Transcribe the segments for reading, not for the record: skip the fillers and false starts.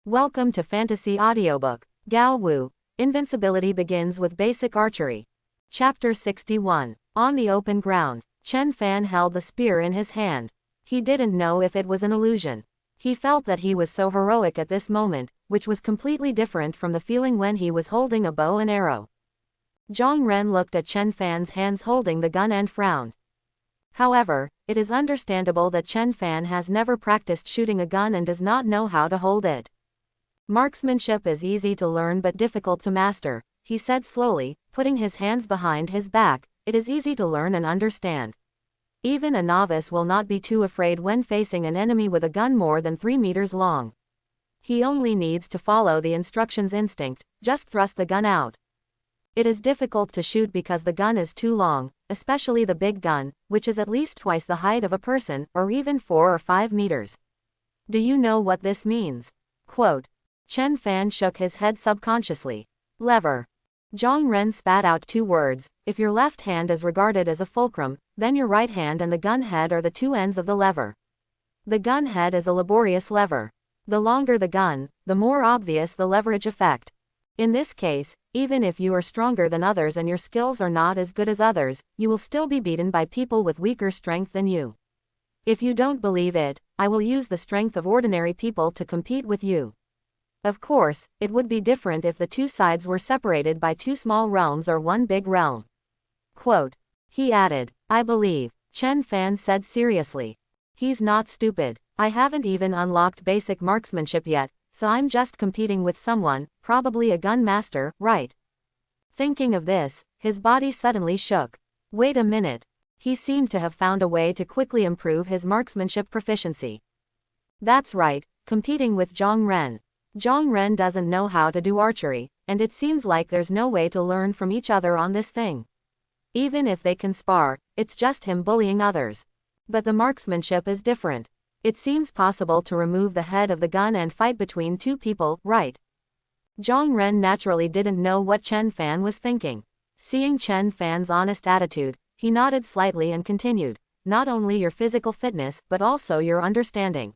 Welcome to Fantasy Audiobook. Gao Wu. Invincibility begins with basic archery. Chapter 61. On the open ground, Chen Fan held the spear in his hand. He didn't know if it was an illusion. He felt that he was so heroic at this moment, which was completely different from the feeling when he was holding a bow and arrow. Zhang Ren looked at Chen Fan's hands holding the gun and frowned. However, it is understandable that Chen Fan has never practiced shooting a gun and does not know how to hold it. Marksmanship is easy to learn but difficult to master, he said slowly, putting his hands behind his back. It is easy to learn and understand. Even a novice will not be too afraid when facing an enemy with a gun more than 3 meters long. He only needs to follow the instructions instinct, just thrust the gun out. It is difficult to shoot because the gun is too long, especially the big gun, which is at least twice the height of a person, or even 4 or 5 meters. Do you know what this means? Quote. Chen Fan shook his head subconsciously. Lever. Zhang Ren spat out 2 words. If your left hand is regarded as a fulcrum, then your right hand and the gun head are the 2 ends of the lever. The gun head is a laborious lever. The longer the gun, the more obvious the leverage effect. In this case, even if you are stronger than others and your skills are not as good as others, you will still be beaten by people with weaker strength than you. If you don't believe it, I will use the strength of ordinary people to compete with you. Of course, it would be different if the 2 sides were separated by 2 small realms or 1 big realm. Quote. He added, I believe, Chen Fan said seriously. He's not stupid. I haven't even unlocked basic marksmanship yet, so I'm just competing with someone, probably a gun master, right? Thinking of this, his body suddenly shook. Wait a minute. He seemed to have found a way to quickly improve his marksmanship proficiency. That's right, competing with Zhang Ren. Zhang Ren doesn't know how to do archery, and it seems like there's no way to learn from each other on this thing. Even if they can spar, it's just him bullying others. But the marksmanship is different. It seems possible to remove the head of the gun and fight between 2 people, right? Zhang Ren naturally didn't know what Chen Fan was thinking. Seeing Chen Fan's honest attitude, he nodded slightly and continued, not only your physical fitness but also your understanding.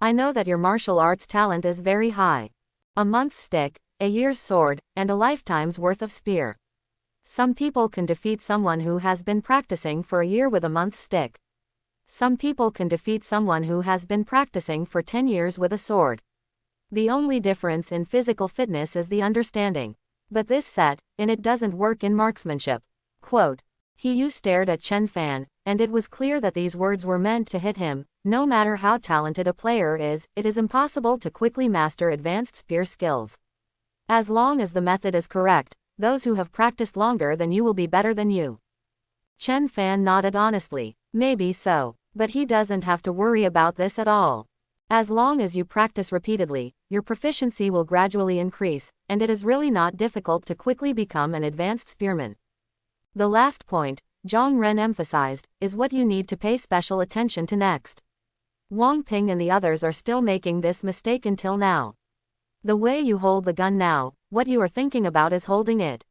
I know that your martial arts talent is very high. A month's stick, a year's sword, and a lifetime's worth of spear. Some people can defeat someone who has been practicing for a year with a month's stick. Some people can defeat someone who has been practicing for 10 years with a sword. The only difference in physical fitness is the understanding. But this set, and it doesn't work in marksmanship. Quote. He stared at Chen Fan, and it was clear that these words were meant to hit him. No matter how talented a player is, it is impossible to quickly master advanced spear skills. As long as the method is correct, those who have practiced longer than you will be better than you. Chen Fan nodded honestly. Maybe so, but he doesn't have to worry about this at all. As long as you practice repeatedly, your proficiency will gradually increase, and it is really not difficult to quickly become an advanced spearman. The last point, Zhang Ren emphasized, is what you need to pay special attention to next. Wang Ping and the others are still making this mistake until now. The way you hold the gun now, what you are thinking about is holding it.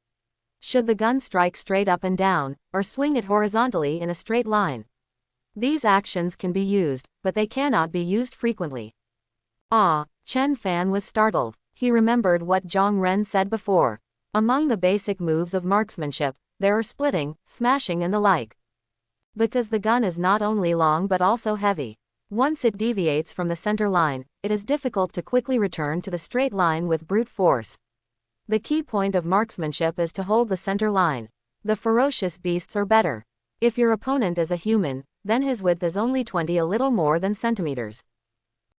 Should the gun strike straight up and down, or swing it horizontally in a straight line? These actions can be used, but they cannot be used frequently. Ah, Chen Fan was startled. He remembered what Zhang Ren said before. Among the basic moves of marksmanship, there are splitting, smashing and the like. Because the gun is not only long but also heavy. Once it deviates from the center line, it is difficult to quickly return to the straight line with brute force. The key point of marksmanship is to hold the center line. The ferocious beasts are better. If your opponent is a human, then his width is only 20 a little more than centimeters.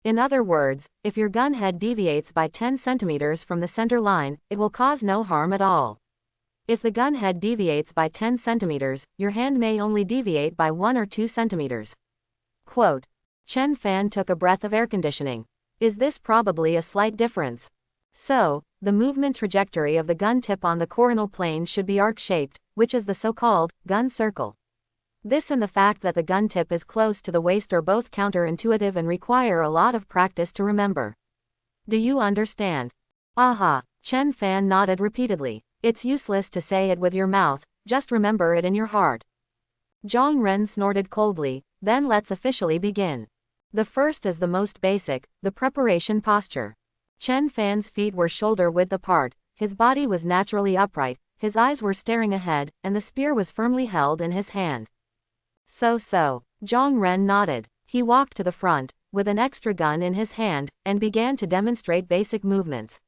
In other words, if your gun head deviates by 10 centimeters from the center line, it will cause no harm at all. If the gun head deviates by 10 centimeters, your hand may only deviate by 1 or 2 centimeters. Quote. Chen Fan took a breath of air conditioning. Is this probably a slight difference? So, the movement trajectory of the gun tip on the coronal plane should be arc-shaped, which is the so-called gun circle. This and the fact that the gun tip is close to the waist are both counterintuitive and require a lot of practice to remember. Do you understand? Aha, Chen Fan nodded repeatedly. It's useless to say it with your mouth, just remember it in your heart. Zhang Ren snorted coldly. Then let's officially begin. The first is the most basic, the preparation posture. Chen Fan's feet were shoulder-width apart, his body was naturally upright, his eyes were staring ahead, and the spear was firmly held in his hand. So. Zhang Ren nodded. He walked to the front, with an extra gun in his hand, and began to demonstrate basic movements.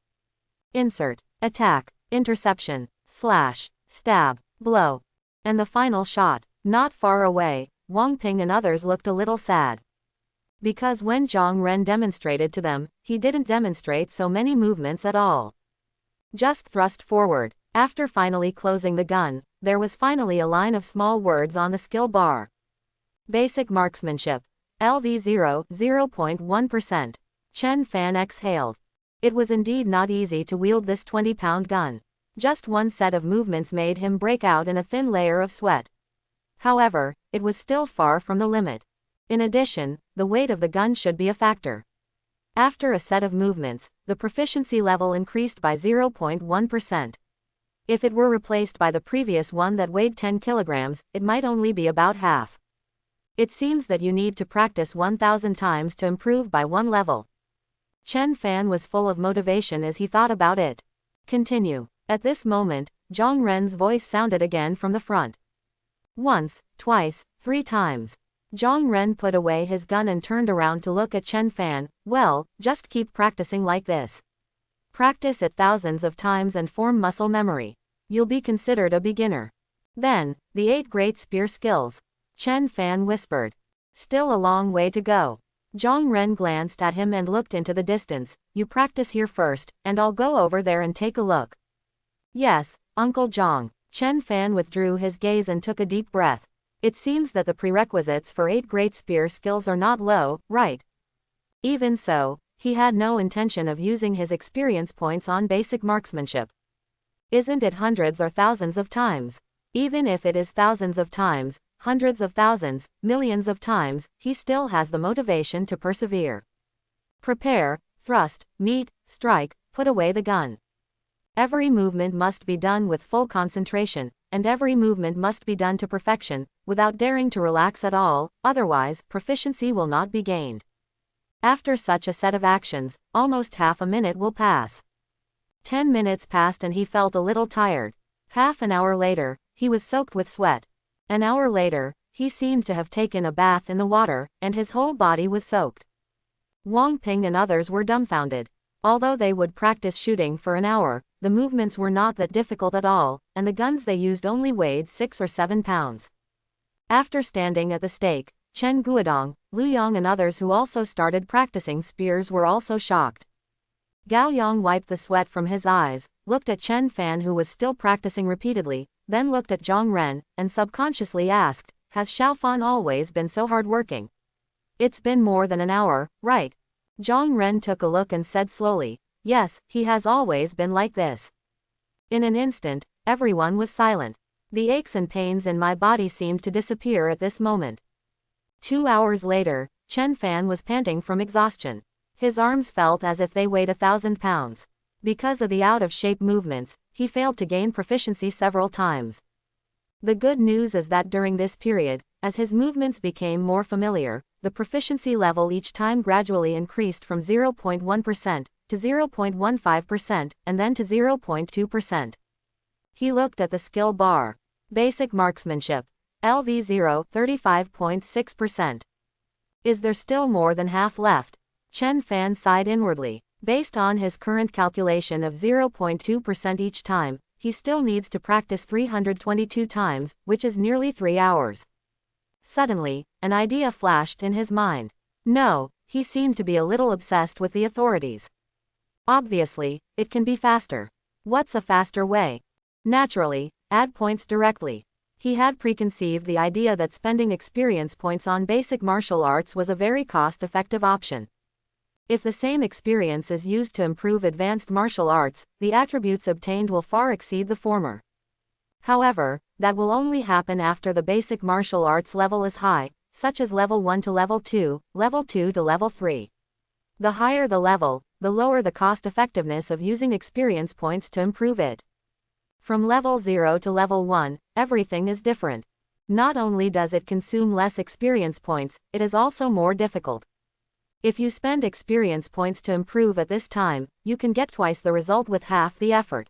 Insert, attack, interception, slash, stab, blow. And the final shot. Not far away, Wang Ping and others looked a little sad. Because when Zhang Ren demonstrated to them, he didn't demonstrate so many movements at all. Just thrust forward. After finally closing the gun, there was finally a line of small words on the skill bar. Basic marksmanship. LV0, 0.1%. Chen Fan exhaled. It was indeed not easy to wield this 20-pound gun. Just one set of movements made him break out in a thin layer of sweat. However, it was still far from the limit. In addition, the weight of the gun should be a factor. After a set of movements, the proficiency level increased by 0.1%. If it were replaced by the previous one that weighed 10 kilograms, it might only be about half. It seems that you need to practice 1,000 times to improve by one level. Chen Fan was full of motivation as he thought about it. Continue. At this moment, Zhang Ren's voice sounded again from the front. Once, twice, 3 times. Zhang Ren put away his gun and turned around to look at Chen Fan. Well, just keep practicing like this. Practice it thousands of times and form muscle memory. You'll be considered a beginner. Then, the 8 great spear skills. Chen Fan whispered. Still a long way to go. Zhang Ren glanced at him and looked into the distance. You practice here first, and I'll go over there and take a look. Yes, Uncle Zhang. Chen Fan withdrew his gaze and took a deep breath. It seems that the prerequisites for 8 great spear skills are not low, right? Even so, he had no intention of using his experience points on basic marksmanship. Isn't it hundreds or thousands of times? Even if it is thousands of times, hundreds of thousands, millions of times, he still has the motivation to persevere. Prepare, thrust, meet, strike, put away the gun. Every movement must be done with full concentration, and every movement must be done to perfection, without daring to relax at all, otherwise, proficiency will not be gained. After such a set of actions, almost half a minute will pass. 10 minutes passed and he felt a little tired. Half an hour later, he was soaked with sweat. An hour later, he seemed to have taken a bath in the water, and his whole body was soaked. Wang Ping and others were dumbfounded. Although they would practice shooting for an hour, the movements were not that difficult at all, and the guns they used only weighed 6 or 7 pounds. After standing at the stake, Chen Guodong, Liu Yang and others who also started practicing spears were also shocked. Gao Yang wiped the sweat from his eyes, looked at Chen Fan who was still practicing repeatedly, then looked at Zhang Ren, and subconsciously asked, has Xiaofan always been so hardworking? It's been more than an hour, right? Zhang Ren took a look and said slowly, yes, he has always been like this. In an instant, everyone was silent. The aches and pains in my body seemed to disappear at this moment. 2 hours later, Chen Fan was panting from exhaustion. His arms felt as if they weighed 1,000 pounds. Because of the out-of-shape movements, he failed to gain proficiency several times. The good news is that during this period, as his movements became more familiar, the proficiency level each time gradually increased from 0.1% to 0.15% and then to 0.2%. He looked at the skill bar. Basic marksmanship. LV0, 35.6%. Is there still more than half left? Chen Fan sighed inwardly. Based on his current calculation of 0.2% each time, he still needs to practice 322 times, which is nearly 3 hours. Suddenly, an idea flashed in his mind. No, he seemed to be a little obsessed with the authorities. Obviously, it can be faster. What's a faster way? Naturally, add points directly. He had preconceived the idea that spending experience points on basic martial arts was a very cost-effective option. If the same experience is used to improve advanced martial arts, the attributes obtained will far exceed the former. However, that will only happen after the basic martial arts level is high, such as level 1 to level 2, level 2 to level 3. The higher the level, the lower the cost-effectiveness of using experience points to improve it. From level 0 to level 1, everything is different. Not only does it consume less experience points, it is also more difficult. If you spend experience points to improve at this time, you can get twice the result with half the effort.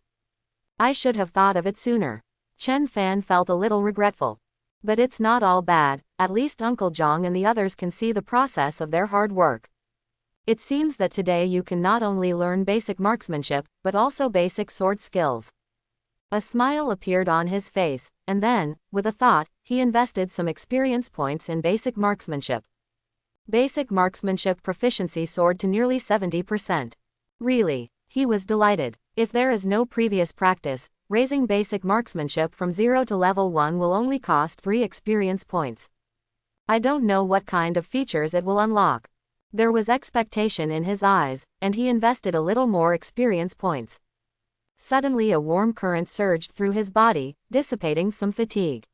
I should have thought of it sooner. Chen Fan felt a little regretful. But it's not all bad, at least Uncle Zhang and the others can see the process of their hard work. It seems that today you can not only learn basic marksmanship, but also basic sword skills. A smile appeared on his face, and then, with a thought, he invested some experience points in basic marksmanship. Basic marksmanship proficiency soared to nearly 70%. Really, he was delighted. If there is no previous practice, raising basic marksmanship from 0 to level 1 will only cost 3 experience points. I don't know what kind of features it will unlock. There was expectation in his eyes, and he invested a little more experience points. Suddenly a warm current surged through his body, dissipating some fatigue.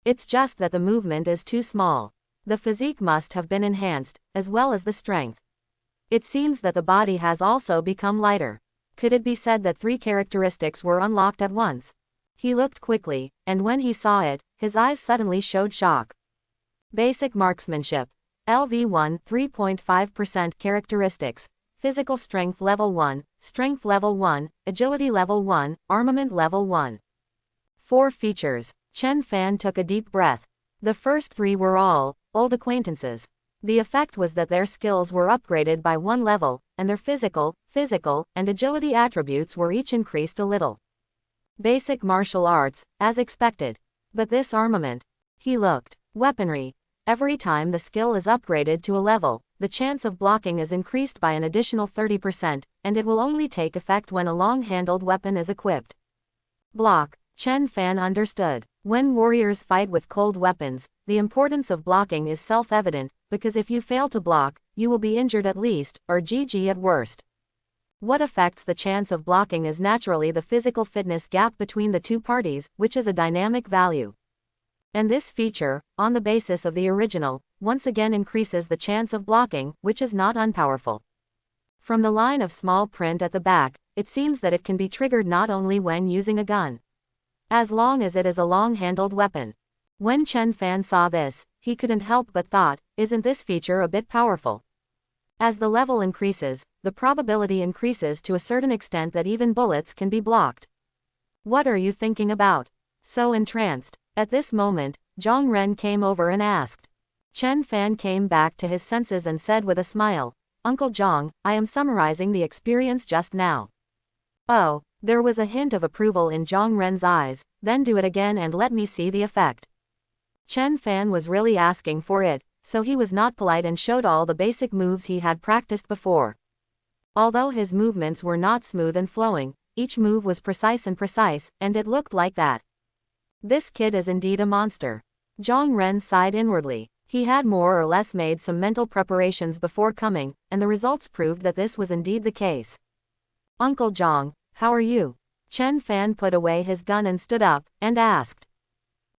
It's just that the movement is too small. The physique must have been enhanced, as well as the strength. It seems that the body has also become lighter. Could it be said that 3 characteristics were unlocked at once? He looked quickly, and when he saw it, his eyes suddenly showed shock. Basic marksmanship. LV1 3.5% characteristics. Physical strength level 1, strength level 1, agility level 1, armament level 1. 4 features. Chen Fan took a deep breath. The first 3 were all old acquaintances. The effect was that their skills were upgraded by 1 level, and their physical, and agility attributes were each increased a little. Basic martial arts, as expected. But this armament. He looked. Weaponry. Every time the skill is upgraded to a level, the chance of blocking is increased by an additional 30%, and it will only take effect when a long-handled weapon is equipped. Block. Chen Fan understood. When warriors fight with cold weapons, the importance of blocking is self-evident, because if you fail to block, you will be injured at least, or GG at worst. What affects the chance of blocking is naturally the physical fitness gap between the two parties, which is a dynamic value. And this feature, on the basis of the original, once again increases the chance of blocking, which is not unpowerful. From the line of small print at the back, it seems that it can be triggered not only when using a gun, as long as it is a long-handled weapon. When Chen Fan saw this, he couldn't help but thought, isn't this feature a bit powerful? As the level increases, the probability increases to a certain extent that even bullets can be blocked. What are you thinking about? So entranced. At this moment, Zhang Ren came over and asked. Chen Fan came back to his senses and said with a smile, Uncle Zhang, I am summarizing the experience just now. Oh, there was a hint of approval in Zhang Ren's eyes, then do it again and let me see the effect. Chen Fan was really asking for it, so he was not polite and showed all the basic moves he had practiced before. Although his movements were not smooth and flowing, each move was precise, and it looked like that. This kid is indeed a monster. Zhang Ren sighed inwardly. He had more or less made some mental preparations before coming, and the results proved that this was indeed the case. Uncle Zhang, how are you? Chen Fan put away his gun and stood up, and asked.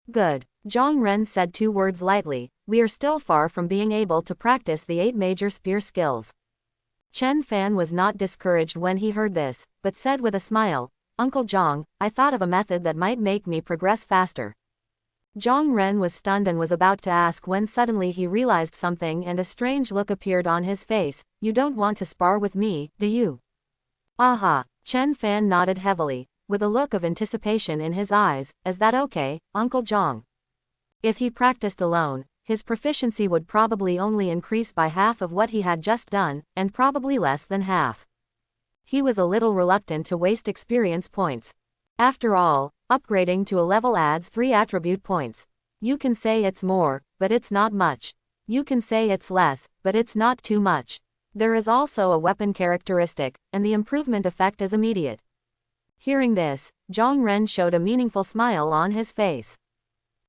Good. Zhang Ren said 2 words lightly, we are still far from being able to practice the 8 major spear skills. Chen Fan was not discouraged when he heard this, but said with a smile, Uncle Zhang, I thought of a method that might make me progress faster. Zhang Ren was stunned and was about to ask when suddenly he realized something and a strange look appeared on his face. You don't want to spar with me, do you? Aha. Chen Fan nodded heavily, with a look of anticipation in his eyes. Is that okay, Uncle Zhang? If he practiced alone, his proficiency would probably only increase by half of what he had just done, and probably less than half. He was a little reluctant to waste experience points. After all, upgrading to a level adds 3 attribute points. You can say it's more, but it's not much. You can say it's less, but it's not too much. There is also a weapon characteristic, and the improvement effect is immediate. Hearing this, Zhang Ren showed a meaningful smile on his face.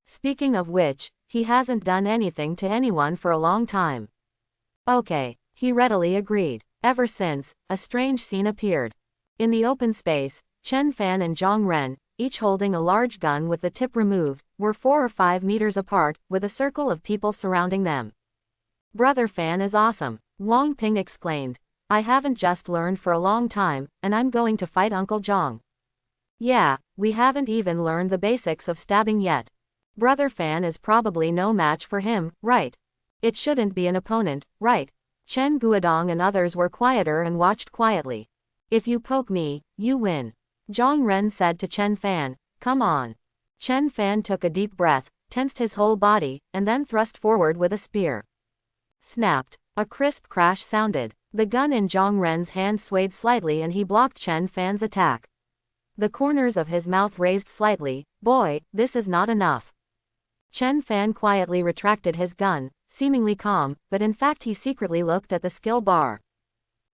Speaking of which, he hasn't done anything to anyone for a long time. Okay, he readily agreed. Ever since, a strange scene appeared. In the open space, Chen Fan and Zhang Ren, each holding a large gun with the tip removed, were 4 or 5 meters apart, with a circle of people surrounding them. Brother Fan is awesome, Wang Ping exclaimed. I haven't just learned for a long time, and I'm going to fight Uncle Zhang. Yeah, we haven't even learned the basics of stabbing yet. Brother Fan is probably no match for him, right? It shouldn't be an opponent, right? Chen Guodong and others were quieter and watched quietly. If you poke me, you win. Zhang Ren said to Chen Fan, come on. Chen Fan took a deep breath, tensed his whole body, and then thrust forward with a spear. Snapped. A crisp crash sounded. The gun in Zhang Ren's hand swayed slightly and he blocked Chen Fan's attack. The corners of his mouth raised slightly. Boy, this is not enough. Chen Fan quietly retracted his gun, seemingly calm, but in fact he secretly looked at the skill bar.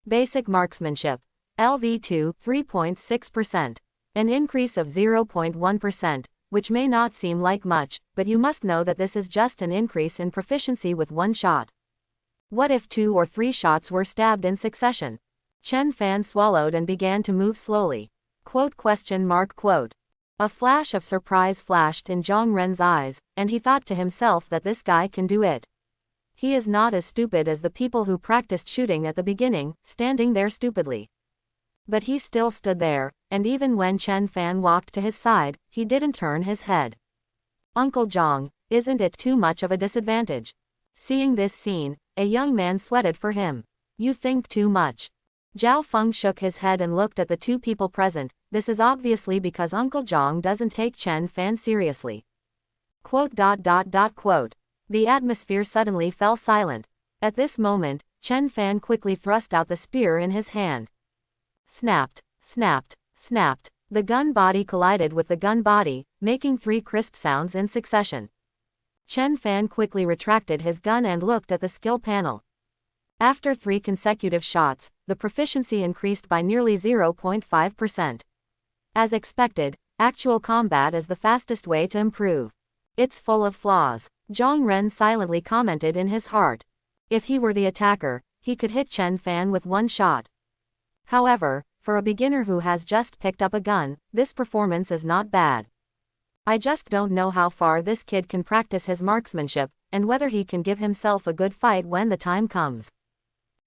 Basic marksmanship. LV2, 3.6%. An increase of 0.1%, which may not seem like much, but you must know that this is just an increase in proficiency with one shot. What if 2 or 3 shots were stabbed in succession? Chen Fan swallowed and began to move slowly. Quote? A flash of surprise flashed in Zhang Ren's eyes, and he thought to himself that this guy can do it. He is not as stupid as the people who practiced shooting at the beginning, standing there stupidly. But he still stood there, and even when Chen Fan walked to his side, he didn't turn his head. Uncle Zhang, isn't it too much of a disadvantage? Seeing this scene, a young man sweated for him. You think too much. Zhao Feng shook his head and looked at the two people present. This is obviously because Uncle Zhang doesn't take Chen Fan seriously. The atmosphere suddenly fell silent. At this moment, Chen Fan quickly thrust out the spear in his hand. Snapped, snapped, snapped. The gun body collided with the gun body, making 3 crisp sounds in succession. Chen Fan quickly retracted his gun and looked at the skill panel. After 3 consecutive shots, the proficiency increased by nearly 0.5%. As expected, actual combat is the fastest way to improve. It's full of flaws. Zhang Ren silently commented in his heart. If he were the attacker, he could hit Chen Fan with one shot. However, for a beginner who has just picked up a gun, this performance is not bad. I just don't know how far this kid can practice his marksmanship, and whether he can give himself a good fight when the time comes.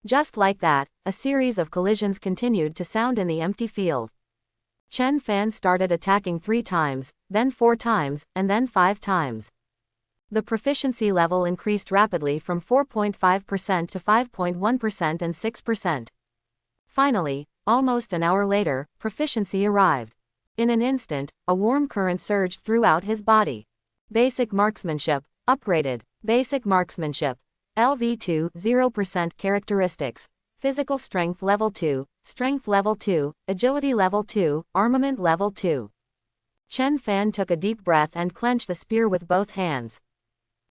Just like that, a series of collisions continued to sound in the empty field. Chen Fan started attacking 3 times, then 4 times, and then 5 times. The proficiency level increased rapidly from 4.5% to 5.1% and 6%. Finally, almost an hour later, proficiency arrived. In an instant, a warm current surged throughout his body. Basic marksmanship, upgraded. Basic marksmanship. LV2, 0% characteristics. Physical strength level 2, strength level 2, agility level 2, armament level 2. Chen Fan took a deep breath and clenched the spear with both hands.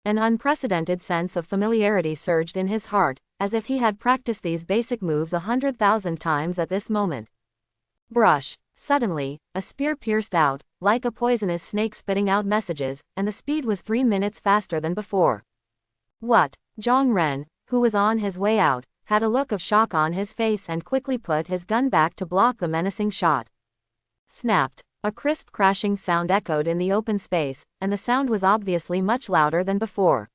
An unprecedented sense of familiarity surged in his heart, as if he had practiced these basic moves 100,000 times at this moment. Brush. Suddenly, a spear pierced out, like a poisonous snake spitting out messages, and the speed was 3 minutes faster than before. What? Zhang Ren, who was on his way out, had a look of shock on his face and quickly put his gun back to block the menacing shot. Snapped. A crisp crashing sound echoed in the open space, and the sound was obviously much louder than before.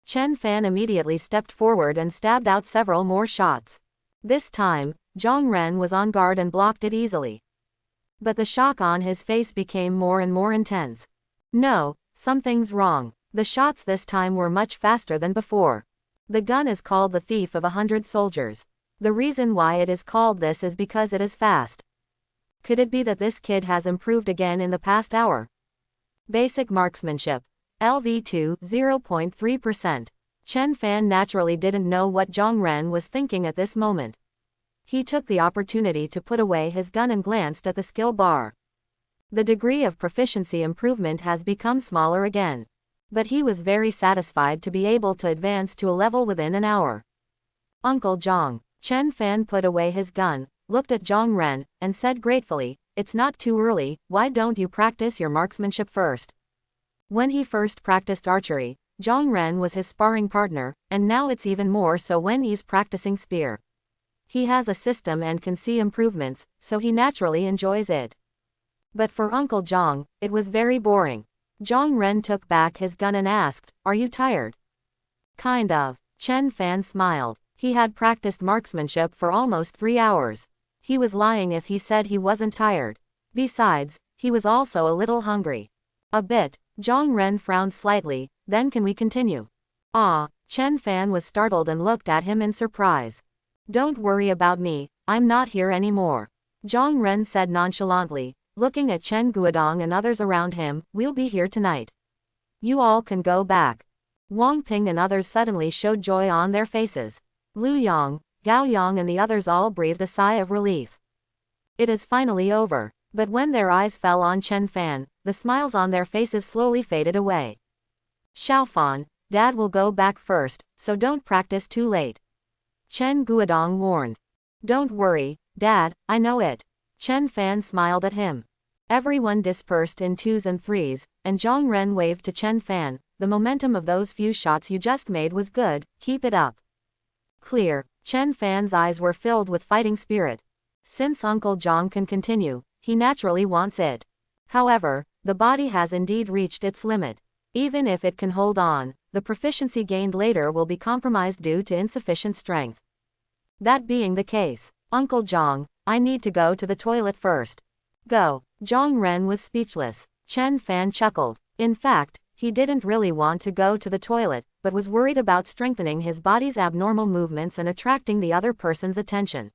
Chen Fan immediately stepped forward and stabbed out several more shots. This time, Zhang Ren was on guard and blocked it easily. But the shock on his face became more and more intense. No, something's wrong. The shots this time were much faster than before. The gun is called the Thief of 100 Soldiers. The reason why it is called this is because it is fast. Could it be that this kid has improved again in the past hour? Basic marksmanship. LV2, 0.3%. Chen Fan naturally didn't know what Zhang Ren was thinking at this moment. He took the opportunity to put away his gun and glanced at the skill bar. The degree of proficiency improvement has become smaller again. But he was very satisfied to be able to advance to a level within an hour. Uncle Zhang. Chen Fan put away his gun, looked at Zhang Ren, and said gratefully, "It's not too early, why don't you practice your marksmanship first?" When he first practiced archery, Zhang Ren was his sparring partner, and now it's even more so when he's practicing spear. He has a system and can see improvements, so he naturally enjoys it. But for Uncle Zhang, it was very boring. Zhang Ren took back his gun and asked, "Are you tired?" "Kind of." Chen Fan smiled. He had practiced marksmanship for almost 3 hours. He was lying if he said he wasn't tired. Besides, he was also a little hungry. A bit. Zhang Ren frowned slightly. "Then can we continue?" "Ah, Chen Fan was startled and looked at him in surprise. Don't worry about me, I'm not here anymore. Zhang Ren said nonchalantly, looking at Chen Guodong and others around him, we'll be here tonight. You all can go back. Wang Ping and others suddenly showed joy on their faces. Lu Yang, Gao Yang and the others all breathed a sigh of relief. It is finally over. But when their eyes fell on Chen Fan, the smiles on their faces slowly faded away. Xiaofan, Dad will go back first, so don't practice too late. Chen Guodong warned. Don't worry, Dad, I know it. Chen Fan smiled at him. Everyone dispersed in 2s and 3s, and Zhang Ren waved to Chen Fan. The momentum of those few shots you just made was good, keep it up. Clear. Chen Fan's eyes were filled with fighting spirit. Since Uncle Zhang can continue, he naturally wants it. However, the body has indeed reached its limit. Even if it can hold on, the proficiency gained later will be compromised due to insufficient strength. That being the case, Uncle Zhang, I need to go to the toilet first. Go. Zhang Ren was speechless. Chen Fan chuckled. In fact, he didn't really want to go to the toilet, but was worried about strengthening his body's abnormal movements and attracting the other person's attention.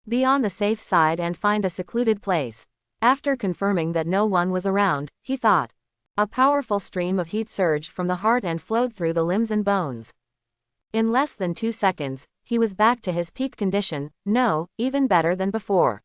Be on the safe side and find a secluded place. After confirming that no one was around, he thought. A powerful stream of heat surged from the heart and flowed through the limbs and bones. In less than 2 seconds, he was back to his peak condition, even better than before.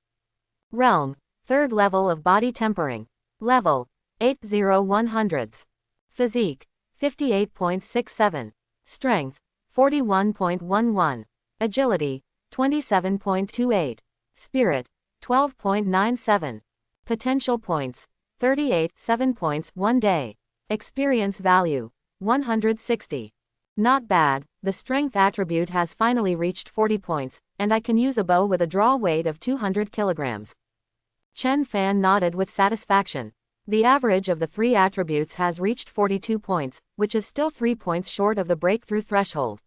Realm, 3rd level of body tempering. Level, 80100s. Physique, 58.67. Strength, 41.11. Agility, 27.28. Spirit, 12.97. Potential points, 38, 7 points, 1 day. Experience value, 160. Not bad, the strength attribute has finally reached 40 points, and I can use a bow with a draw weight of 200 kilograms. Chen Fan nodded with satisfaction. The average of the 3 attributes has reached 42 points, which is still 3 points short of the breakthrough threshold.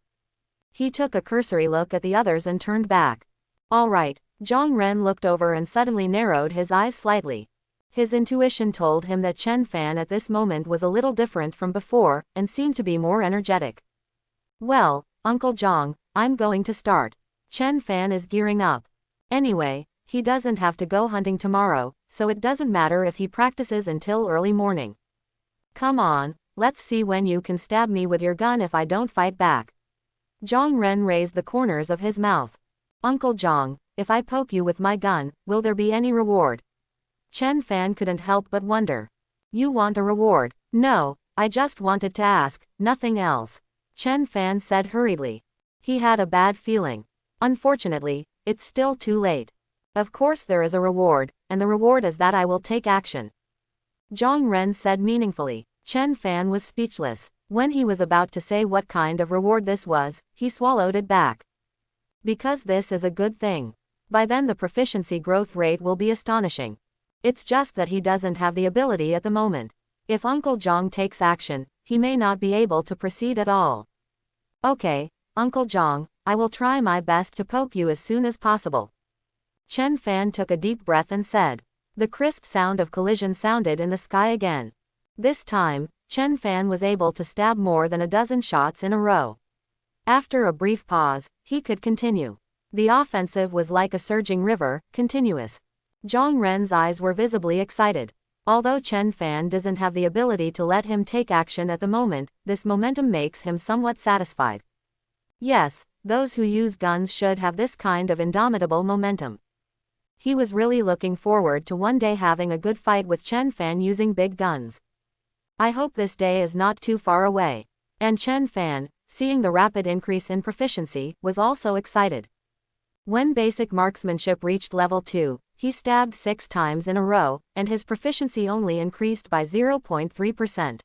He took a cursory look at the others and turned back. All right, Zhang Ren looked over and suddenly narrowed his eyes slightly. His intuition told him that Chen Fan at this moment was a little different from before, and seemed to be more energetic. Well, Uncle Zhang, I'm going to start. Chen Fan is gearing up. Anyway, he doesn't have to go hunting tomorrow, so it doesn't matter if he practices until early morning. Come on, let's see when you can stab me with your gun if I don't fight back. Zhang Ren raised the corners of his mouth. Uncle Zhang, if I poke you with my gun, will there be any reward? Chen Fan couldn't help but wonder. You want a reward? No, I just wanted to ask, nothing else. Chen Fan said hurriedly. He had a bad feeling. Unfortunately, it's still too late. Of course there is a reward, and the reward is that I will take action. Zhang Ren said meaningfully. Chen Fan was speechless. When he was about to say what kind of reward this was, he swallowed it back. Because this is a good thing. By then the proficiency growth rate will be astonishing. It's just that he doesn't have the ability at the moment. If Uncle Zhang takes action, he may not be able to proceed at all. Okay, Uncle Zhang, I will try my best to poke you as soon as possible. Chen Fan took a deep breath and said. The crisp sound of collision sounded in the sky again. This time, Chen Fan was able to stab more than a dozen shots in a row. After a brief pause, he could continue. The offensive was like a surging river, continuous. Zhang Ren's eyes were visibly excited. Although Chen Fan doesn't have the ability to let him take action at the moment, this momentum makes him somewhat satisfied. Yes, those who use guns should have this kind of indomitable momentum. He was really looking forward to one day having a good fight with Chen Fan using big guns. I hope this day is not too far away. And Chen Fan, seeing the rapid increase in proficiency, was also excited. When basic marksmanship reached level 2, he stabbed 6 times in a row, and his proficiency only increased by 0.3%.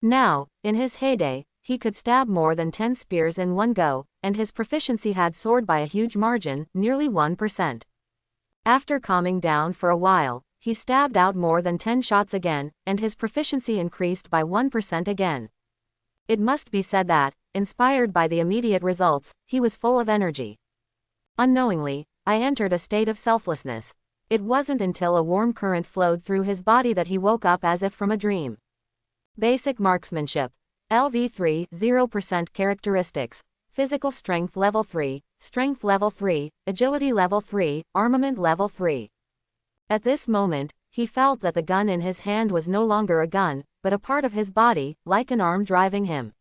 Now, in his heyday, he could stab more than 10 spears in one go, and his proficiency had soared by a huge margin, nearly 1%. After calming down for a while, he stabbed out more than 10 shots again, and his proficiency increased by 1% again. It must be said that, inspired by the immediate results, he was full of energy. Unknowingly, I entered a state of selflessness. It wasn't until a warm current flowed through his body that he woke up as if from a dream. Basic marksmanship. LV3, 0% characteristics. Physical strength level 3, strength level 3, agility level 3, armament level 3. At this moment, he felt that the gun in his hand was no longer a gun, but a part of his body, like an arm driving him.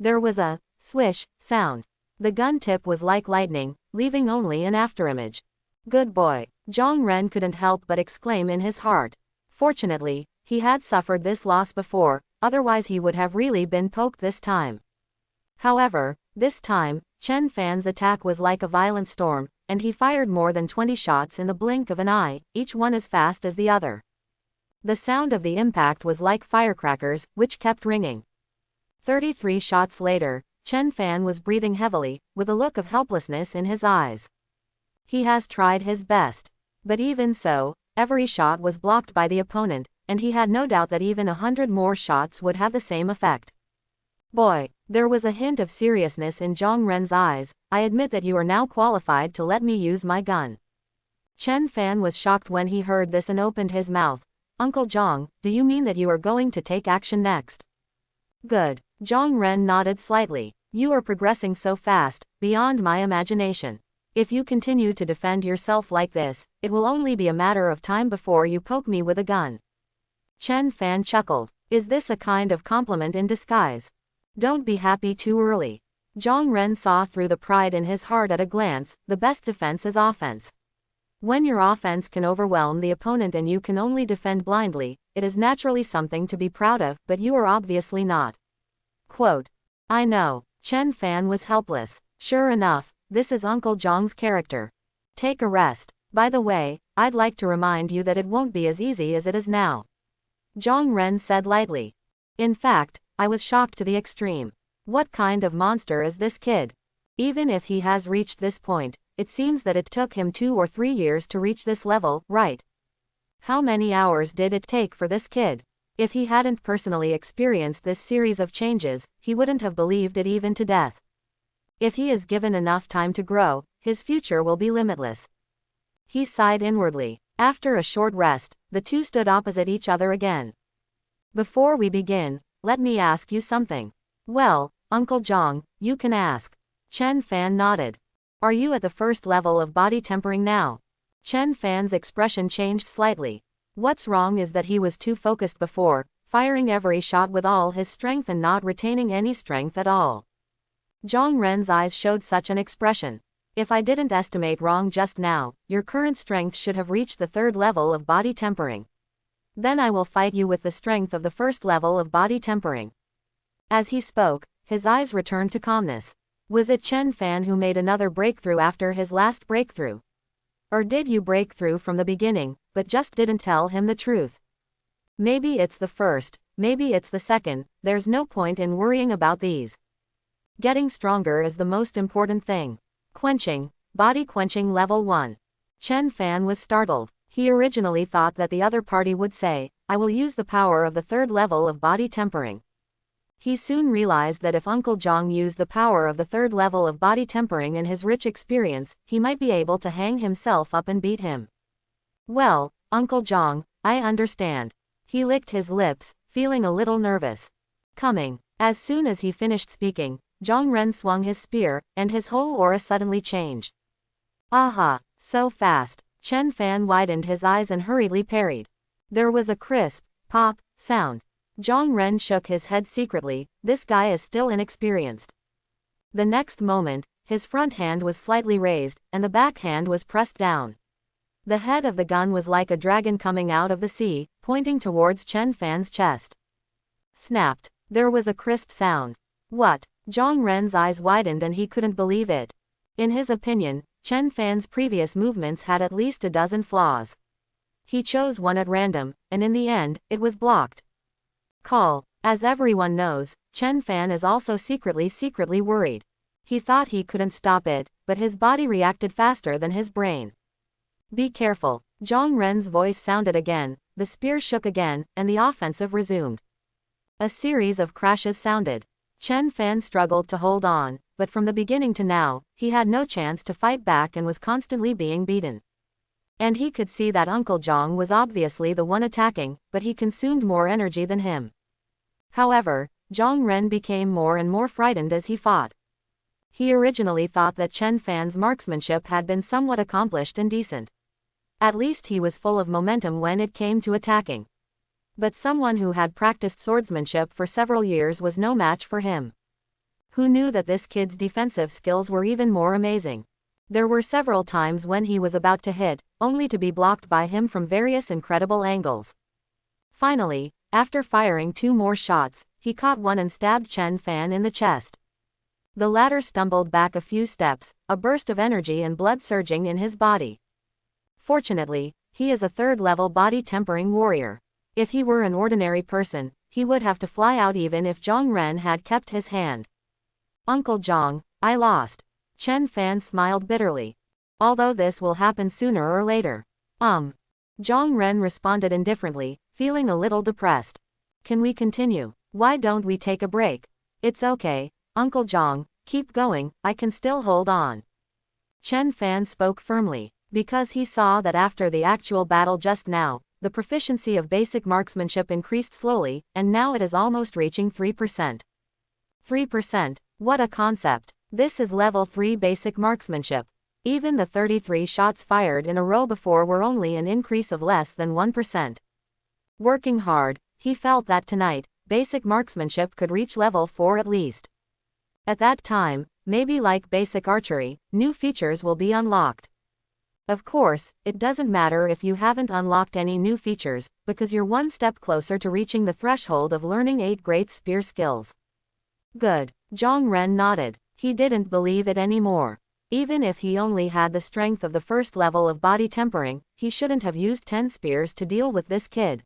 There was a swish sound. The gun tip was like lightning, leaving only an afterimage. Good boy, Zhang Ren couldn't help but exclaim in his heart. Fortunately, he had suffered this loss before, otherwise he would have really been poked this time. However, this time, Chen Fan's attack was like a violent storm, and he fired more than 20 shots in the blink of an eye, each one as fast as the other. The sound of the impact was like firecrackers, which kept ringing. 33 shots later, Chen Fan was breathing heavily, with a look of helplessness in his eyes. He has tried his best. But even so, every shot was blocked by the opponent, and he had no doubt that even 100 more shots would have the same effect. Boy, there was a hint of seriousness in Zhang Ren's eyes. I admit that you are now qualified to let me use my gun. Chen Fan was shocked when he heard this and opened his mouth. Uncle Zhang, do you mean that you are going to take action next? Good. Zhang Ren nodded slightly. You are progressing so fast, beyond my imagination. If you continue to defend yourself like this, it will only be a matter of time before you poke me with a gun. Chen Fan chuckled. Is this a kind of compliment in disguise? Don't be happy too early. Zhang Ren saw through the pride in his heart at a glance. The best defense is offense. When your offense can overwhelm the opponent and you can only defend blindly, it is naturally something to be proud of, but you are obviously not. Quote. I know. Chen Fan was helpless. Sure enough, this is Uncle Zhang's character. Take a rest. By the way, I'd like to remind you that it won't be as easy as it is now. Zhang Ren said lightly. In fact, I was shocked to the extreme. What kind of monster is this kid? Even if he has reached this point, it seems that it took him 2 or 3 years to reach this level, right? How many hours did it take for this kid? If he hadn't personally experienced this series of changes, he wouldn't have believed it even to death. If he is given enough time to grow, his future will be limitless. He sighed inwardly. After a short rest, the two stood opposite each other again. Before we begin, let me ask you something. Well, Uncle Zhang, you can ask. Chen Fan nodded. Are you at the first level of body tempering now? Chen Fan's expression changed slightly. What's wrong is that he was too focused before, firing every shot with all his strength and not retaining any strength at all. Zhang Ren's eyes showed such an expression. If I didn't estimate wrong just now, your current strength should have reached the 3rd level of body tempering. Then I will fight you with the strength of the 1st level of body tempering. As he spoke, his eyes returned to calmness. Was it Chen Fan who made another breakthrough after his last breakthrough? Or did you break through from the beginning, but just didn't tell him the truth? Maybe it's the first, maybe it's the second, there's no point in worrying about these. Getting stronger is the most important thing. Quenching, body quenching level 1. Chen Fan was startled. He originally thought that the other party would say, I will use the power of the 3rd level of body tempering. He soon realized that if Uncle Zhang used the power of the 3rd level of body tempering in his rich experience, he might be able to hang himself up and beat him. Well, Uncle Zhang, I understand. He licked his lips, feeling a little nervous. Coming. As soon as he finished speaking, Zhang Ren swung his spear, and his whole aura suddenly changed. Aha, so fast. Chen Fan widened his eyes and hurriedly parried. There was a crisp, pop, sound. Zhang Ren shook his head secretly. This guy is still inexperienced. The next moment, his front hand was slightly raised, and the back hand was pressed down. The head of the gun was like a dragon coming out of the sea, pointing towards Chen Fan's chest. Snapped. There was a crisp sound. What? Zhang Ren's eyes widened and he couldn't believe it. In his opinion, Chen Fan's previous movements had at least a dozen flaws. He chose one at random, and in the end, it was blocked. Call. As everyone knows, Chen Fan is also secretly worried. He thought he couldn't stop it, but his body reacted faster than his brain. Be careful. Zhang Ren's voice sounded again, the spear shook again, and the offensive resumed. A series of crashes sounded. Chen Fan struggled to hold on, but from the beginning to now, he had no chance to fight back and was constantly being beaten. And he could see that Uncle Zhang was obviously the one attacking, but he consumed more energy than him. However, Zhang Ren became more and more frightened as he fought. He originally thought that Chen Fan's marksmanship had been somewhat accomplished and decent. At least he was full of momentum when it came to attacking. But someone who had practiced swordsmanship for several years was no match for him. Who knew that this kid's defensive skills were even more amazing? There were several times when he was about to hit, only to be blocked by him from various incredible angles. Finally, after firing 2 more shots, he caught one and stabbed Chen Fan in the chest. The latter stumbled back a few steps, a burst of energy and blood surging in his body. Fortunately, he is a 3rd-level body-tempering warrior. If he were an ordinary person, he would have to fly out even if Zhang Ren had kept his hand. Uncle Zhang, I lost. Chen Fan smiled bitterly. Although this will happen sooner or later. Zhang Ren responded indifferently, feeling a little depressed. Can we continue? Why don't we take a break? It's okay, Uncle Zhang, keep going, I can still hold on. Chen Fan spoke firmly, because he saw that after the actual battle just now, the proficiency of basic marksmanship increased slowly, and now it is almost reaching 3%. 3%, what a concept. This is level 3 basic marksmanship. Even the 33 shots fired in a row before were only an increase of less than 1%. Working hard, he felt that tonight, basic marksmanship could reach level 4 at least. At that time, maybe like basic archery, new features will be unlocked. Of course, it doesn't matter if you haven't unlocked any new features, because you're one step closer to reaching the threshold of learning 8 great spear skills. Good. Zhang Ren nodded. He didn't believe it anymore. Even if he only had the strength of the 1st level of body tempering, he shouldn't have used 10 spears to deal with this kid.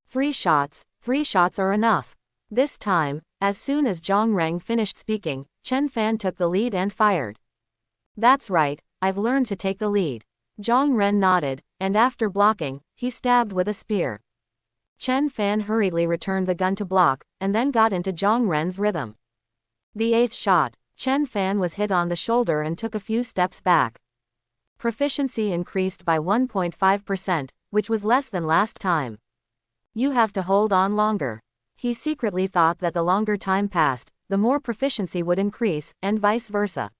3 shots are enough. This time, as soon as Zhang Ren finished speaking, Chen Fan took the lead and fired. That's right, I've learned to take the lead. Zhang Ren nodded, and after blocking, he stabbed with a spear. Chen Fan hurriedly returned the gun to block, and then got into Zhang Ren's rhythm. The 8th shot, Chen Fan was hit on the shoulder and took a few steps back. Proficiency increased by 1.5%, which was less than last time. You have to hold on longer. He secretly thought that the longer time passed, the more proficiency would increase, and vice versa.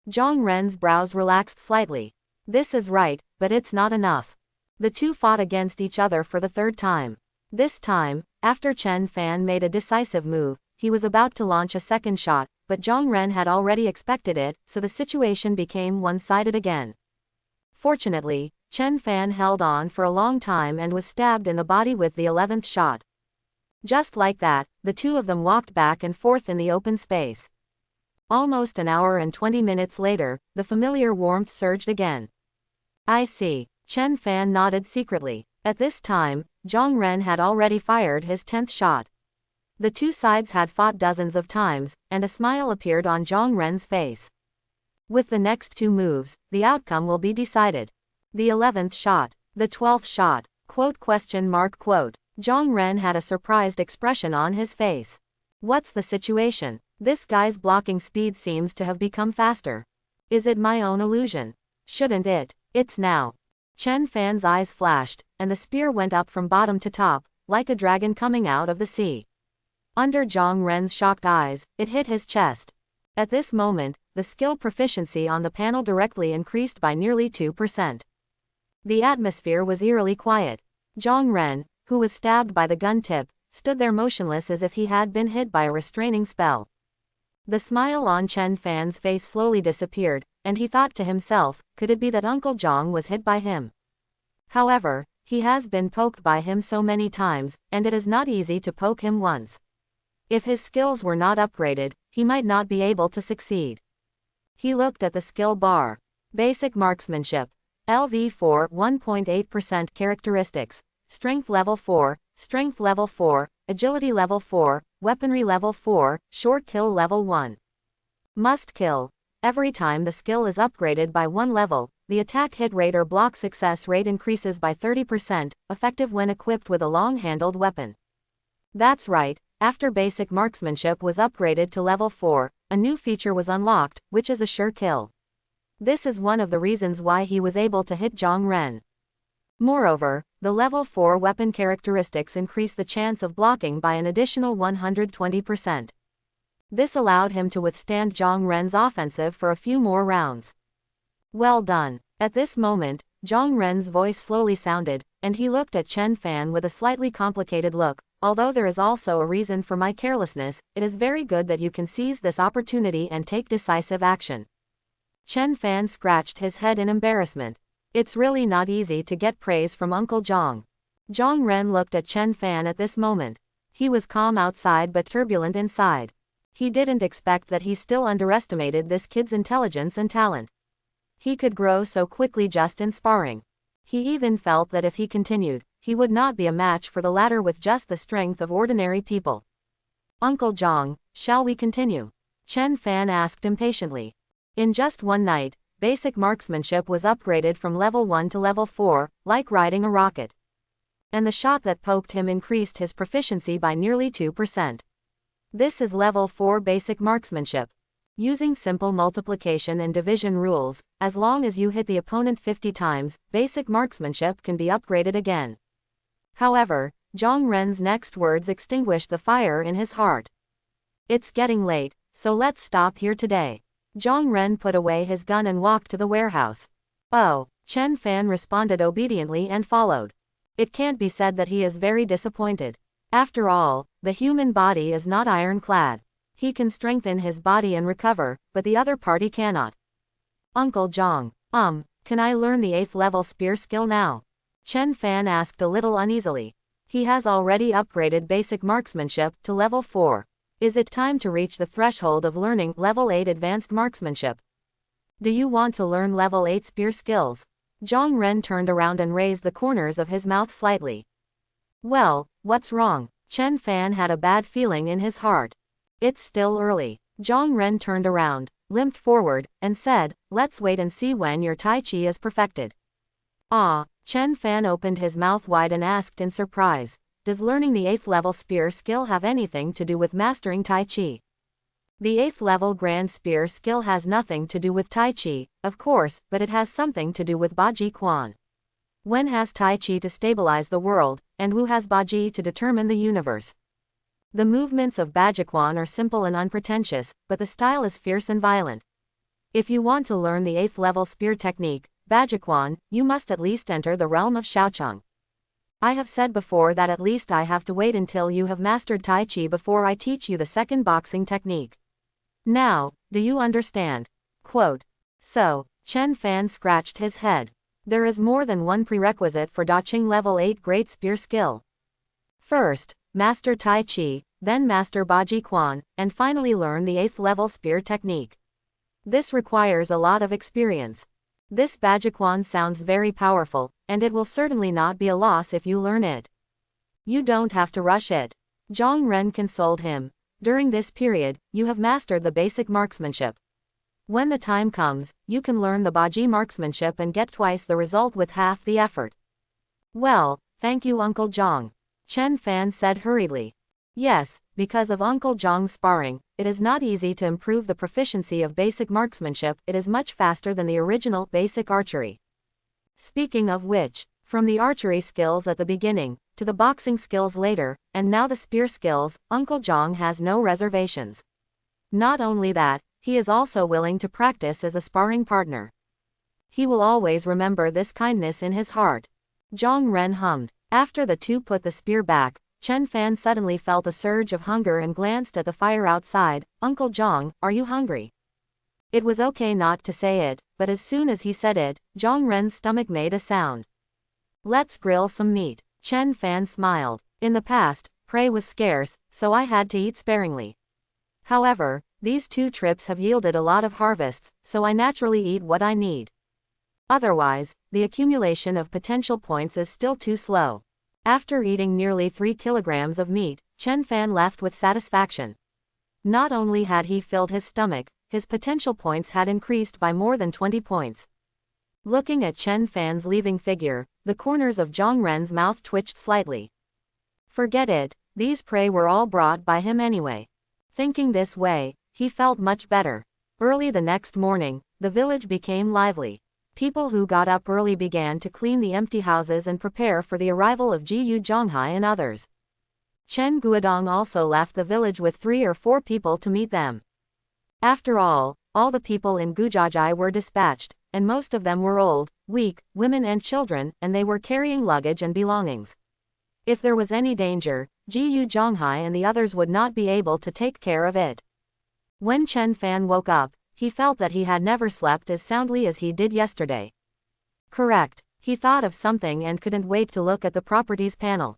Zhang Ren's brows relaxed slightly. This is right, but it's not enough. The two fought against each other for the 3rd time. This time, after Chen Fan made a decisive move, he was about to launch a 2nd shot, but Zhang Ren had already expected it, so the situation became one-sided again. Fortunately, Chen Fan held on for a long time and was stabbed in the body with the 11th shot. Just like that, the two of them walked back and forth in the open space. Almost an hour and 20 minutes later, the familiar warmth surged again. I see. Chen Fan nodded secretly. At this time, Zhang Ren had already fired his 10th shot. The two sides had fought dozens of times, and a smile appeared on Zhang Ren's face. With the next 2 moves, the outcome will be decided. The 11th shot, the 12th shot, quote. Zhang Ren had a surprised expression on his face. What's the situation? This guy's blocking speed seems to have become faster. Is it my own illusion? Shouldn't it? It's now. Chen Fan's eyes flashed, and the spear went up from bottom to top, like a dragon coming out of the sea. Under Zhang Ren's shocked eyes, it hit his chest. At this moment, the skill proficiency on the panel directly increased by nearly 2%. The atmosphere was eerily quiet. Zhang Ren, who was stabbed by the gun tip, stood there motionless as if he had been hit by a restraining spell. The smile on Chen Fan's face slowly disappeared, and he thought to himself, could it be that Uncle Zhang was hit by him? However, he has been poked by him so many times, and it is not easy to poke him once. If his skills were not upgraded, he might not be able to succeed. He looked at the skill bar. Basic marksmanship. LV4 1.8% characteristics. Strength level 4, strength level 4, agility level 4, weaponry level 4, short kill level 1. Must kill. Every time the skill is upgraded by 1 level, the attack hit rate or block success rate increases by 30%, effective when equipped with a long-handled weapon. That's right, after basic marksmanship was upgraded to level 4, a new feature was unlocked, which is a sure kill. This is one of the reasons why he was able to hit Zhang Ren. Moreover, the level 4 weapon characteristics increase the chance of blocking by an additional 120%. This allowed him to withstand Zhang Ren's offensive for a few more rounds. Well done. At this moment, Zhang Ren's voice slowly sounded, and he looked at Chen Fan with a slightly complicated look. Although there is also a reason for my carelessness, it is very good that you can seize this opportunity and take decisive action. Chen Fan scratched his head in embarrassment. It's really not easy to get praise from Uncle Zhang. Zhang Ren looked at Chen Fan at this moment. He was calm outside but turbulent inside. He didn't expect that he still underestimated this kid's intelligence and talent. He could grow so quickly just in sparring. He even felt that if he continued, he would not be a match for the latter with just the strength of ordinary people. Uncle Zhang, shall we continue? Chen Fan asked impatiently. In just one night, basic marksmanship was upgraded from level 1 to level 4, like riding a rocket. And the shot that poked him increased his proficiency by nearly 2%. This is level 4 basic marksmanship. Using simple multiplication and division rules, as long as you hit the opponent 50 times, basic marksmanship can be upgraded again. However, Zhang Ren's next words extinguished the fire in his heart. It's getting late, so let's stop here today. Zhang Ren put away his gun and walked to the warehouse. Oh, Chen Fan responded obediently and followed. It can't be said that he is very disappointed. After all, the human body is not ironclad. He can strengthen his body and recover, but the other party cannot. Uncle Zhang, can I learn the 8th level spear skill now? Chen Fan asked a little uneasily. He has already upgraded basic marksmanship to level 4. Is it time to reach the threshold of learning level 8 advanced marksmanship? Do you want to learn level 8 spear skills? Zhang Ren turned around and raised the corners of his mouth slightly. Well, what's wrong? Chen Fan had a bad feeling in his heart. It's still early. Zhang Ren turned around, limped forward, and said, let's wait and see when your Tai Chi is perfected. Chen Fan opened his mouth wide and asked in surprise, does learning the 8th level spear skill have anything to do with mastering Tai Chi? The 8th level grand spear skill has nothing to do with Tai Chi, of course, but it has something to do with Baji Quan. Wen has Tai Chi to stabilize the world, and Wu has Baji to determine the universe. The movements of Bajiquan are simple and unpretentious, but the style is fierce and violent. If you want to learn the 8th level spear technique, Bajiquan, you must at least enter the realm of Shaocheng. I have said before that at least I have to wait until you have mastered Tai Chi before I teach you the second boxing technique. Now, do you understand? Quote. So, Chen Fan scratched his head. There is more than one prerequisite for Dacheng level 8 great spear skill. First, master Tai Chi, then master Baji Quan, and finally learn the 8th level spear technique. This requires a lot of experience. This Baji Quan sounds very powerful, and it will certainly not be a loss if you learn it. You don't have to rush it. Zhang Ren consoled him. During this period, you have mastered the basic marksmanship. When the time comes, you can learn the Baji marksmanship and get twice the result with half the effort. Well, thank you Uncle Zhang. Chen Fan said hurriedly. Yes, because of Uncle Zhang's sparring, it is not easy to improve the proficiency of basic marksmanship. It is much faster than the original basic archery. Speaking of which, from the archery skills at the beginning, to the boxing skills later, and now the spear skills, Uncle Zhang has no reservations. Not only that, he is also willing to practice as a sparring partner. He will always remember this kindness in his heart. Zhang Ren hummed. After the two put the spear back, Chen Fan suddenly felt a surge of hunger and glanced at the fire outside. Uncle Zhang, are you hungry? It was okay not to say it, but as soon as he said it, Zhang Ren's stomach made a sound. Let's grill some meat. Chen Fan smiled. In the past, prey was scarce, so I had to eat sparingly. However, these 2 trips have yielded a lot of harvests, so I naturally eat what I need. Otherwise, the accumulation of potential points is still too slow. After eating nearly 3 kilograms of meat, Chen Fan left with satisfaction. Not only had he filled his stomach, his potential points had increased by more than 20 points. Looking at Chen Fan's leaving figure, the corners of Zhang Ren's mouth twitched slightly. Forget it, these prey were all brought by him anyway. Thinking this way, he felt much better. Early the next morning, the village became lively. People who got up early began to clean the empty houses and prepare for the arrival of Jiyu Zhonghai and others. Chen Guodong also left the village with 3 or 4 people to meet them. After all the people in Gujajai were dispatched, and most of them were old, weak, women and children, and they were carrying luggage and belongings. If there was any danger, Jiyu Zhonghai and the others would not be able to take care of it. When Chen Fan woke up, he felt that he had never slept as soundly as he did yesterday. Correct. He thought of something and couldn't wait to look at the properties panel.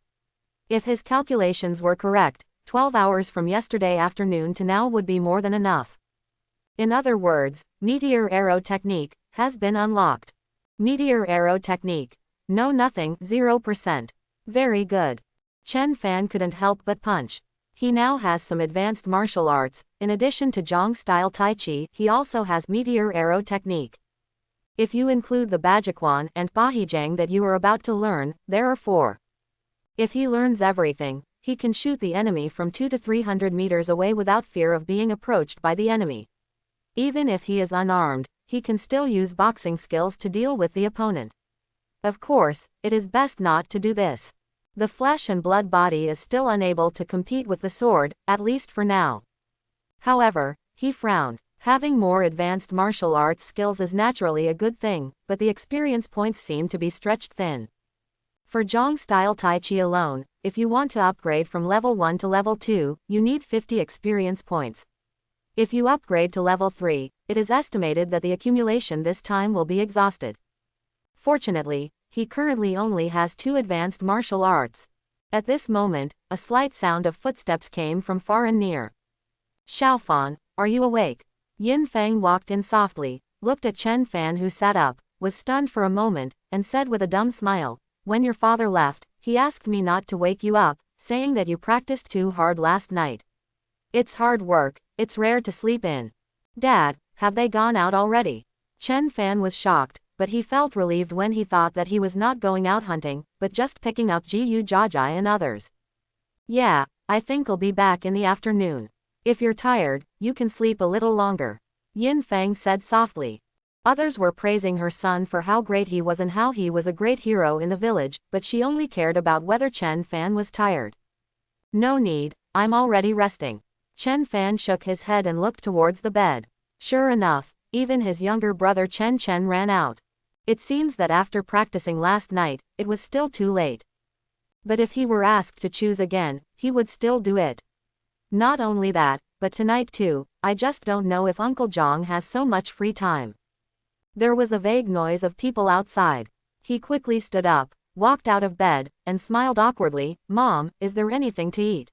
If his calculations were correct, 12 hours from yesterday afternoon to now would be more than enough. In other words, Meteor Arrow Technique has been unlocked. Meteor Arrow Technique. No, nothing, 0%. Very good. Chen Fan couldn't help but punch. He now has some advanced martial arts. In addition to Zhong-style Tai Chi, he also has Meteor Arrow Technique. If you include the Bajikwan and Bahijang that you are about to learn, there are 4. If he learns everything, he can shoot the enemy from 200 to 300 meters away without fear of being approached by the enemy. Even if he is unarmed, he can still use boxing skills to deal with the opponent. Of course, it is best not to do this. The flesh and blood body is still unable to compete with the sword, at least for now. However, he frowned. Having more advanced martial arts skills is naturally a good thing, but the experience points seem to be stretched thin. For Zhong-style Tai Chi alone, if you want to upgrade from level 1 to level 2, you need 50 experience points. If you upgrade to level 3, it is estimated that the accumulation this time will be exhausted. Fortunately, he currently only has 2 advanced martial arts. At this moment, a slight sound of footsteps came from far and near. Xiaofan, are you awake? Yin Feng walked in softly, looked at Chen Fan who sat up, was stunned for a moment, and said with a dumb smile, when your father left, he asked me not to wake you up, saying that you practiced too hard last night. It's hard work, it's rare to sleep in. Dad, have they gone out already? Chen Fan was shocked, but he felt relieved when he thought that he was not going out hunting, but just picking up Jiyu Zhajai and others. Yeah, I think I'll be back in the afternoon. If you're tired, you can sleep a little longer. Yin Feng said softly. Others were praising her son for how great he was and how he was a great hero in the village, but she only cared about whether Chen Fan was tired. No need, I'm already resting. Chen Fan shook his head and looked towards the bed. Sure enough, even his younger brother Chen Chen ran out. It seems that after practicing last night, it was still too late. But if he were asked to choose again, he would still do it. Not only that, but tonight too, I just don't know if Uncle Zhong has so much free time. There was a vague noise of people outside. He quickly stood up, walked out of bed, and smiled awkwardly. Mom, is there anything to eat?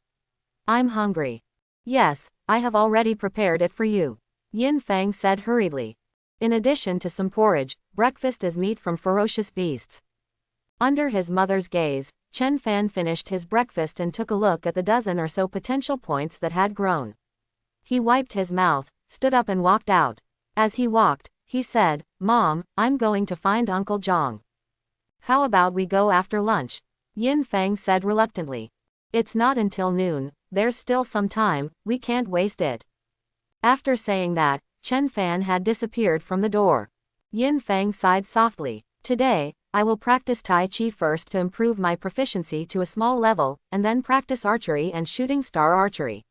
I'm hungry. Yes, I have already prepared it for you. Yin Feng said hurriedly. In addition to some porridge, breakfast is meat from ferocious beasts. Under his mother's gaze, Chen Fan finished his breakfast and took a look at the dozen or so potential points that had grown. He wiped his mouth, stood up and walked out. As he walked, he said, Mom, I'm going to find Uncle Zhong. How about we go after lunch? Yin Feng said reluctantly. It's not until noon, there's still some time, we can't waste it. After saying that, Chen Fan had disappeared from the door. Yin Feng sighed softly. Today, I will practice Tai Chi first to improve my proficiency to a small level, and then practice archery and shooting star archery.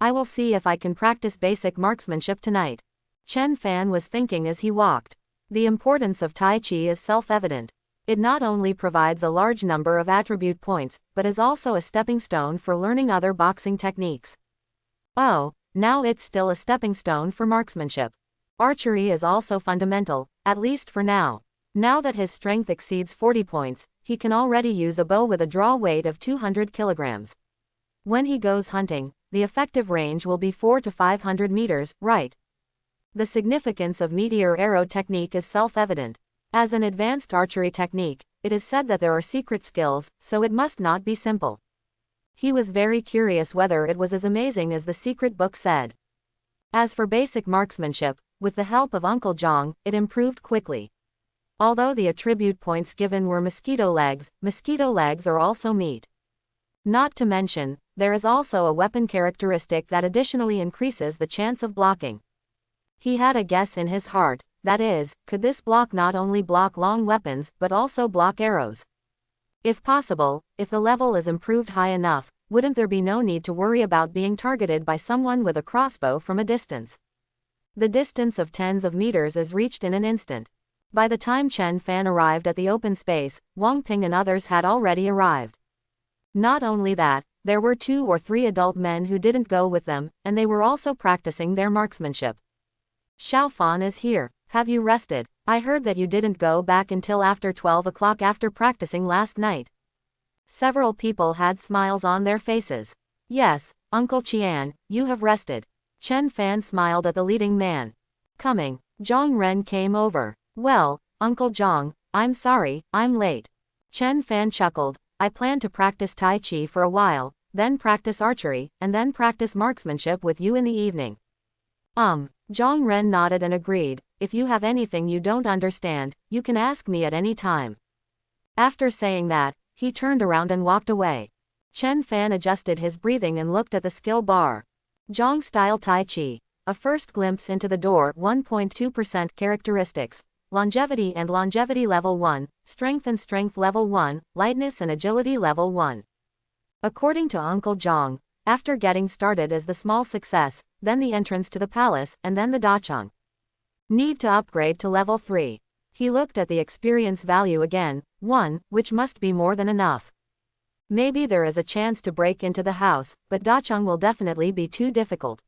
I will see if I can practice basic marksmanship tonight. Chen Fan was thinking as he walked. The importance of Tai Chi is self-evident. It not only provides a large number of attribute points, but is also a stepping stone for learning other boxing techniques. Oh, now it's still a stepping stone for marksmanship. Archery is also fundamental, at least for now. Now that his strength exceeds 40 points, he can already use a bow with a draw weight of 200 kilograms. When he goes hunting, the effective range will be 400 to 500 meters, right? The significance of meteor arrow technique is self-evident. As an advanced archery technique, it is said that there are secret skills, so it must not be simple. He was very curious whether it was as amazing as the secret book said. As for basic marksmanship, with the help of Uncle Zhong, it improved quickly. Although the attribute points given were mosquito legs are also meat. Not to mention, there is also a weapon characteristic that additionally increases the chance of blocking. He had a guess in his heart, That is, could this block not only block long weapons but also block arrows? If possible, if the level is improved high enough, wouldn't there be no need to worry about being targeted by someone with a crossbow from a distance? The distance of tens of meters is reached in an instant. By the time Chen Fan arrived at the open space, Wang Ping and others had already arrived. Not only that, there were 2 or 3 adult men who didn't go with them, and they were also practicing their marksmanship. Xiao Fan is here. Have you rested? I heard that you didn't go back until after 12 o'clock after practicing last night. Several people had smiles on their faces. Yes, Uncle Qian, you have rested. Chen Fan smiled at the leading man. Coming, Zhang Ren came over. Well, Uncle Zhang, I'm sorry, I'm late. Chen Fan chuckled. I plan to practice Tai Chi for a while, then practice archery, and then practice marksmanship with you in the evening. Zhang Ren nodded and agreed. If you have anything you don't understand, you can ask me at any time. After saying that, he turned around and walked away. Chen Fan adjusted his breathing and looked at the skill bar. Zhang Style Tai Chi. A first glimpse into the door. 1.2% characteristics. Longevity and longevity level 1, strength and strength level 1, lightness and agility level 1. According to Uncle Zhang, after getting started is the small success, then the entrance to the palace, and then the dachang. Need to upgrade to level 3. He looked at the experience value again, 1, which must be more than enough. Maybe there is a chance to break into the house, but dachang will definitely be too difficult.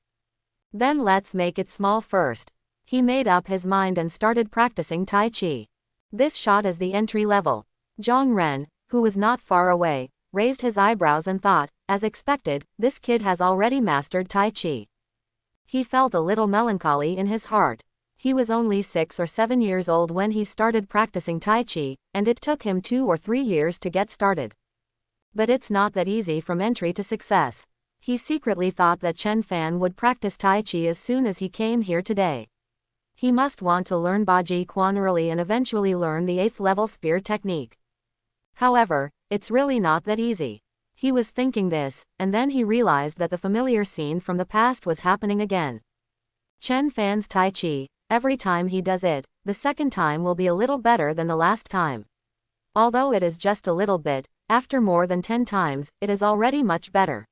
Then let's make it small first. He made up his mind and started practicing Tai Chi. This shot is the entry level. Zhang Ren, who was not far away, raised his eyebrows and thought, as expected, this kid has already mastered Tai Chi. He felt a little melancholy in his heart. He was only 6 or 7 years old when he started practicing Tai Chi, and it took him 2 or 3 years to get started. But it's not that easy from entry to success. He secretly thought that Chen Fan would practice Tai Chi as soon as he came here today. He must want to learn Baji Quan early and eventually learn the 8th level spear technique. However, it's really not that easy. He was thinking this, and then he realized that the familiar scene from the past was happening again. Chen Fan's Tai Chi, every time he does it, the second time will be a little better than the last time. Although it is just a little bit, after more than 10 times, it is already much better.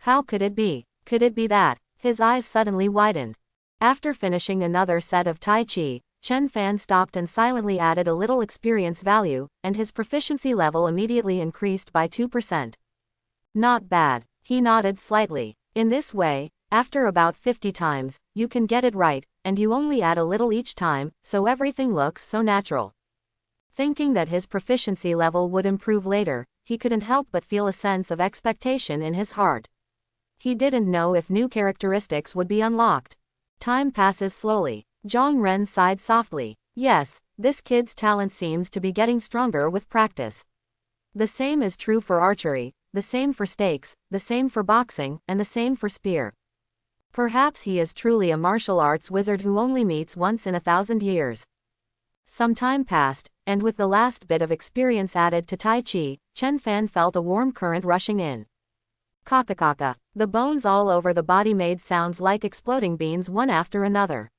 How could it be? Could it be that? His eyes suddenly widened. After finishing another set of Tai Chi, Chen Fan stopped and silently added a little experience value, and his proficiency level immediately increased by 2%. Not bad. He nodded slightly. In this way, after about 50 times, you can get it right, and you only add a little each time, so everything looks so natural. Thinking that his proficiency level would improve later, he couldn't help but feel a sense of expectation in his heart. He didn't know if new characteristics would be unlocked. Time passes slowly. Zhang Ren sighed softly. Yes, this kid's talent seems to be getting stronger with practice. The same is true for archery, the same for stakes, the same for boxing, and the same for spear. Perhaps he is truly a martial arts wizard who only meets once in 1,000 years. Some time passed, and with the last bit of experience added to Tai Chi, Chen Fan felt a warm current rushing in. Kaka. The bones all over the body made sounds like exploding beans one after another.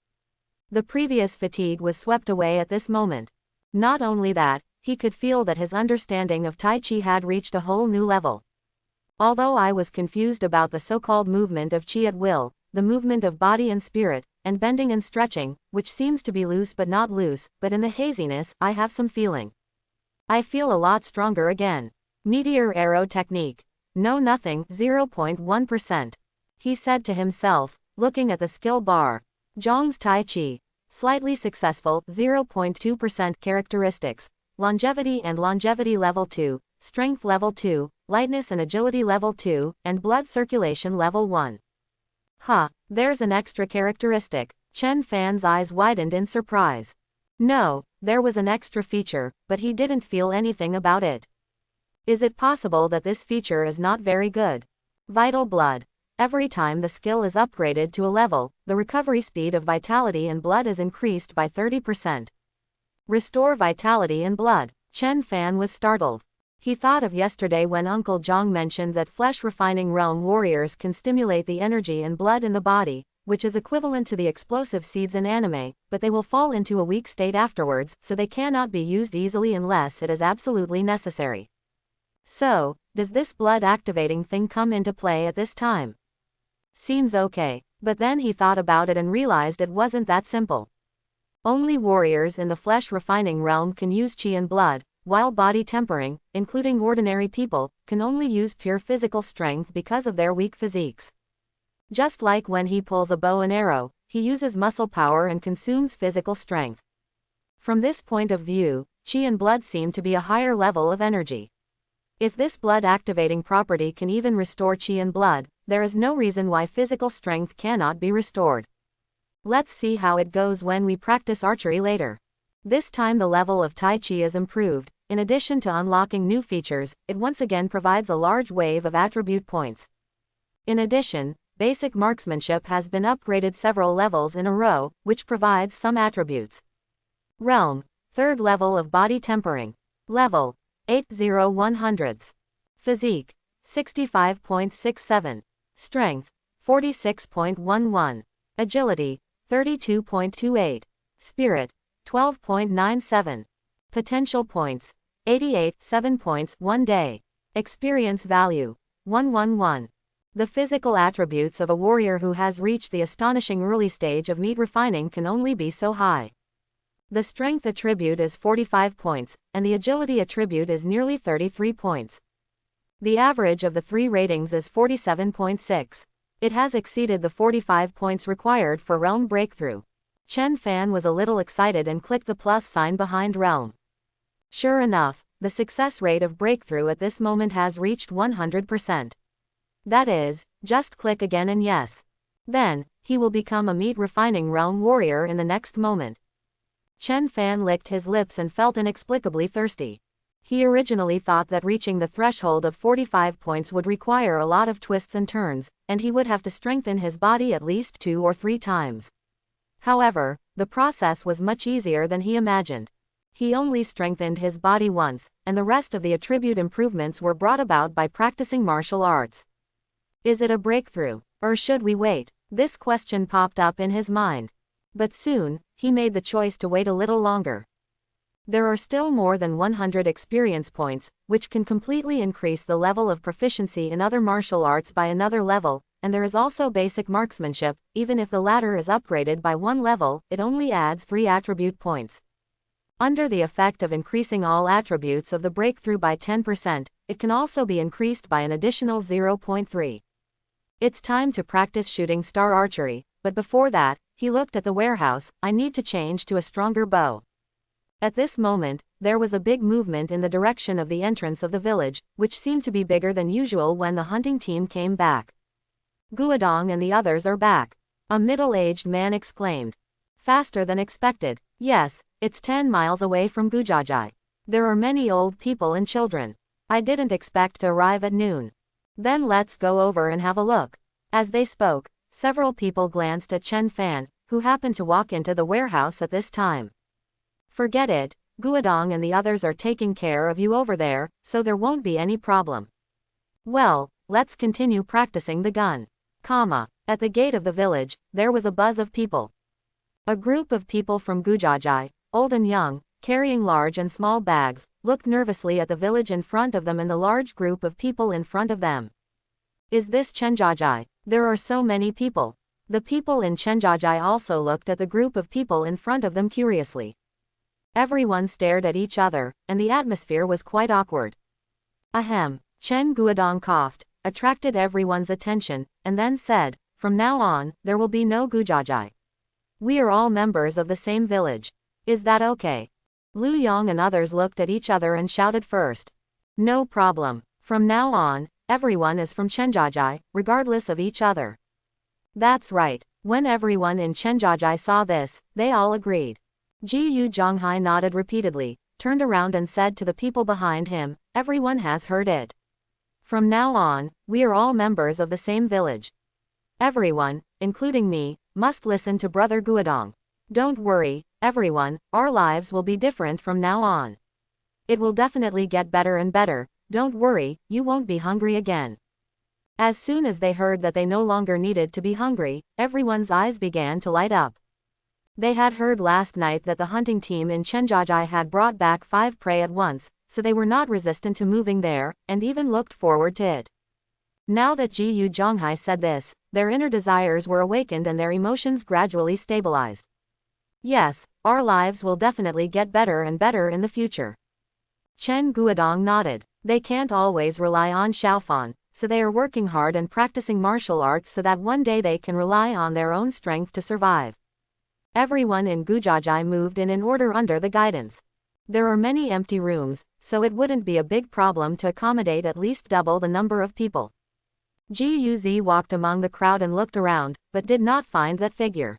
The previous fatigue was swept away at this moment. Not only that, he could feel that his understanding of Tai Chi had reached a whole new level. Although I was confused about the so-called movement of Qi at will, the movement of body and spirit, and bending and stretching, which seems to be loose but not loose, but in the haziness, I have some feeling. I feel a lot stronger again. Meteor arrow technique. No, nothing, 0.1%. He said to himself, looking at the skill bar. Zhang's Tai Chi. Slightly successful, 0.2% characteristics. Longevity and longevity level 2, strength level 2, lightness and agility level 2, and blood circulation level 1. There's an extra characteristic. Chen Fan's eyes widened in surprise. No, there was an extra feature, but he didn't feel anything about it. Is it possible that this feature is not very good? Vital blood. Every time the skill is upgraded to a level, the recovery speed of vitality and blood is increased by 30%. Restore vitality and blood. Chen Fan was startled. He thought of yesterday when Uncle Zhang mentioned that flesh-refining realm warriors can stimulate the energy and blood in the body, which is equivalent to the explosive seeds in anime, but they will fall into a weak state afterwards, so they cannot be used easily unless it is absolutely necessary. So, does this blood activating thing come into play at this time? Seems okay, but then he thought about it and realized it wasn't that simple. Only warriors in the flesh refining realm can use chi and blood, while body tempering, including ordinary people, can only use pure physical strength because of their weak physiques. Just like when he pulls a bow and arrow, he uses muscle power and consumes physical strength. From this point of view, chi and blood seem to be a higher level of energy. If this blood activating property can even restore chi and blood, there is no reason why physical strength cannot be restored. Let's see how it goes when we practice archery later. This time the level of Tai Chi is improved. In addition to unlocking new features, it once again provides a large wave of attribute points. In addition, basic marksmanship has been upgraded several levels in a row, which provides some attributes. Realm, 3rd level of body tempering. Level, 80100s. Physique, 65.67. Strength, 46.11. Agility, 32.28. Spirit, 12.97. Potential points, 88, 7 points, 1 day. Experience value, 111. The physical attributes of a warrior who has reached the astonishing early stage of meat refining can only be so high. The strength attribute is 45 points, and the agility attribute is nearly 33 points. The average of the 3 ratings is 47.6. It has exceeded the 45 points required for Realm Breakthrough. Chen Fan was a little excited and clicked the plus sign behind Realm. Sure enough, the success rate of breakthrough at this moment has reached 100%. That is, just click again and yes. Then, he will become a meat refining realm warrior in the next moment. Chen Fan licked his lips and felt inexplicably thirsty. He originally thought that reaching the threshold of 45 points would require a lot of twists and turns, and he would have to strengthen his body at least 2 or 3 times. However, the process was much easier than he imagined. He only strengthened his body once, and the rest of the attribute improvements were brought about by practicing martial arts. Is it a breakthrough, or should we wait? This question popped up in his mind. But soon, he made the choice to wait a little longer. There are still more than 100 experience points, which can completely increase the level of proficiency in other martial arts by another level, and there is also basic marksmanship. Even if the latter is upgraded by 1 level, it only adds 3 attribute points. Under the effect of increasing all attributes of the breakthrough by 10%, it can also be increased by an additional 0.3. It's time to practice shooting star archery, but before that, he looked at the warehouse. I need to change to a stronger bow. At this moment, there was a big movement in the direction of the entrance of the village, which seemed to be bigger than usual when the hunting team came back. Guodong and the others are back. A middle-aged man exclaimed. Faster than expected. Yes, it's 10 miles away from Gujajai. There are many old people and children. I didn't expect to arrive at noon. Then let's go over and have a look. As they spoke, several people glanced at Chen Fan, who happened to walk into the warehouse at this time. Forget it, Guodong and the others are taking care of you over there, so there won't be any problem. Well, let's continue practicing the gun. At the gate of the village, there was a buzz of people. A group of people from Gujajai, old and young, carrying large and small bags, looked nervously at the village in front of them and the large group of people in front of them. Is this Chenjajai? There are so many people. The people in Chenjajai also looked at the group of people in front of them curiously. Everyone stared at each other, and the atmosphere was quite awkward. Ahem. Chen Guodong coughed, attracted everyone's attention, and then said, from now on, there will be no Gujajai. We are all members of the same village. Is that okay? Lu Yong and others looked at each other and shouted first. No problem. From now on, everyone is from Chenjajai, regardless of each other. That's right. When everyone in Chenjajai saw this, they all agreed. Ji Yu Zhonghai nodded repeatedly, turned around and said to the people behind him, everyone has heard it. From now on, we are all members of the same village. Everyone, including me, must listen to Brother Guodong. Don't worry, everyone, our lives will be different from now on. It will definitely get better and better, don't worry, you won't be hungry again. As soon as they heard that they no longer needed to be hungry, everyone's eyes began to light up. They had heard last night that the hunting team in Chenjiajai had brought back 5 prey at once, so they were not resistant to moving there, and even looked forward to it. Now that Ji Yu Zhonghai said this, their inner desires were awakened and their emotions gradually stabilized. Yes, our lives will definitely get better and better in the future. Chen Guodong nodded. They can't always rely on Xiaofan, so they are working hard and practicing martial arts so that one day they can rely on their own strength to survive. Everyone in Gujajai moved in order under the guidance. There are many empty rooms, so it wouldn't be a big problem to accommodate at least double the number of people. Ji Yuzi walked among the crowd and looked around, but did not find that figure.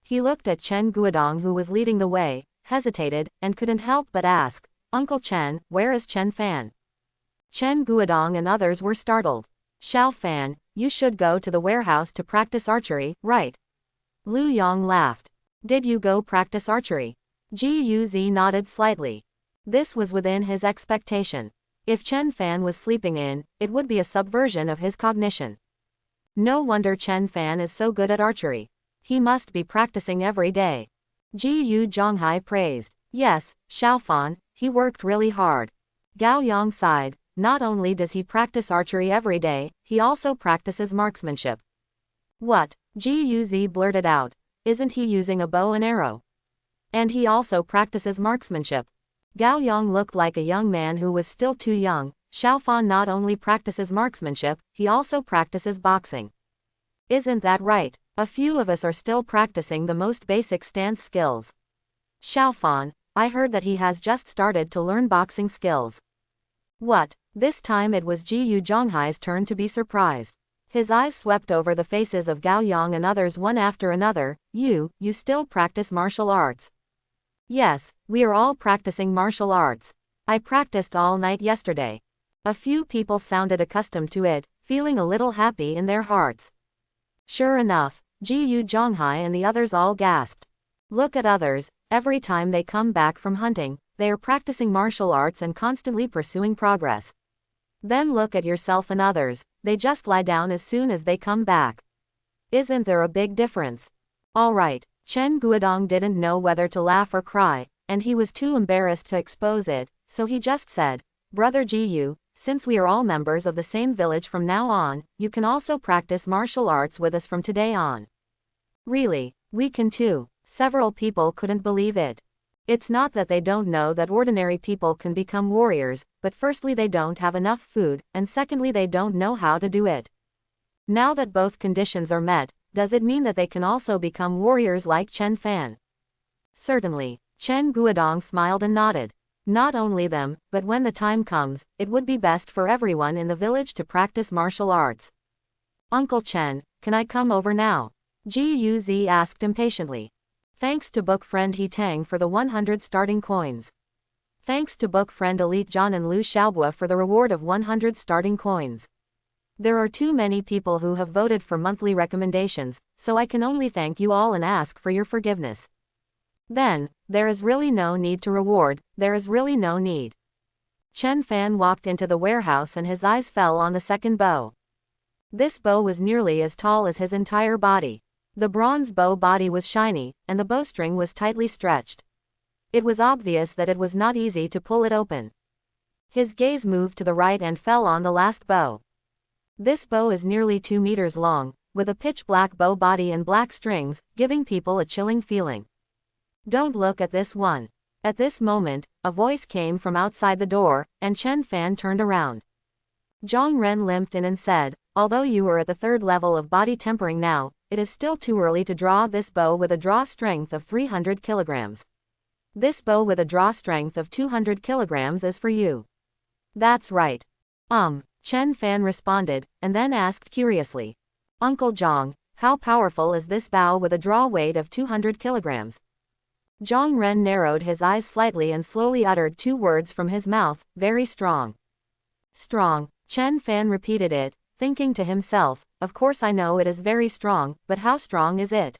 He looked at Chen Guodong who was leading the way, hesitated, and couldn't help but ask, "Uncle Chen, where is Chen Fan?" Chen Guodong and others were startled. "Xiao Fan, you should go to the warehouse to practice archery, right?" Lu Yong laughed. "Did you go practice archery?" Ji Yuzi nodded slightly. This was within his expectation. If Chen Fan was sleeping in, it would be a subversion of his cognition. No wonder Chen Fan is so good at archery. He must be practicing every day. Ji Yu Zhonghai praised. "Yes, Xiaofan, he worked really hard." Gao Yang sighed. "Not only does he practice archery every day, he also practices marksmanship." "What?" Ji Yuzi blurted out. "Isn't he using a bow and arrow?" "And he also practices marksmanship." Gao Yang looked like a young man who was still too young. "Xiaofan not only practices marksmanship, he also practices boxing." "Isn't that right? A few of us are still practicing the most basic stance skills." "Xiaofan, I heard that he has just started to learn boxing skills." "What?" This time it was Ji Yu Zhonghai's turn to be surprised. His eyes swept over the faces of Gao Yang and others one after another. You still practice martial arts?" "Yes, we are all practicing martial arts. I practiced all night yesterday." A few people sounded accustomed to it, feeling a little happy in their hearts. Sure enough, Ji Yu Zhonghai and the others all gasped. Look at others, every time they come back from hunting, they are practicing martial arts and constantly pursuing progress. Then look at yourself and others, they just lie down as soon as they come back. Isn't there a big difference? Alright, Chen Guodong didn't know whether to laugh or cry, and he was too embarrassed to expose it, so he just said, "Brother Ji Yu, since we are all members of the same village from now on, you can also practice martial arts with us from today on." "Really, we can too." Several people couldn't believe it. It's not that they don't know that ordinary people can become warriors, but firstly they don't have enough food, and secondly they don't know how to do it. Now that both conditions are met, does it mean that they can also become warriors like Chen Fan? Certainly. Chen Guodong smiled and nodded. Not only them, but when the time comes, it would be best for everyone in the village to practice martial arts. "Uncle Chen, can I come over now?" Ji Yuzi asked impatiently. Thanks to book friend He Tang for the 100 starting coins. Thanks to book friend Elite John and Lu Xiaobua for the reward of 100 starting coins. There are too many people who have voted for monthly recommendations, so I can only thank you all and ask for your forgiveness. Then, there is really no need to reward, there is really no need. Chen Fan walked into the warehouse and his eyes fell on the second bow. This bow was nearly as tall as his entire body. The bronze bow body was shiny, and the bowstring was tightly stretched. It was obvious that it was not easy to pull it open. His gaze moved to the right and fell on the last bow. This bow is nearly 2 meters long, with a pitch-black bow body and black strings, giving people a chilling feeling. "Don't look at this one." At this moment, a voice came from outside the door, and Chen Fan turned around. Zhang Ren limped in and said, "Although you are at the 3rd level of body tempering now, it is still too early to draw this bow with a draw strength of 300 kilograms. This bow with a draw strength of 200 kilograms is for you." "That's right." Chen Fan responded, and then asked curiously, "Uncle Zhang, how powerful is this bow with a draw weight of 200 kilograms? Zhang Ren narrowed his eyes slightly and slowly uttered 2 words from his mouth, "Very strong." "Strong." Chen Fan repeated it, thinking to himself, "Of course I know it is very strong, but how strong is it?"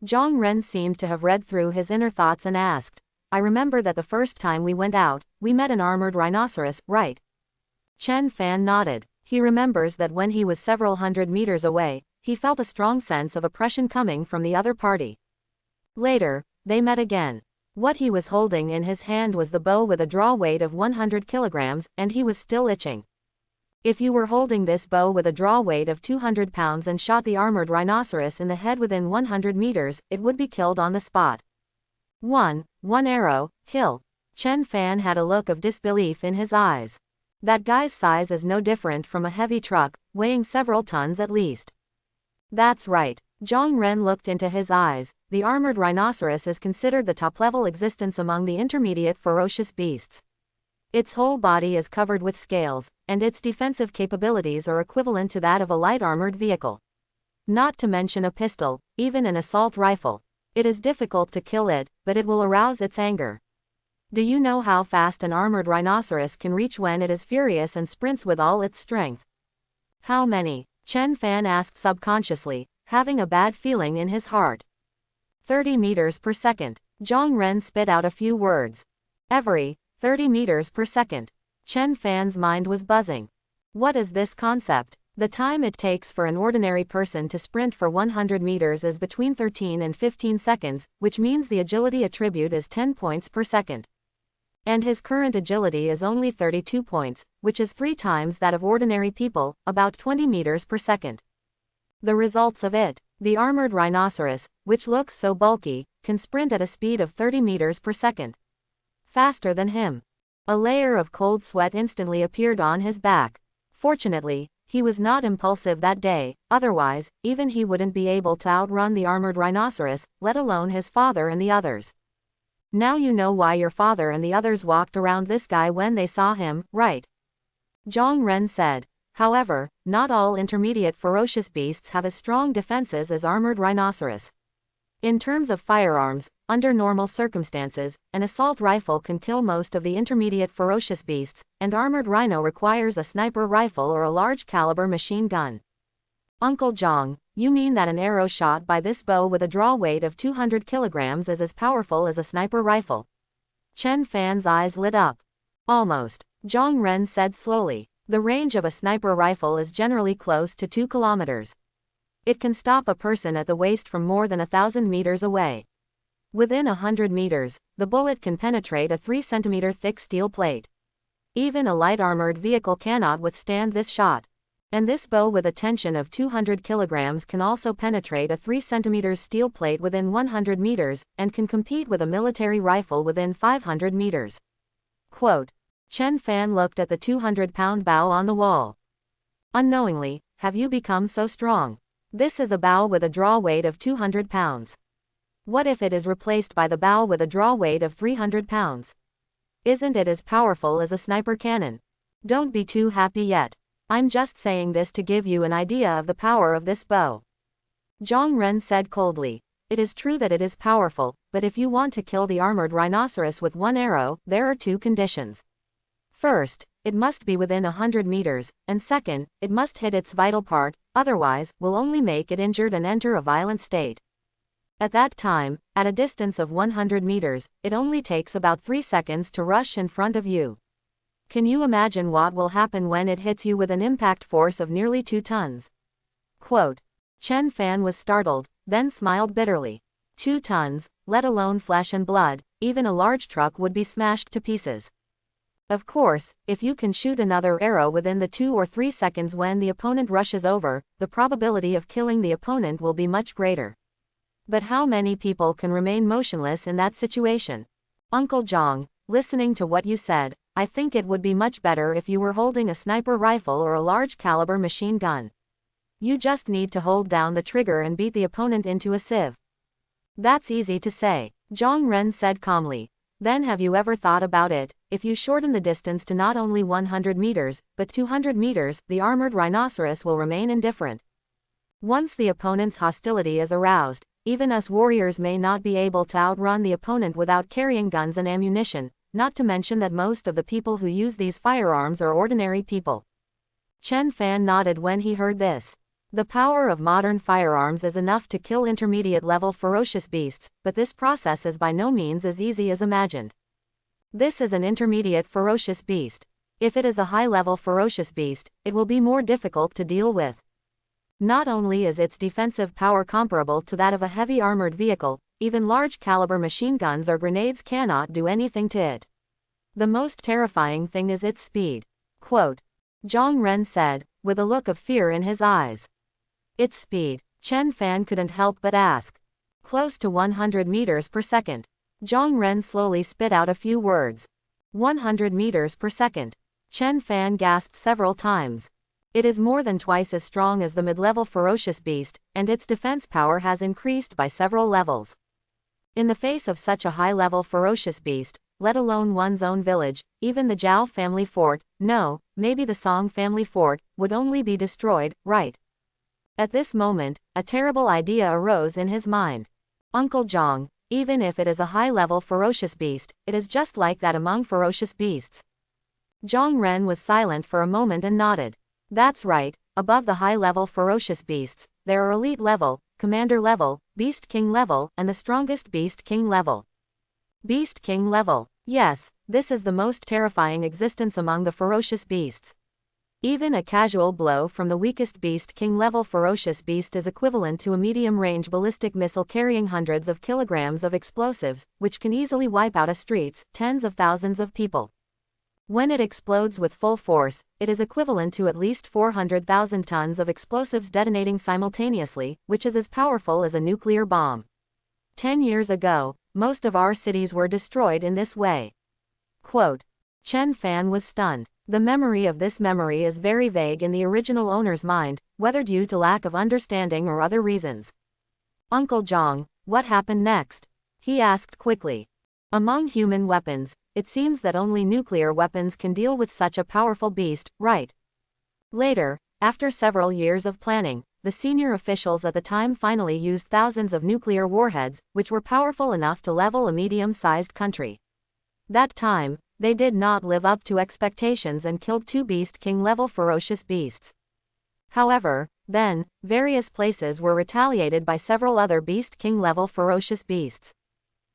Zhang Ren seemed to have read through his inner thoughts and asked, "I remember that the first time we went out, we met an armored rhinoceros, right?" Chen Fan nodded. He remembers that when he was several hundred meters away, he felt a strong sense of oppression coming from the other party. Later, they met again. What he was holding in his hand was the bow with a draw weight of 100 kilograms, and he was still itching. If you were holding this bow with a draw weight of 200 pounds and shot the armored rhinoceros in the head within 100 meters, it would be killed on the spot. One arrow, kill. Chen Fan had a look of disbelief in his eyes. That guy's size is no different from a heavy truck, weighing several tons at least. That's right. Zhang Ren looked into his eyes. The armored rhinoceros is considered the top-level existence among the intermediate ferocious beasts. Its whole body is covered with scales, and its defensive capabilities are equivalent to that of a light armored vehicle. Not to mention a pistol, even an assault rifle. It is difficult to kill it, but it will arouse its anger. Do you know how fast an armored rhinoceros can reach when it is furious and sprints with all its strength? How many? Chen Fan asked subconsciously, having a bad feeling in his heart. 30 meters per second. Zhang Ren spit out a few words. Every 30 meters per second. Chen Fan's mind was buzzing. What is this concept? The time it takes for an ordinary person to sprint for 100 meters is between 13 and 15 seconds, which means the agility attribute is 10 points per second. And his current agility is only 32 points, which is 3 times that of ordinary people, about 20 meters per second. The results of it: the armored rhinoceros, which looks so bulky, can sprint at a speed of 30 meters per second. Faster than him. A layer of cold sweat instantly appeared on his back. Fortunately, he was not impulsive that day, otherwise, even he wouldn't be able to outrun the armored rhinoceros, let alone his father and the others. Now you know why your father and the others walked around this guy when they saw him, right? Zhang Ren said. However, not all intermediate ferocious beasts have as strong defenses as armored rhinoceros. In terms of firearms, under normal circumstances, an assault rifle can kill most of the intermediate ferocious beasts, and armored rhino requires a sniper rifle or a large caliber machine gun. Uncle Zhang, you mean that an arrow shot by this bow with a draw weight of 200 kilograms is as powerful as a sniper rifle? Chen Fan's eyes lit up. Almost. Zhang Ren said slowly. The range of a sniper rifle is generally close to 2 kilometers. It can stop a person at the waist from more than 1,000 meters away. Within 100 meters, the bullet can penetrate a 3 centimeter thick steel plate. Even a light armored vehicle cannot withstand this shot. And this bow with a tension of 200 kilograms can also penetrate a 3 centimeters steel plate within 100 meters, and can compete with a military rifle within 500 meters. Quote. Chen Fan looked at the 200-pound bow on the wall. Unknowingly, have you become so strong? This is a bow with a draw weight of 200 pounds. What if it is replaced by the bow with a draw weight of 300 pounds? Isn't it as powerful as a sniper cannon? Don't be too happy yet. I'm just saying this to give you an idea of the power of this bow. Zhang Ren said coldly. It is true that it is powerful, but if you want to kill the armored rhinoceros with one arrow, there are 2 conditions. First, it must be within 100 meters, and second, it must hit its vital part, otherwise, will only make it injured and enter a violent state. At that time, at a distance of 100 meters, it only takes about 3 seconds to rush in front of you. Can you imagine what will happen when it hits you with an impact force of nearly 2 tons? Quote. Chen Fan was startled, then smiled bitterly. 2 tons, let alone flesh and blood, even a large truck would be smashed to pieces. Of course, if you can shoot another arrow within the 2 or 3 seconds when the opponent rushes over, the probability of killing the opponent will be much greater. But how many people can remain motionless in that situation? Uncle Zhang, listening to what you said, I think it would be much better if you were holding a sniper rifle or a large caliber machine gun. You just need to hold down the trigger and beat the opponent into a sieve. That's easy to say, Zhang Ren said calmly. Then have you ever thought about it? If you shorten the distance to not only 100 meters, but 200 meters, the armored rhinoceros will remain indifferent. Once the opponent's hostility is aroused, even us warriors may not be able to outrun the opponent without carrying guns and ammunition, not to mention that most of the people who use these firearms are ordinary people. Chen Fan nodded when he heard this. The power of modern firearms is enough to kill intermediate-level ferocious beasts, but this process is by no means as easy as imagined. This is an intermediate ferocious beast. If it is a high-level ferocious beast, it will be more difficult to deal with. Not only is its defensive power comparable to that of a heavy armored vehicle, even large-caliber machine guns or grenades cannot do anything to it. The most terrifying thing is its speed. Quote. Zhang Ren said, with a look of fear in his eyes. Its speed, Chen Fan couldn't help but ask. Close to 100 meters per second. Zhang Ren slowly spit out a few words. 100 meters per second. Chen Fan gasped several times. It is more than twice as strong as the mid-level ferocious beast, and its defense power has increased by several levels. In the face of such a high-level ferocious beast, let alone one's own village, even the Zhao family fort, no, maybe the Song family fort, would only be destroyed, right? At this moment, a terrible idea arose in his mind. Uncle Zhang, even if it is a high-level ferocious beast, it is just like that among ferocious beasts. Zhang Ren was silent for a moment and nodded. That's right, above the high-level ferocious beasts, there are elite level, commander level, beast king level, and the strongest beast king level. Beast king level. Yes, this is the most terrifying existence among the ferocious beasts. Even a casual blow from the weakest beast king level ferocious beast is equivalent to a medium-range ballistic missile carrying hundreds of kilograms of explosives, which can easily wipe out a streets, tens of thousands of people. When it explodes with full force, it is equivalent to at least 400,000 tons of explosives detonating simultaneously, which is as powerful as a nuclear bomb. 10 years ago, most of our cities were destroyed in this way. Quote. Chen Fan was stunned. The memory of this memory is very vague in the original owner's mind, whether due to lack of understanding or other reasons. Uncle Zhang, what happened next? He asked quickly. Among human weapons, it seems that only nuclear weapons can deal with such a powerful beast, right? Later, after several years of planning, the senior officials at the time finally used thousands of nuclear warheads, which were powerful enough to level a medium-sized country. That time, they did not live up to expectations and killed 2 Beast King-level ferocious beasts. However, then, various places were retaliated by several other Beast King-level ferocious beasts.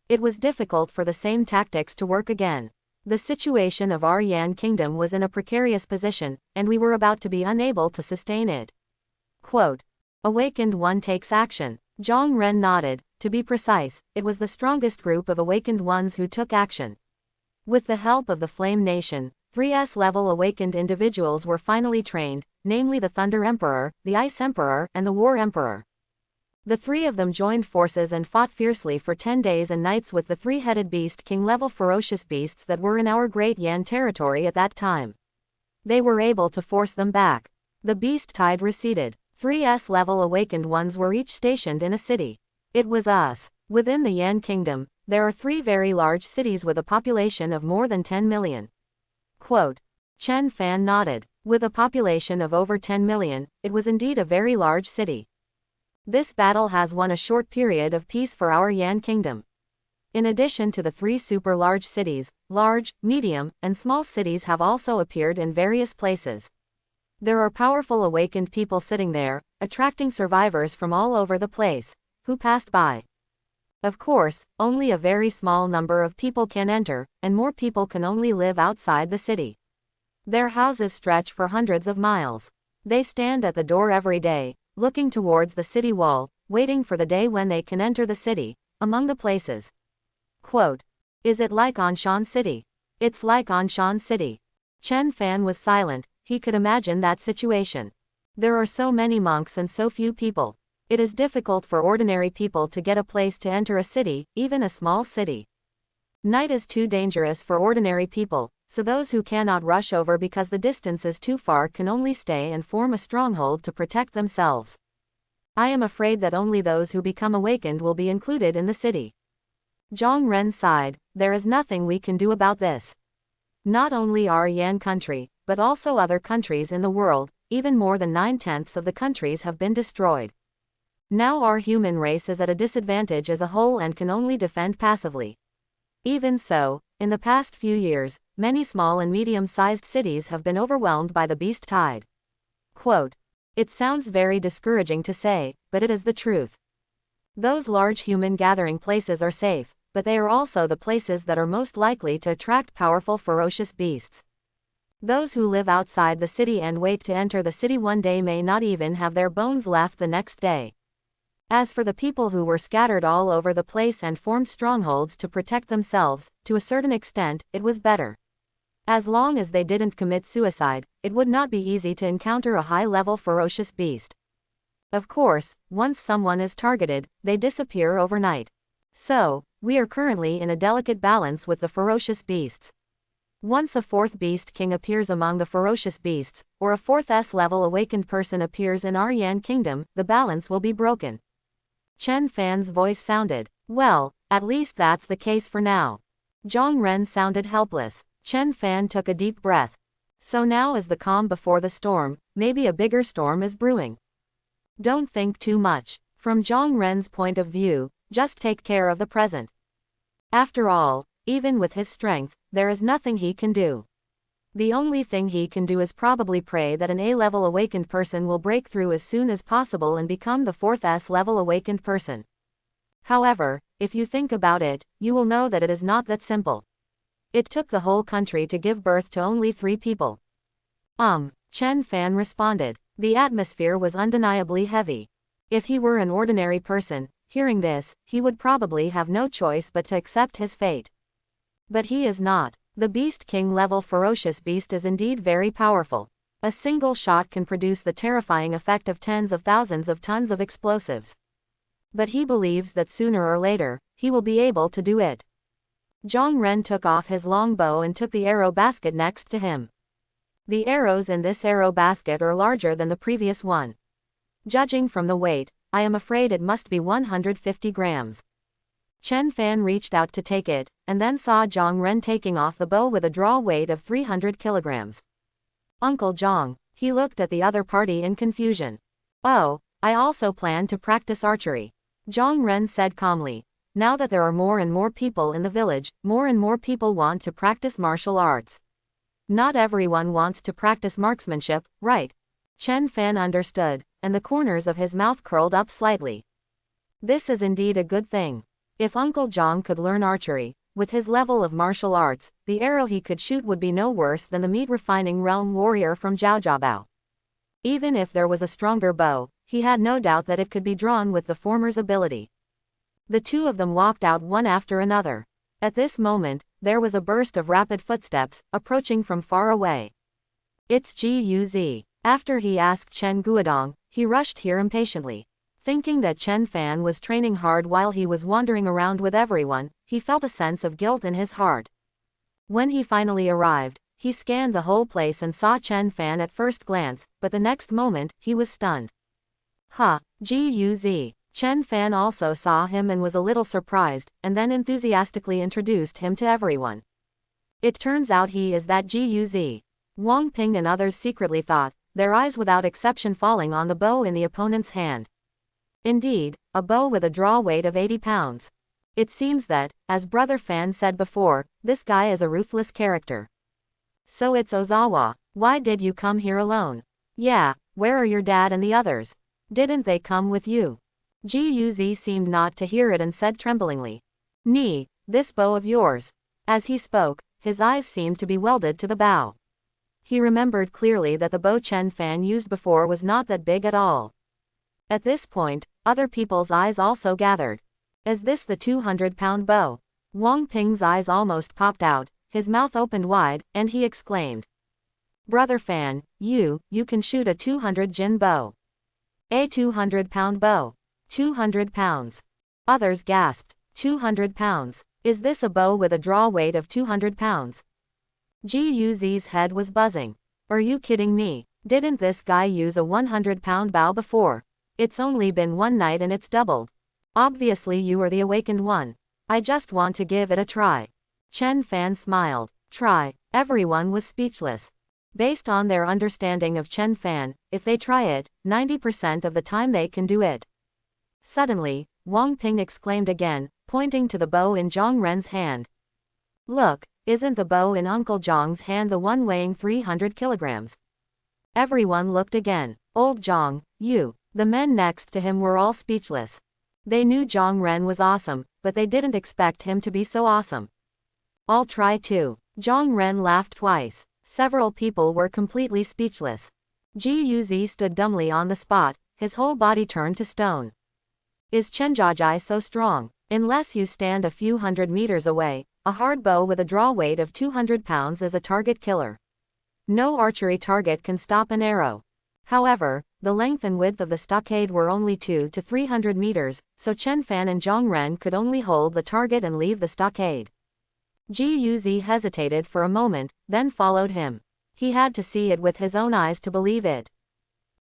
It was difficult for the same tactics to work again. The situation of our Yan kingdom was in a precarious position, and we were about to be unable to sustain it. Quote. Awakened one takes action. Zhang Ren nodded. To be precise, it was the strongest group of awakened ones who took action. With the help of the Flame Nation, 3S-level awakened individuals were finally trained, namely the Thunder Emperor, the Ice Emperor, and the War Emperor. The 3 of them joined forces and fought fiercely for 10 days and nights with the 3-headed Beast King-level ferocious beasts that were in our Great Yan territory at that time. They were able to force them back. The beast tide receded. 3S-level awakened ones were each stationed in a city. It was us. Within the Yan kingdom, there are 3 very large cities with a population of more than 10 million. Quote. Chen Fan nodded. With a population of over 10 million, it was indeed a very large city. This battle has won a short period of peace for our Yan kingdom. In addition to the 3 super large cities, large, medium, and small cities have also appeared in various places. There are powerful awakened people sitting there, attracting survivors from all over the place, who passed by. Of course, only a very small number of people can enter, and more people can only live outside the city. Their houses stretch for hundreds of miles. They stand at the door every day, looking towards the city wall, waiting for the day when they can enter the city, among the places. Quote. Is it like Anshan City? It's like Anshan City. Chen Fan was silent. He could imagine that situation. There are so many monks and so few people. It is difficult for ordinary people to get a place to enter a city, even a small city. Night is too dangerous for ordinary people, so those who cannot rush over because the distance is too far can only stay and form a stronghold to protect themselves. I am afraid that only those who become awakened will be included in the city. Zhang Ren sighed. There is nothing we can do about this. Not only our Yan country, but also other countries in the world, even more than 9/10 of the countries have been destroyed. Now our human race is at a disadvantage as a whole and can only defend passively. Even so, in the past few years, many small and medium-sized cities have been overwhelmed by the beast tide. Quote. It sounds very discouraging to say, but it is the truth. Those large human gathering places are safe, but they are also the places that are most likely to attract powerful ferocious beasts. Those who live outside the city and wait to enter the city one day may not even have their bones left the next day. As for the people who were scattered all over the place and formed strongholds to protect themselves, to a certain extent, it was better. As long as they didn't commit suicide, it would not be easy to encounter a high-level ferocious beast. Of course, once someone is targeted, they disappear overnight. So, we are currently in a delicate balance with the ferocious beasts. Once a fourth beast king appears among the ferocious beasts, or a fourth S-level awakened person appears in our Yan kingdom, the balance will be broken. Chen Fan's voice sounded. Well, at least that's the case for now. Zhang Ren sounded helpless. Chen Fan took a deep breath. So now is the calm before the storm, maybe a bigger storm is brewing. Don't think too much. From Zhang Ren's point of view, just take care of the present. After all, even with his strength, there is nothing he can do. The only thing he can do is probably pray that an A-level awakened person will break through as soon as possible and become the fourth S-level awakened person. However, if you think about it, you will know that it is not that simple. It took the whole country to give birth to only 3 people. Chen Fan responded. The atmosphere was undeniably heavy. If he were an ordinary person, hearing this, he would probably have no choice but to accept his fate. But he is not. The Beast King level ferocious beast is indeed very powerful. A single shot can produce the terrifying effect of tens of thousands of tons of explosives. But he believes that sooner or later, he will be able to do it. Zhang Ren took off his long bow and took the arrow basket next to him. The arrows in this arrow basket are larger than the previous one. Judging from the weight, I am afraid it must be 150 grams. Chen Fan reached out to take it, and then saw Zhang Ren taking off the bow with a draw weight of 300 kilograms. Uncle Zhang, he looked at the other party in confusion. Oh, I also plan to practice archery. Zhang Ren said calmly. Now that there are more and more people in the village, more and more people want to practice martial arts. Not everyone wants to practice marksmanship, right? Chen Fan understood, and the corners of his mouth curled up slightly. This is indeed a good thing. If Uncle Zhang could learn archery, with his level of martial arts, the arrow he could shoot would be no worse than the meat-refining realm warrior from Zhaojiabao. Even if there was a stronger bow, he had no doubt that it could be drawn with the former's ability. The two of them walked out one after another. At this moment, there was a burst of rapid footsteps, approaching from far away. It's Guz. After he asked Chen Guodong, he rushed here impatiently. Thinking that Chen Fan was training hard while he was wandering around with everyone, he felt a sense of guilt in his heart. When he finally arrived, he scanned the whole place and saw Chen Fan at first glance, but the next moment, he was stunned. Guz. Chen Fan also saw him and was a little surprised, and then enthusiastically introduced him to everyone. It turns out he is that Guz. Wang Ping and others secretly thought, their eyes without exception falling on the bow in the opponent's hand. Indeed, a bow with a draw weight of 80 pounds. It seems that, as Brother Fan said before, this guy is a ruthless character. So it's Ozawa. Why did you come here alone? Yeah, where are your dad and the others? Didn't they come with you? Guz seemed not to hear it and said tremblingly. This bow of yours. As he spoke, his eyes seemed to be welded to the bow. He remembered clearly that the bow Chen Fan used before was not that big at all. At this point, other people's eyes also gathered. Is this the 200-pound bow? Wang Ping's eyes almost popped out, his mouth opened wide, and he exclaimed. Brother Fan, you can shoot a 200 jin bow. A 200-pound bow. 200 pounds. Others gasped. 200 pounds. Is this a bow with a draw weight of 200 pounds? Guz's head was buzzing. Are you kidding me? Didn't this guy use a 100-pound bow before? It's only been one night and it's doubled. Obviously you are the awakened one. I just want to give it a try. Chen Fan smiled. Try. Everyone was speechless. Based on their understanding of Chen Fan, if they try it, 90% of the time they can do it. Suddenly, Wang Ping exclaimed again, pointing to the bow in Zhang Ren's hand. Look, isn't the bow in Uncle Zhang's hand the one weighing 300 kilograms? Everyone looked again. Old Zhang, the men next to him were all speechless. They knew Zhang Ren was awesome, but they didn't expect him to be so awesome. I'll try too. Zhang Ren laughed twice. Several people were completely speechless. Guz stood dumbly on the spot, his whole body turned to stone. Is Chen Jiajai so strong? Unless you stand a few hundred meters away, a hard bow with a draw weight of 200 pounds is a target killer. No archery target can stop an arrow. However, the length and width of the stockade were only 200 to 300 meters, so Chen Fan and Zhang Ren could only hold the target and leave the stockade. Guz hesitated for a moment, then followed him. He had to see it with his own eyes to believe it.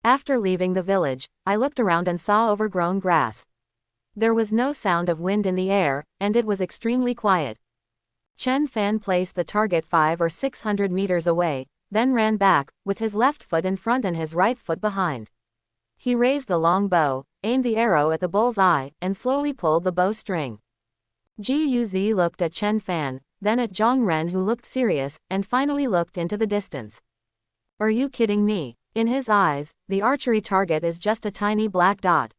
After leaving the village, I looked around and saw overgrown grass. There was no sound of wind in the air, and it was extremely quiet. Chen Fan placed the target 500 or 600 meters away, then ran back, with his left foot in front and his right foot behind. He raised the long bow, aimed the arrow at the bull's eye, and slowly pulled the bowstring. Guz looked at Chen Fan, then at Zhang Ren, who looked serious, and finally looked into the distance. Are you kidding me? In his eyes, the archery target is just a tiny black dot.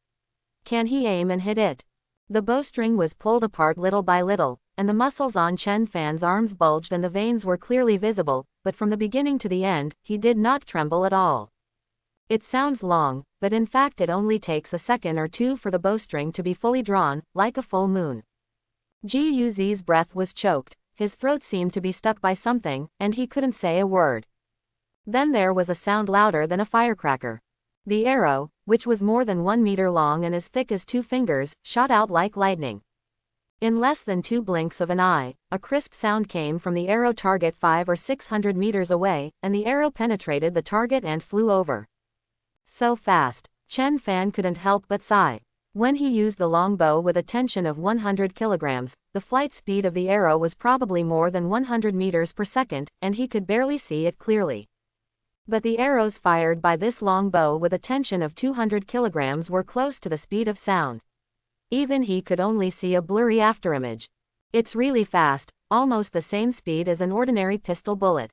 Can he aim and hit it? The bowstring was pulled apart little by little, and the muscles on Chen Fan's arms bulged and the veins were clearly visible, but from the beginning to the end, he did not tremble at all. It sounds long, but in fact it only takes a second or two for the bowstring to be fully drawn, like a full moon. Guz's breath was choked, his throat seemed to be stuck by something, and he couldn't say a word. Then there was a sound louder than a firecracker. The arrow, which was more than 1 meter long and as thick as 2 fingers, shot out like lightning. In less than 2 blinks of an eye, a crisp sound came from the arrow target 500 or 600 meters away, and the arrow penetrated the target and flew over. So fast, Chen Fan couldn't help but sigh. When he used the long bow with a tension of 100 kilograms, the flight speed of the arrow was probably more than 100 meters per second, and he could barely see it clearly. But the arrows fired by this long bow with a tension of 200 kilograms were close to the speed of sound. Even he could only see a blurry afterimage. It's really fast, almost the same speed as an ordinary pistol bullet.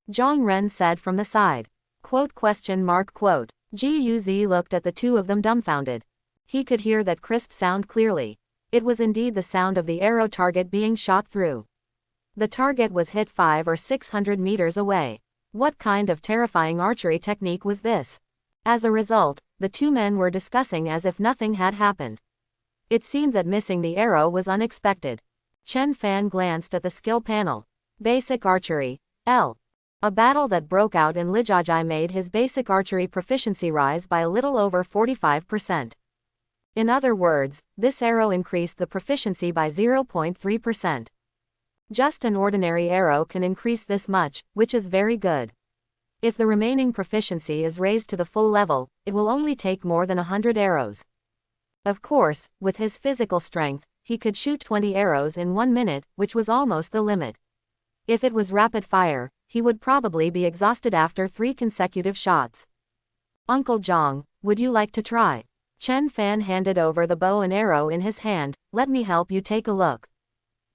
Zhang Ren said from the side. Quote? Guz looked at the two of them dumbfounded. He could hear that crisp sound clearly. It was indeed the sound of the arrow target being shot through. The target was hit 500 or 600 meters away. What kind of terrifying archery technique was this? As a result, the two men were discussing as if nothing had happened. It seemed that missing the arrow was unexpected. Chen Fan glanced at the skill panel. Basic Archery, L. A battle that broke out in Lijajai made his basic archery proficiency rise by a little over 45%. In other words, this arrow increased the proficiency by 0.3%. Just an ordinary arrow can increase this much, which is very good. If the remaining proficiency is raised to the full level, it will only take more than 100 arrows. Of course, with his physical strength, he could shoot 20 arrows in 1 minute, which was almost the limit. If it was rapid fire, he would probably be exhausted after 3 consecutive shots. Uncle Zhang, would you like to try? Chen Fan handed over the bow and arrow in his hand. Let me help you take a look.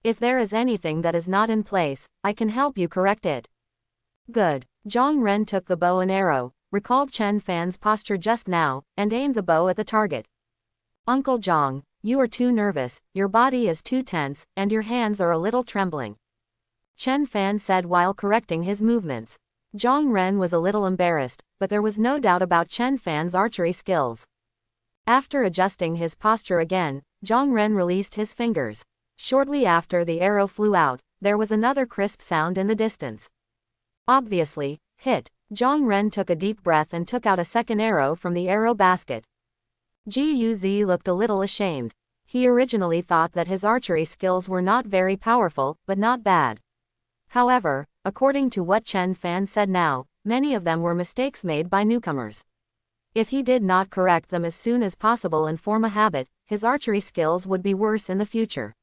If there is anything that is not in place, I can help you correct it. Good. Zhang Ren took the bow and arrow, recalled Chen Fan's posture just now, and aimed the bow at the target. Uncle Zhang, you are too nervous, your body is too tense, and your hands are a little trembling. Chen Fan said while correcting his movements. Zhang Ren was a little embarrassed, but there was no doubt about Chen Fan's archery skills. After adjusting his posture again, Zhang Ren released his fingers. Shortly after the arrow flew out, there was another crisp sound in the distance. Obviously, hit. Zhang Ren took a deep breath and took out a second arrow from the arrow basket. Guz looked a little ashamed. He originally thought that his archery skills were not very powerful, but not bad. However, according to what Chen Fan said now, many of them were mistakes made by newcomers. If he did not correct them as soon as possible and form a habit, his archery skills would be worse in the future.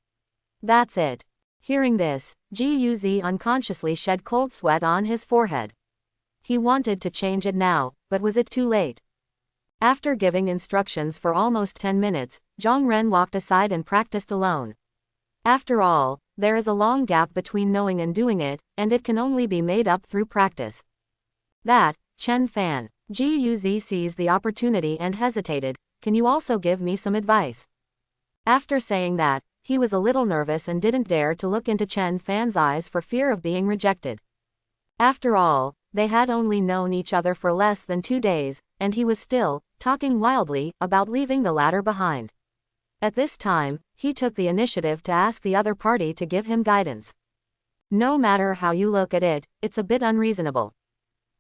That's it. Hearing this, Guz unconsciously shed cold sweat on his forehead. He wanted to change it now, but was it too late? After giving instructions for almost 10 minutes, Zhang Ren walked aside and practiced alone. After all, there is a long gap between knowing and doing it, and it can only be made up through practice. That, Chen Fan. Guz seized the opportunity and hesitated. Can you also give me some advice? After saying that, he was a little nervous and didn't dare to look into Chen Fan's eyes for fear of being rejected. After all, they had only known each other for less than 2 days, and he was still talking wildly about leaving the latter behind. At this time, he took the initiative to ask the other party to give him guidance. No matter how you look at it, it's a bit unreasonable.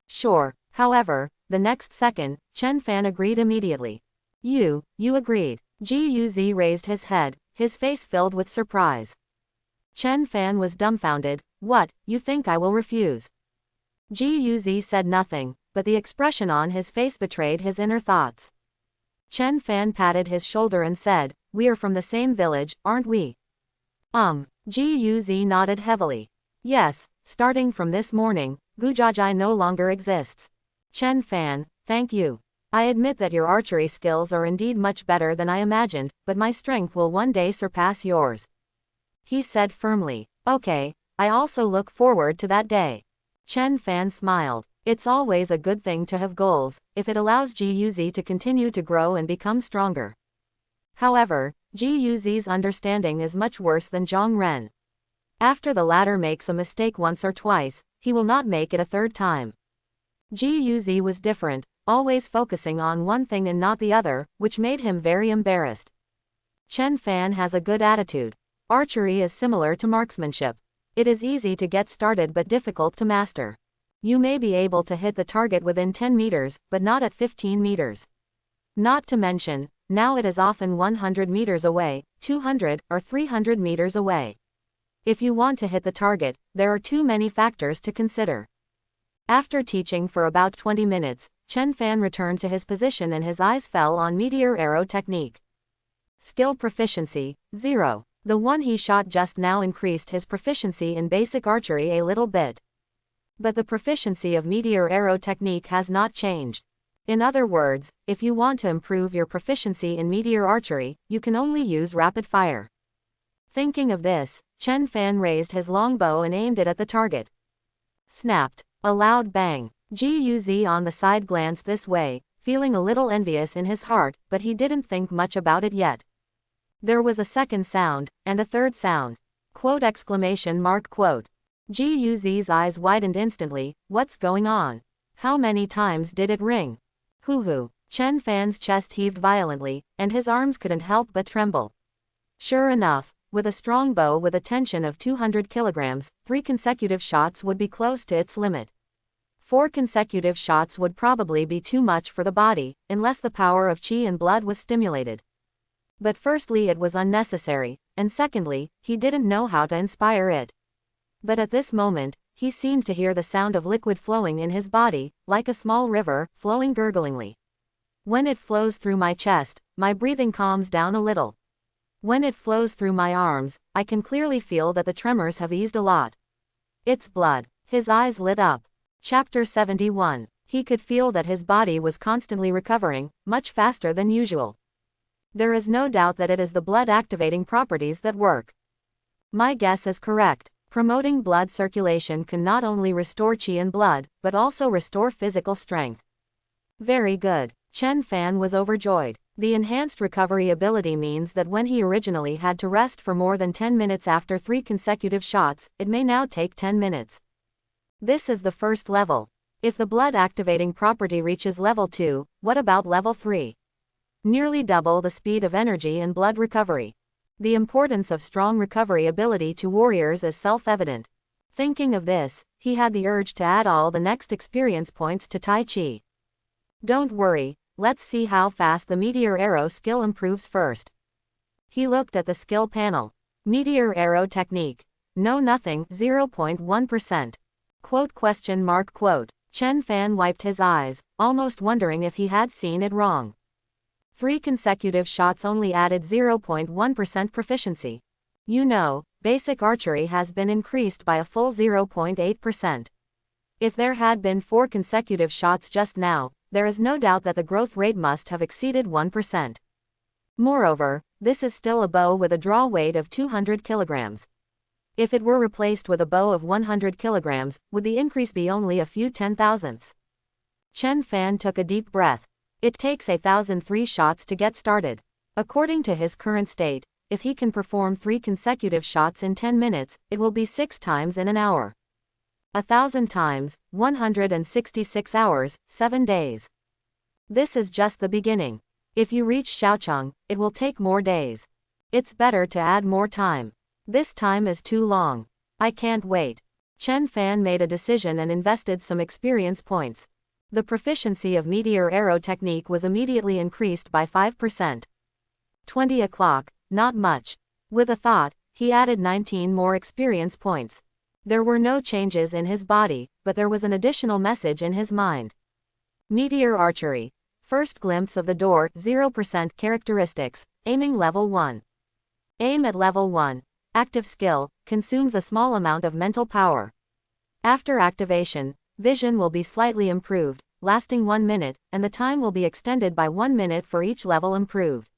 Sure. However, the next second, Chen Fan agreed immediately. You agreed. Guz raised his head, his face filled with surprise. Chen Fan was dumbfounded. What, you think I will refuse? Guz said nothing, but the expression on his face betrayed his inner thoughts. Chen Fan patted his shoulder and said, we are from the same village, aren't we? Guz nodded heavily. Yes, starting from this morning, Gujajai no longer exists. Chen Fan, thank you. I admit that your archery skills are indeed much better than I imagined, but my strength will one day surpass yours. He said firmly. Okay, I also look forward to that day. Chen Fan smiled. It's always a good thing to have goals, if it allows Guz to continue to grow and become stronger. However, Guz's understanding is much worse than Zhang Ren. After the latter makes a mistake once or twice, he will not make it a third time. Guz was different, always focusing on one thing and not the other, which made him very embarrassed. Chen Fan has a good attitude. Archery is similar to marksmanship. It is easy to get started but difficult to master. You may be able to hit the target within 10 meters, but not at 15 meters. Not to mention, now it is often 100 meters away, 200 or 300 meters away. If you want to hit the target, there are too many factors to consider. After teaching for about 20 minutes, Chen Fan returned to his position and his eyes fell on meteor arrow technique. Skill proficiency, 0. The one he shot just now increased his proficiency in basic archery a little bit. But the proficiency of meteor arrow technique has not changed. In other words, if you want to improve your proficiency in meteor archery, you can only use rapid fire. Thinking of this, Chen Fan raised his longbow and aimed it at the target. Snapped. A loud bang. Guz on the side glanced this way, feeling a little envious in his heart, but he didn't think much about it yet. There was a second sound, and a third sound. Quote exclamation mark quote. Guz's eyes widened instantly. What's going on? How many times did it ring? Hoo-hoo. Chen Fan's chest heaved violently, and his arms couldn't help but tremble. Sure enough, with a strong bow with a tension of 200 kilograms, 3 consecutive shots would be close to its limit. 4 consecutive shots would probably be too much for the body, unless the power of qi and blood was stimulated. But firstly it was unnecessary, and secondly, he didn't know how to inspire it. But at this moment, he seemed to hear the sound of liquid flowing in his body, like a small river, flowing gurglingly. When it flows through my chest, my breathing calms down a little. When it flows through my arms, I can clearly feel that the tremors have eased a lot. It's blood. His eyes lit up. Chapter 71. He could feel that his body was constantly recovering, much faster than usual. There is no doubt that it is the blood-activating properties that work. My guess is correct. Promoting blood circulation can not only restore qi and blood, but also restore physical strength. Very good. Chen Fan was overjoyed. The enhanced recovery ability means that when he originally had to rest for more than 10 minutes after 3 consecutive shots, it may now take 10 minutes. This is the first level. If the blood-activating property reaches level 2, what about level 3? Nearly double the speed of energy and blood recovery. The importance of strong recovery ability to warriors is self-evident. Thinking of this, he had the urge to add all the next experience points to Tai Chi. Don't worry, let's see how fast the meteor arrow skill improves first. He looked at the skill panel. Meteor arrow technique. No nothing, 0.1%. Quote. Chen Fan wiped his eyes, almost wondering if he had seen it wrong. 3 consecutive shots only added 0.1% proficiency. You know, basic archery has been increased by a full 0.8%. If there had been 4 consecutive shots just now, there is no doubt that the growth rate must have exceeded 1%. Moreover, this is still a bow with a draw weight of 200 kilograms. If it were replaced with a bow of 100 kilograms, would the increase be only a few 10,000ths? Chen Fan took a deep breath. It takes 1,003 shots to get started. According to his current state, if he can perform 3 consecutive shots in 10 minutes, it will be 6 times in an hour. 1,000 times, 166 hours, 7 days. This is just the beginning. If you reach Xiaocheng, it will take more days. It's better to add more time. This time is too long. I can't wait. Chen Fan made a decision and invested some experience points. The proficiency of meteor arrow technique was immediately increased by 5%. 20 o'clock, not much. With a thought, he added 19 more experience points. There were no changes in his body, but there was an additional message in his mind. Meteor archery. First glimpse of the door, 0% characteristics, aiming level 1. Aim at level 1. Active skill, consumes a small amount of mental power. After activation, vision will be slightly improved, lasting 1 minute, and the time will be extended by 1 minute for each level improved.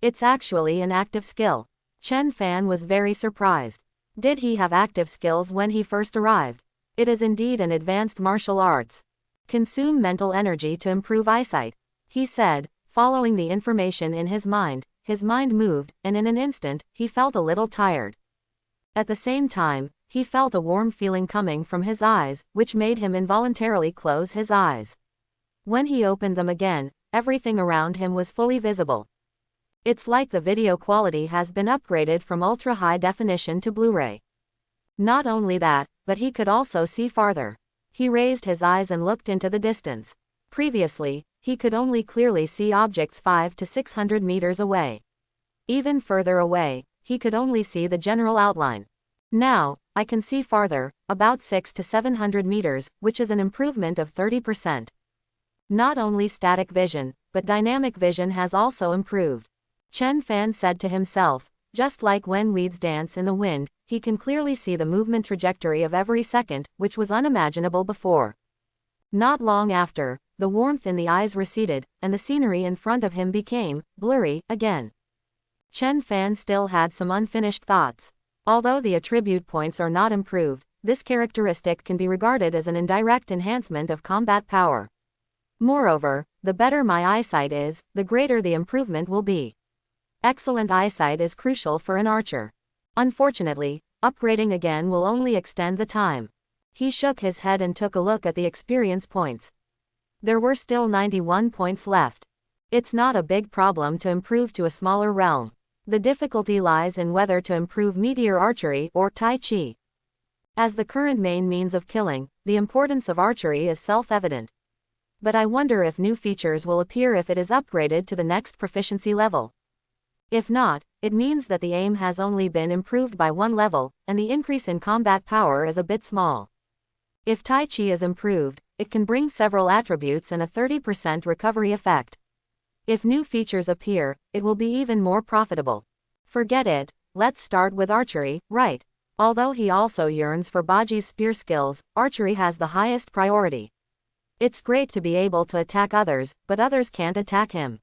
It's actually an active skill. Chen Fan was very surprised. Did he have active skills when he first arrived? It is indeed an advanced martial arts. Consume mental energy to improve eyesight, he said, following the information in his mind moved, and in an instant, he felt a little tired. At the same time, he felt a warm feeling coming from his eyes, which made him involuntarily close his eyes. When he opened them again, everything around him was fully visible. It's like the video quality has been upgraded from ultra-high definition to Blu-ray. Not only that, but he could also see farther. He raised his eyes and looked into the distance. Previously, he could only clearly see objects 500 to 600 meters away. Even further away, he could only see the general outline. Now, I can see farther, about 600 to 700 meters, which is an improvement of 30%. Not only static vision, but dynamic vision has also improved. Chen Fan said to himself, just like when weeds dance in the wind, he can clearly see the movement trajectory of every second, which was unimaginable before. Not long after, the warmth in the eyes receded, and the scenery in front of him became blurry again. Chen Fan still had some unfinished thoughts. Although the attribute points are not improved, this characteristic can be regarded as an indirect enhancement of combat power. Moreover, the better my eyesight is, the greater the improvement will be. Excellent eyesight is crucial for an archer. Unfortunately, upgrading again will only extend the time. He shook his head and took a look at the experience points. There were still 91 points left. It's not a big problem to improve to a smaller realm. The difficulty lies in whether to improve meteor archery or Tai Chi. As the current main means of killing, the importance of archery is self-evident. But I wonder if new features will appear if it is upgraded to the next proficiency level. If not, it means that the aim has only been improved by 1 level, and the increase in combat power is a bit small. If Tai Chi is improved, it can bring several attributes and a 30% recovery effect. If new features appear, it will be even more profitable. Forget it, let's start with archery, right? Although he also yearns for Baji's spear skills, archery has the highest priority. It's great to be able to attack others, but others can't attack him.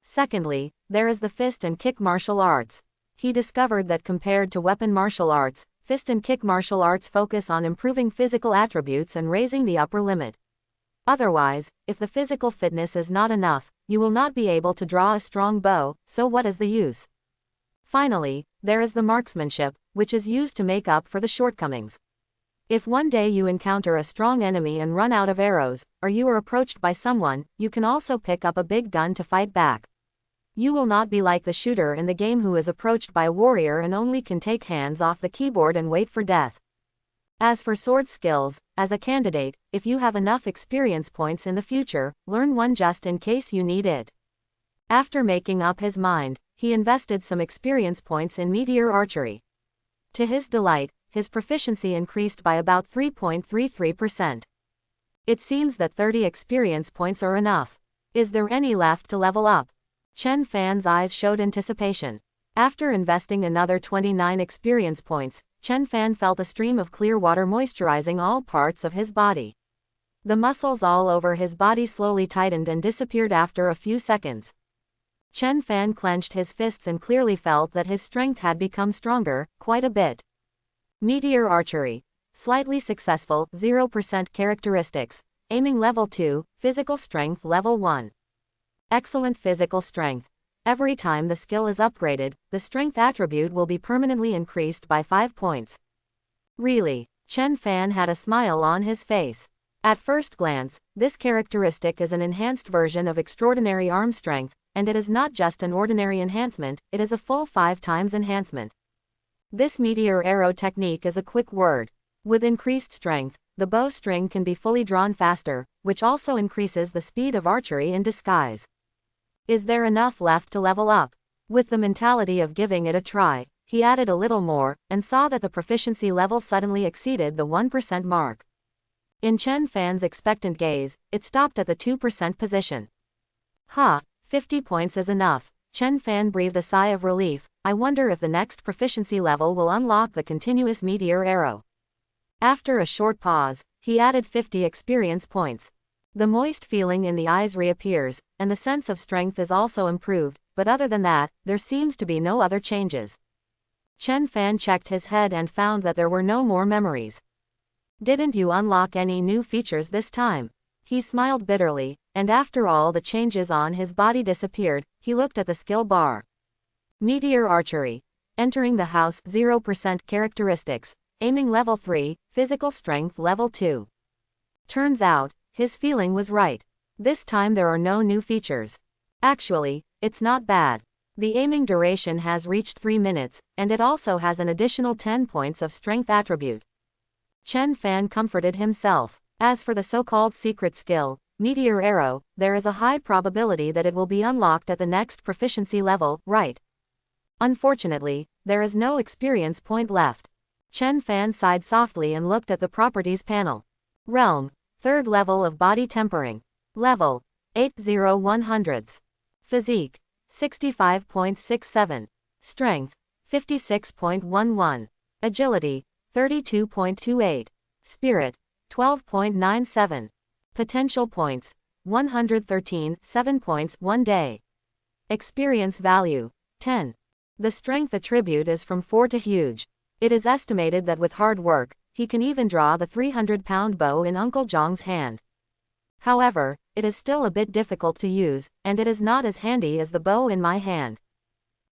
Secondly, there is the fist and kick martial arts. He discovered that compared to weapon martial arts, fist and kick martial arts focus on improving physical attributes and raising the upper limit. Otherwise, if the physical fitness is not enough, you will not be able to draw a strong bow, so what is the use? Finally, there is the marksmanship, which is used to make up for the shortcomings. If one day you encounter a strong enemy and run out of arrows, or you are approached by someone, you can also pick up a big gun to fight back. You will not be like the shooter in the game who is approached by a warrior and only can take hands off the keyboard and wait for death. As for sword skills, as a candidate, if you have enough experience points in the future, learn one just in case you need it. After making up his mind, he invested some experience points in meteor archery. To his delight, his proficiency increased by about 3.33%. It seems that 30 experience points are enough. Is there any left to level up? Chen Fan's eyes showed anticipation. After investing another 29 experience points, Chen Fan felt a stream of clear water moisturizing all parts of his body. The muscles all over his body slowly tightened and disappeared after a few seconds. Chen Fan clenched his fists and clearly felt that his strength had become stronger, quite a bit. Meteor archery. Slightly successful, 0% characteristics. Aiming level 2, physical strength level 1. Excellent physical strength. Every time the skill is upgraded, the strength attribute will be permanently increased by 5 points. Really, Chen Fan had a smile on his face. At first glance, this characteristic is an enhanced version of extraordinary arm strength, and it is not just an ordinary enhancement, it is a full 5 times enhancement. This meteor arrow technique is a quick word. With increased strength, the bowstring can be fully drawn faster, which also increases the speed of archery in disguise. Is there enough left to level up? With the mentality of giving it a try, he added a little more, and saw that the proficiency level suddenly exceeded the 1% mark. In Chen Fan's expectant gaze, it stopped at the 2% position. 50 points is enough. Chen Fan breathed a sigh of relief. I wonder if the next proficiency level will unlock the continuous meteor arrow. After a short pause, he added 50 experience points. The moist feeling in the eyes reappears, and the sense of strength is also improved, but other than that, there seems to be no other changes. Chen Fan checked his head and found that there were no more memories. Didn't you unlock any new features this time? He smiled bitterly, and after all the changes on his body disappeared, he looked at the skill bar. Meteor Archery. Entering the house 0% characteristics. Aiming level 3, physical strength level 2. Turns out, his feeling was right. This time there are no new features. Actually, it's not bad. The aiming duration has reached 3 minutes, and it also has an additional 10 points of strength attribute. Chen Fan comforted himself. As for the so-called secret skill, Meteor Arrow, there is a high probability that it will be unlocked at the next proficiency level, right? Unfortunately, there is no experience point left. Chen Fan sighed softly and looked at the properties panel. Realm, 3rd level of body tempering. Level, 80100s. Physique, 65.67. Strength, 56.11. Agility, 32.28. Spirit, 12.97. Potential points, 113, 7 points 1 day. Experience value, 10. The strength attribute is from 4 to huge. It is estimated that with hard work, he can even draw the 300-pound bow in Uncle Zhong's hand. However, it is still a bit difficult to use, and it is not as handy as the bow in my hand.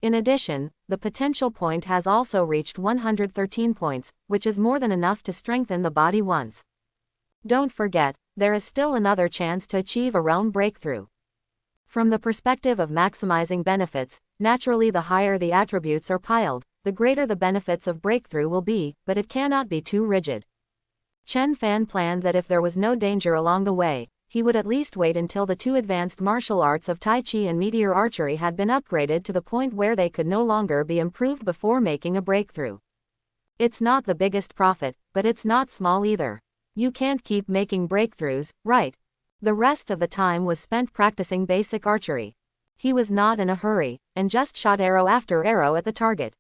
In addition, the potential point has also reached 113 points, which is more than enough to strengthen the body once. Don't forget, there is still another chance to achieve a realm breakthrough. From the perspective of maximizing benefits, naturally the higher the attributes are piled, the greater the benefits of breakthrough will be, but it cannot be too rigid. Chen Fan planned that if there was no danger along the way, he would at least wait until the 2 advanced martial arts of Tai Chi and Meteor Archery had been upgraded to the point where they could no longer be improved before making a breakthrough. It's not the biggest profit, but it's not small either. You can't keep making breakthroughs, right? The rest of the time was spent practicing basic archery. He was not in a hurry, and just shot arrow after arrow at the target.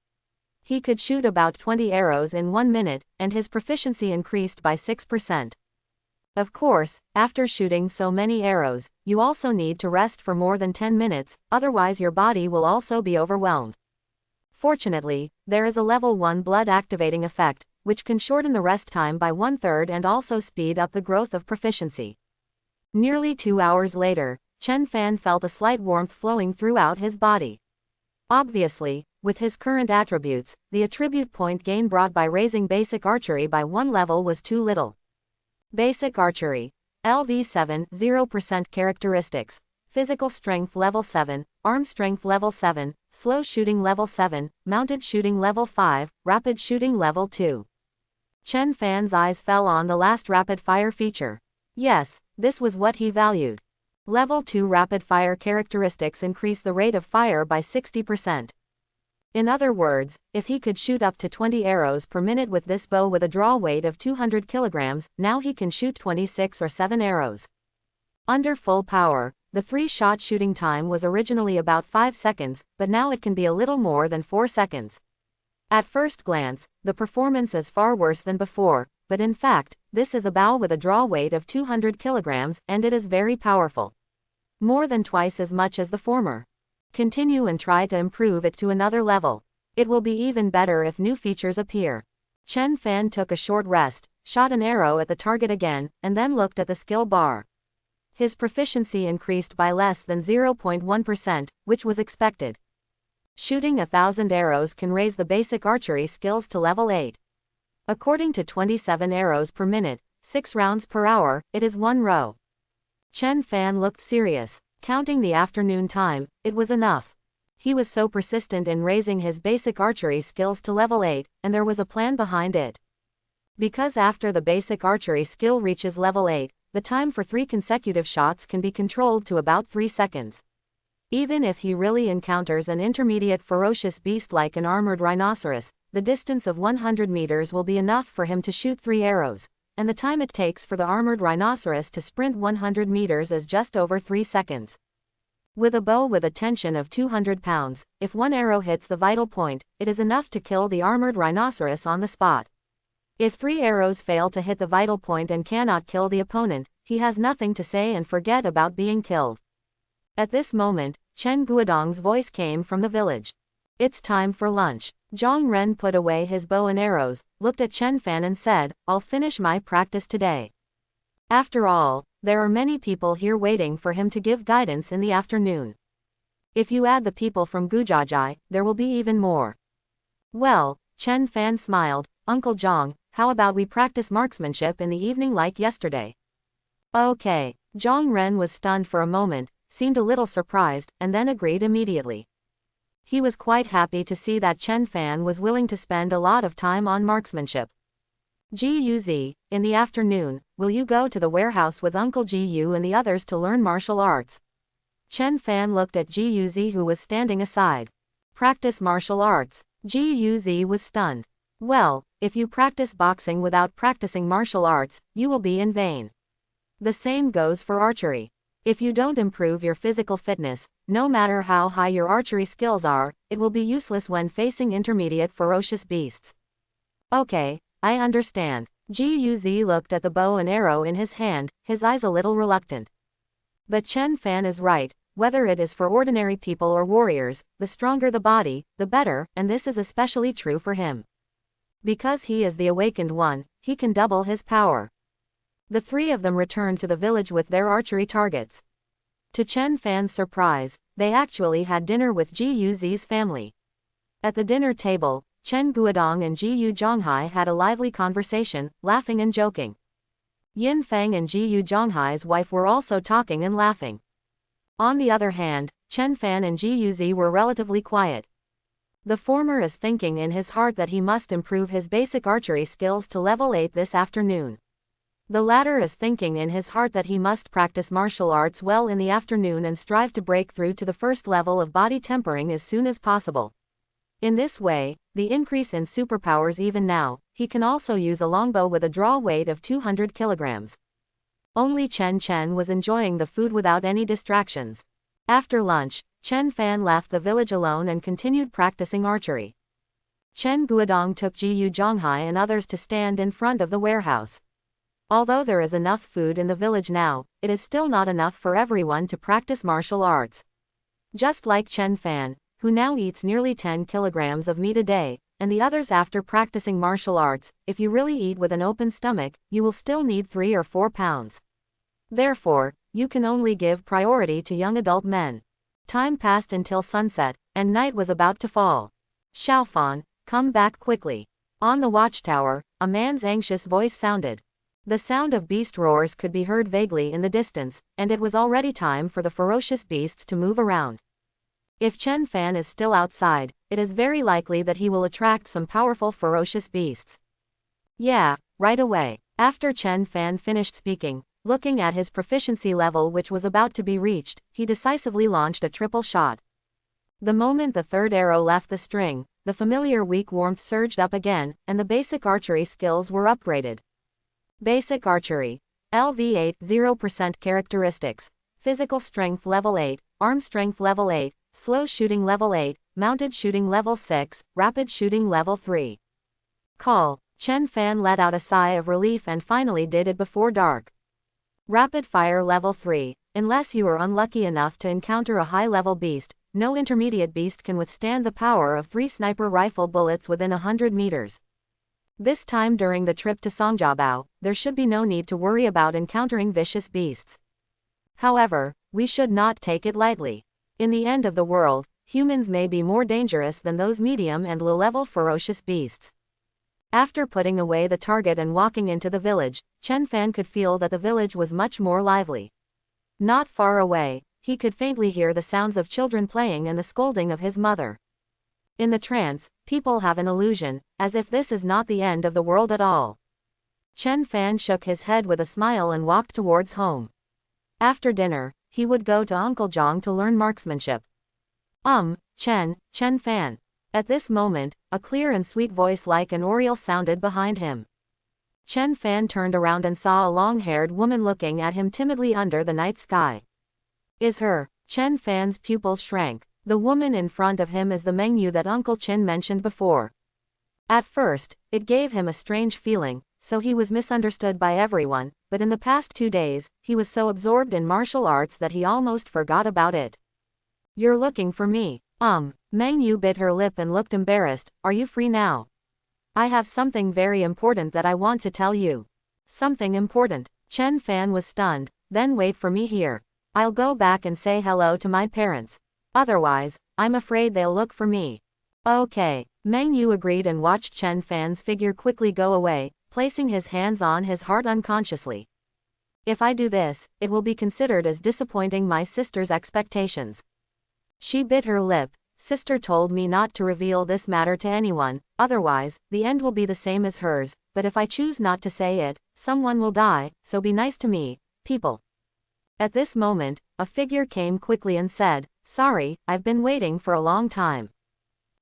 He could shoot about 20 arrows in 1 minute, and his proficiency increased by 6%. Of course, after shooting so many arrows, you also need to rest for more than 10 minutes, otherwise your body will also be overwhelmed. Fortunately, there is a level 1 blood activating effect, which can shorten the rest time by 1/3 and also speed up the growth of proficiency. Nearly 2 hours later, Chen Fan felt a slight warmth flowing throughout his body. Obviously, with his current attributes, the attribute point gain brought by raising basic archery by 1 level was too little. Basic Archery. LV7, 0% characteristics. Physical strength level 7, arm strength level 7, slow shooting level 7, mounted shooting level 5, rapid shooting level 2. Chen Fan's eyes fell on the last rapid fire feature. Yes, this was what he valued. Level 2 rapid fire characteristics increase the rate of fire by 60%. In other words, if he could shoot up to 20 arrows per minute with this bow with a draw weight of 200 kilograms, now he can shoot 26 or 7 arrows. Under full power, the 3-shot shooting time was originally about 5 seconds, but now it can be a little more than 4 seconds. At first glance, the performance is far worse than before, but in fact, this is a bow with a draw weight of 200 kilograms, and it is very powerful. More than twice as much as the former. Continue and try to improve it to another level. It will be even better if new features appear. Chen Fan took a short rest, shot an arrow at the target again, and then looked at the skill bar. His proficiency increased by less than 0.1%, which was expected. Shooting 1,000 arrows can raise the basic archery skills to level 8. According to 27 arrows per minute, 6 rounds per hour, it is 1 row. Chen Fan looked serious. Counting the afternoon time, it was enough. He was so persistent in raising his basic archery skills to level 8, and there was a plan behind it. Because after the basic archery skill reaches level 8, the time for 3 consecutive shots can be controlled to about 3 seconds. Even if he really encounters an intermediate ferocious beast like an armored rhinoceros, the distance of 100 meters will be enough for him to shoot 3 arrows, and the time it takes for the armored rhinoceros to sprint 100 meters is just over 3 seconds. With a bow with a tension of 200 pounds, if 1 arrow hits the vital point, it is enough to kill the armored rhinoceros on the spot. If 3 arrows fail to hit the vital point and cannot kill the opponent, he has nothing to say and forget about being killed. At this moment, Chen Guodong's voice came from the village. It's time for lunch. Zhang Ren put away his bow and arrows, looked at Chen Fan and said, I'll finish my practice today. After all, there are many people here waiting for him to give guidance in the afternoon. If you add the people from Gujajai, there will be even more. Well, Chen Fan smiled, Uncle Zhang, how about we practice marksmanship in the evening like yesterday? Okay. Zhang Ren was stunned for a moment, seemed a little surprised, and then agreed immediately. He was quite happy to see that Chen Fan was willing to spend a lot of time on marksmanship. Ji in the afternoon, will you go to the warehouse with Uncle Ji and the others to learn martial arts? Chen Fan looked at Ji who was standing aside. Practice martial arts. Ji was stunned. Well, if you practice boxing without practicing martial arts, you will be in vain. The same goes for archery. If you don't improve your physical fitness, no matter how high your archery skills are, it will be useless when facing intermediate ferocious beasts. Okay, I understand. Ji looked at the bow and arrow in his hand, his eyes a little reluctant. But Chen Fan is right, whether it is for ordinary people or warriors, the stronger the body, the better, and this is especially true for him. Because he is the awakened one, he can double his power. The 3 of them returned to the village with their archery targets. To Chen Fan's surprise, they actually had dinner with Ji family. At the dinner table, Chen Guodong and Ji Zhonghai had a lively conversation, laughing and joking. Yin Feng and Ji Zhonghai's wife were also talking and laughing. On the other hand, Chen Fan and Ji were relatively quiet. The former is thinking in his heart that he must improve his basic archery skills to level 8 this afternoon. The latter is thinking in his heart that he must practice martial arts well in the afternoon and strive to break through to the first level of body tempering as soon as possible. In this way, the increase in superpowers even now, he can also use a longbow with a draw weight of 200 kilograms. Only Chen was enjoying the food without any distractions. After lunch, Chen Fan left the village alone and continued practicing archery. Chen Guodong took Ji Zhonghai and others to stand in front of the warehouse. Although there is enough food in the village now, it is still not enough for everyone to practice martial arts. Just like Chen Fan, who now eats nearly 10 kilograms of meat a day, and the others after practicing martial arts, if you really eat with an open stomach, you will still need 3 or 4 pounds. Therefore, you can only give priority to young adult men. Time passed until sunset, and night was about to fall. Xiaofan, come back quickly. On the watchtower, a man's anxious voice sounded. The sound of beast roars could be heard vaguely in the distance, and it was already time for the ferocious beasts to move around. If Chen Fan is still outside, it is very likely that he will attract some powerful ferocious beasts. Yeah, right away. After Chen Fan finished speaking, looking at his proficiency level which was about to be reached, he decisively launched a triple shot. The moment the 3rd arrow left the string, the familiar weak warmth surged up again, and the basic archery skills were upgraded. Basic Archery. LV8 0% Characteristics. Physical Strength Level 8, Arm Strength Level 8, Slow Shooting Level 8, Mounted Shooting Level 6, Rapid Shooting Level 3. Call. Chen Fan let out a sigh of relief and finally did it before dark. Rapid Fire Level 3. Unless you are unlucky enough to encounter a high-level beast, no intermediate beast can withstand the power of 3 sniper rifle bullets within 100 meters. This time during the trip to Songjiabao, there should be no need to worry about encountering vicious beasts. However, we should not take it lightly. In the end of the world, humans may be more dangerous than those medium and low-level ferocious beasts. After putting away the target and walking into the village, Chen Fan could feel that the village was much more lively. Not far away, he could faintly hear the sounds of children playing and the scolding of his mother. In the trance, people have an illusion, as if this is not the end of the world at all. Chen Fan shook his head with a smile and walked towards home. After dinner, he would go to Uncle Zhang to learn marksmanship. Chen Fan. At this moment, a clear and sweet voice like an oriole sounded behind him. Chen Fan turned around and saw a long-haired woman looking at him timidly under the night sky. Is her? Chen Fan's pupils shrank. The woman in front of him is the Mengyu that Uncle Chen mentioned before. At first, it gave him a strange feeling, so he was misunderstood by everyone, but in the past 2 days, he was so absorbed in martial arts that he almost forgot about it. You're looking for me. Mengyu bit her lip and looked embarrassed. Are you free now? I have something very important that I want to tell you. Something important? Chen Fan was stunned. Then wait for me here. I'll go back and say hello to my parents. Otherwise, I'm afraid they'll look for me. Okay. Mengyu agreed and watched Chen Fan's figure quickly go away, placing his hands on his heart unconsciously. If I do this, it will be considered as disappointing my sister's expectations. She bit her lip. Sister told me not to reveal this matter to anyone, otherwise, the end will be the same as hers, but if I choose not to say it, someone will die, so be nice to me, people. At this moment, a figure came quickly and said, Sorry, I've been waiting for a long time.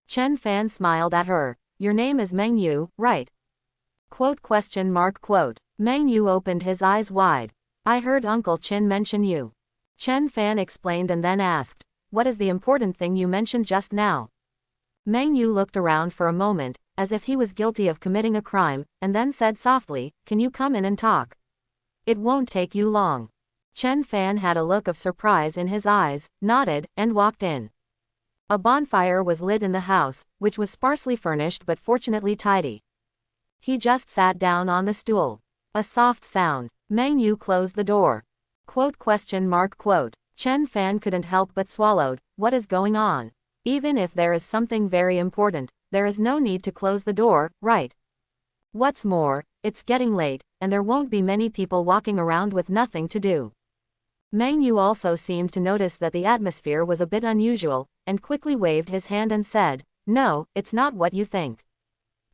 Chen Fan smiled at her. Your name is Mengyu, right? Quote? Mengyu opened his eyes wide. I heard Uncle Chen mention you. Chen Fan explained and then asked, What is the important thing you mentioned just now? Mengyu looked around for a moment, as if he was guilty of committing a crime, and then said softly, Can you come in and talk? It won't take you long. Chen Fan had a look of surprise in his eyes, nodded, and walked in. A bonfire was lit in the house, which was sparsely furnished but fortunately tidy. He just sat down on the stool. A soft sound. Mengyu closed the door. Quote? Chen Fan couldn't help but swallowed. What is going on? Even if there is something very important, there is no need to close the door, right? What's more, it's getting late, and there won't be many people walking around with nothing to do. Mengyu also seemed to notice that the atmosphere was a bit unusual, and quickly waved his hand and said, No, it's not what you think.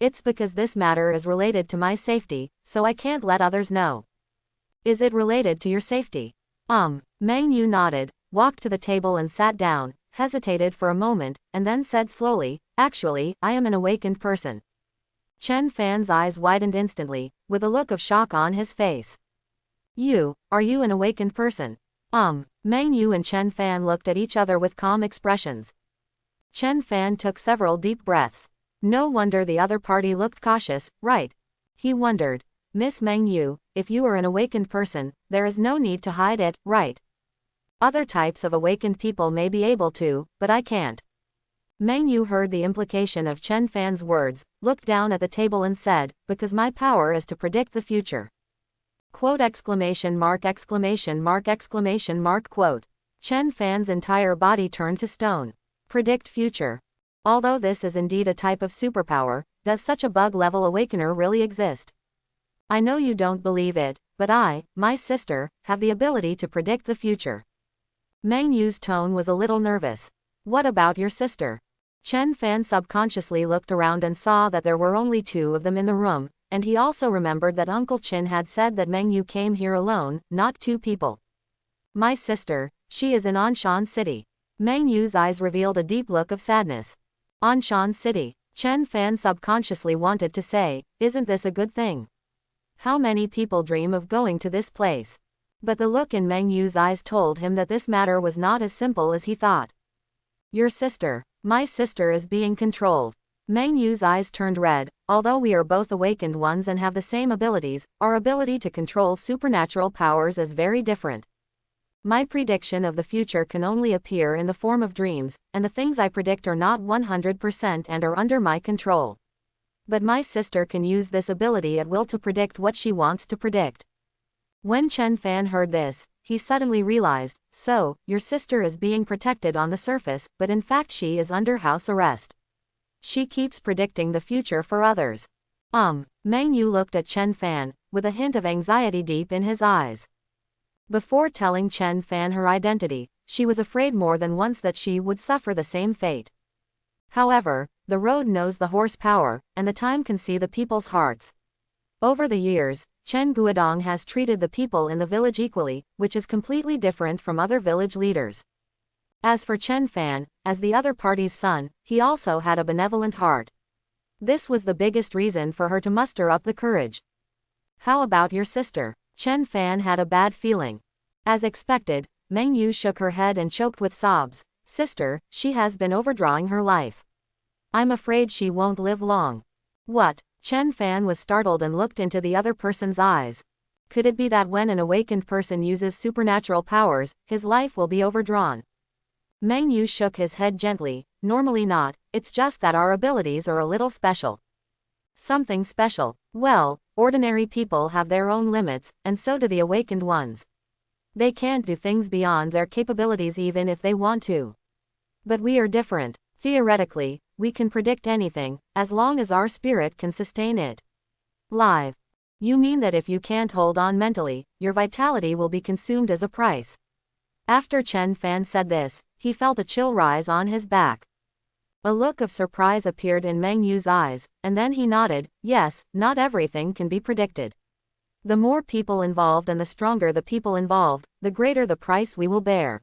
It's because this matter is related to my safety, so I can't let others know. Is it related to your safety? Mengyu nodded, walked to the table and sat down, hesitated for a moment, and then said slowly, Actually, I am an awakened person. Chen Fan's eyes widened instantly, with a look of shock on his face. Are you an awakened person? Mengyu and Chen Fan looked at each other with calm expressions. Chen Fan took several deep breaths. No wonder the other party looked cautious, right? He wondered. Miss Mengyu, if you are an awakened person, there is no need to hide it, right? Other types of awakened people may be able to, but I can't. Mengyu heard the implication of Chen Fan's words, looked down at the table and said, Because my power is to predict the future. Quote? Chen Fan's entire body turned to stone. Predict future. Although this is indeed a type of superpower, does such a bug-level awakener really exist? I know you don't believe it, but I, my sister, have the ability to predict the future. Mengyu's tone was a little nervous. What about your sister? Chen Fan subconsciously looked around and saw that there were only 2 of them in the room, and he also remembered that Uncle Chen had said that Mengyu came here alone, not 2 people. My sister, she is in Anshan City. Mengyu's eyes revealed a deep look of sadness. Anshan City. Chen Fan subconsciously wanted to say, Isn't this a good thing? How many people dream of going to this place? But the look in Mengyu's eyes told him that this matter was not as simple as he thought. Your sister. My sister is being controlled. Mengyu's eyes turned red. Although we are both awakened ones and have the same abilities, our ability to control supernatural powers is very different. My prediction of the future can only appear in the form of dreams, and the things I predict are not 100% and are under my control. But my sister can use this ability at will to predict what she wants to predict. When Chen Fan heard this, he suddenly realized, so, your sister is being protected on the surface, but in fact she is under house arrest. She keeps predicting the future for others. Meng Yu looked at Chen Fan, with a hint of anxiety deep in his eyes. Before telling Chen Fan her identity, she was afraid more than once that she would suffer the same fate. However, the road knows the horsepower, and the time can see the people's hearts. Over the years, Chen Guodong has treated the people in the village equally, which is completely different from other village leaders. As for Chen Fan, as the other party's son, he also had a benevolent heart. This was the biggest reason for her to muster up the courage. How about your sister? Chen Fan had a bad feeling. As expected, Meng Yu shook her head and choked with sobs. Sister, she has been overdrawing her life. I'm afraid she won't live long. What? Chen Fan was startled and looked into the other person's eyes. Could it be that when an awakened person uses supernatural powers, his life will be overdrawn? Meng Yu shook his head gently. Normally not, it's just that our abilities are a little special. Something special. Well, ordinary people have their own limits, and so do the awakened ones. They can't do things beyond their capabilities even if they want to. But we are different. Theoretically, we can predict anything, as long as our spirit can sustain it. Live. You mean that if you can't hold on mentally, your vitality will be consumed as a price? After Chen Fan said this, he felt a chill rise on his back. A look of surprise appeared in Meng Yu's eyes, and then he nodded. Yes, not everything can be predicted. The more people involved and the stronger the people involved, the greater the price we will bear.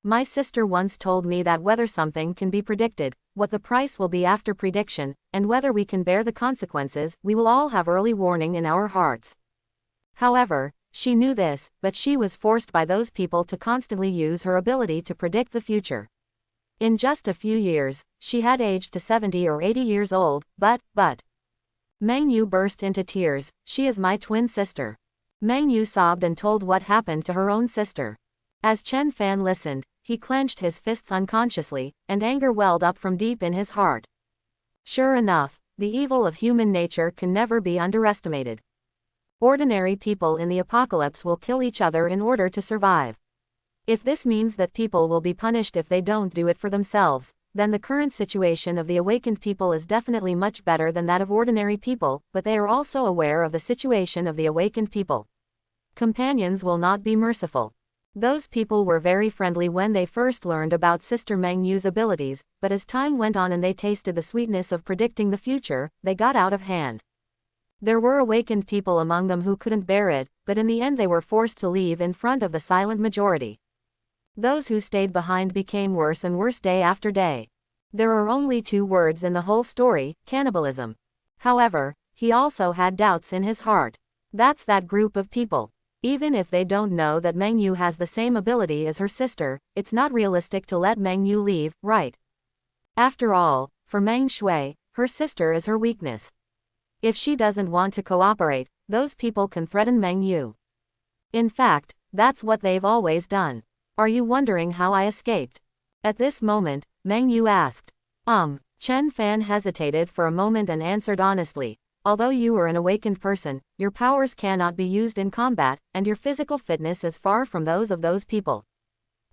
My sister once told me that whether something can be predicted, what the price will be after prediction, and whether we can bear the consequences, we will all have early warning in our hearts. However, she knew this, but she was forced by those people to constantly use her ability to predict the future. In just a few years, she had aged to 70 or 80 years old, but. Meng Yu burst into tears. She is my twin sister. Meng Yu sobbed and told what happened to her own sister. As Chen Fan listened, he clenched his fists unconsciously, and anger welled up from deep in his heart. Sure enough, the evil of human nature can never be underestimated. Ordinary people in the apocalypse will kill each other in order to survive. If this means that people will be punished if they don't do it for themselves, then the current situation of the awakened people is definitely much better than that of ordinary people, but they are also aware of the situation of the awakened people. Companions will not be merciful. Those people were very friendly when they first learned about Sister Meng Yu's abilities, but as time went on and they tasted the sweetness of predicting the future, they got out of hand. There were awakened people among them who couldn't bear it, but in the end they were forced to leave in front of the silent majority. Those who stayed behind became worse and worse day after day. There are only 2 words in the whole story: cannibalism. However, he also had doubts in his heart. That's that group of people. Even if they don't know that Meng Yu has the same ability as her sister, it's not realistic to let Meng Yu leave, right? After all, for Meng Shui, her sister is her weakness. If she doesn't want to cooperate, those people can threaten Meng Yu. In fact, that's what they've always done. Are you wondering how I escaped? At this moment, Meng Yu asked. Chen Fan hesitated for a moment and answered honestly. Although you are an awakened person, your powers cannot be used in combat, and your physical fitness is far from those of those people.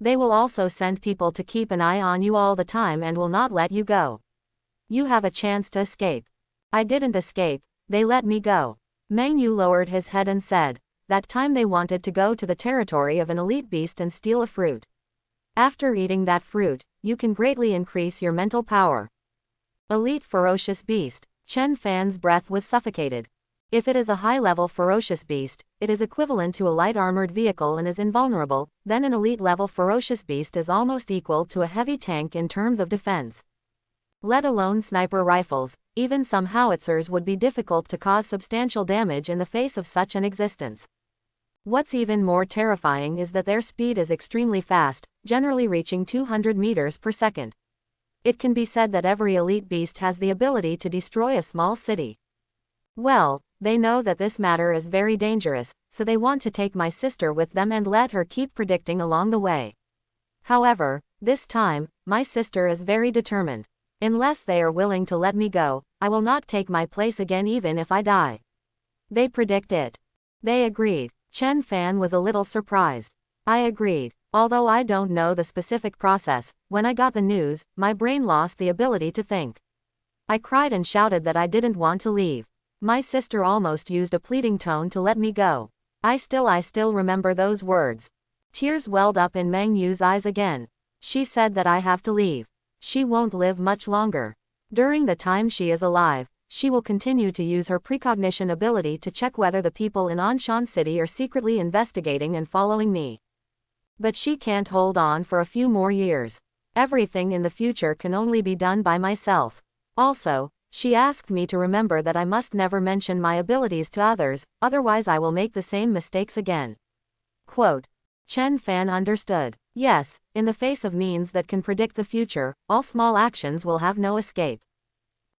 They will also send people to keep an eye on you all the time and will not let you go. You have a chance to escape. I didn't escape, they let me go. Meng Yu lowered his head and said. That time they wanted to go to the territory of an elite beast and steal a fruit. After eating that fruit, you can greatly increase your mental power. Elite ferocious beast. Chen Fan's breath was suffocated. If it is a high-level ferocious beast, it is equivalent to a light armored vehicle and is invulnerable, then an elite-level ferocious beast is almost equal to a heavy tank in terms of defense. Let alone sniper rifles, even some howitzers would be difficult to cause substantial damage in the face of such an existence. What's even more terrifying is that their speed is extremely fast, generally reaching 200 meters per second. It can be said that every elite beast has the ability to destroy a small city. Well, they know that this matter is very dangerous, so they want to take my sister with them and let her keep predicting along the way. However, this time, my sister is very determined. Unless they are willing to let me go, I will not take my place again even if I die. They predict it. They agreed. Chen Fan was a little surprised. I agreed. Although I don't know the specific process, when I got the news, my brain lost the ability to think. I cried and shouted that I didn't want to leave. My sister almost used a pleading tone to let me go. I still remember those words. Tears welled up in Meng Yu's eyes again. She said that I have to leave. She won't live much longer. During the time she is alive, she will continue to use her precognition ability to check whether the people in Anshan City are secretly investigating and following me. But she can't hold on for a few more years. Everything in the future can only be done by myself. Also, she asked me to remember that I must never mention my abilities to others, otherwise I will make the same mistakes again. Quote. Chen Fan understood. Yes, in the face of means that can predict the future, all small actions will have no escape.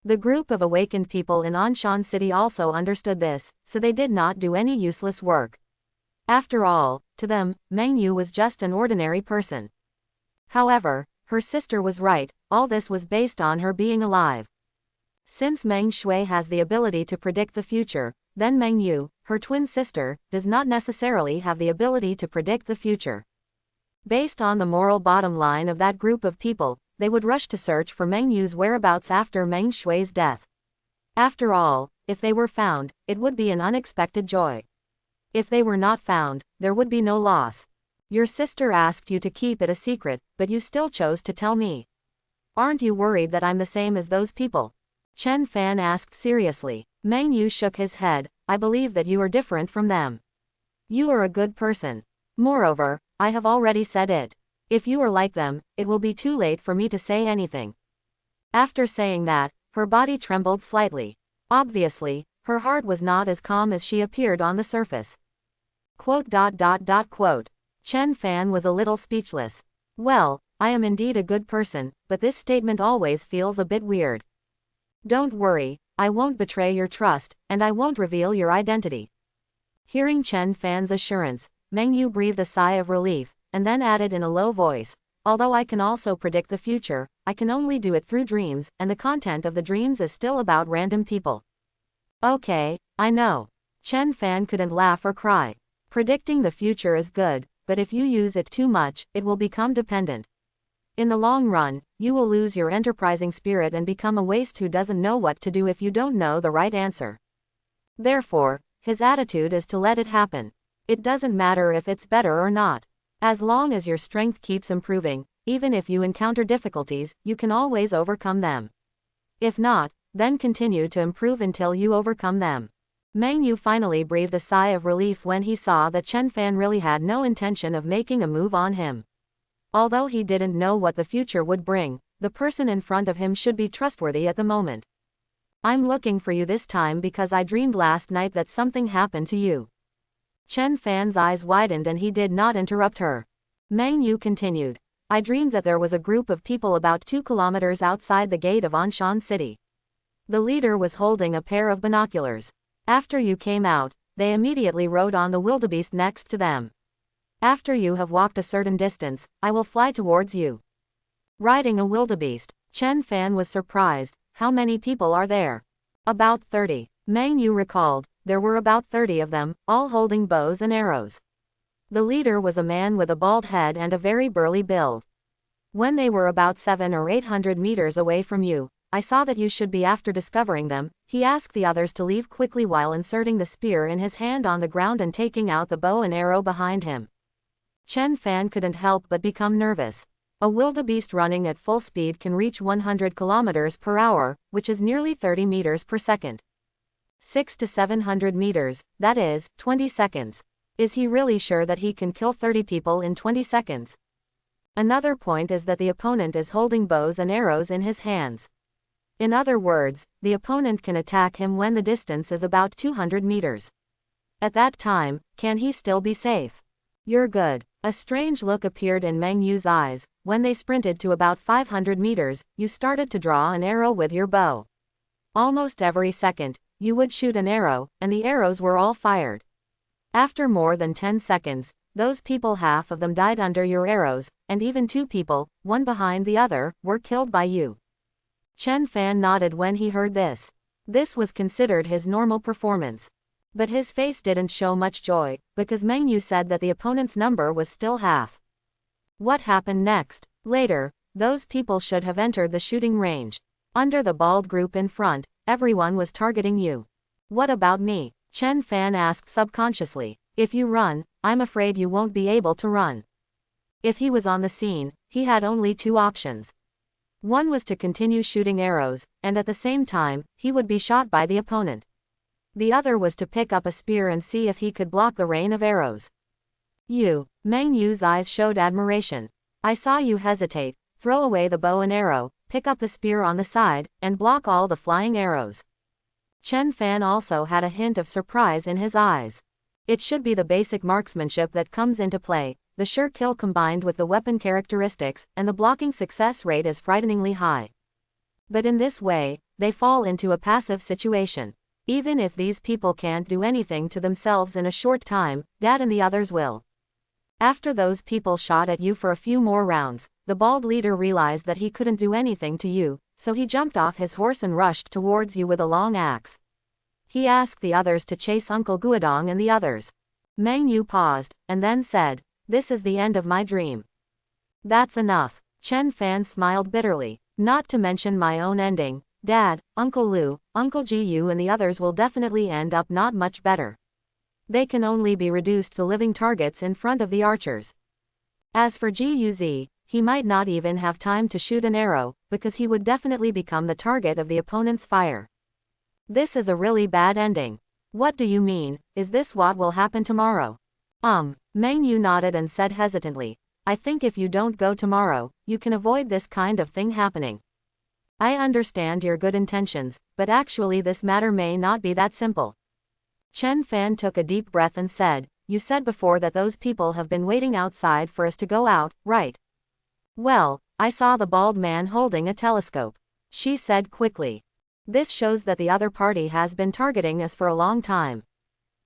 The group of awakened people in Anshan City also understood this, so they did not do any useless work. After all, to them, Meng Yu was just an ordinary person. However, her sister was right, all this was based on her being alive. Since Meng Shui has the ability to predict the future, then Meng Yu, her twin sister, does not necessarily have the ability to predict the future. Based on the moral bottom line of that group of people, they would rush to search for Meng Yu's whereabouts after Meng Shui's death. After all, if they were found, it would be an unexpected joy. If they were not found, there would be no loss. Your sister asked you to keep it a secret, but you still chose to tell me. Aren't you worried that I'm the same as those people? Chen Fan asked seriously. Meng Yu shook his head. I believe that you are different from them. You are a good person. Moreover, I have already said it. If you are like them, it will be too late for me to say anything. After saying that, her body trembled slightly. Obviously, her heart was not as calm as she appeared on the surface. Quote. Chen Fan was a little speechless. Well, I am indeed a good person, but this statement always feels a bit weird. Don't worry, I won't betray your trust, and I won't reveal your identity. Hearing Chen Fan's assurance, Meng Yu breathed a sigh of relief, and then added in a low voice, although I can also predict the future, I can only do it through dreams, and the content of the dreams is still about random people. Okay, I know. Chen Fan couldn't laugh or cry. Predicting the future is good, but if you use it too much, it will become dependent. In the long run, you will lose your enterprising spirit and become a waste who doesn't know what to do if you don't know the right answer. Therefore, his attitude is to let it happen. It doesn't matter if it's better or not. As long as your strength keeps improving, even if you encounter difficulties, you can always overcome them. If not, then continue to improve until you overcome them. Meng Yu finally breathed a sigh of relief when he saw that Chen Fan really had no intention of making a move on him. Although he didn't know what the future would bring, the person in front of him should be trustworthy at the moment. I'm looking for you this time because I dreamed last night that something happened to you. Chen Fan's eyes widened and he did not interrupt her. Meng Yu continued. I dreamed that there was a group of people about 2 kilometers outside the gate of Anshan City. The leader was holding a pair of binoculars. After you came out, they immediately rode on the wildebeest next to them. After you have walked a certain distance, I will fly towards you. Riding a wildebeest. Chen Fan was surprised. How many people are there? About 30. Meng Yu recalled. There were about 30 of them, all holding bows and arrows. The leader was a man with a bald head and a very burly build. When they were about 700 or 800 meters away from you, I saw that you should be after discovering them. He asked the others to leave quickly while inserting the spear in his hand on the ground and taking out the bow and arrow behind him. Chen Fan couldn't help but become nervous. A wildebeest running at full speed can reach 100 kilometers per hour, which is nearly 30 meters per second. 600 to 700 meters, that is, 20 seconds. Is he really sure that he can kill 30 people in 20 seconds? Another point is that the opponent is holding bows and arrows in his hands. In other words, the opponent can attack him when the distance is about 200 meters. At that time, can he still be safe? You're good. A strange look appeared in Meng Yu's eyes. When they sprinted to about 500 meters, you started to draw an arrow with your bow. Almost every second, you would shoot an arrow, and the arrows were all fired. After more than 10 seconds, those people, half of them died under your arrows, and even 2 people, one behind the other, were killed by you. Chen Fan nodded when he heard this. This was considered his normal performance. But his face didn't show much joy, because Meng Yu said that the opponent's number was still half. What happened next? Later, those people should have entered the shooting range. Under the bald group in front, everyone was targeting you. What about me? Chen Fan asked subconsciously. If you run, I'm afraid you won't be able to run. If he was on the scene, he had only two options. One was to continue shooting arrows, and at the same time, he would be shot by the opponent. The other was to pick up a spear and see if he could block the rain of arrows. Meng Yu's eyes showed admiration. I saw you hesitate, throw away the bow and arrow, pick up the spear on the side, and block all the flying arrows. Chen Fan also had a hint of surprise in his eyes. It should be the basic marksmanship that comes into play, the sure kill combined with the weapon characteristics, and the blocking success rate is frighteningly high. But in this way, they fall into a passive situation. Even if these people can't do anything to themselves in a short time, Dad and the others will. After those people shot at you for a few more rounds, the bald leader realized that he couldn't do anything to you, so he jumped off his horse and rushed towards you with a long axe. He asked the others to chase Uncle Guodong and the others. Meng Yu paused, and then said, "This is the end of my dream." "That's enough." Chen Fan smiled bitterly. "Not to mention my own ending. Dad, Uncle Lu, Uncle Ji Yu and the others will definitely end up not much better. They can only be reduced to living targets in front of the archers. As for Ji Yuzi, he might not even have time to shoot an arrow, because he would definitely become the target of the opponent's fire. This is a really bad ending." "What do you mean? Is this what will happen tomorrow?" Meng Yu nodded and said hesitantly, "I think if you don't go tomorrow, you can avoid this kind of thing happening. I understand your good intentions, but actually this matter may not be that simple." Chen Fan took a deep breath and said, "You said before that those people have been waiting outside for us to go out, right?" "Well, I saw the bald man holding a telescope," she said quickly. "This shows that the other party has been targeting us for a long time.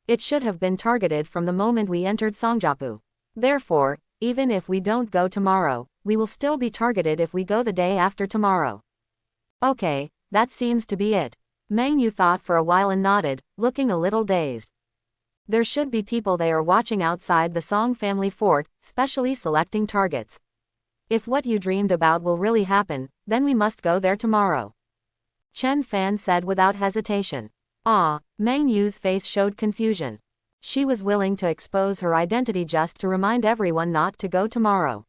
It should have been targeted from the moment we entered Songjiapu. Therefore, even if we don't go tomorrow, we will still be targeted if we go the day after tomorrow." "Okay, that seems to be it." Meng Yu thought for a while and nodded, looking a little dazed. "There should be people there watching outside the Song family fort, specially selecting targets. If what you dreamed about will really happen, then we must go there tomorrow," Chen Fan said without hesitation. Meng Yu's face showed confusion. She was willing to expose her identity just to remind everyone not to go tomorrow.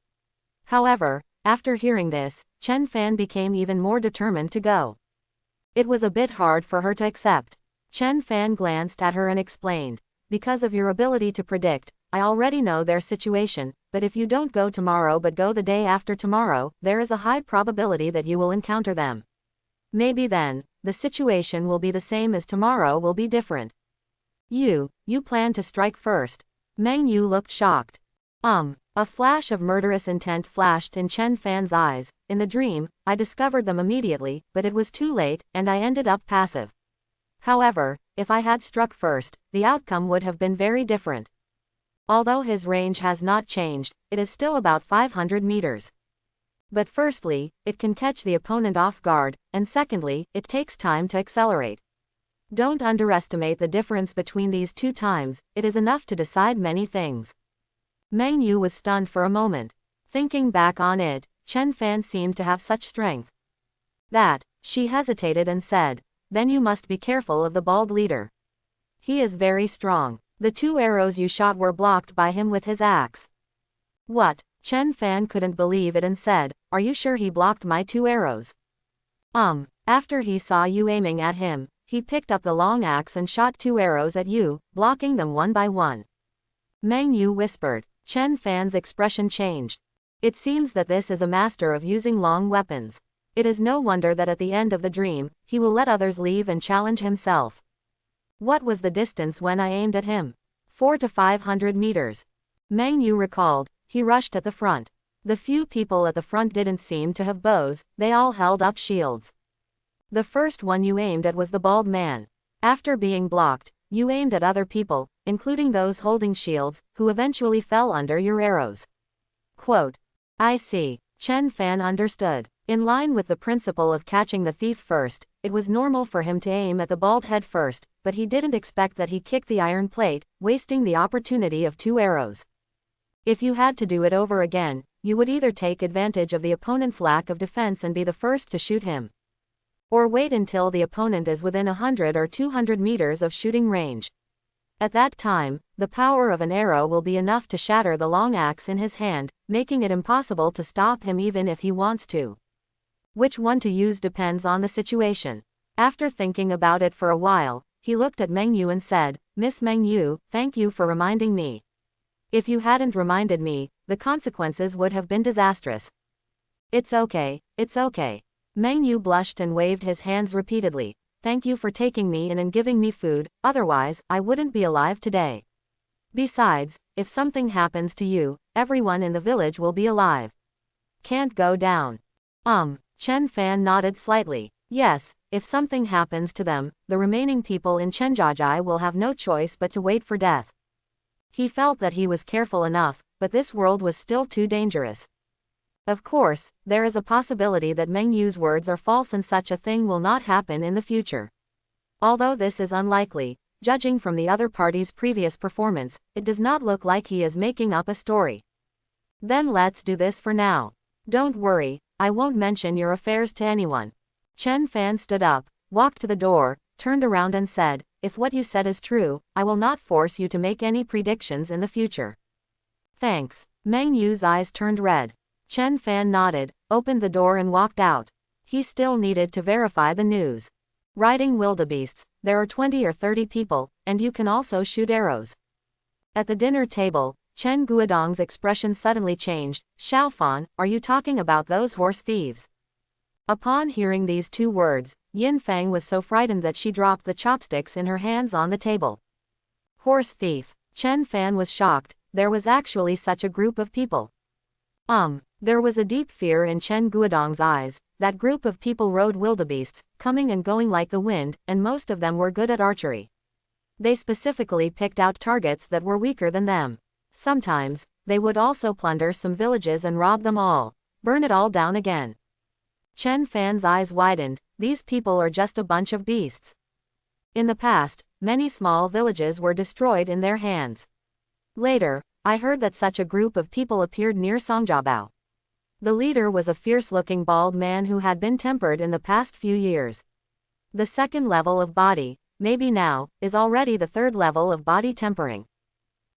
However, after hearing this, Chen Fan became even more determined to go. It was a bit hard for her to accept. Chen Fan glanced at her and explained, "Because of your ability to predict, I already know their situation, but if you don't go tomorrow but go the day after tomorrow, there is a high probability that you will encounter them. Maybe then, the situation will be the same as tomorrow will be different." You plan to strike first." Meng Yu looked shocked. A flash of murderous intent flashed in Chen Fan's eyes. "In the dream, I discovered them immediately, but it was too late, and I ended up passive. However, if I had struck first, the outcome would have been very different. Although his range has not changed, it is still about 500 meters. But firstly, it can catch the opponent off guard, and secondly, it takes time to accelerate. Don't underestimate the difference between these two times, it is enough to decide many things." Meng Yu was stunned for a moment. Thinking back on it, Chen Fan seemed to have such strength. She hesitated and said, "Then you must be careful of the bald leader. He is very strong. The 2 arrows you shot were blocked by him with his axe." "What?" Chen Fan couldn't believe it and said, "Are you sure he blocked my 2 arrows?" After he saw you aiming at him, he picked up the long axe and shot 2 arrows at you, blocking them one by one," Meng Yu whispered. Chen Fan's expression changed. It seems that this is a master of using long weapons. It is no wonder that at the end of the dream, he will let others leave and challenge himself. "What was the distance when I aimed at him?" 400 to 500 meters. Meng Yu recalled. He rushed at the front. The few people at the front didn't seem to have bows, they all held up shields. The first one you aimed at was the bald man. After being blocked, you aimed at other people, including those holding shields, who eventually fell under your arrows. Quote. "I see." Chen Fan understood. In line with the principle of catching the thief first, it was normal for him to aim at the bald head first, but he didn't expect that he kicked the iron plate, wasting the opportunity of 2 arrows. If you had to do it over again, you would either take advantage of the opponent's lack of defense and be the first to shoot him, Or wait until the opponent is within 100 or 200 meters of shooting range. At that time, the power of an arrow will be enough to shatter the long axe in his hand, making it impossible to stop him even if he wants to. Which one to use depends on the situation. After thinking about it for a while, he looked at Meng Yu and said, "Miss Meng Yu, thank you for reminding me. If you hadn't reminded me, the consequences would have been disastrous." It's okay, it's okay. Meng Yu blushed and waved his hands repeatedly. "Thank you for taking me in and giving me food, otherwise, I wouldn't be alive today. Besides, if something happens to you, everyone in the village will be alive. Can't go down." Chen Fan nodded slightly. Yes, if something happens to them, the remaining people in Chenjiajai will have no choice but to wait for death. He felt that he was careful enough, but this world was still too dangerous. Of course, there is a possibility that Meng Yu's words are false and such a thing will not happen in the future. Although this is unlikely, judging from the other party's previous performance, it does not look like he is making up a story. Then let's do this for now. Don't worry, I won't mention your affairs to anyone. Chen Fan stood up, walked to the door, turned around and said, "If what you said is true, I will not force you to make any predictions in the future." Thanks. Meng Yu's eyes turned red. Chen Fan nodded, opened the door and walked out. He still needed to verify the news. Riding wildebeests, there are 20 or 30 people, and you can also shoot arrows. At the dinner table, Chen Guodong's expression suddenly changed. "Xiao Fan, are you talking about those horse thieves?" Upon hearing these two words, Yin Fang was so frightened that she dropped the chopsticks in her hands on the table. Horse thief. Chen Fan was shocked. There was actually such a group of people. There was a deep fear in Chen Guodong's eyes. That group of people rode wildebeests, coming and going like the wind, and most of them were good at archery. They specifically picked out targets that were weaker than them. Sometimes, they would also plunder some villages and rob them all, burn it all down again. Chen Fan's eyes widened. These people are just a bunch of beasts. In the past, many small villages were destroyed in their hands. Later, I heard that such a group of people appeared near Songjiabao. The leader was a fierce-looking bald man who had been tempered in the past few years. The second level of body, maybe now, is already the third level of body tempering.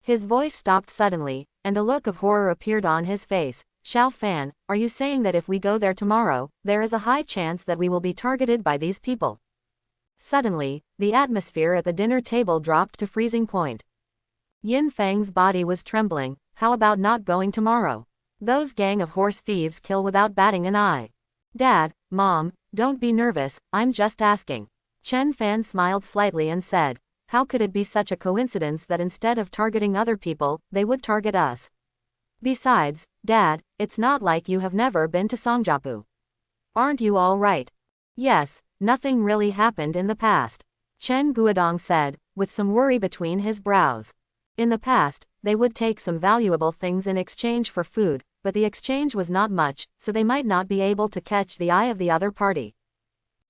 His voice stopped suddenly, and a look of horror appeared on his face. "Xiao Fan, are you saying that if we go there tomorrow, there is a high chance that we will be targeted by these people?" Suddenly, the atmosphere at the dinner table dropped to freezing point. Yin Fang's body was trembling. "How about not going tomorrow? Those gang of horse thieves kill without batting an eye." "Dad, Mom, don't be nervous, I'm just asking." Chen Fan smiled slightly and said, "How could it be such a coincidence that instead of targeting other people, they would target us? Besides, Dad, it's not like you have never been to Songjiapu. Aren't you all right?" "Yes, nothing really happened in the past," Chen Guodong said, with some worry between his brows. In the past, they would take some valuable things in exchange for food, but the exchange was not much, so they might not be able to catch the eye of the other party.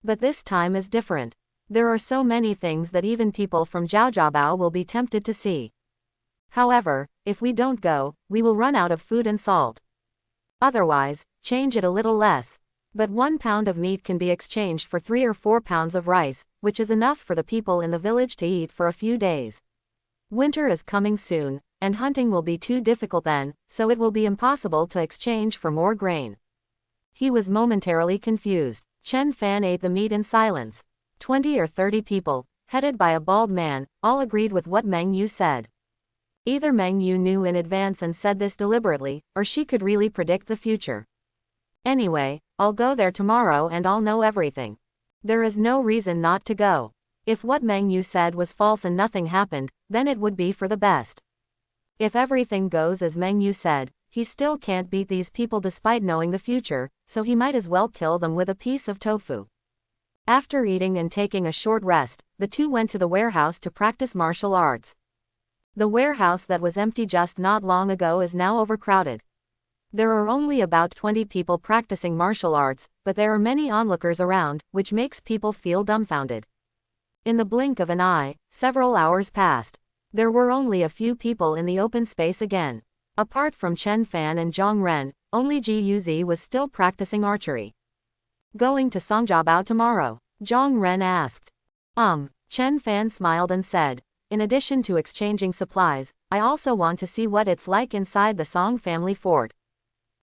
But this time is different. There are so many things that even people from Zhaojiabao will be tempted to see. However, if we don't go, we will run out of food and salt. Otherwise, change it a little less. But 1 pound of meat can be exchanged for 3 or 4 pounds of rice, which is enough for the people in the village to eat for a few days. Winter is coming soon, and hunting will be too difficult then, so it will be impossible to exchange for more grain. He was momentarily confused. Chen Fan ate the meat in silence. 20 or 30 people, headed by a bald man, all agreed with what Meng Yu said. Either Meng Yu knew in advance and said this deliberately, or she could really predict the future. Anyway, I'll go there tomorrow and I'll know everything. There is no reason not to go. If what Meng Yu said was false and nothing happened, then it would be for the best. If everything goes as Meng Yu said, he still can't beat these people despite knowing the future, so he might as well kill them with a piece of tofu. After eating and taking a short rest, the two went to the warehouse to practice martial arts. The warehouse that was empty just not long ago is now overcrowded. There are only about 20 people practicing martial arts, but there are many onlookers around, which makes people feel dumbfounded. In the blink of an eye, several hours passed. There were only a few people in the open space again. Apart from Chen Fan and Zhang Ren, only Ji Yuzi was still practicing archery. Going to Songjiabao tomorrow? Zhang Ren asked. Chen Fan smiled and said, in addition to exchanging supplies, I also want to see what it's like inside the Song family fort.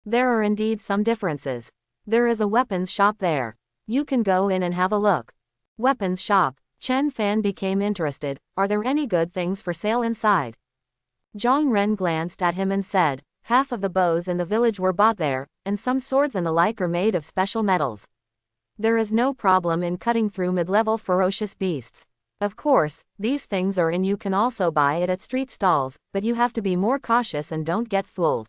There are indeed some differences. There is a weapons shop there. You can go in and have a look. Weapons shop. Chen Fan became interested. Are there any good things for sale inside? Zhang Ren glanced at him and said, half of the bows in the village were bought there, and some swords and the like are made of special metals. There is no problem in cutting through mid-level ferocious beasts. Of course, these things are in. You can also buy it at street stalls, but you have to be more cautious and don't get fooled.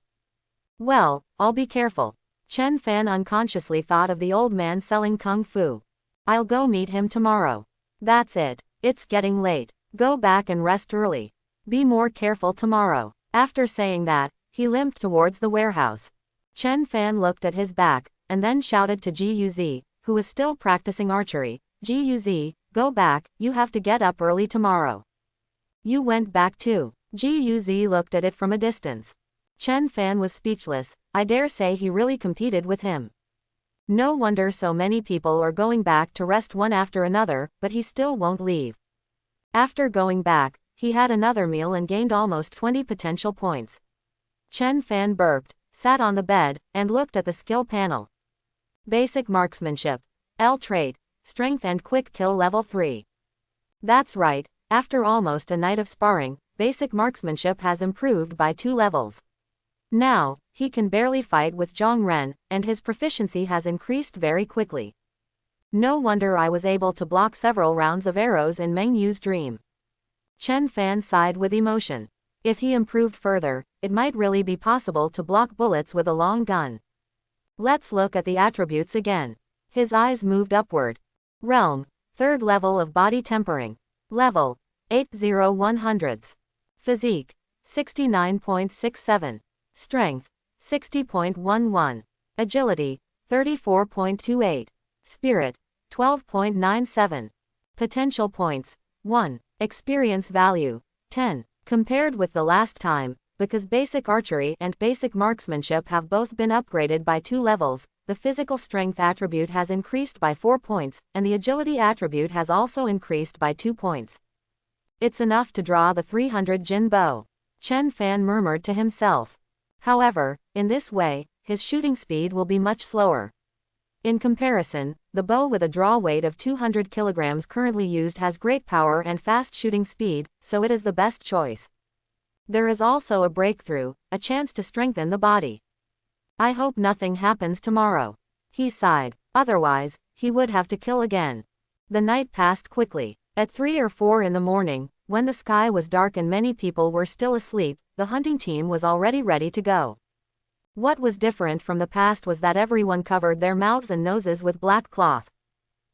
Well, I'll be careful. Chen Fan unconsciously thought of the old man selling kung fu. I'll go meet him tomorrow. That's it. It's getting late. Go back and rest early. Be more careful tomorrow. After saying that, he limped towards the warehouse. Chen Fan looked at his back, and then shouted to Ji Yuzi, who was still practicing archery, Ji Yuzi, go back, you have to get up early tomorrow. You went back too. Ji Yuzi looked at it from a distance. Chen Fan was speechless. I dare say he really competed with him. No wonder so many people are going back to rest one after another, but he still won't leave. After going back, he had another meal and gained almost 20 potential points. Chen Fan burped, sat on the bed, and looked at the skill panel. Basic marksmanship. L trait, strength and quick kill level 3. That's right, after almost a night of sparring, basic marksmanship has improved by 2 levels. Now, he can barely fight with Zhang Ren, and his proficiency has increased very quickly. No wonder I was able to block several rounds of arrows in Meng Yu's dream. Chen Fan sighed with emotion. If he improved further, it might really be possible to block bullets with a long gun. Let's look at the attributes again. His eyes moved upward. Realm, 3rd level of body tempering. Level, 80100s. Physique, 69.67. Strength, 60.11. Agility, 34.28. Spirit, 12.97. Potential points, 1. Experience value, 10. Compared with the last time, because basic archery and basic marksmanship have both been upgraded by 2 levels, the physical strength attribute has increased by 4 points, and the agility attribute has also increased by 2 points. It's enough to draw the 300 Jin bow. Chen Fan murmured to himself. However, in this way, his shooting speed will be much slower. In comparison, the bow with a draw weight of 200 kilograms currently used has great power and fast shooting speed, so it is the best choice. There is also a breakthrough, a chance to strengthen the body. I hope nothing happens tomorrow. He sighed. Otherwise, he would have to kill again. The night passed quickly. At 3 or 4 in the morning, when the sky was dark and many people were still asleep, the hunting team was already ready to go. What was different from the past was that everyone covered their mouths and noses with black cloth.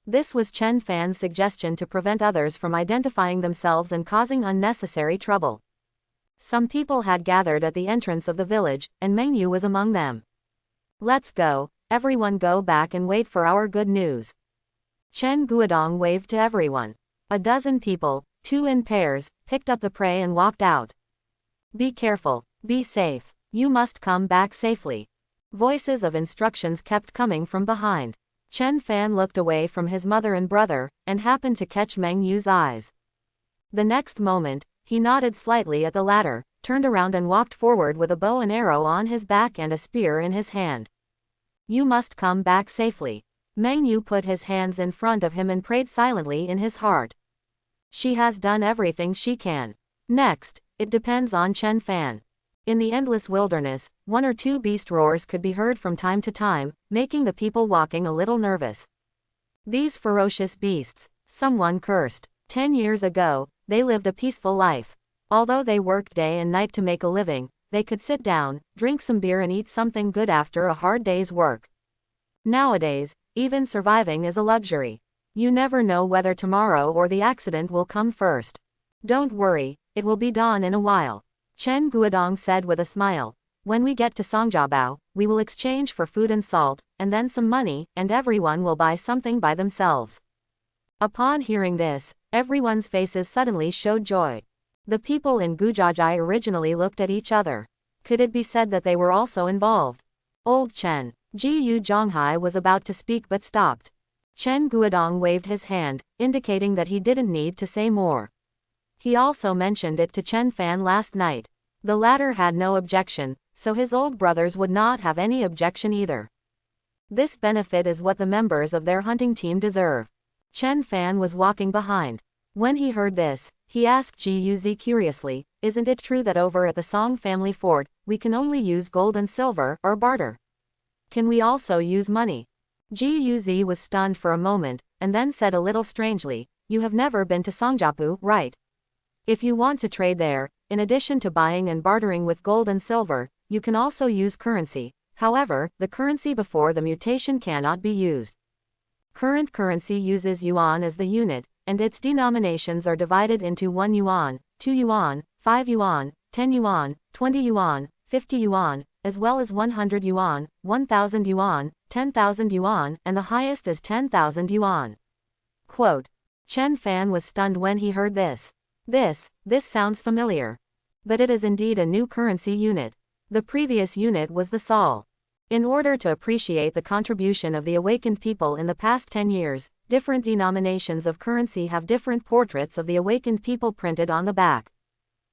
This was Chen Fan's suggestion to prevent others from identifying themselves and causing unnecessary trouble. Some people had gathered at the entrance of the village, and Meng Yu was among them. Let's go, everyone go back and wait for our good news. Chen Guodong waved to everyone. A dozen people, 2 in pairs, picked up the prey and walked out. Be careful, be safe, you must come back safely. Voices of instructions kept coming from behind. Chen Fan looked away from his mother and brother, and happened to catch Meng Yu's eyes. The next moment, he nodded slightly at the latter, turned around and walked forward with a bow and arrow on his back and a spear in his hand. You must come back safely. Meng Yu put his hands in front of him and prayed silently in his heart. She has done everything she can. Next, it depends on Chen Fan. In the endless wilderness, 1 or 2 beast roars could be heard from time to time, making the people walking a little nervous. These ferocious beasts, someone cursed. 10 years ago, they lived a peaceful life. Although they worked day and night to make a living, they could sit down, drink some beer and eat something good after a hard day's work. Nowadays, even surviving is a luxury. You never know whether tomorrow or the accident will come first. Don't worry, it will be dawn in a while. Chen Guodong said with a smile. When we get to Songjiabao, we will exchange for food and salt, and then some money, and everyone will buy something by themselves. Upon hearing this, everyone's faces suddenly showed joy. The people in Gujajai originally looked at each other. Could it be said that they were also involved? Old Chen, Ji Yu Zhonghai was about to speak but stopped. Chen Guodong waved his hand, indicating that he didn't need to say more. He also mentioned it to Chen Fan last night. The latter had no objection, so his old brothers would not have any objection either. This benefit is what the members of their hunting team deserve. Chen Fan was walking behind. When he heard this, he asked Ji Yuzi curiously, "Isn't it true that over at the Song family fort, we can only use gold and silver, or barter? Can we also use money?" Ji Yuzi was stunned for a moment, and then said a little strangely, "You have never been to Songjiapu, right? If you want to trade there, in addition to buying and bartering with gold and silver, you can also use currency. However, the currency before the mutation cannot be used. Current currency uses yuan as the unit, and its denominations are divided into 1 yuan, 2 yuan, 5 yuan, 10 yuan, 20 yuan, 50 yuan, as well as 100 yuan, 1,000 yuan, 10,000 yuan, and the highest is 10,000 yuan." Quote. Chen Fan was stunned when he heard this. This sounds familiar. But it is indeed a new currency unit. The previous unit was the Sol. In order to appreciate the contribution of the awakened people in the past 10 years, different denominations of currency have different portraits of the awakened people printed on the back.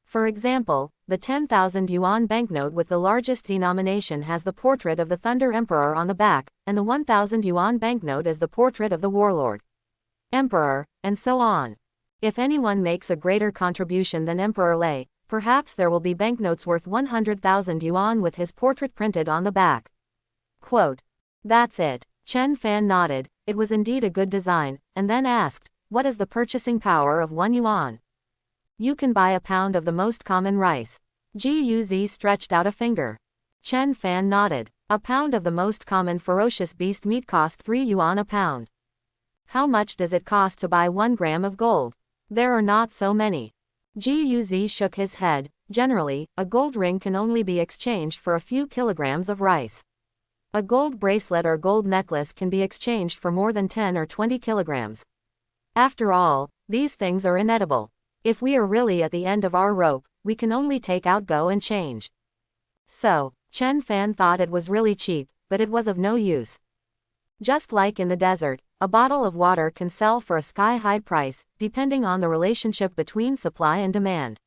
For example, the 10,000 yuan banknote with the largest denomination has the portrait of the Thunder Emperor on the back, and the 1,000 yuan banknote is the portrait of the Warlord Emperor, and so on. If anyone makes a greater contribution than Emperor Lei, perhaps there will be banknotes worth 100,000 yuan with his portrait printed on the back. Quote. That's it. Chen Fan nodded. It was indeed a good design, and then asked, "What is the purchasing power of 1 yuan?" "You can buy a pound of the most common rice." Ji Yuzi stretched out a finger. Chen Fan nodded. "A pound of the most common ferocious beast meat costs 3 yuan a pound." "How much does it cost to buy 1 gram of gold?" "There are not so many." Ji Yuzi shook his head. "Generally, a gold ring can only be exchanged for a few kilograms of rice. A gold bracelet or gold necklace can be exchanged for more than 10 or 20 kilograms. After all, these things are inedible. If we are really at the end of our rope, we can only take out go and change." So, Chen Fan thought it was really cheap, but it was of no use. Just like in the desert, a bottle of water can sell for a sky-high price, depending on the relationship between supply and demand.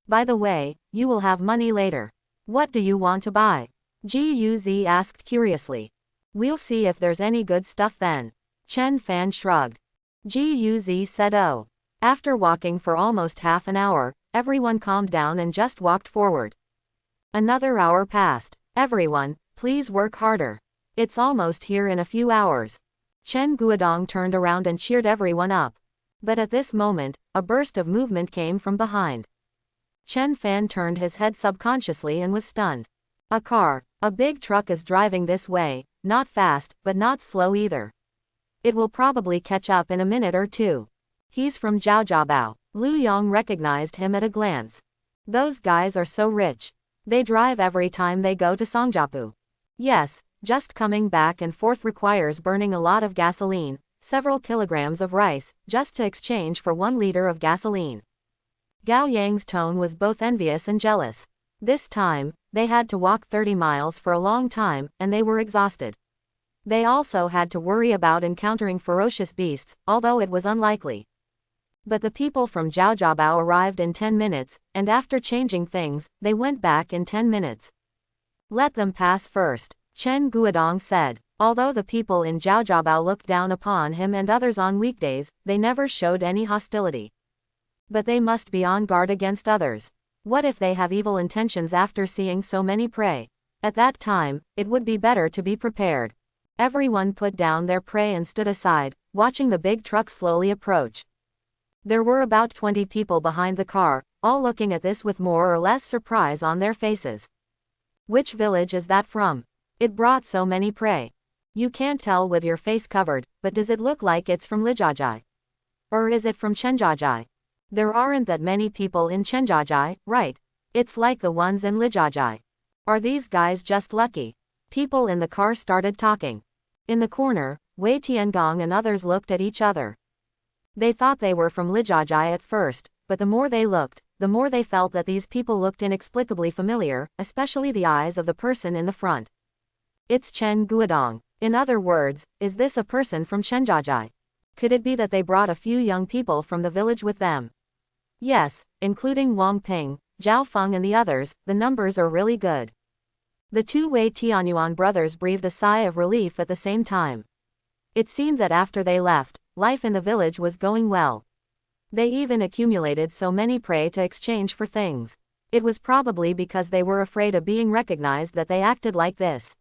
"By the way, you will have money later. What do you want to buy?" Ji Yuzi asked curiously. "We'll see if there's any good stuff then." Chen Fan shrugged. Ji Yuzi said, "Oh." After walking for almost half an hour, everyone calmed down and just walked forward. Another hour passed. "Everyone, please work harder. It's almost here in a few hours." Chen Guodong turned around and cheered everyone up. But at this moment, a burst of movement came from behind. Chen Fan turned his head subconsciously and was stunned. A car, a big truck is driving this way, not fast, but not slow either. It will probably catch up in a minute or two. "He's from Zhaojiabao." Lu Yong recognized him at a glance. "Those guys are so rich. They drive every time they go to Songjiapu." "Yes, just coming back and forth requires burning a lot of gasoline, several kilograms of rice, just to exchange for 1 liter of gasoline." Gao Yang's tone was both envious and jealous. This time, they had to walk 30 miles for a long time, and they were exhausted. They also had to worry about encountering ferocious beasts, although it was unlikely. But the people from Zhaojiabao arrived in 10 minutes, and after changing things, they went back in 10 minutes. "Let them pass first," Chen Guodong said. Although the people in Zhaojiabao looked down upon him and others on weekdays, they never showed any hostility. But they must be on guard against others. What if they have evil intentions after seeing so many prey? At that time, it would be better to be prepared. Everyone put down their prey and stood aside, watching the big truck slowly approach. There were about 20 people behind the car, all looking at this with more or less surprise on their faces. "Which village is that from? It brought so many prey. You can't tell with your face covered, but does it look like it's from Lijajai? Or is it from Chenjiajai? There aren't that many people in Chenjiajai, right? It's like the ones in Lijajai. Are these guys just lucky?" People in the car started talking. In the corner, Wei Tiangong and others looked at each other. They thought they were from Lijajai at first, but the more they looked, the more they felt that these people looked inexplicably familiar, especially the eyes of the person in the front. It's Chen Guodong. In other words, is this a person from Chenjiajai? Could it be that they brought a few young people from the village with them? Yes, including Wang Ping, Zhao Feng and the others, the numbers are really good. The two Wei Tianyuan brothers breathed a sigh of relief at the same time. It seemed that after they left, life in the village was going well. They even accumulated so many prey to exchange for things. It was probably because they were afraid of being recognized that they acted like this.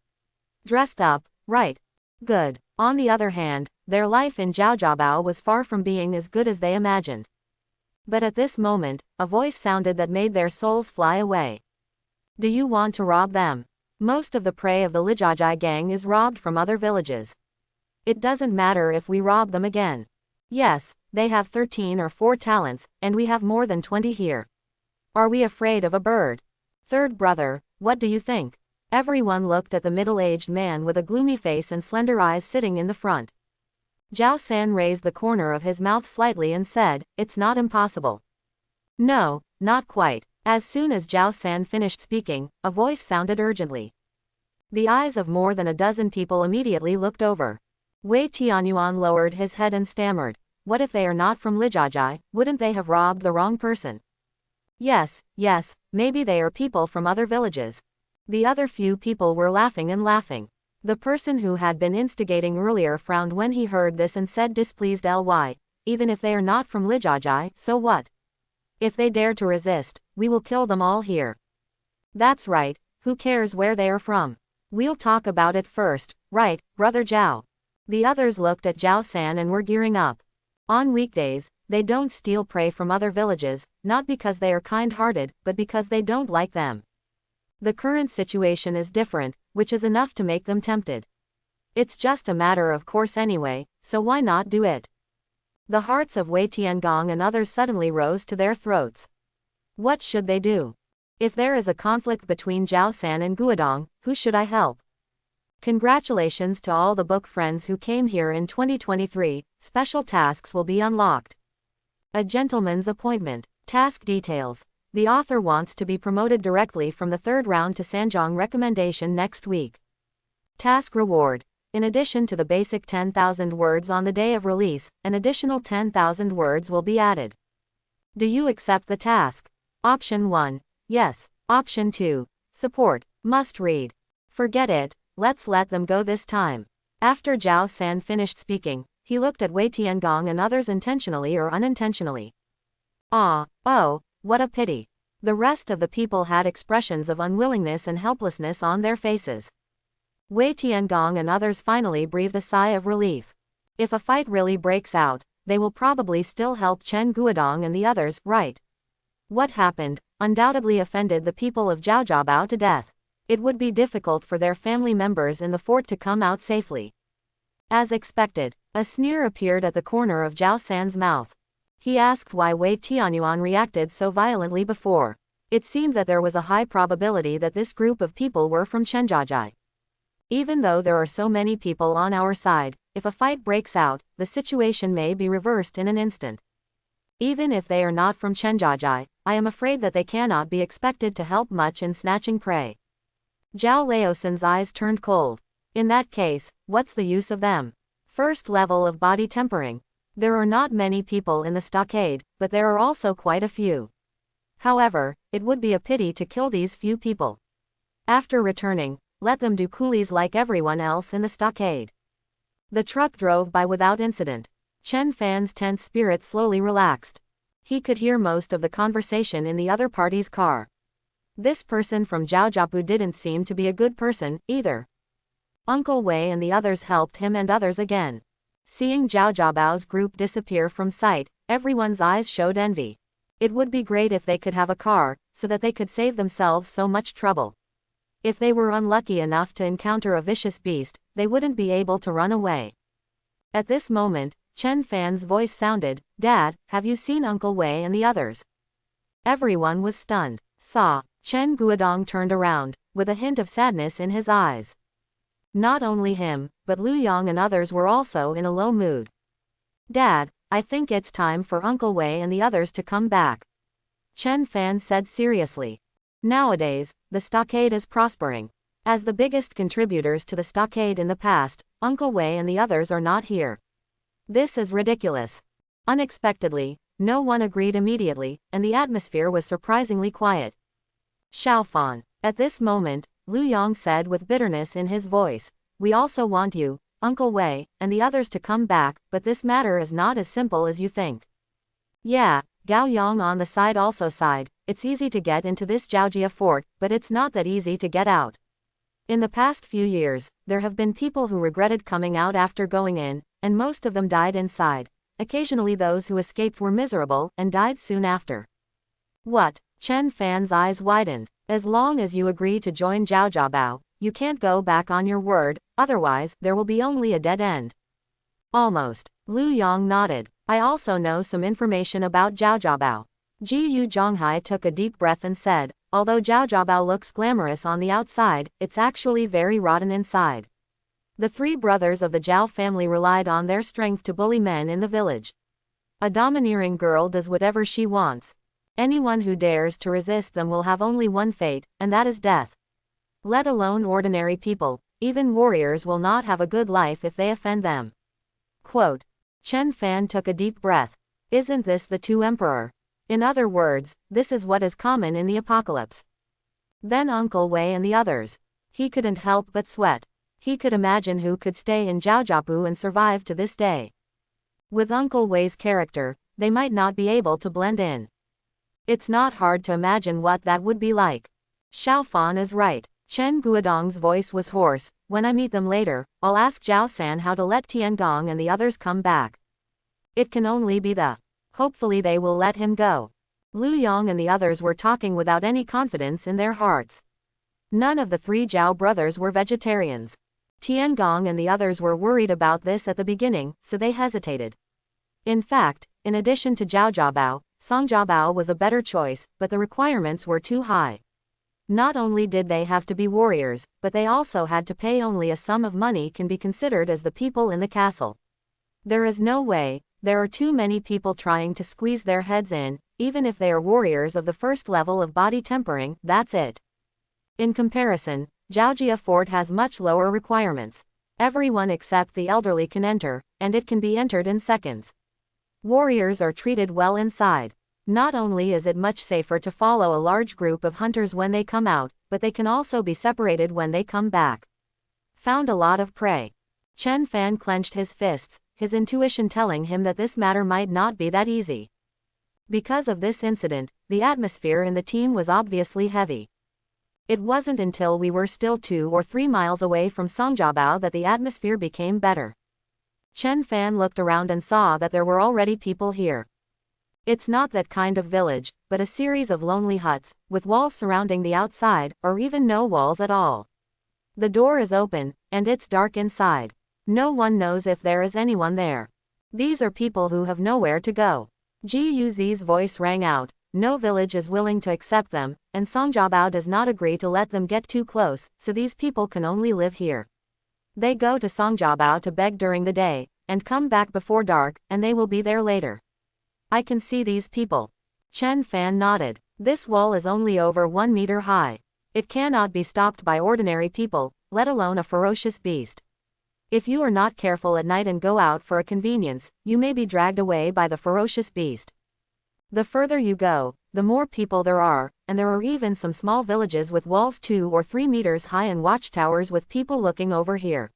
Dressed up, right? Good. On the other hand, their life in Zhaojiabao was far from being as good as they imagined. But at this moment, a voice sounded that made their souls fly away. Do you want to rob them? Most of the prey of the Lijajai gang is robbed from other villages. It doesn't matter if we rob them again. Yes, they have 13 or 14 talents, and we have more than 20 here. Are we afraid of a bird? Third brother, what do you think? Everyone looked at the middle-aged man with a gloomy face and slender eyes sitting in the front. Zhao San raised the corner of his mouth slightly and said, it's not impossible. No, not quite. As soon as Zhao San finished speaking, a voice sounded urgently. The eyes of more than a dozen people immediately looked over. Wei Tianyuan lowered his head and stammered, what if they are not from Lijajai, wouldn't they have robbed the wrong person? Yes, maybe they are people from other villages. The other few people were laughing and laughing. The person who had been instigating earlier frowned when he heard this and said displeased ly, even if they are not from Lijajai, so what? If they dare to resist, we will kill them all here. That's right, who cares where they are from? We'll talk about it first, right, brother Zhao? The others looked at Zhao San and were gearing up. On weekdays, they don't steal prey from other villages, not because they are kind-hearted, but because they don't like them. The current situation is different, which is enough to make them tempted. It's just a matter of course anyway, so why not do it? The hearts of Wei Tiangong and others suddenly rose to their throats. What should they do? If there is a conflict between Zhao San and Guodong, who should I help? Congratulations to all the book friends who came here in 2023, special tasks will be unlocked. A gentleman's appointment. Task details. The author wants to be promoted directly from the third round to Sanjiang recommendation next week. Task reward. In addition to the basic 10,000 words on the day of release, an additional 10,000 words will be added. Do you accept the task? Option 1. Yes. Option 2. Support. Must read. Forget it, let's let them go this time. After Zhao San finished speaking, he looked at Wei Tiangong and others intentionally or unintentionally. Oh, what a pity. The rest of the people had expressions of unwillingness and helplessness on their faces. Wei Tiangong and others finally breathed a sigh of relief. If a fight really breaks out, they will probably still help Chen Guodong and the others, right? What happened undoubtedly offended the people of Zhaojiabao to death. It would be difficult for their family members in the fort to come out safely. As expected, a sneer appeared at the corner of Zhao San's mouth. He asked why Wei Tianyuan reacted so violently before. It seemed that there was a high probability that this group of people were from Chenjiajai. Even though there are so many people on our side, if a fight breaks out, the situation may be reversed in an instant. Even if they are not from Chenjiajai, I am afraid that they cannot be expected to help much in snatching prey. Zhao Laosan's eyes turned cold. In that case, what's the use of them? First level of body tempering. There are not many people in the stockade, but there are also quite a few. However, it would be a pity to kill these few people. After returning, let them do coolies like everyone else in the stockade. The truck drove by without incident. Chen Fan's tense spirit slowly relaxed. He could hear most of the conversation in the other party's car. This person from Zhaojiapu didn't seem to be a good person, either. Uncle Wei and the others helped him and others again. Seeing Zhaojiabao's group disappear from sight, everyone's eyes showed envy. It would be great if they could have a car, so that they could save themselves so much trouble. If they were unlucky enough to encounter a vicious beast, they wouldn't be able to run away. At this moment, Chen Fan's voice sounded, "Dad, have you seen Uncle Wei and the others?" Everyone was stunned. Saw. Chen Guodong turned around, with a hint of sadness in his eyes. Not only him, but Lu Yang and others were also in a low mood. "Dad, I think it's time for Uncle Wei and the others to come back," Chen Fan said seriously. Nowadays, the stockade is prospering. As the biggest contributors to the stockade in the past, Uncle Wei and the others are not here. This is ridiculous. Unexpectedly, no one agreed immediately, and the atmosphere was surprisingly quiet. Xiaofan. At this moment, Lu Yong said with bitterness in his voice, "We also want you, Uncle Wei, and the others to come back, but this matter is not as simple as you think." Yeah, Gao Yang on the side also sighed. It's easy to get into this Zhaojia fort, but it's not that easy to get out. In the past few years, there have been people who regretted coming out after going in, and most of them died inside. Occasionally those who escaped were miserable, and died soon after. What? Chen Fan's eyes widened. As long as you agree to join Zhao Jiabao, you can't go back on your word, otherwise, there will be only a dead end. Almost. Lu Yong nodded. I also know some information about Zhao Jiabao. Ji Yu Zhonghai took a deep breath and said, although Zhao Jiabao looks glamorous on the outside, it's actually very rotten inside. The three brothers of the Zhao family relied on their strength to bully men in the village. A domineering girl does whatever she wants. Anyone who dares to resist them will have only one fate, and that is death. Let alone ordinary people, even warriors will not have a good life if they offend them. Quote. Chen Fan took a deep breath. Isn't this the two emperor? In other words, this is what is common in the apocalypse. Then Uncle Wei and the others. He couldn't help but sweat. He could imagine who could stay in Zhaojiapu and survive to this day. With Uncle Wei's character, they might not be able to blend in. It's not hard to imagine what that would be like. Xiaofan is right. Chen Guodong's voice was hoarse. When I meet them later, I'll ask Zhao San how to let Tiangong and the others come back. It can only be the. Hopefully they will let him go. Lu Yong and the others were talking without any confidence in their hearts. None of the three Zhao brothers were vegetarians. Tiangong and the others were worried about this at the beginning, so they hesitated. In fact, in addition to Zhao Jiabao, Song Jiabao was a better choice, but the requirements were too high. Not only did they have to be warriors, but they also had to pay only a sum of money can be considered as the people in the castle. There is no way, there are too many people trying to squeeze their heads in, even if they are warriors of the first level of body tempering, that's it. In comparison, Zhaojia Fort has much lower requirements. Everyone except the elderly can enter, and it can be entered in seconds. Warriors are treated well inside. Not only is it much safer to follow a large group of hunters when they come out, but they can also be separated when they come back. Found a lot of prey. Chen Fan clenched his fists, his intuition telling him that this matter might not be that easy. Because of this incident, the atmosphere in the team was obviously heavy. It wasn't until we were still 2 or 3 miles away from Songjiabao that the atmosphere became better. Chen Fan looked around and saw that there were already people here. It's not that kind of village, but a series of lonely huts, with walls surrounding the outside, or even no walls at all. The door is open, and it's dark inside. No one knows if there is anyone there. These are people who have nowhere to go. Ji Yuzi's voice rang out. No village is willing to accept them, and Songjiabao does not agree to let them get too close, so these people can only live here. They go to Songjiabao to beg during the day, and come back before dark, and they will be there later. I can see these people. Chen Fan nodded. This wall is only over 1 meter high. It cannot be stopped by ordinary people, let alone a ferocious beast. If you are not careful at night and go out for a convenience, you may be dragged away by the ferocious beast. The further you go, the more people there are, and there are even some small villages with walls 2 or 3 meters high and watchtowers with people looking over here.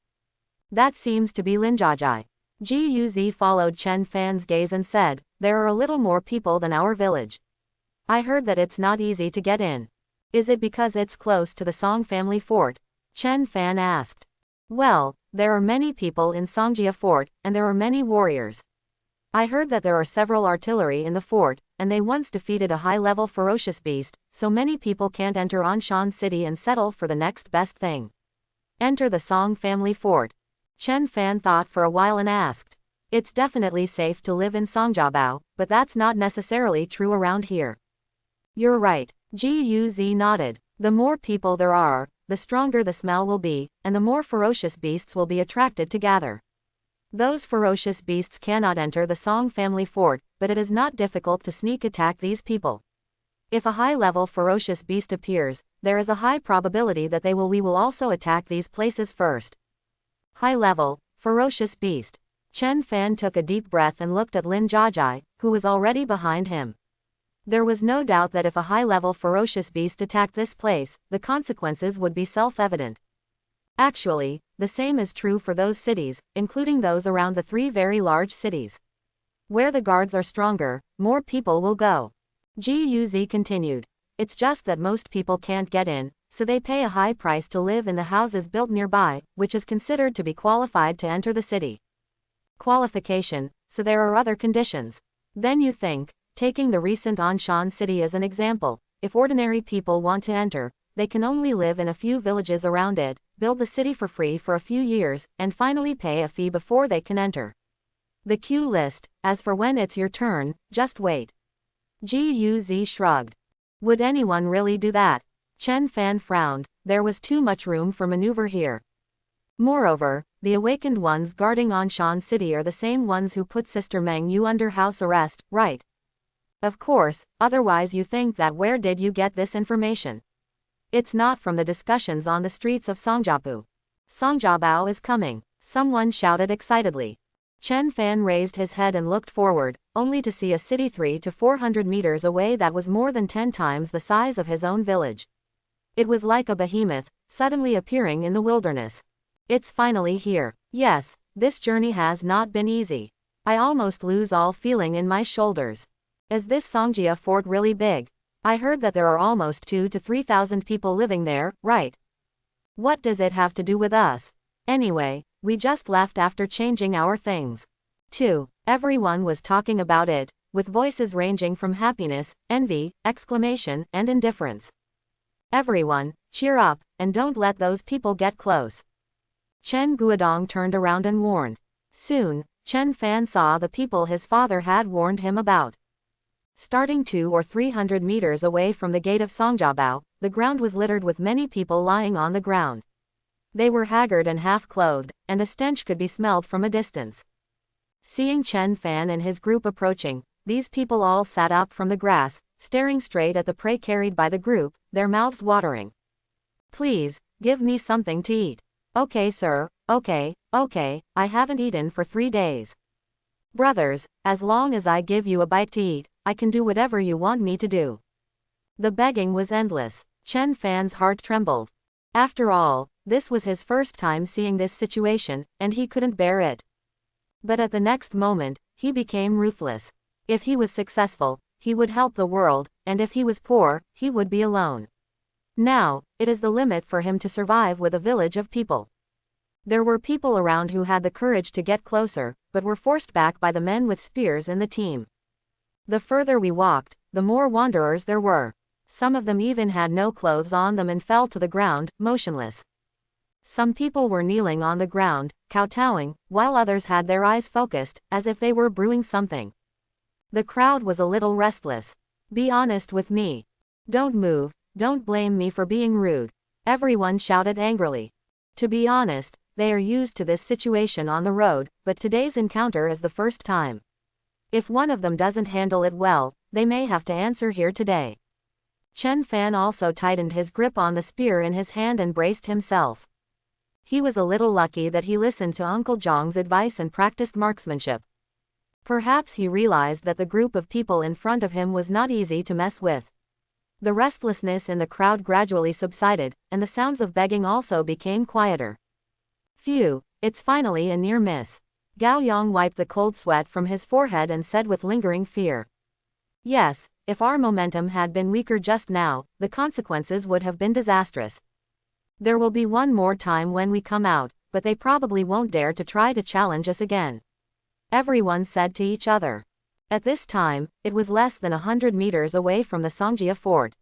That seems to be Linjiajai. Ji Yuzi followed Chen Fan's gaze and said, there are a little more people than our village. I heard that it's not easy to get in. Is it because it's close to the Song family fort? Chen Fan asked. Well, there are many people in Songjia Fort, and there are many warriors. I heard that there are several artillery in the fort, and they once defeated a high-level ferocious beast, so many people can't enter Anshan City and settle for the next best thing. Enter the Song family fort. Chen Fan thought for a while and asked. It's definitely safe to live in Songjiabao, but that's not necessarily true around here. You're right. Ji Yuzi nodded. The more people there are, the stronger the smell will be, and the more ferocious beasts will be attracted to gather. Those ferocious beasts cannot enter the Song family fort, but it is not difficult to sneak attack these people. If a high-level ferocious beast appears, there is a high probability that we will also attack these places first. High-level, ferocious beast. Chen Fan took a deep breath and looked at Lin Jiajia, who was already behind him. There was no doubt that if a high-level ferocious beast attacked this place, the consequences would be self-evident. Actually, the same is true for those cities, including those around the 3 very large cities. Where the guards are stronger, more people will go. Ji Yuzi continued. It's just that most people can't get in, so they pay a high price to live in the houses built nearby, which is considered to be qualified to enter the city. Qualification, so there are other conditions. Then you think, taking the recent Anshan city as an example, if ordinary people want to enter, they can only live in a few villages around it, build the city for free for a few years, and finally pay a fee before they can enter. The queue list, as for when it's your turn, just wait. Ji Yuzi shrugged. Would anyone really do that? Chen Fan frowned, there was too much room for maneuver here. Moreover, the awakened ones guarding Anshan city are the same ones who put Sister Meng Yu under house arrest, right? Of course, otherwise you think that where did you get this information? It's not from the discussions on the streets of Songjiapu. Songjiabao is coming, someone shouted excitedly. Chen Fan raised his head and looked forward, only to see a city 300 to 400 meters away that was more than 10 times the size of his own village. It was like a behemoth, suddenly appearing in the wilderness. It's finally here. Yes, this journey has not been easy. I almost lose all feeling in my shoulders. Is this Songjia fort really big? I heard that there are almost 2,000 to 3,000 people living there, right? What does it have to do with us? Anyway, we just left after changing our things. 2. Everyone was talking about it, with voices ranging from happiness, envy, exclamation, and indifference. Everyone, cheer up, and don't let those people get close. Chen Guodong turned around and warned. Soon, Chen Fan saw the people his father had warned him about. Starting 200 or 300 meters away from the gate of Songjiabao, the ground was littered with many people lying on the ground. They were haggard and half-clothed, and a stench could be smelled from a distance. Seeing Chen Fan and his group approaching, these people all sat up from the grass, staring straight at the prey carried by the group, their mouths watering. Please, give me something to eat. Okay, sir, okay, I haven't eaten for 3 days. Brothers, as long as I give you a bite to eat, I can do whatever you want me to do. The begging was endless. Chen Fan's heart trembled. After all, this was his first time seeing this situation, and he couldn't bear it. But at the next moment, he became ruthless. If he was successful, he would help the world, and if he was poor, he would be alone. Now, it is the limit for him to survive with a village of people. There were people around who had the courage to get closer, but were forced back by the men with spears in the team. The further we walked, the more wanderers there were. Some of them even had no clothes on them and fell to the ground, motionless. Some people were kneeling on the ground, kowtowing, while others had their eyes focused, as if they were brewing something. The crowd was a little restless. Be honest with me. Don't move, don't blame me for being rude. Everyone shouted angrily. To be honest, they are used to this situation on the road, but today's encounter is the first time. If one of them doesn't handle it well, they may have to answer here today. Chen Fan also tightened his grip on the spear in his hand and braced himself. He was a little lucky that he listened to Uncle Zhang's advice and practiced marksmanship. Perhaps he realized that the group of people in front of him was not easy to mess with. The restlessness in the crowd gradually subsided, and the sounds of begging also became quieter. Phew, it's finally a near miss. Gao Yang wiped the cold sweat from his forehead and said with lingering fear. Yes, if our momentum had been weaker just now, the consequences would have been disastrous. There will be one more time when we come out, but they probably won't dare to try to challenge us again. Everyone said to each other. At this time, it was less than 100 meters away from the Songjia fort.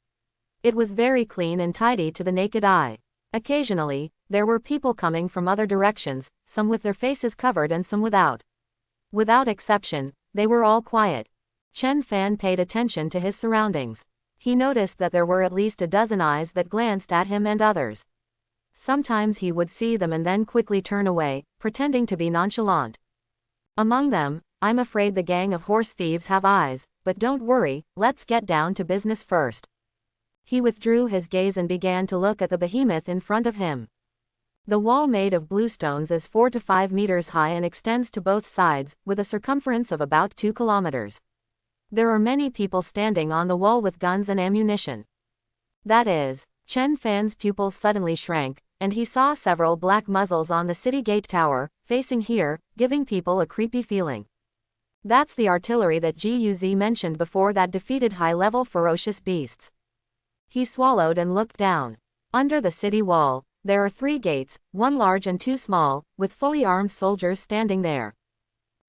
It was very clean and tidy to the naked eye. Occasionally, there were people coming from other directions, some with their faces covered and some without. Without exception, they were all quiet. Chen Fan paid attention to his surroundings. He noticed that there were at least a dozen eyes that glanced at him and others. Sometimes he would see them and then quickly turn away, pretending to be nonchalant. Among them, I'm afraid the gang of horse thieves have eyes, but don't worry, let's get down to business first. He withdrew his gaze and began to look at the behemoth in front of him. The wall made of bluestones is 4 to 5 meters high and extends to both sides, with a circumference of about 2 kilometers. There are many people standing on the wall with guns and ammunition. That is, Chen Fan's pupils suddenly shrank, and he saw several black muzzles on the city gate tower, facing here, giving people a creepy feeling. That's the artillery that Guz mentioned before that defeated high-level ferocious beasts. He swallowed and looked down. Under the city wall, there are 3 gates, 1 large and 2 small, with fully armed soldiers standing there.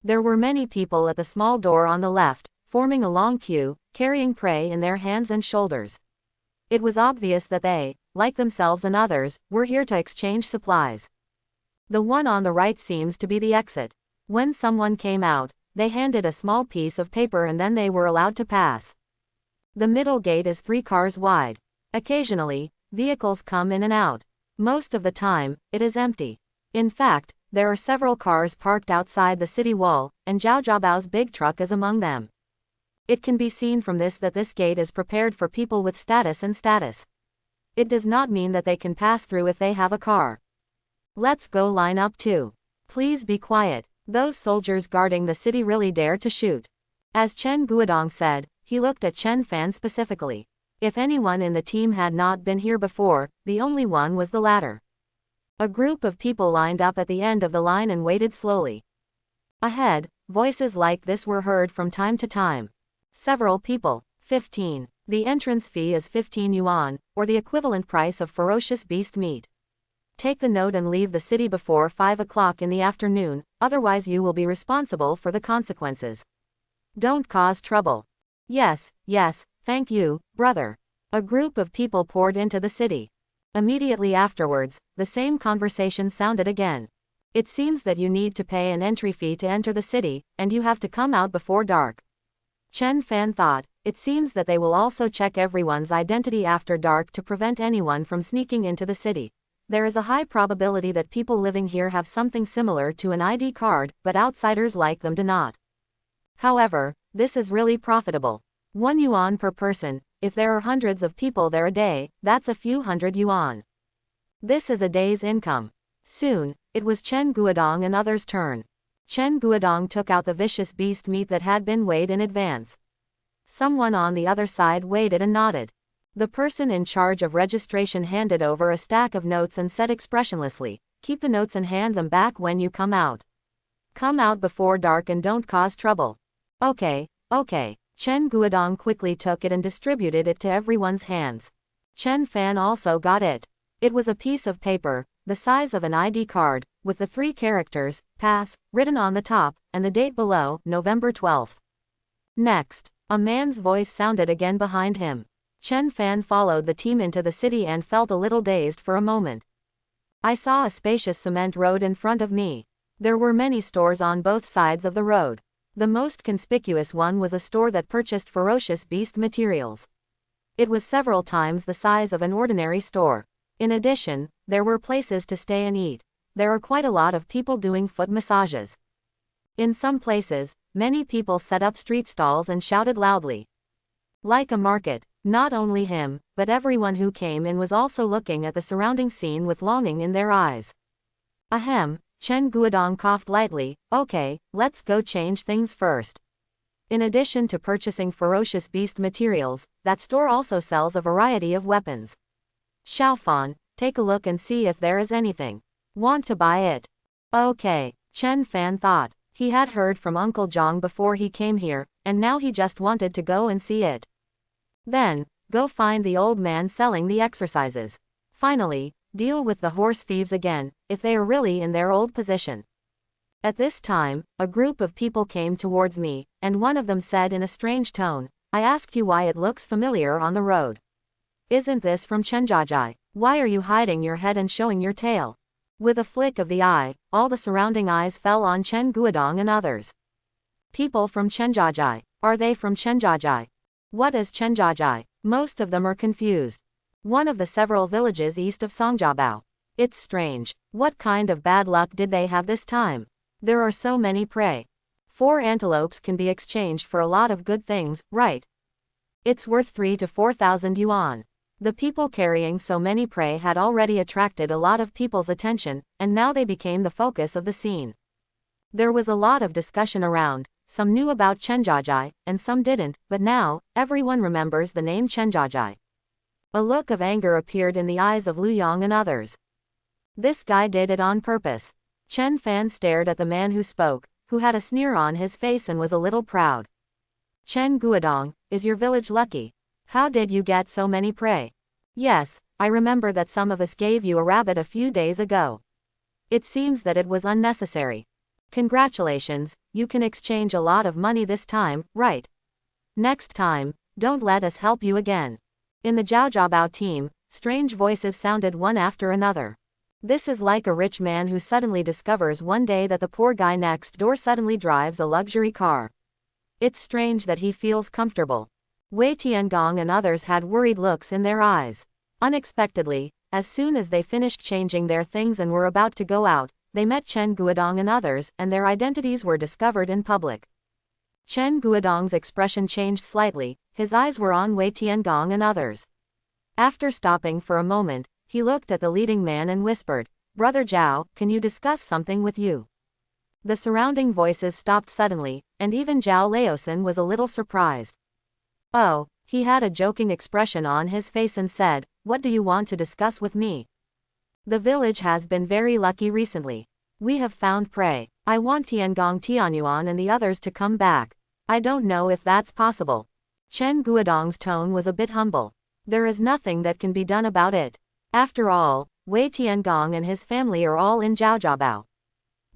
There were many people at the small door on the left, forming a long queue, carrying prey in their hands and shoulders. It was obvious that they, like themselves and others, were here to exchange supplies. The one on the right seems to be the exit. When someone came out, they handed a small piece of paper and then they were allowed to pass. The middle gate is 3 cars wide. Occasionally, vehicles come in and out. Most of the time, it is empty. In fact, there are several cars parked outside the city wall, and Zhao Zhaobao's big truck is among them. It can be seen from this that this gate is prepared for people with status and status. It does not mean that they can pass through if they have a car. Let's go line up too. Please be quiet. Those soldiers guarding the city really dare to shoot. As Chen Guodong said, he looked at Chen Fan specifically. If anyone in the team had not been here before, the only one was the latter. A group of people lined up at the end of the line and waited slowly. Ahead, voices like this were heard from time to time. Several people. 15. The entrance fee is 15 yuan, or the equivalent price of ferocious beast meat. Take the note and leave the city before 5 o'clock in the afternoon, otherwise you will be responsible for the consequences. Don't cause trouble. Yes, thank you, brother. A group of people poured into the city. Immediately afterwards, the same conversation sounded again. It seems that you need to pay an entry fee to enter the city, and you have to come out before dark. Chen Fan thought, it seems that they will also check everyone's identity after dark to prevent anyone from sneaking into the city. There is a high probability that people living here have something similar to an ID card, but outsiders like them do not. However, this is really profitable. 1 yuan per person, if there are hundreds of people there a day, that's a few hundred yuan. This is a day's income. Soon, it was Chen Guodong and others' turn. Chen Guodong took out the vicious beast meat that had been weighed in advance. Someone on the other side weighed it and nodded. The person in charge of registration handed over a stack of notes and said expressionlessly, "Keep the notes and hand them back when you come out. Come out before dark and don't cause trouble." Okay. Chen Guodong quickly took it and distributed it to everyone's hands. Chen Fan also got it. It was a piece of paper, the size of an ID card, with the 3 characters, pass, written on the top, and the date below, November 12th. Next, a man's voice sounded again behind him. Chen Fan followed the team into the city and felt a little dazed for a moment. I saw a spacious cement road in front of me. There were many stores on both sides of the road. The most conspicuous one was a store that purchased ferocious beast materials. It was several times the size of an ordinary store. In addition, there were places to stay and eat. There are quite a lot of people doing foot massages. In some places, many people set up street stalls and shouted loudly. Like a market, not only him, but everyone who came in was also looking at the surrounding scene with longing in their eyes. Ahem, Chen Guodong coughed lightly. Okay, let's go change things first. In addition to purchasing ferocious beast materials, that store also sells a variety of weapons. Xiaofan, take a look and see if there is anything. Want to buy it? Okay, Chen Fan thought. He had heard from Uncle Zhang before he came here, and now he just wanted to go and see it. Then, go find the old man selling the exercises. Finally, deal with the horse thieves again, if they are really in their old position. At this time, a group of people came towards me, and one of them said in a strange tone, I asked you why it looks familiar on the road. Isn't this from Chenjiajai? Why are you hiding your head and showing your tail? With a flick of the eye, all the surrounding eyes fell on Chen Guodong and others. People from Chenjiajai. Are they from Chenjiajai? What is Chenjiajai? Most of them are confused. One of the several villages east of Songjiabao. It's strange. What kind of bad luck did they have this time? There are so many prey. 4 antelopes can be exchanged for a lot of good things, right? It's worth 3 to 4,000 yuan. The people carrying so many prey had already attracted a lot of people's attention, and now they became the focus of the scene. There was a lot of discussion around. Some knew about Chenjiajai, and some didn't, but now, everyone remembers the name Chenjiajai. A look of anger appeared in the eyes of Lu Yong and others. This guy did it on purpose. Chen Fan stared at the man who spoke, who had a sneer on his face and was a little proud. Chen Guodong, is your village lucky? How did you get so many prey? Yes, I remember that some of us gave you a rabbit a few days ago. It seems that it was unnecessary. Congratulations, you can exchange a lot of money this time, right? Next time, don't let us help you again. In the Zhaojiabao team, strange voices sounded one after another. This is like a rich man who suddenly discovers one day that the poor guy next door suddenly drives a luxury car. It's strange that he feels comfortable. Wei Tiangong and others had worried looks in their eyes. Unexpectedly, as soon as they finished changing their things and were about to go out, they met Chen Guodong and others, and their identities were discovered in public. Chen Guodong's expression changed slightly, his eyes were on Wei Tiangong and others. After stopping for a moment, he looked at the leading man and whispered, "Brother Zhao, can you discuss something with you?" The surrounding voices stopped suddenly, and even Zhao Laosin was a little surprised. Oh, he had a joking expression on his face and said, "What do you want to discuss with me?" The village has been very lucky recently. We have found prey. I want Tiangong Tianyuan and the others to come back. I don't know if that's possible. Chen Guodong's tone was a bit humble. There is nothing that can be done about it. After all, Wei Tiangong and his family are all in Zhaojiabao.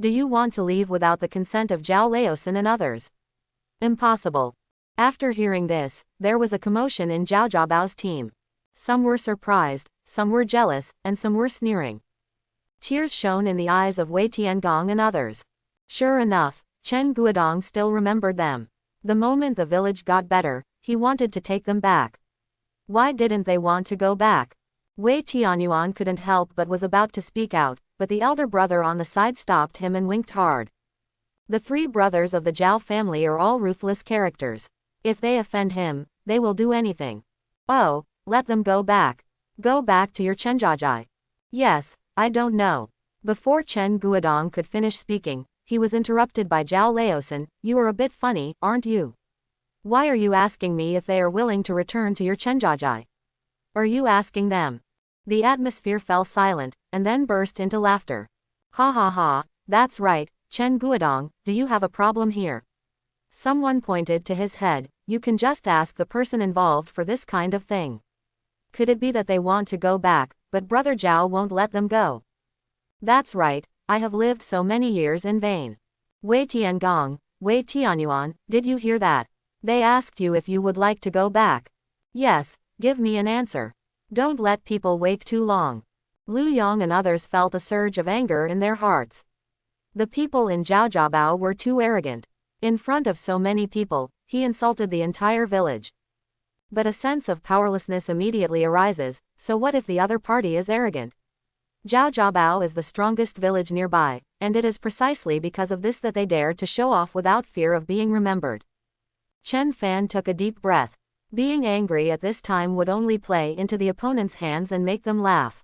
Do you want to leave without the consent of Zhao Laosin and others? Impossible. After hearing this, there was a commotion in Zhaojiabao's team. Some were surprised, some were jealous, and some were sneering. Tears shone in the eyes of Wei Tiangong and others. Sure enough, Chen Guodong still remembered them. The moment the village got better, he wanted to take them back. Why didn't they want to go back? Wei Tianyuan couldn't help but was about to speak out, but the elder brother on the side stopped him and winked hard. The 3 brothers of the Zhao family are all ruthless characters. If they offend him, they will do anything. Oh, let them go back. Go back to your Chenjiajai. Yes, I don't know. Before Chen Guodong could finish speaking, he was interrupted by Zhao Laosin. You are a bit funny, aren't you? Why are you asking me if they are willing to return to your Chenjiajai? Are you asking them? The atmosphere fell silent, and then burst into laughter. Ha ha ha, that's right, Chen Guodong, do you have a problem here? Someone pointed to his head. You can just ask the person involved for this kind of thing. Could it be that they want to go back, but Brother Zhao won't let them go? That's right, I have lived so many years in vain. Wei Tiangong, Wei Tianyuan, did you hear that? They asked you if you would like to go back. Yes, give me an answer. Don't let people wait too long. Lu Yong and others felt a surge of anger in their hearts. The people in Zhaojiabao were too arrogant. In front of so many people, he insulted the entire village. But a sense of powerlessness immediately arises, so what if the other party is arrogant? Zhaojiabao is the strongest village nearby, and it is precisely because of this that they dared to show off without fear of being remembered. Chen Fan took a deep breath. Being angry at this time would only play into the opponent's hands and make them laugh.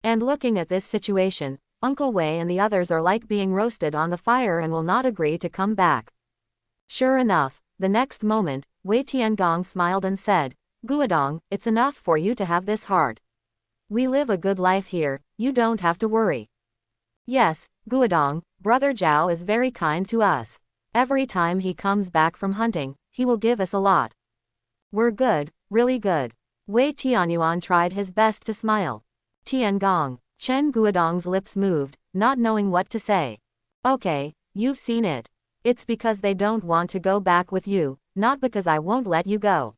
And looking at this situation, Uncle Wei and the others are like being roasted on the fire and will not agree to come back. Sure enough, the next moment, Wei Tiangong smiled and said, Guodong, it's enough for you to have this heart. We live a good life here, you don't have to worry. Yes, Guodong, Brother Zhao is very kind to us. Every time he comes back from hunting, he will give us a lot. We're good, really good. Wei Tianyuan tried his best to smile. Tiangong, Chen Guodong's lips moved, not knowing what to say. Okay, you've seen it. It's because they don't want to go back with you, not because I won't let you go.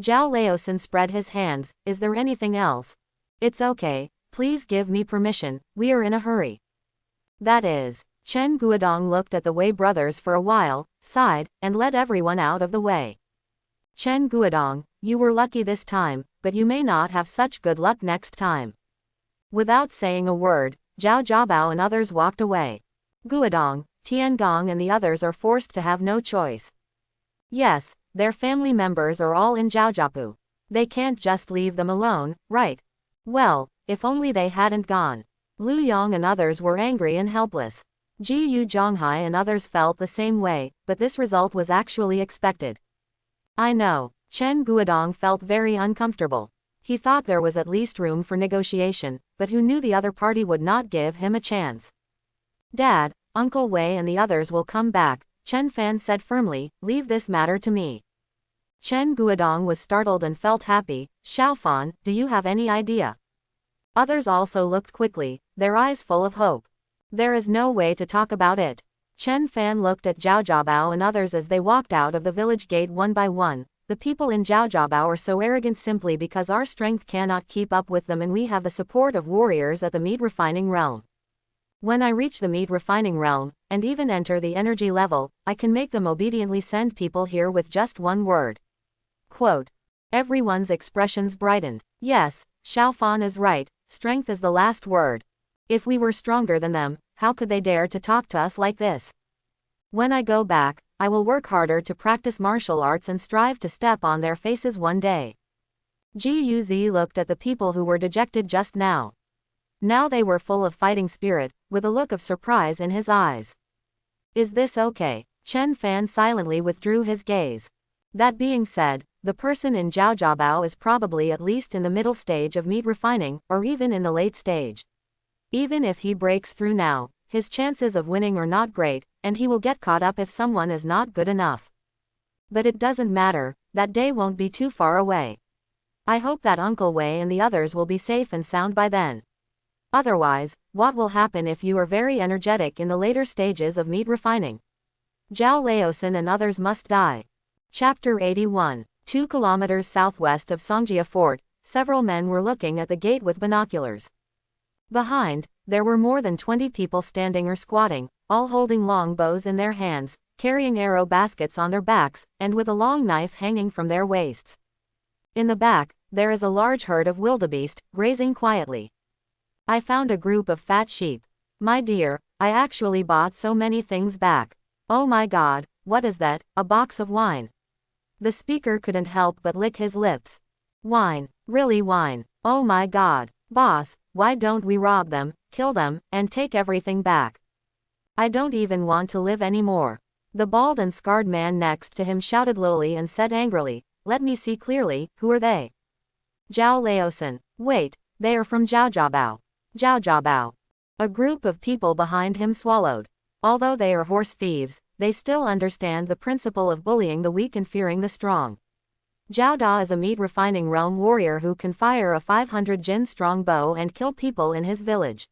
Zhao Laosin spread his hands. Is there anything else? It's okay, please give me permission, we are in a hurry. That is. Chen Guodong looked at the Wei brothers for a while, sighed, and led everyone out of the way. Chen Guodong, you were lucky this time, but you may not have such good luck next time. Without saying a word, Zhao Jiabao and others walked away. Guodong, Tiangong and the others are forced to have no choice. Yes, their family members are all in Zhaojiapu. They can't just leave them alone, right? Well, if only they hadn't gone. Lu Yong and others were angry and helpless. Ji Yu Zhonghai and others felt the same way, but this result was actually expected. I know. Chen Guodong felt very uncomfortable. He thought there was at least room for negotiation, but who knew the other party would not give him a chance. Dad, Uncle Wei and the others will come back, Chen Fan said firmly, leave this matter to me. Chen Guodong was startled and felt happy. Xiao Fan, do you have any idea? Others also looked quickly, their eyes full of hope. There is no way to talk about it. Chen Fan looked at Zhao Jiabao and others as they walked out of the village gate one by one. The people in Zhao Jiabao are so arrogant simply because our strength cannot keep up with them and we have the support of warriors at the meat refining realm. When I reach the meat refining realm, and even enter the energy level, I can make them obediently send people here with just one word. Quote. Everyone's expressions brightened. Yes, Xiao Fan is right, strength is the last word. If we were stronger than them, how could they dare to talk to us like this? When I go back, I will work harder to practice martial arts and strive to step on their faces one day. Ji Yuzi looked at the people who were dejected just now. Now they were full of fighting spirit, with a look of surprise in his eyes. Is this okay? Chen Fan silently withdrew his gaze. That being said, the person in Zhao Jiabao is probably at least in the middle stage of meat refining, or even in the late stage. Even if he breaks through now, his chances of winning are not great, and he will get caught up if someone is not good enough. But it doesn't matter, that day won't be too far away. I hope that Uncle Wei and the others will be safe and sound by then. Otherwise, what will happen if you are very energetic in the later stages of meat refining? Zhao Laosin and others must die. Chapter 81. 2 kilometers southwest of Songjia Fort, several men were looking at the gate with binoculars. Behind, there were more than 20 people standing or squatting, all holding long bows in their hands, carrying arrow baskets on their backs, and with a long knife hanging from their waists. In the back, there is a large herd of wildebeest, grazing quietly. I found a group of fat sheep. My dear, I actually bought so many things back. Oh my God, what is that? A box of wine. The speaker couldn't help but lick his lips. Wine, really wine. Oh my God, boss, why don't we rob them, kill them, and take everything back? I don't even want to live anymore. The bald and scarred man next to him shouted lowly and said angrily, let me see clearly, who are they? Zhao Laosin. Wait, they are from Zhao Jiabao. Zhao Jiabao. A group of people behind him swallowed. Although they are horse thieves, they still understand the principle of bullying the weak and fearing the strong. Zhao Da is a meat refining realm warrior who can fire a 500 jin strong bow and kill people in his village.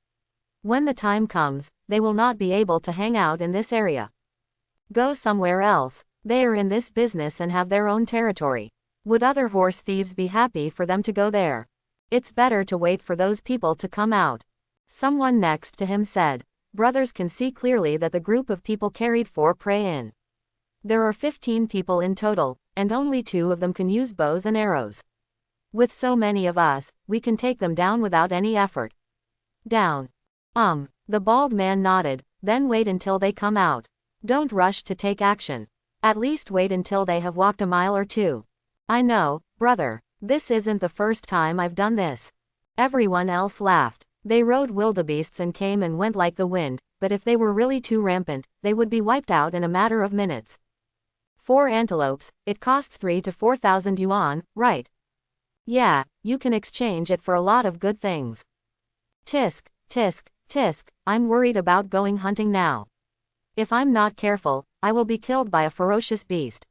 When the time comes, they will not be able to hang out in this area. Go somewhere else. They are in this business and have their own territory. Would other horse thieves be happy for them to go there? It's better to wait for those people to come out. Someone next to him said. Brothers can see clearly that the group of people carried 4 prey in. There are 15 people in total, and only 2 of them can use bows and arrows. With so many of us, we can take them down without any effort. Down. The bald man nodded, then wait until they come out. Don't rush to take action. At least wait until they have walked a mile or 2. I know, brother, this isn't the first time I've done this. Everyone else laughed. They rode wildebeests and came and went like the wind, but if they were really too rampant, they would be wiped out in a matter of minutes. 4 antelopes, it costs 3 to 4,000 yuan, right? Yeah, you can exchange it for a lot of good things. Tisk, tisk, tisk, I'm worried about going hunting now. If I'm not careful, I will be killed by a ferocious beast.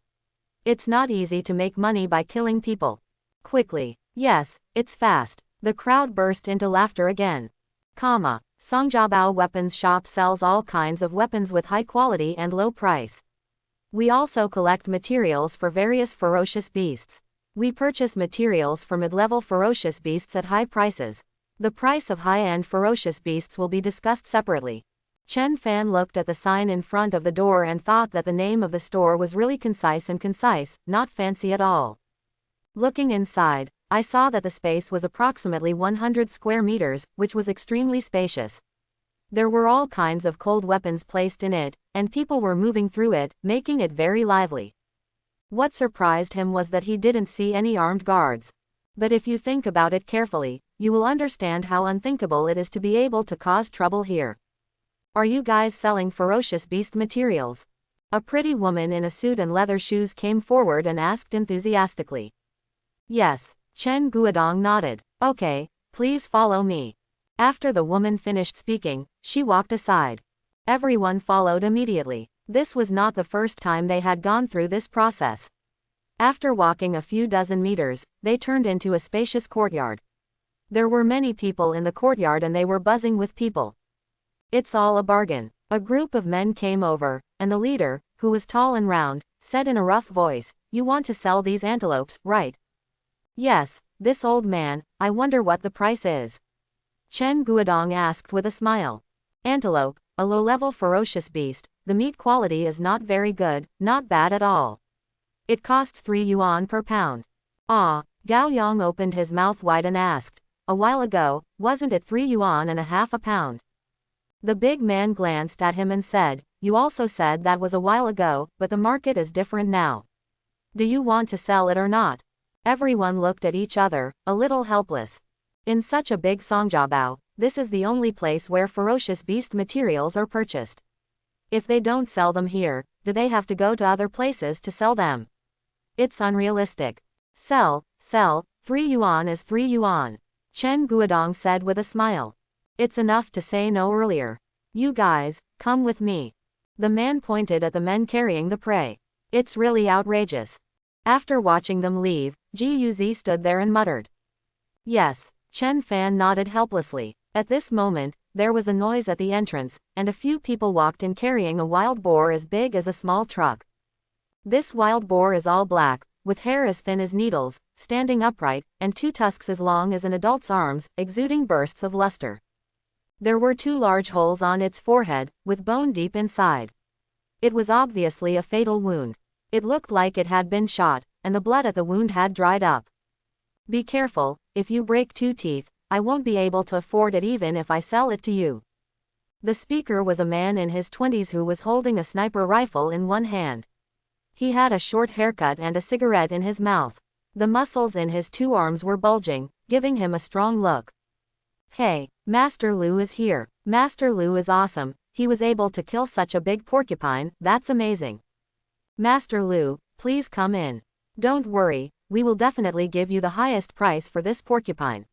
It's not easy to make money by killing people. Quickly. Yes, it's fast. The crowd burst into laughter again. Songjiabao Weapons Shop sells all kinds of weapons with high quality and low price. We also collect materials for various ferocious beasts. We purchase materials for mid-level ferocious beasts at high prices. The price of high-end ferocious beasts will be discussed separately. Chen Fan looked at the sign in front of the door and thought that the name of the store was really concise, not fancy at all. Looking inside, I saw that the space was approximately 100 square meters, which was extremely spacious. There were all kinds of cold weapons placed in it, and people were moving through it, making it very lively. What surprised him was that he didn't see any armed guards. But if you think about it carefully, you will understand how unthinkable it is to be able to cause trouble here. Are you guys selling ferocious beast materials? A pretty woman in a suit and leather shoes came forward and asked enthusiastically. Yes, Chen Guodong nodded. Okay, please follow me. After the woman finished speaking, she walked aside. Everyone followed immediately. This was not the first time they had gone through this process. After walking a few dozen meters, they turned into a spacious courtyard. There were many people in the courtyard and they were buzzing with people. It's all a bargain. A group of men came over, and the leader, who was tall and round, said in a rough voice, "You want to sell these antelopes, right?" "Yes, this old man, I wonder what the price is?" Chen Guodong asked with a smile. "Antelope, a low-level ferocious beast, the meat quality is not very good, not bad at all. It costs 3 yuan per pound." Ah, Gao Yang opened his mouth wide and asked, "A while ago, wasn't it 3 yuan and a half a pound?" The big man glanced at him and said, "You also said that was a while ago, but the market is different now. Do you want to sell it or not?" Everyone looked at each other, a little helpless. In such a big Songjiabao, this is the only place where ferocious beast materials are purchased. If they don't sell them here, do they have to go to other places to sell them? It's unrealistic. Sell, 3 yuan is 3 yuan. Chen Guodong said with a smile. It's enough to say no earlier. You guys, come with me. The man pointed at the men carrying the prey. It's really outrageous. After watching them leave, Ji Yuzi stood there and muttered. Yes, Chen Fan nodded helplessly. At this moment, there was a noise at the entrance, and a few people walked in carrying a wild boar as big as a small truck. This wild boar is all black, with hair as thin as needles, standing upright, and 2 tusks as long as an adult's arms, exuding bursts of luster. There were 2 large holes on its forehead, with bone deep inside. It was obviously a fatal wound. It looked like it had been shot, and the blood at the wound had dried up. Be careful, if you break 2 teeth, I won't be able to afford it even if I sell it to you. The speaker was a man in his 20s who was holding a sniper rifle in one hand. He had a short haircut and a cigarette in his mouth. The muscles in his 2 arms were bulging, giving him a strong look. Hey, Master Lu is here. Master Lu is awesome, he was able to kill such a big porcupine, that's amazing. Master Lu, please come in. Don't worry, we will definitely give you the highest price for this porcupine.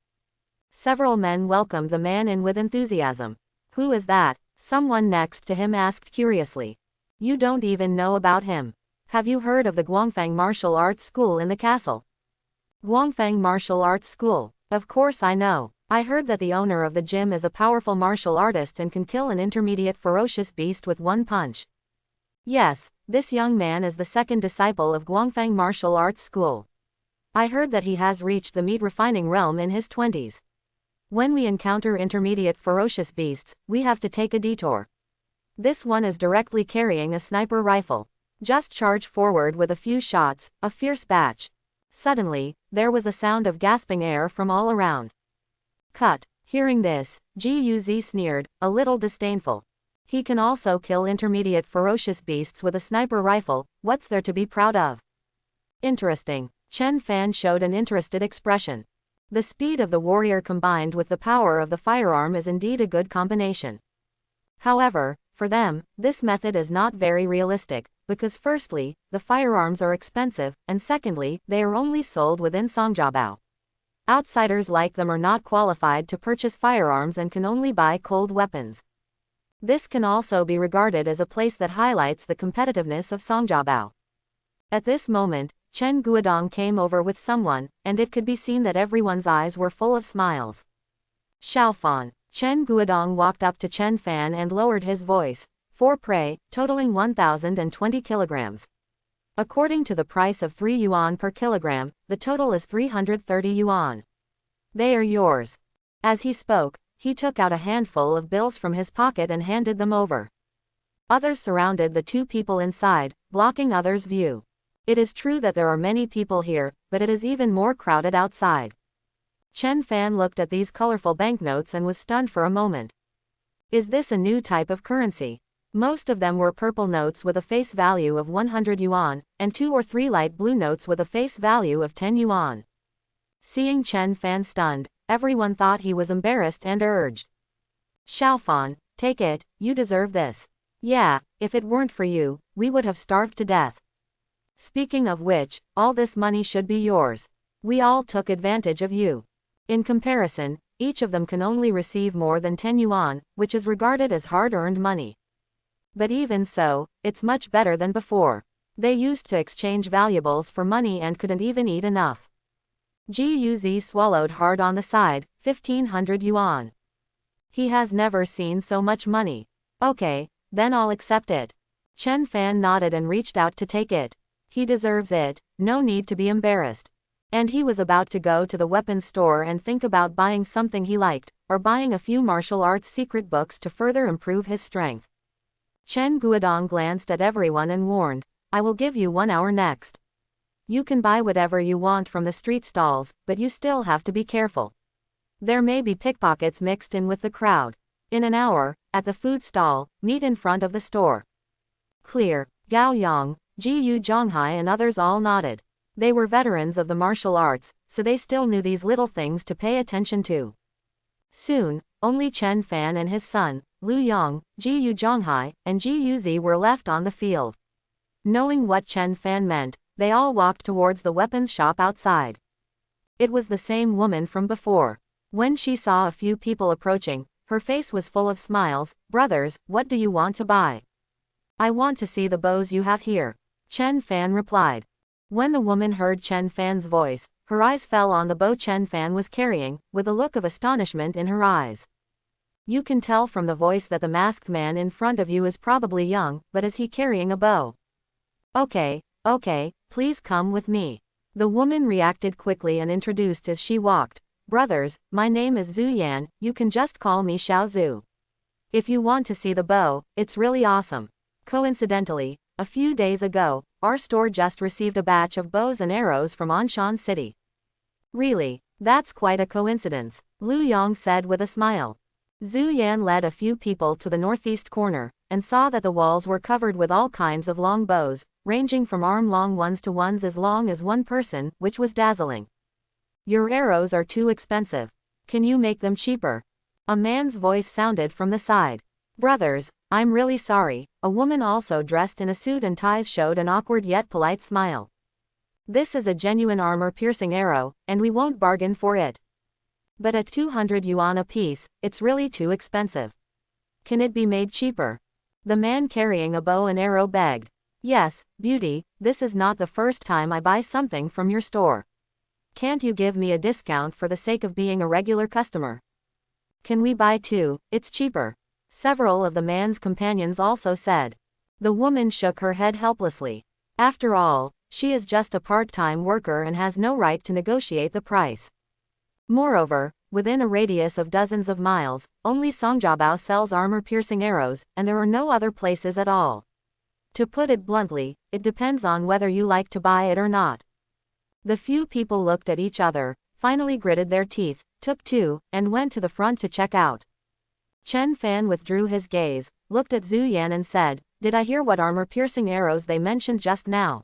Several men welcomed the man in with enthusiasm. Who is that? Someone next to him asked curiously. You don't even know about him. Have you heard of the Guangfang Martial Arts School in the castle? Guangfang Martial Arts School. Of course I know. I heard that the owner of the gym is a powerful martial artist and can kill an intermediate ferocious beast with 1 punch. Yes, this young man is the 2nd disciple of Guangfang Martial Arts School. I heard that he has reached the meat refining realm in his 20s. When we encounter intermediate ferocious beasts, we have to take a detour. This one is directly carrying a sniper rifle. Just charge forward with a few shots, a fierce batch. Suddenly, there was a sound of gasping air from all around. Cut. Hearing this, Ji Yuzi sneered, a little disdainful. He can also kill intermediate ferocious beasts with a sniper rifle, what's there to be proud of? Interesting. Chen Fan showed an interested expression. The speed of the warrior combined with the power of the firearm is indeed a good combination. However, for them, this method is not very realistic, because firstly, the firearms are expensive, and secondly, they are only sold within Songjiabao. Outsiders like them are not qualified to purchase firearms and can only buy cold weapons. This can also be regarded as a place that highlights the competitiveness of Songjiabao. At this moment, Chen Guodong came over with someone, and it could be seen that everyone's eyes were full of smiles. Xiaofan. Chen Guodong walked up to Chen Fan and lowered his voice. 4 prey, totaling 1,020 kilograms. According to the price of 3 yuan per kilogram, the total is 330 yuan. They are yours. As he spoke, he took out a handful of bills from his pocket and handed them over. Others surrounded the 2 people inside, blocking others' view. It is true that there are many people here, but it is even more crowded outside. Chen Fan looked at these colorful banknotes and was stunned for a moment. Is this a new type of currency? Most of them were purple notes with a face value of 100 yuan, and 2 or 3 light blue notes with a face value of 10 yuan. Seeing Chen Fan stunned, everyone thought he was embarrassed and urged. Xiaofan, take it, you deserve this. Yeah, if it weren't for you, we would have starved to death. Speaking of which, all this money should be yours. We all took advantage of you. In comparison, each of them can only receive more than 10 yuan, which is regarded as hard-earned money. But even so, it's much better than before. They used to exchange valuables for money and couldn't even eat enough. Guz swallowed hard on the side, 1,500 yuan. He has never seen so much money. Okay, then I'll accept it. Chen Fan nodded and reached out to take it. He deserves it, no need to be embarrassed. And he was about to go to the weapons store and think about buying something he liked, or buying a few martial arts secret books to further improve his strength. Chen Guodong glanced at everyone and warned, I will give you 1 hour next. You can buy whatever you want from the street stalls, but you still have to be careful. There may be pickpockets mixed in with the crowd. In an hour, at the food stall, meet in front of the store. Clear. Gao Yang, Jiyu Zhonghai and others all nodded. They were veterans of the martial arts, so they still knew these little things to pay attention to. Soon, only Chen Fan and his son, Lu Yang, Jiyu Zhonghai, and Jiyu Zi were left on the field. Knowing what Chen Fan meant, they all walked towards the weapons shop outside. It was the same woman from before. When she saw a few people approaching, her face was full of smiles. Brothers, what do you want to buy? I want to see the bows you have here. Chen Fan replied. When the woman heard Chen Fan's voice, her eyes fell on the bow Chen Fan was carrying, with a look of astonishment in her eyes. You can tell from the voice that the masked man in front of you is probably young, but is he carrying a bow? Okay, please come with me. The woman reacted quickly and introduced as she walked. Brothers, my name is Zhu Yan, you can just call me Xiao Zhu. If you want to see the bow, it's really awesome. Coincidentally, a few days ago, our store just received a batch of bows and arrows from Anshan City. Really, that's quite a coincidence, Lu Yang said with a smile. Zhu Yan led a few people to the northeast corner, and saw that the walls were covered with all kinds of long bows, ranging from arm-long ones to ones as long as one person, which was dazzling. Your arrows are too expensive. Can you make them cheaper? A man's voice sounded from the side. Brothers, I'm really sorry. A woman also dressed in a suit and ties showed an awkward yet polite smile. This is a genuine armor-piercing arrow, and we won't bargain for it. But at 200 yuan apiece, it's really too expensive. Can it be made cheaper? The man carrying a bow and arrow begged. Yes, beauty, this is not the first time I buy something from your store. Can't you give me a discount for the sake of being a regular customer? Can we buy two? It's cheaper. Several of the man's companions also said. The woman shook her head helplessly. After all, she is just a part-time worker and has no right to negotiate the price. Moreover, within a radius of dozens of miles, only Songjiabao sells armor-piercing arrows, and there are no other places at all. To put it bluntly, it depends on whether you like to buy it or not. The few people looked at each other, finally gritted their teeth, took two, and went to the front to check out. Chen Fan withdrew his gaze, looked at Zhu Yan and said, Did I hear what armor-piercing arrows they mentioned just now?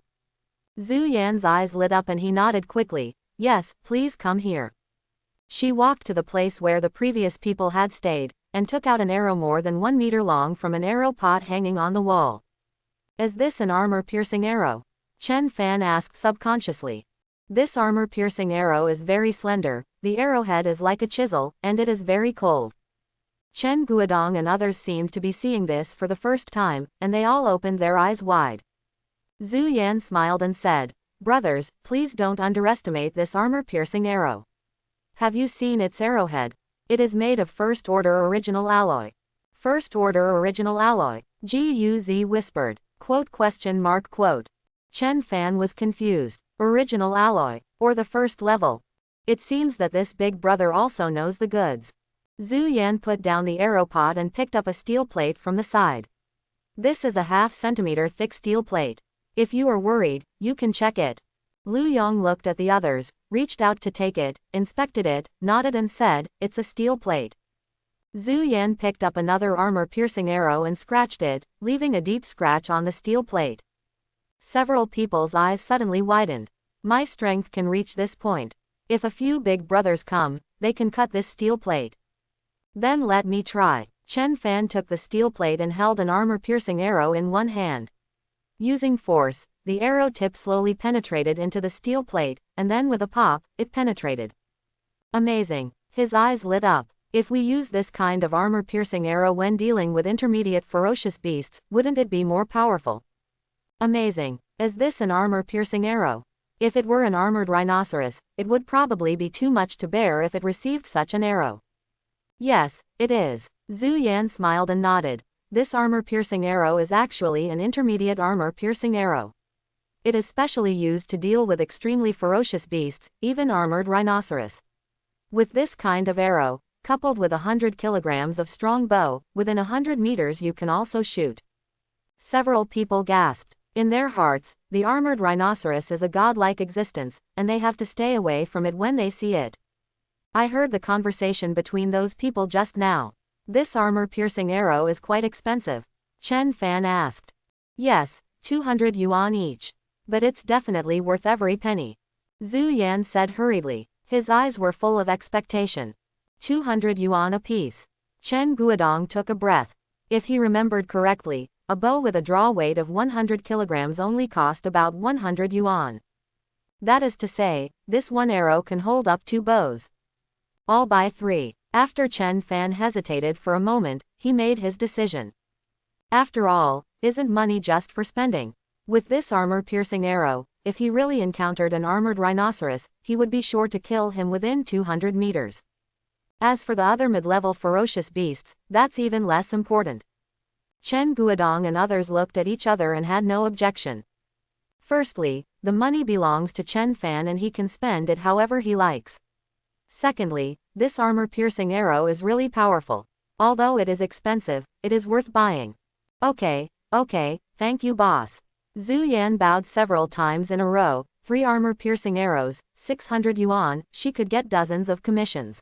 Zhu Yan's eyes lit up and he nodded quickly. Yes, please come here. She walked to the place where the previous people had stayed, and took out an arrow more than 1 meter long from an arrow pot hanging on the wall. Is this an armor-piercing arrow? Chen Fan asked subconsciously. This armor-piercing arrow is very slender, the arrowhead is like a chisel, and it is very cold. Chen Guodong and others seemed to be seeing this for the first time, and they all opened their eyes wide. Zhu Yan smiled and said, Brothers, please don't underestimate this armor-piercing arrow. Have you seen its arrowhead? It is made of first-order original alloy. First-order original alloy, Guz whispered. Quote? Chen Fan was confused. Original alloy, or the first level. It seems that this big brother also knows the goods. Zhu Yan put down the arrow pot and picked up a steel plate from the side. This is a half-centimeter thick steel plate. If you are worried, you can check it. Lu Yang looked at the others, reached out to take it, inspected it, nodded and said, It's a steel plate. Zhu Yan picked up another armor-piercing arrow and scratched it, leaving a deep scratch on the steel plate. Several people's eyes suddenly widened. My strength can reach this point. If a few big brothers come, they can cut this steel plate. Then let me try. Chen Fan took the steel plate and held an armor-piercing arrow in one hand. Using force, the arrow tip slowly penetrated into the steel plate, and then with a pop, it penetrated. Amazing. His eyes lit up. If we use this kind of armor-piercing arrow when dealing with intermediate ferocious beasts, wouldn't it be more powerful? Amazing. Is this an armor-piercing arrow? If it were an armored rhinoceros, it would probably be too much to bear if it received such an arrow. Yes, it is. Zhu Yan smiled and nodded. This armor-piercing arrow is actually an intermediate armor-piercing arrow. It is specially used to deal with extremely ferocious beasts, even armored rhinoceros. With this kind of arrow, coupled with 100 kilograms of strong bow, within 100 meters you can also shoot. Several people gasped. In their hearts, the armored rhinoceros is a godlike existence, and they have to stay away from it when they see it. I heard the conversation between those people just now. This armor-piercing arrow is quite expensive. Chen Fan asked. Yes, 200 yuan each. But it's definitely worth every penny. Zhu Yan said hurriedly. His eyes were full of expectation. 200 yuan apiece. Chen Guodong took a breath. If he remembered correctly, a bow with a draw weight of 100 kilograms only cost about 100 yuan. That is to say, this one arrow can hold up 2 bows. I'll buy 3. After Chen Fan hesitated for a moment, he made his decision. After all, isn't money just for spending? With this armor-piercing arrow, if he really encountered an armored rhinoceros, he would be sure to kill him within 200 meters. As for the other mid-level ferocious beasts, that's even less important. Chen Guodong and others looked at each other and had no objection. Firstly, the money belongs to Chen Fan and he can spend it however he likes. Secondly, this armor-piercing arrow is really powerful. Although it is expensive, it is worth buying. Okay, thank you boss. Zhu Yan bowed several times in a row. 3 armor-piercing arrows, 600 yuan, she could get dozens of commissions.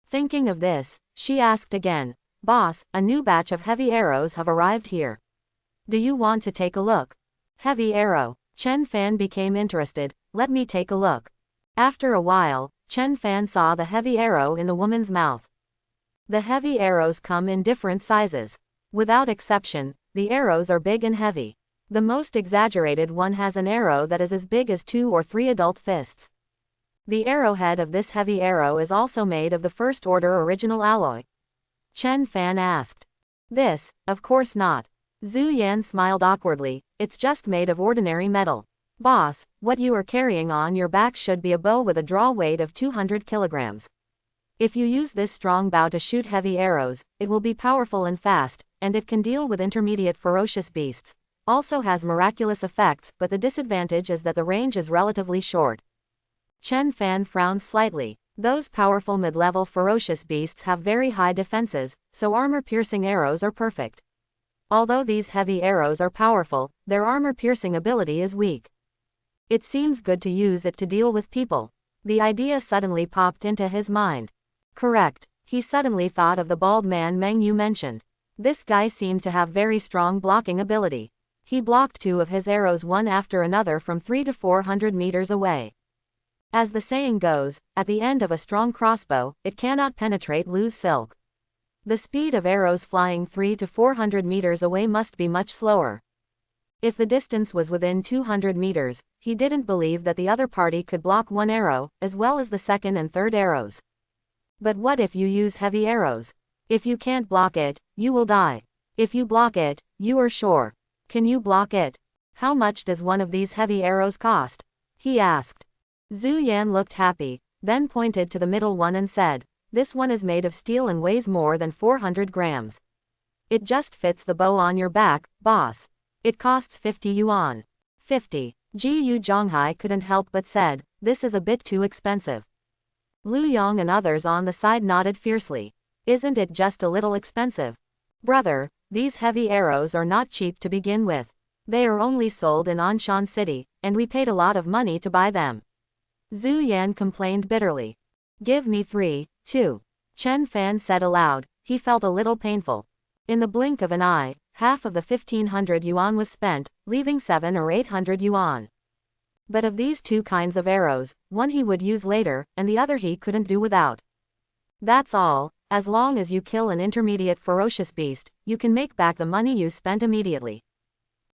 Thinking of this, she asked again, Boss, a new batch of heavy arrows have arrived here. Do you want to take a look? Heavy arrow. Chen Fan became interested. Let me take a look. After a while, Chen Fan saw the heavy arrow in the woman's mouth. The heavy arrows come in different sizes. Without exception, the arrows are big and heavy. The most exaggerated one has an arrow that is as big as 2 or 3 adult fists. The arrowhead of this heavy arrow is also made of the first order original alloy. Chen Fan asked. This, of course not. Zhu Yan smiled awkwardly. It's just made of ordinary metal. Boss, what you are carrying on your back should be a bow with a draw weight of 200 kilograms. If you use this strong bow to shoot heavy arrows, it will be powerful and fast, and it can deal with intermediate ferocious beasts. Also has miraculous effects, but the disadvantage is that the range is relatively short. Chen Fan frowned slightly. Those powerful mid-level ferocious beasts have very high defenses, so armor-piercing arrows are perfect. Although these heavy arrows are powerful, their armor-piercing ability is weak. It seems good to use it to deal with people. The idea suddenly popped into his mind. Correct. He suddenly thought of the bald man Meng Yu mentioned. This guy seemed to have very strong blocking ability. He blocked 2 of his arrows one after another from 300 to 400 meters away. As the saying goes, at the end of a strong crossbow, it cannot penetrate loose silk. The speed of arrows flying 300 to 400 meters away must be much slower. If the distance was within 200 meters, he didn't believe that the other party could block 1 arrow, as well as the second and third arrows. But what if you use heavy arrows? If you can't block it, you will die. If you block it, you are sure. Can you block it? How much does one of these heavy arrows cost? He asked. Zhu Yan looked happy, then pointed to the middle one and said, This one is made of steel and weighs more than 400 grams. It just fits the bow on your back, boss. It costs 50 yuan. 50. Ji Yu Zhonghai couldn't help but said, This is a bit too expensive. Lu Yong and others on the side nodded fiercely. Isn't it just a little expensive? Brother, these heavy arrows are not cheap to begin with. They are only sold in Anshan City, and we paid a lot of money to buy them. Zhu Yan complained bitterly. Give me 3, too. Chen Fan said aloud. he felt a little painful. In the blink of an eye, half of the 1,500 yuan was spent, leaving 700 or 800 yuan. But of these two kinds of arrows, one he would use later, and the other he couldn't do without. That's all. As long as you kill an intermediate ferocious beast, you can make back the money you spent immediately.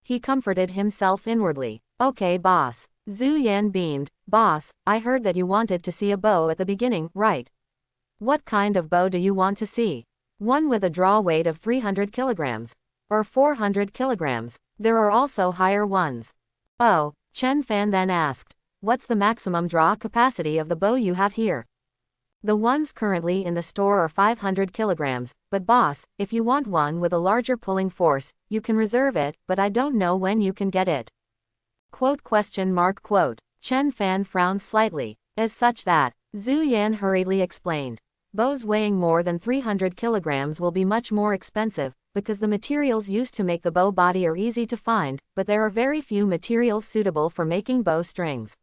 He comforted himself inwardly. Okay, boss. Zhu Yan beamed. Boss, I heard that you wanted to see a bow at the beginning, right? What kind of bow do you want to see? One with a draw weight of 300 kilograms. Or 400 kilograms. There are also higher ones. Oh, Chen Fan then asked. What's the maximum draw capacity of the bow you have here? The ones currently in the store are 500 kilograms, but boss, if you want one with a larger pulling force, you can reserve it, but I don't know when you can get it. Quote. Chen Fan frowned slightly. As such that, Zhu Yan hurriedly explained. Bows weighing more than 300 kilograms will be much more expensive, because the materials used to make the bow body are easy to find, but there are very few materials suitable for making bow strings.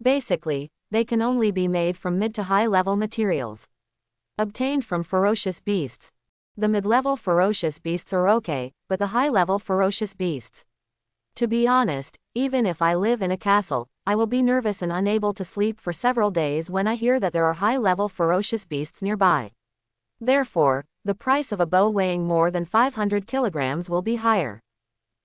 Basically, they can only be made from mid to high level materials obtained from ferocious beasts. The mid-level ferocious beasts are okay, but the high-level ferocious beasts. To be honest, even if I live in a castle, I will be nervous and unable to sleep for several days when I hear that there are high-level ferocious beasts nearby. Therefore, the price of a bow weighing more than 500 kilograms will be higher.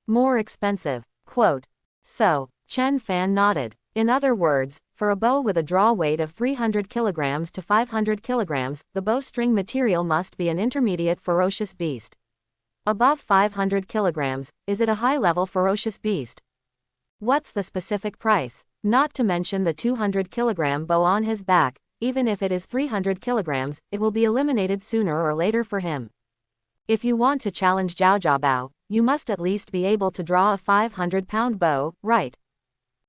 More expensive. Quote. So, Chen Fan nodded. In other words, for a bow with a draw weight of 300 kilograms to 500 kilograms, the bowstring material must be an intermediate ferocious beast. Above 500 kilograms, is it a high-level ferocious beast? What's the specific price? Not to mention the 200-kilogram bow on his back, even if it is 300 kilograms, it will be eliminated sooner or later for him. If you want to challenge Zhao Jiabao, you must at least be able to draw a 500-pound bow, right?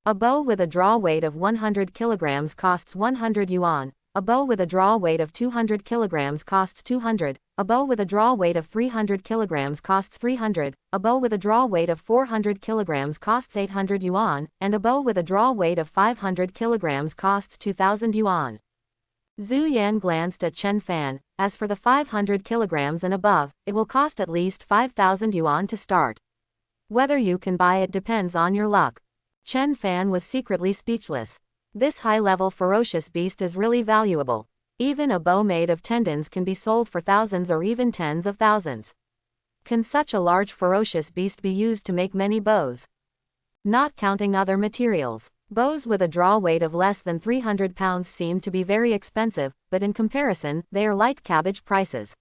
A bow with a draw weight of 100 kilograms costs 100 yuan, a bow with a draw weight of 200 kilograms costs 200, a bow with a draw weight of 300 kilograms costs 300, a bow with a draw weight of 400 kilograms costs 800 yuan, and a bow with a draw weight of 500 kilograms costs 2,000 yuan. Zhu Yan glanced at Chen Fan. As for the 500 kilograms and above, it will cost at least 5,000 yuan to start. Whether you can buy it depends on your luck. Chen Fan was secretly speechless. This high-level ferocious beast is really valuable. Even a bow made of tendons can be sold for thousands or even tens of thousands. Can such a large ferocious beast be used to make many bows? Not counting other materials, bows with a draw weight of less than 300 pounds seem to be very expensive, but in comparison, they are like cabbage prices.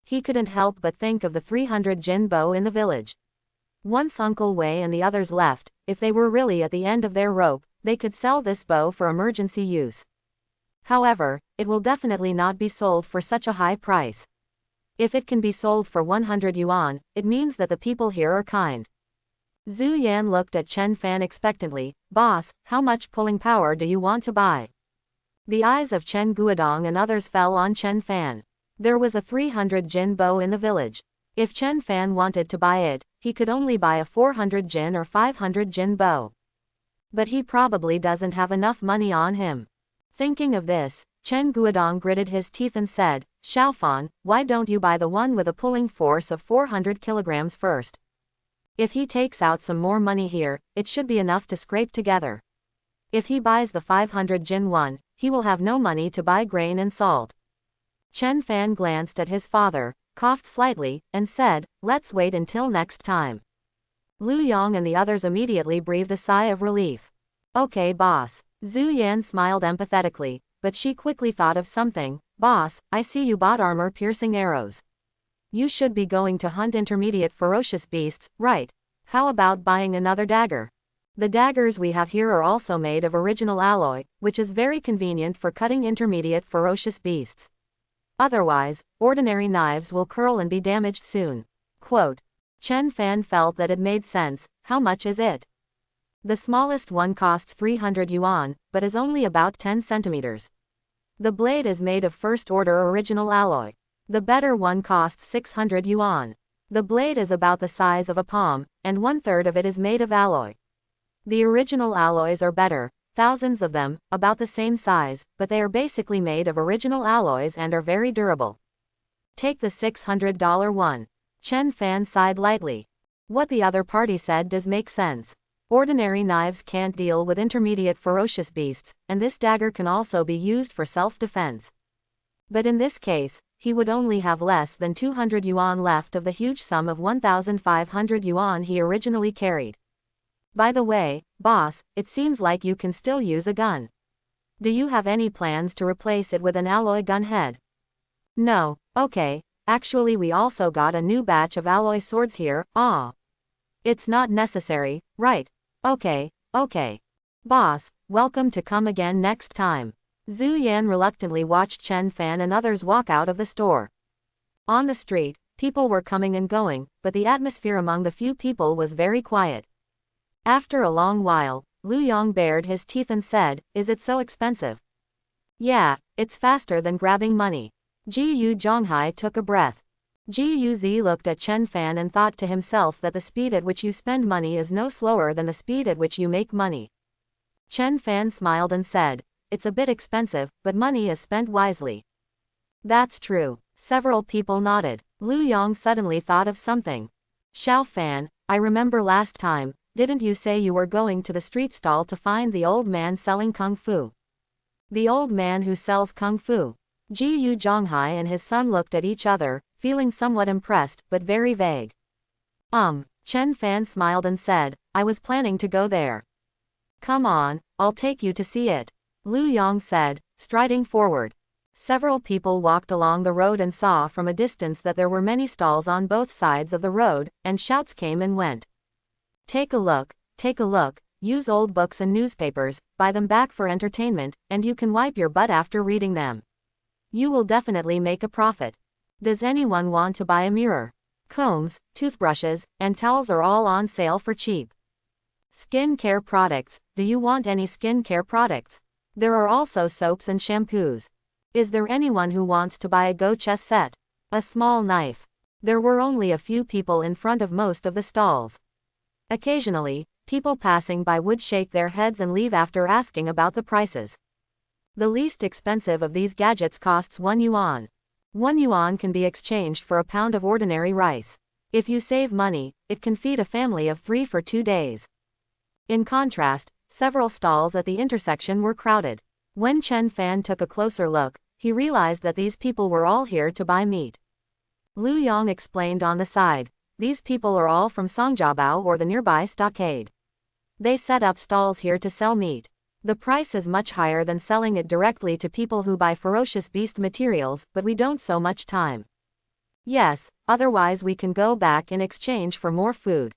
He couldn't help but think of the 300 jin bow in the village. Once Uncle Wei and the others left, if they were really at the end of their rope, they could sell this bow for emergency use. However, it will definitely not be sold for such a high price. If it can be sold for 100 yuan, it means that the people here are kind. Zhu Yan looked at Chen Fan expectantly. Boss, how much pulling power do you want to buy? The eyes of Chen Guodong and others fell on Chen Fan. There was a 300 jin bow in the village. If Chen Fan wanted to buy it, he could only buy a 400 jin or 500 jin bow. But he probably doesn't have enough money on him. Thinking of this, Chen Guodong gritted his teeth and said, Xiaofan, why don't you buy the one with a pulling force of 400 kilograms first? If he takes out some more money here, it should be enough to scrape together. If he buys the 500 jin one, he will have no money to buy grain and salt. Chen Fan glanced at his father, coughed slightly, and said, let's wait until next time. Lu Yong and the others immediately breathed a sigh of relief. Okay, boss. Zhu Yan smiled empathetically, but she quickly thought of something. Boss, I see you bought armor-piercing arrows. You should be going to hunt intermediate ferocious beasts, right? How about buying another dagger? The daggers we have here are also made of original alloy, which is very convenient for cutting intermediate ferocious beasts. Otherwise, ordinary knives will curl and be damaged soon. Quote. Chen Fan felt that it made sense. How much is it? The smallest one costs 300 yuan, but is only about 10 centimeters. The blade is made of first-order original alloy. The better one costs 600 yuan. The blade is about the size of a palm, and 1/3 of it is made of alloy. The original alloys are better, thousands of them, about the same size, but they are basically made of original alloys and are very durable. Take the $600 one. Chen Fan sighed lightly. What the other party said does make sense. Ordinary knives can't deal with intermediate ferocious beasts, and this dagger can also be used for self-defense. But in this case, he would only have less than 200 yuan left of the huge sum of 1,500 yuan he originally carried. By the way, boss, it seems like you can still use a gun. Do you have any plans to replace it with an alloy gun head? No, okay, actually we also got a new batch of alloy swords here, It's not necessary, right? Okay. Boss, welcome to come again next time. Zhu Yan reluctantly watched Chen Fan and others walk out of the store. On the street, people were coming and going, but the atmosphere among the few people was very quiet. After a long while, Lu Yong bared his teeth and said, "Is it so expensive?" "Yeah, it's faster than grabbing money." Ji Yu Zhonghai took a breath. Ji Yu Zi looked at Chen Fan and thought to himself that the speed at which you spend money is no slower than the speed at which you make money. Chen Fan smiled and said, "It's a bit expensive, but money is spent wisely." That's true. Several people nodded. Lu Yong suddenly thought of something. "Xiao Fan, I remember last time, didn't you say you were going to the street stall to find the old man selling kung fu?" "The old man who sells kung fu?" Ji Yu Zhonghai and his son looked at each other, feeling somewhat impressed, but very vague. Chen Fan smiled and said, "I was planning to go there." "Come on, I'll take you to see it," Lu Yong said, striding forward. Several people walked along the road and saw from a distance that there were many stalls on both sides of the road, and shouts came and went. Take a look, use old books and newspapers, buy them back for entertainment, and you can wipe your butt after reading them. You will definitely make a profit. Does anyone want to buy a mirror? Combs, toothbrushes, and towels are all on sale for cheap. Skin care products, do you want any skin care products? There are also soaps and shampoos. Is there anyone who wants to buy a Go chess set? A small knife. There were only a few people in front of most of the stalls. Occasionally, people passing by would shake their heads and leave after asking about the prices. The least expensive of these gadgets costs 1 yuan. 1 yuan can be exchanged for a pound of ordinary rice. If you save money, it can feed a family of 3 for 2 days. In contrast, several stalls at the intersection were crowded. When Chen Fan took a closer look, he realized that these people were all here to buy meat. Lu Yong explained on the side, "These people are all from Songjiabao or the nearby stockade. They set up stalls here to sell meat. The price is much higher than selling it directly to people who buy ferocious beast materials, but we don't so much time. Yes, otherwise we can go back in exchange for more food."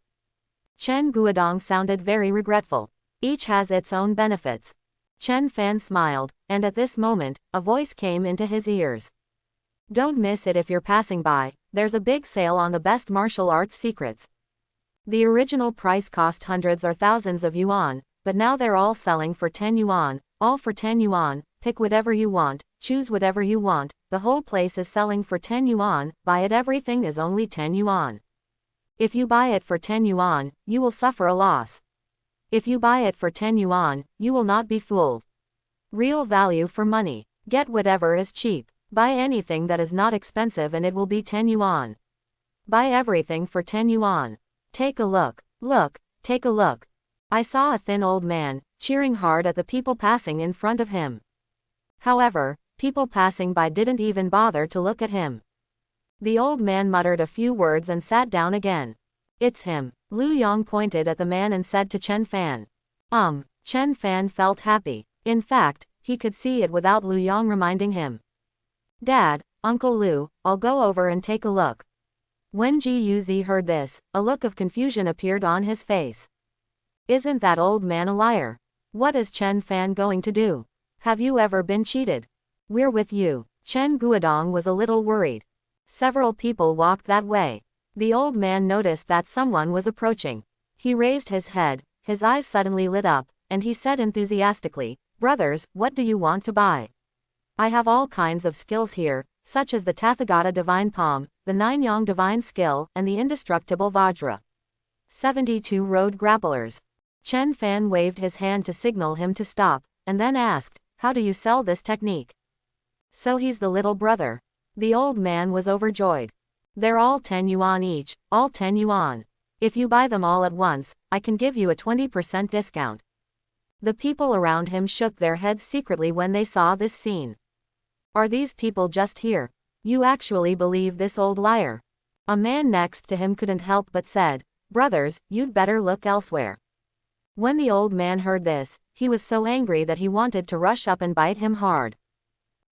Chen Guodong sounded very regretful. Each has its own benefits. Chen Fan smiled, and at this moment, a voice came into his ears. "Don't miss it if you're passing by, there's a big sale on the best martial arts secrets. The original price cost hundreds or thousands of yuan, but now they're all selling for 10 yuan, all for 10 yuan, pick whatever you want, choose whatever you want, the whole place is selling for 10 yuan, buy it, everything is only 10 yuan. If you buy it for 10 yuan, you will suffer a loss. If you buy it for 10 yuan, you will not be fooled. Real value for money. Get whatever is cheap. Buy anything that is not expensive and it will be 10 yuan. Buy everything for 10 yuan. Take a look. Take a look." I saw a thin old man, cheering hard at the people passing in front of him. However, people passing by didn't even bother to look at him. The old man muttered a few words and sat down again. "It's him." Lu Yong pointed at the man and said to Chen Fan. Chen Fan felt happy. In fact, he could see it without Lu Yong reminding him. "Dad, Uncle Lu, I'll go over and take a look." When Ji Yuzi heard this, a look of confusion appeared on his face. Isn't that old man a liar? What is Chen Fan going to do? Have you ever been cheated? We're with you. Chen Guodong was a little worried. Several people walked that way. The old man noticed that someone was approaching. He raised his head, his eyes suddenly lit up, and he said enthusiastically, "Brothers, what do you want to buy? I have all kinds of skills here, such as the Tathagata Divine Palm, the Nine Yang Divine Skill, and the Indestructible Vajra. 72 Road Grapplers." Chen Fan waved his hand to signal him to stop, and then asked, "How do you sell this technique?" "So he's the little brother. The old man was overjoyed. They're all 10 yuan each, all 10 yuan. If you buy them all at once, I can give you a 20% discount. The people around him shook their heads secretly when they saw this scene. Are these people just here? You actually believe this old liar? A man next to him couldn't help but said, brothers, you'd better look elsewhere. When the old man heard this, he was so angry that he wanted to rush up and bite him hard.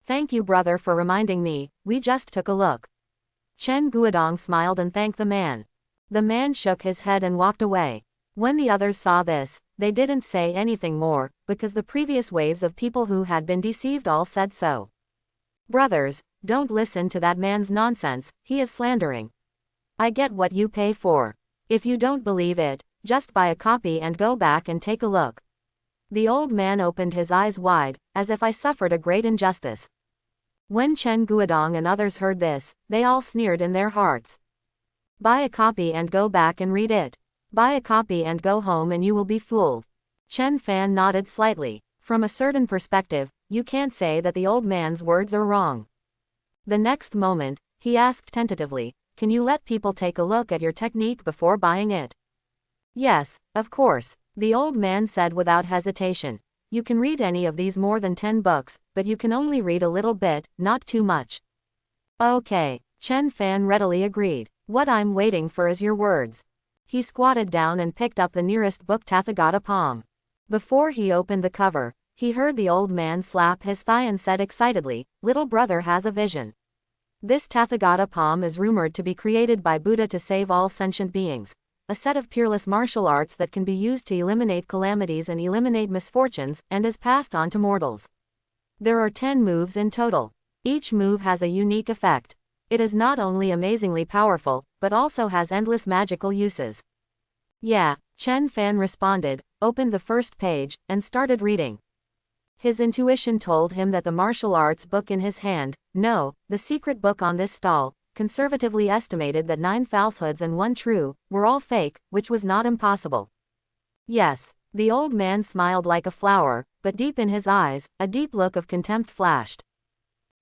Thank you, brother, for reminding me, we just took a look. Chen Guodong smiled and thanked the man. The man shook his head and walked away. When the others saw this, they didn't say anything more, because the previous waves of people who had been deceived all said so. Brothers, don't listen to that man's nonsense, he is slandering. I get what you pay for. If you don't believe it, just buy a copy and go back and take a look. The old man opened his eyes wide, as if I suffered a great injustice. When Chen Guodong and others heard this, they all sneered in their hearts. Buy a copy and go back and read it. Buy a copy and go home and you will be fooled. Chen Fan nodded slightly. From a certain perspective, you can't say that the old man's words are wrong. The next moment, he asked tentatively, can you let people take a look at your technique before buying it? Yes, of course, the old man said without hesitation. You can read any of these more than 10 books, but you can only read a little bit, not too much. Okay, Chen Fan readily agreed. What I'm waiting for is your words. He squatted down and picked up the nearest book Tathagata palm. Before he opened the cover, he heard the old man slap his thigh and said excitedly, little brother has a vision. This Tathagata palm is rumored to be created by Buddha to save all sentient beings. A set of peerless martial arts that can be used to eliminate calamities and eliminate misfortunes, and is passed on to mortals. There are 10 moves in total. Each move has a unique effect. It is not only amazingly powerful, but also has endless magical uses. Yeah, Chen Fan responded, opened the first page, and started reading. His intuition told him that the martial arts book in his hand, no, the secret book on this stall, conservatively estimated that 9 falsehoods and 1 true, were all fake, which was not impossible. Yes, the old man smiled like a flower, but deep in his eyes, a deep look of contempt flashed.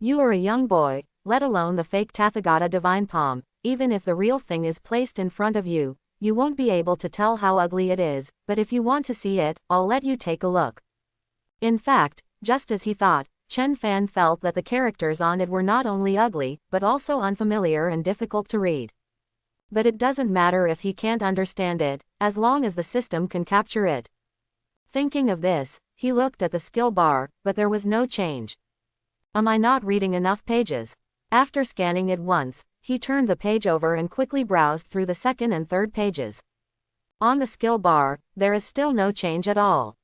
You are a young boy, let alone the fake Tathagata divine palm, even if the real thing is placed in front of you, you won't be able to tell how ugly it is, but if you want to see it, I'll let you take a look. In fact, just as he thought, Chen Fan felt that the characters on it were not only ugly, but also unfamiliar and difficult to read. But it doesn't matter if he can't understand it, as long as the system can capture it. Thinking of this, he looked at the skill bar, but there was no change. Am I not reading enough pages? After scanning it once, he turned the page over and quickly browsed through the second and third pages. On the skill bar, there is still no change at all.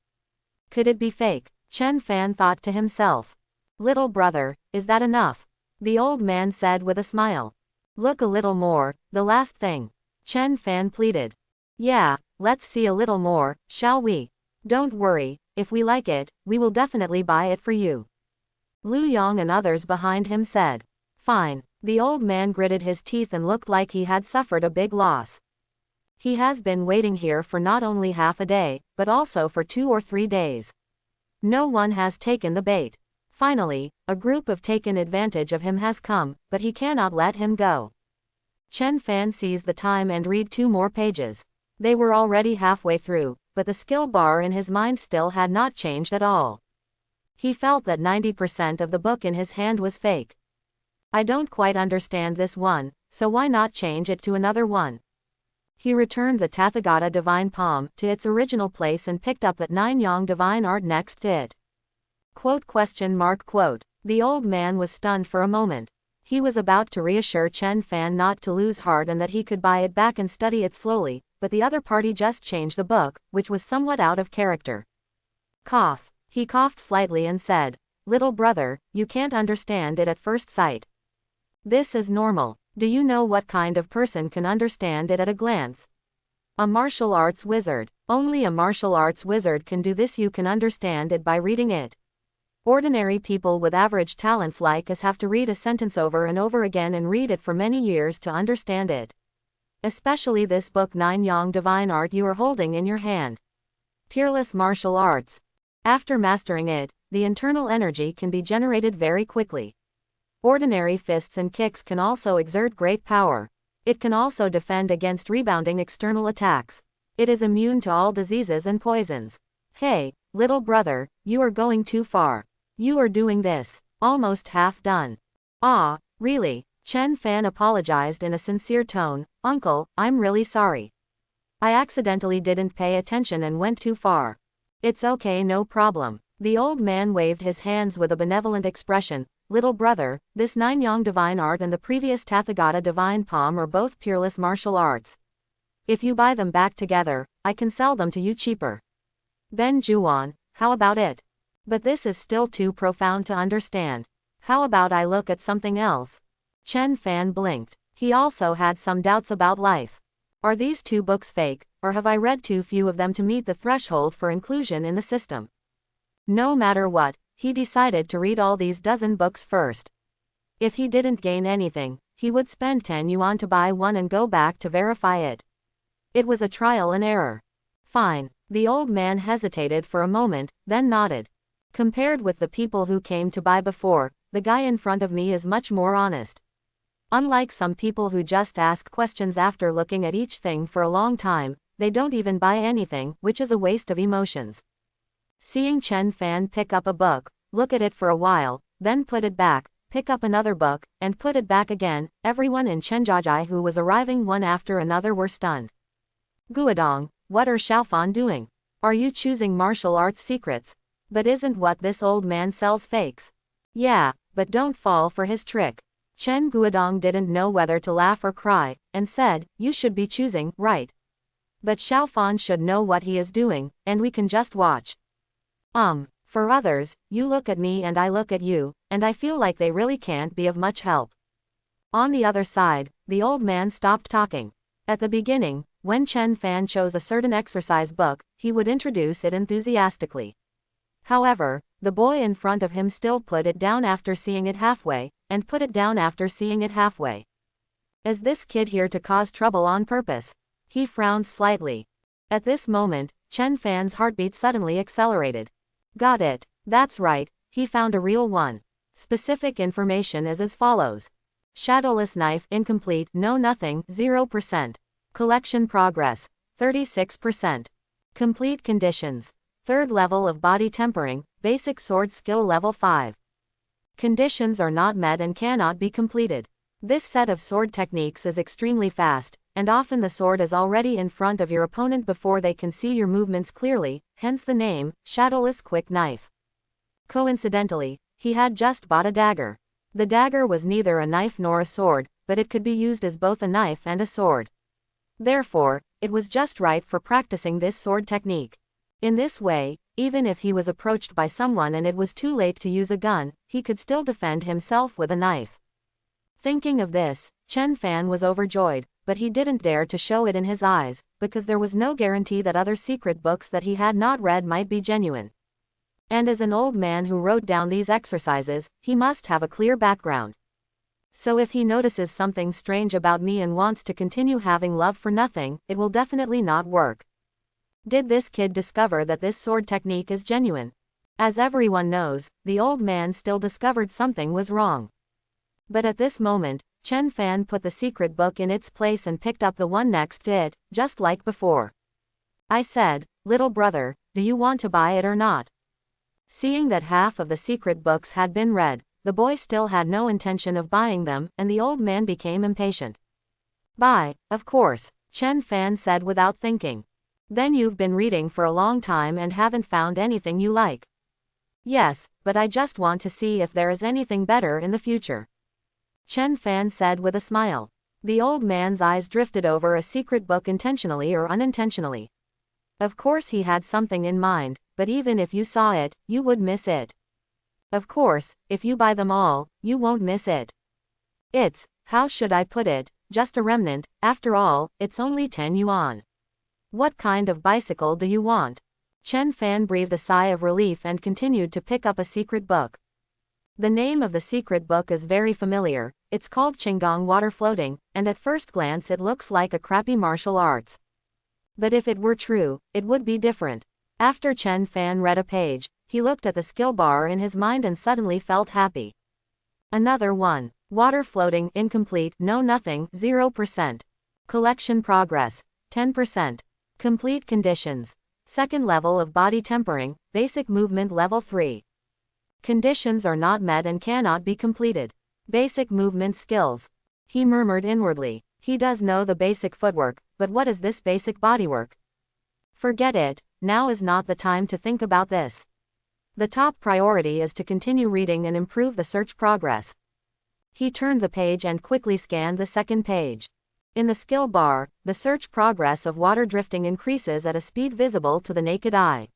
Could it be fake? Chen Fan thought to himself. Little brother, is that enough? The old man said with a smile. Look a little more, the last thing. Chen Fan pleaded. Yeah, let's see a little more, shall we? Don't worry, if we like it, we will definitely buy it for you. Lu Yong and others behind him said. Fine. The old man gritted his teeth and looked like he had suffered a big loss. He has been waiting here for not only half a day, but also for 2 or 3 days. No one has taken the bait. Finally, a group of taken advantage of him has come, but he cannot let him go. Chen Fan seized the time and read 2 more pages. They were already halfway through, but the skill bar in his mind still had not changed at all. He felt that 90% of the book in his hand was fake. I don't quite understand this one, so why not change it to another one? He returned the Tathagata divine palm to its original place and picked up that 9 yang divine art next to it. Quote? The old man was stunned for a moment. He was about to reassure Chen Fan not to lose heart and that he could buy it back and study it slowly, but the other party just changed the book, which was somewhat out of character. Cough. He coughed slightly and said, Little brother, you can't understand it at first sight. This is normal. Do you know what kind of person can understand it at a glance? A martial arts wizard. Only a martial arts wizard can do this. You can understand it by reading it. Ordinary people with average talents like us have to read a sentence over and over again and read it for many years to understand it. Especially this book 9 yang divine art you are holding in your hand. Peerless martial arts. After mastering it, the internal energy can be generated very quickly. Ordinary fists and kicks can also exert great power. It can also defend against rebounding external attacks. It is immune to all diseases and poisons. Hey, little brother, you are going too far. You are doing this. Almost half done. Ah, really? Chen Fan apologized in a sincere tone. Uncle, I'm really sorry. I accidentally didn't pay attention and went too far. It's okay, no problem. The old man waved his hands with a benevolent expression. Little brother, this Nine-Yang divine art and the previous Tathagata divine palm are both peerless martial arts. If you buy them back together, I can sell them to you cheaper. Ben Juan, how about it? But this is still too profound to understand. How about I look at something else? Chen Fan blinked. He also had some doubts about life. Are these two books fake, or have I read too few of them to meet the threshold for inclusion in the system? No matter what, he decided to read all these dozen books first. If he didn't gain anything, he would spend 10 yuan to buy one and go back to verify it. It was a trial and error. Fine. The old man hesitated for a moment, then nodded. Compared with the people who came to buy before, the guy in front of me is much more honest. Unlike some people who just ask questions after looking at each thing for a long time, they don't even buy anything, which is a waste of emotions. Seeing Chen Fan pick up a book, look at it for a while, then put it back, pick up another book, and put it back again, everyone in Chenjiajai who was arriving one after another were stunned. Guodong, what are Xiaofan doing? Are you choosing martial arts secrets? But isn't what this old man sells fakes? Yeah, but don't fall for his trick. Chen Guodong didn't know whether to laugh or cry, and said, you should be choosing, right? But Xiaofan should know what he is doing, and we can just watch. For others, you look at me and I look at you, and I feel like they really can't be of much help. On the other side, the old man stopped talking. At the beginning, when Chen Fan chose a certain exercise book, he would introduce it enthusiastically. However, the boy in front of him still put it down after seeing it halfway, and put it down after seeing it halfway. Is this kid here to cause trouble on purpose? He frowned slightly. At this moment, Chen Fan's heartbeat suddenly accelerated. Got it. That's right, he found a real one. Specific information is as follows. Shadowless knife incomplete, no nothing, 0%. Collection progress, 36%. Complete conditions. Third level of body tempering, basic sword skill level 5. Conditions are not met and cannot be completed. This set of sword techniques is extremely fast, and often the sword is already in front of your opponent before they can see your movements clearly, hence the name, Shadowless Quick Knife. Coincidentally, he had just bought a dagger. The dagger was neither a knife nor a sword, but it could be used as both a knife and a sword. Therefore, it was just right for practicing this sword technique. In this way, even if he was approached by someone and it was too late to use a gun, he could still defend himself with a knife. Thinking of this, Chen Fan was overjoyed, but he didn't dare to show it in his eyes, because there was no guarantee that other secret books that he had not read might be genuine. And as an old man who wrote down these exercises, he must have a clear background. So if he notices something strange about me and wants to continue having love for nothing, it will definitely not work. Did this kid discover that this sword technique is genuine? As everyone knows, the old man still discovered something was wrong. But at this moment, Chen Fan put the secret book in its place and picked up the one next to it, just like before. I said, little brother, do you want to buy it or not? Seeing that half of the secret books had been read, the boy still had no intention of buying them, and the old man became impatient. Buy, of course, Chen Fan said without thinking. Then you've been reading for a long time and haven't found anything you like. Yes, but I just want to see if there is anything better in the future. Chen Fan said with a smile. The old man's eyes drifted over a secret book intentionally or unintentionally. Of course he had something in mind, but even if you saw it, you would miss it. Of course, if you buy them all, you won't miss it. It's, how should I put it, just a remnant, after all, it's only 10 yuan. What kind of bicycle do you want? Chen Fan breathed a sigh of relief and continued to pick up a secret book. The name of the secret book is very familiar, it's called Qinggong Water Floating, and at first glance it looks like a crappy martial arts. But if it were true, it would be different. After Chen Fan read a page, he looked at the skill bar in his mind and suddenly felt happy. Another one. Water floating, incomplete, no nothing, 0%. Collection progress, 10%. Complete conditions. Second level of body tempering, basic movement level 3. Conditions are not met and cannot be completed. Basic movement skills. He murmured inwardly. He does know the basic footwork, but what is this basic bodywork? Forget it, now is not the time to think about this. The top priority is to continue reading and improve the search progress. He turned the page and quickly scanned the second page. In the skill bar, the search progress of water drifting increases at a speed visible to the naked eye.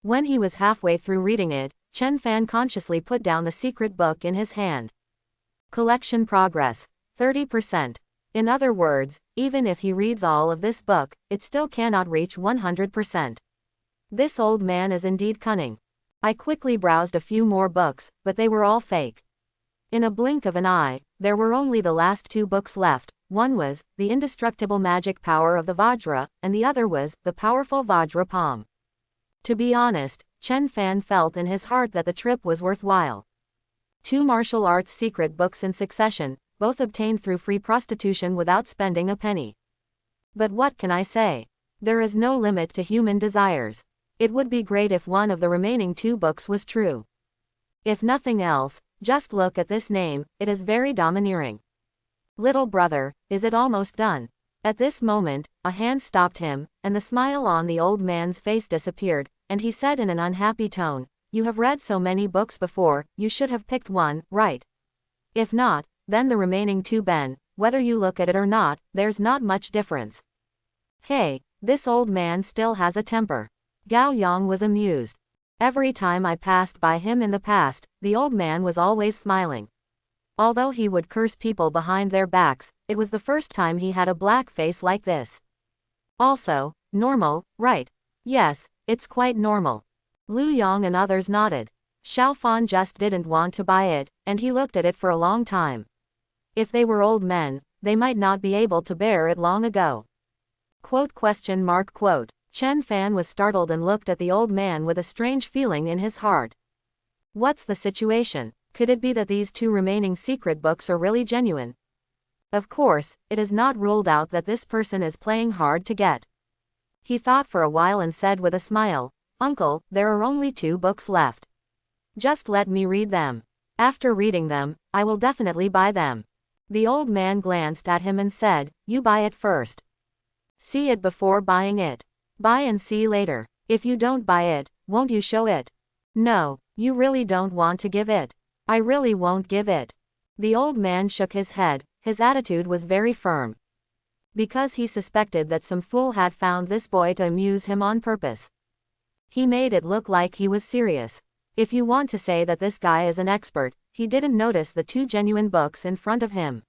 When he was halfway through reading it, Chen Fan consciously put down the secret book in his hand. Collection progress, 30%. In other words, even if he reads all of this book, it still cannot reach 100%. This old man is indeed cunning. I quickly browsed a few more books, but they were all fake. In a blink of an eye, there were only the last 2 books left. One was The Indestructible Magic Power of the Vajra, and the other was The Powerful Vajra Palm. To be honest, Chen Fan felt in his heart that the trip was worthwhile. 2 martial arts secret books in succession, both obtained through free prostitution without spending a penny. But what can I say? There is no limit to human desires. It would be great if one of the remaining 2 books was true. If nothing else, just look at this name, it is very domineering. Little brother, is it almost done? At this moment, a hand stopped him, and the smile on the old man's face disappeared, and he said in an unhappy tone, "You have read so many books before, you should have picked one, right? If not, then the remaining 2 ben, whether you look at it or not, there's not much difference." Hey, this old man still has a temper. Gao Yang was amused. Every time I passed by him in the past, the old man was always smiling. Although he would curse people behind their backs, it was the first time he had a black face like this. Also, normal, right? Yes, it's quite normal. Lu Yong and others nodded. Xiao Fan just didn't want to buy it, and he looked at it for a long time. If they were old men, they might not be able to bear it long ago. Quote. Chen Fan was startled and looked at the old man with a strange feeling in his heart. What's the situation? Could it be that these 2 remaining secret books are really genuine? Of course, it is not ruled out that this person is playing hard to get. He thought for a while and said with a smile, "Uncle, there are only 2 books left. Just let me read them. After reading them, I will definitely buy them." The old man glanced at him and said, "You buy it first. See it before buying it. Buy and see later. If you don't buy it, won't you show it?" "No, you really don't want to give it." "I really won't give it." The old man shook his head, his attitude was very firm. Because he suspected that some fool had found this boy to amuse him on purpose. He made it look like he was serious. If you want to say that this guy is an expert, he didn't notice the 2 genuine books in front of him.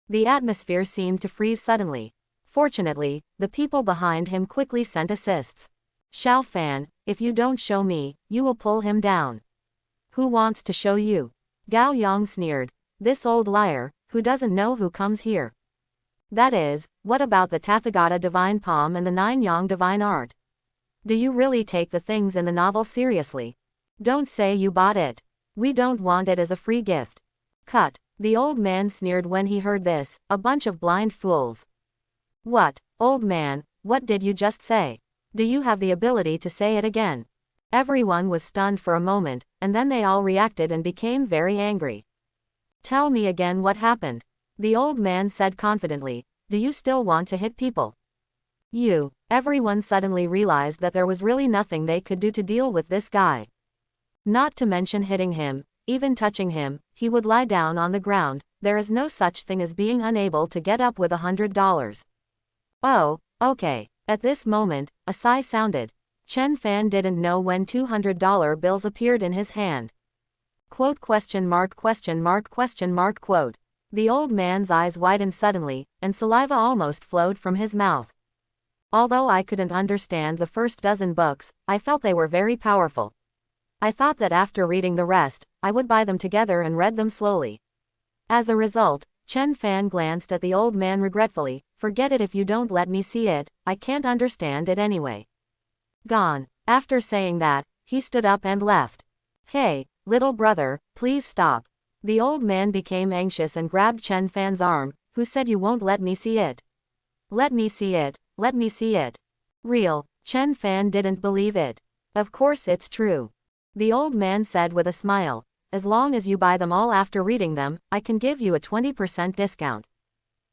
The atmosphere seemed to freeze suddenly. Fortunately, the people behind him quickly sent assists. "Xiao Fan, if you don't show me, you will pull him down." "Who wants to show you?" Gao Yang sneered. "This old liar, who doesn't know who comes here." "That is, what about the Tathagata Divine Palm and the 9 Yang Divine Art? Do you really take the things in the novel seriously? Don't say you bought it. We don't want it as a free gift." "Cut." The old man sneered when he heard this, "A bunch of blind fools." "What, old man, what did you just say? Do you have the ability to say it again?" Everyone was stunned for a moment, and then they all reacted and became very angry. "Tell me again what happened," the old man said confidently. "Do you still want to hit people?" Everyone suddenly realized that there was really nothing they could do to deal with this guy. Not to mention hitting him, even touching him, he would lie down on the ground. There is no such thing as being unable to get up with $100. "Oh, okay." At this moment, a sigh sounded. Chen Fan didn't know when $200 bills appeared in his hand. Quote. The old man's eyes widened suddenly, and saliva almost flowed from his mouth. Although I couldn't understand the first dozen books, I felt they were very powerful. I thought that after reading the rest, I would buy them together and read them slowly. As a result, Chen Fan glanced at the old man regretfully. "Forget it if you don't let me see it, I can't understand it anyway." Gone. After saying that, he stood up and left. "Hey, little brother, please stop. The old man became anxious and grabbed Chen Fan's arm, who said, "You won't let me see it. Let me see it, let me see it." Real. Chen Fan didn't believe it. "Of course it's true," the old man said with a smile. "As long as you buy them all after reading them, I can give you a 20% discount."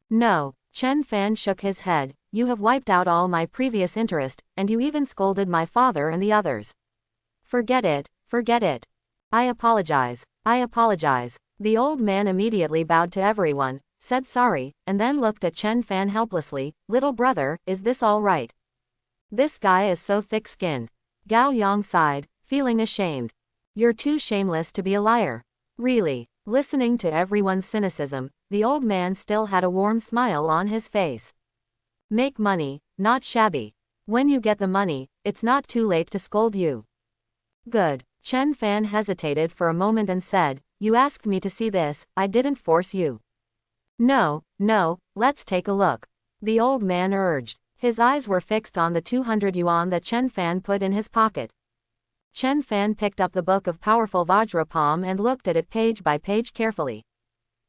"No," Chen Fan shook his head, "you have wiped out all my previous interest, and you even scolded my father and the others. Forget it, forget it. I apologize, I apologize." The old man immediately bowed to everyone, said sorry, and then looked at Chen Fan helplessly. "Little brother, is this all right? This guy is so thick-skinned." Gao Yang sighed, feeling ashamed. "You're too shameless to be a liar." Really. Listening to everyone's cynicism, the old man still had a warm smile on his face. "Make money, not shabby. When you get the money, it's not too late to scold you." "Good." Chen Fan hesitated for a moment and said, "You asked me to see this, I didn't force you." "No, no, let's take a look," the old man urged. His eyes were fixed on the 200 yuan that Chen Fan put in his pocket. Chen Fan picked up the book of powerful Vajra palm and looked at it page by page carefully.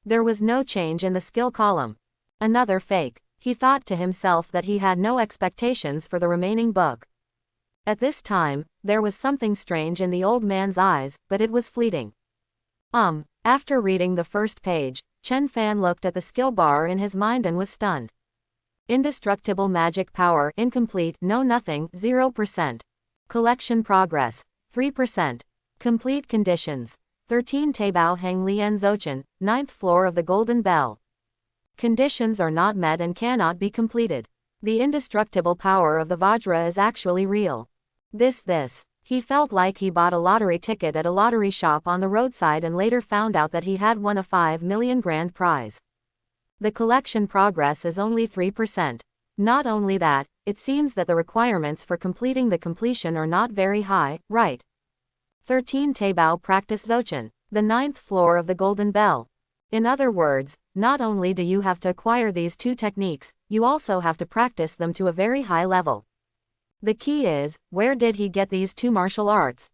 There was no change in the skill column. Another fake. He thought to himself that he had no expectations for the remaining book. At this time, there was something strange in the old man's eyes, but it was fleeting. After reading the first page, Chen Fan looked at the skill bar in his mind and was stunned. Indestructible magic power incomplete, no nothing, 0%. Collection progress, 3%. Complete conditions. 13 Taibao Heng Lian Zouchen, 9th floor of the Golden Bell. Conditions are not met and cannot be completed. The indestructible power of the Vajra is actually real. This. He felt like he bought a lottery ticket at a lottery shop on the roadside and later found out that he had won a 5 million grand prize. The collection progress is only 3%. Not only that, it seems that the requirements for completing the completion are not very high, right? 13 Taibao Practice Zouchen, the 9th floor of the Golden Bell. In other words, not only do you have to acquire these two techniques, you also have to practice them to a very high level. The key is, where did he get these two martial arts?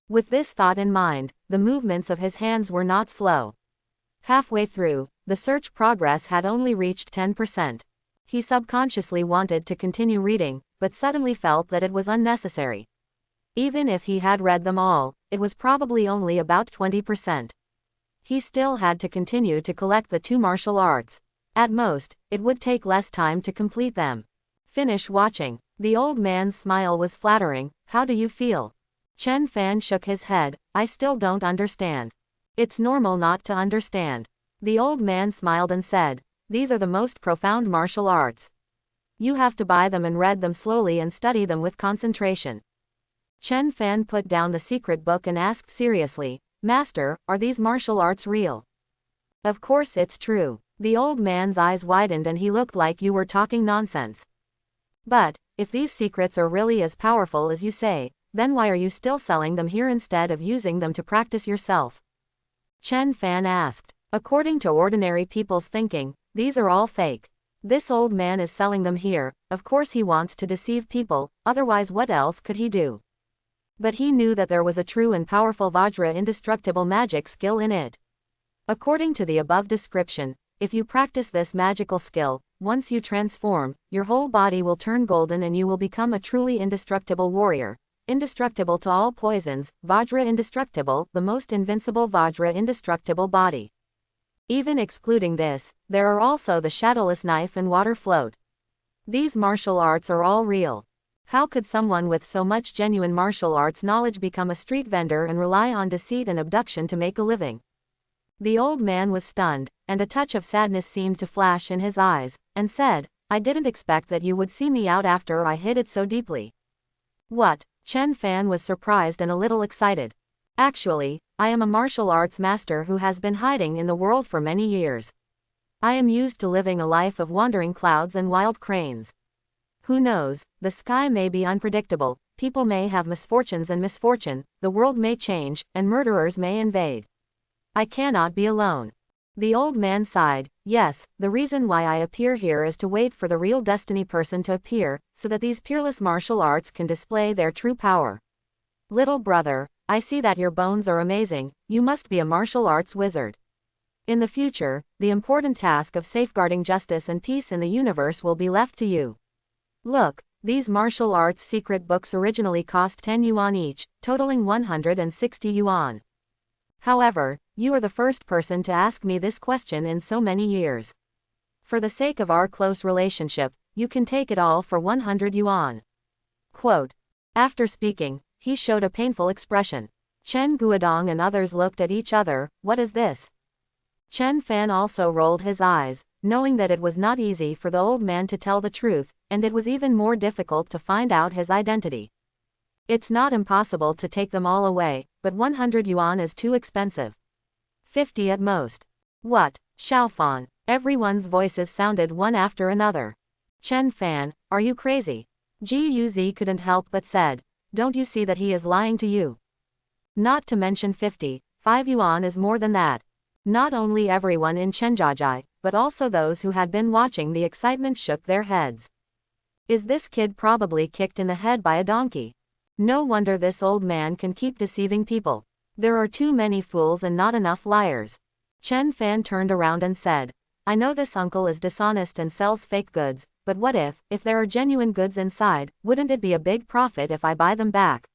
With this thought in mind, the movements of his hands were not slow. Halfway through, the search progress had only reached 10%. He subconsciously wanted to continue reading, but suddenly felt that it was unnecessary. Even if he had read them all, it was probably only about 20%. He still had to continue to collect the two martial arts. At most, it would take less time to complete them. Finish watching. The old man's smile was flattering. "How do you feel?" Chen Fan shook his head. "I still don't understand." "It's normal not to understand." The old man smiled and said, "These are the most profound martial arts. You have to buy them and read them slowly and study them with concentration." Chen Fan put down the secret book and asked seriously, "Master, are these martial arts real?" "Of course it's true." The old man's eyes widened and he looked like you were talking nonsense. "But, if these secrets are really as powerful as you say, then why are you still selling them here instead of using them to practice yourself?" Chen Fan asked. According to ordinary people's thinking, these are all fake. This old man is selling them here, of course he wants to deceive people, otherwise what else could he do? But he knew that there was a true and powerful Vajra indestructible magic skill in it. According to the above description, if you practice this magical skill, once you transform, your whole body will turn golden and you will become a truly indestructible warrior. Indestructible to all poisons, Vajra indestructible, the most invincible Vajra indestructible body. Even excluding this, there are also the shadowless knife and water float. These martial arts are all real. How could someone with so much genuine martial arts knowledge become a street vendor and rely on deceit and abduction to make a living? The old man was stunned, and a touch of sadness seemed to flash in his eyes, and said, "I didn't expect that you would see me out after I hid it so deeply." "What?" Chen Fan was surprised and a little excited. "Actually, I am a martial arts master who has been hiding in the world for many years. I am used to living a life of wandering clouds and wild cranes. Who knows, the sky may be unpredictable, people may have misfortunes and misfortune, the world may change, and murderers may invade. I cannot be alone." The old man sighed. "Yes, the reason why I appear here is to wait for the real destiny person to appear, so that these peerless martial arts can display their true power. Little brother, I see that your bones are amazing, you must be a martial arts wizard. In the future, the important task of safeguarding justice and peace in the universe will be left to you. Look, these martial arts secret books originally cost 10 yuan each, totaling 160 yuan. However, you are the first person to ask me this question in so many years. For the sake of our close relationship, you can take it all for 100 yuan. Quote. After speaking, he showed a painful expression. Chen Guodong and others looked at each other. What is this? Chen Fan also rolled his eyes, knowing that it was not easy for the old man to tell the truth, and it was even more difficult to find out his identity. It's not impossible to take them all away, but 100 yuan is too expensive. 50 at most. What? Xiaofan. Everyone's voices sounded one after another. Chen Fan, are you crazy? Ji Yuzi couldn't help but said, don't you see that he is lying to you? Not to mention 5 yuan is more than that. Not only everyone in Chenjiajai, but also those who had been watching the excitement shook their heads. Is this kid probably kicked in the head by a donkey? No wonder this old man can keep deceiving people. There are too many fools and not enough liars. Chen Fan turned around and said, I know this uncle is dishonest and sells fake goods, but what if there are genuine goods inside, wouldn't it be a big profit if I buy them back?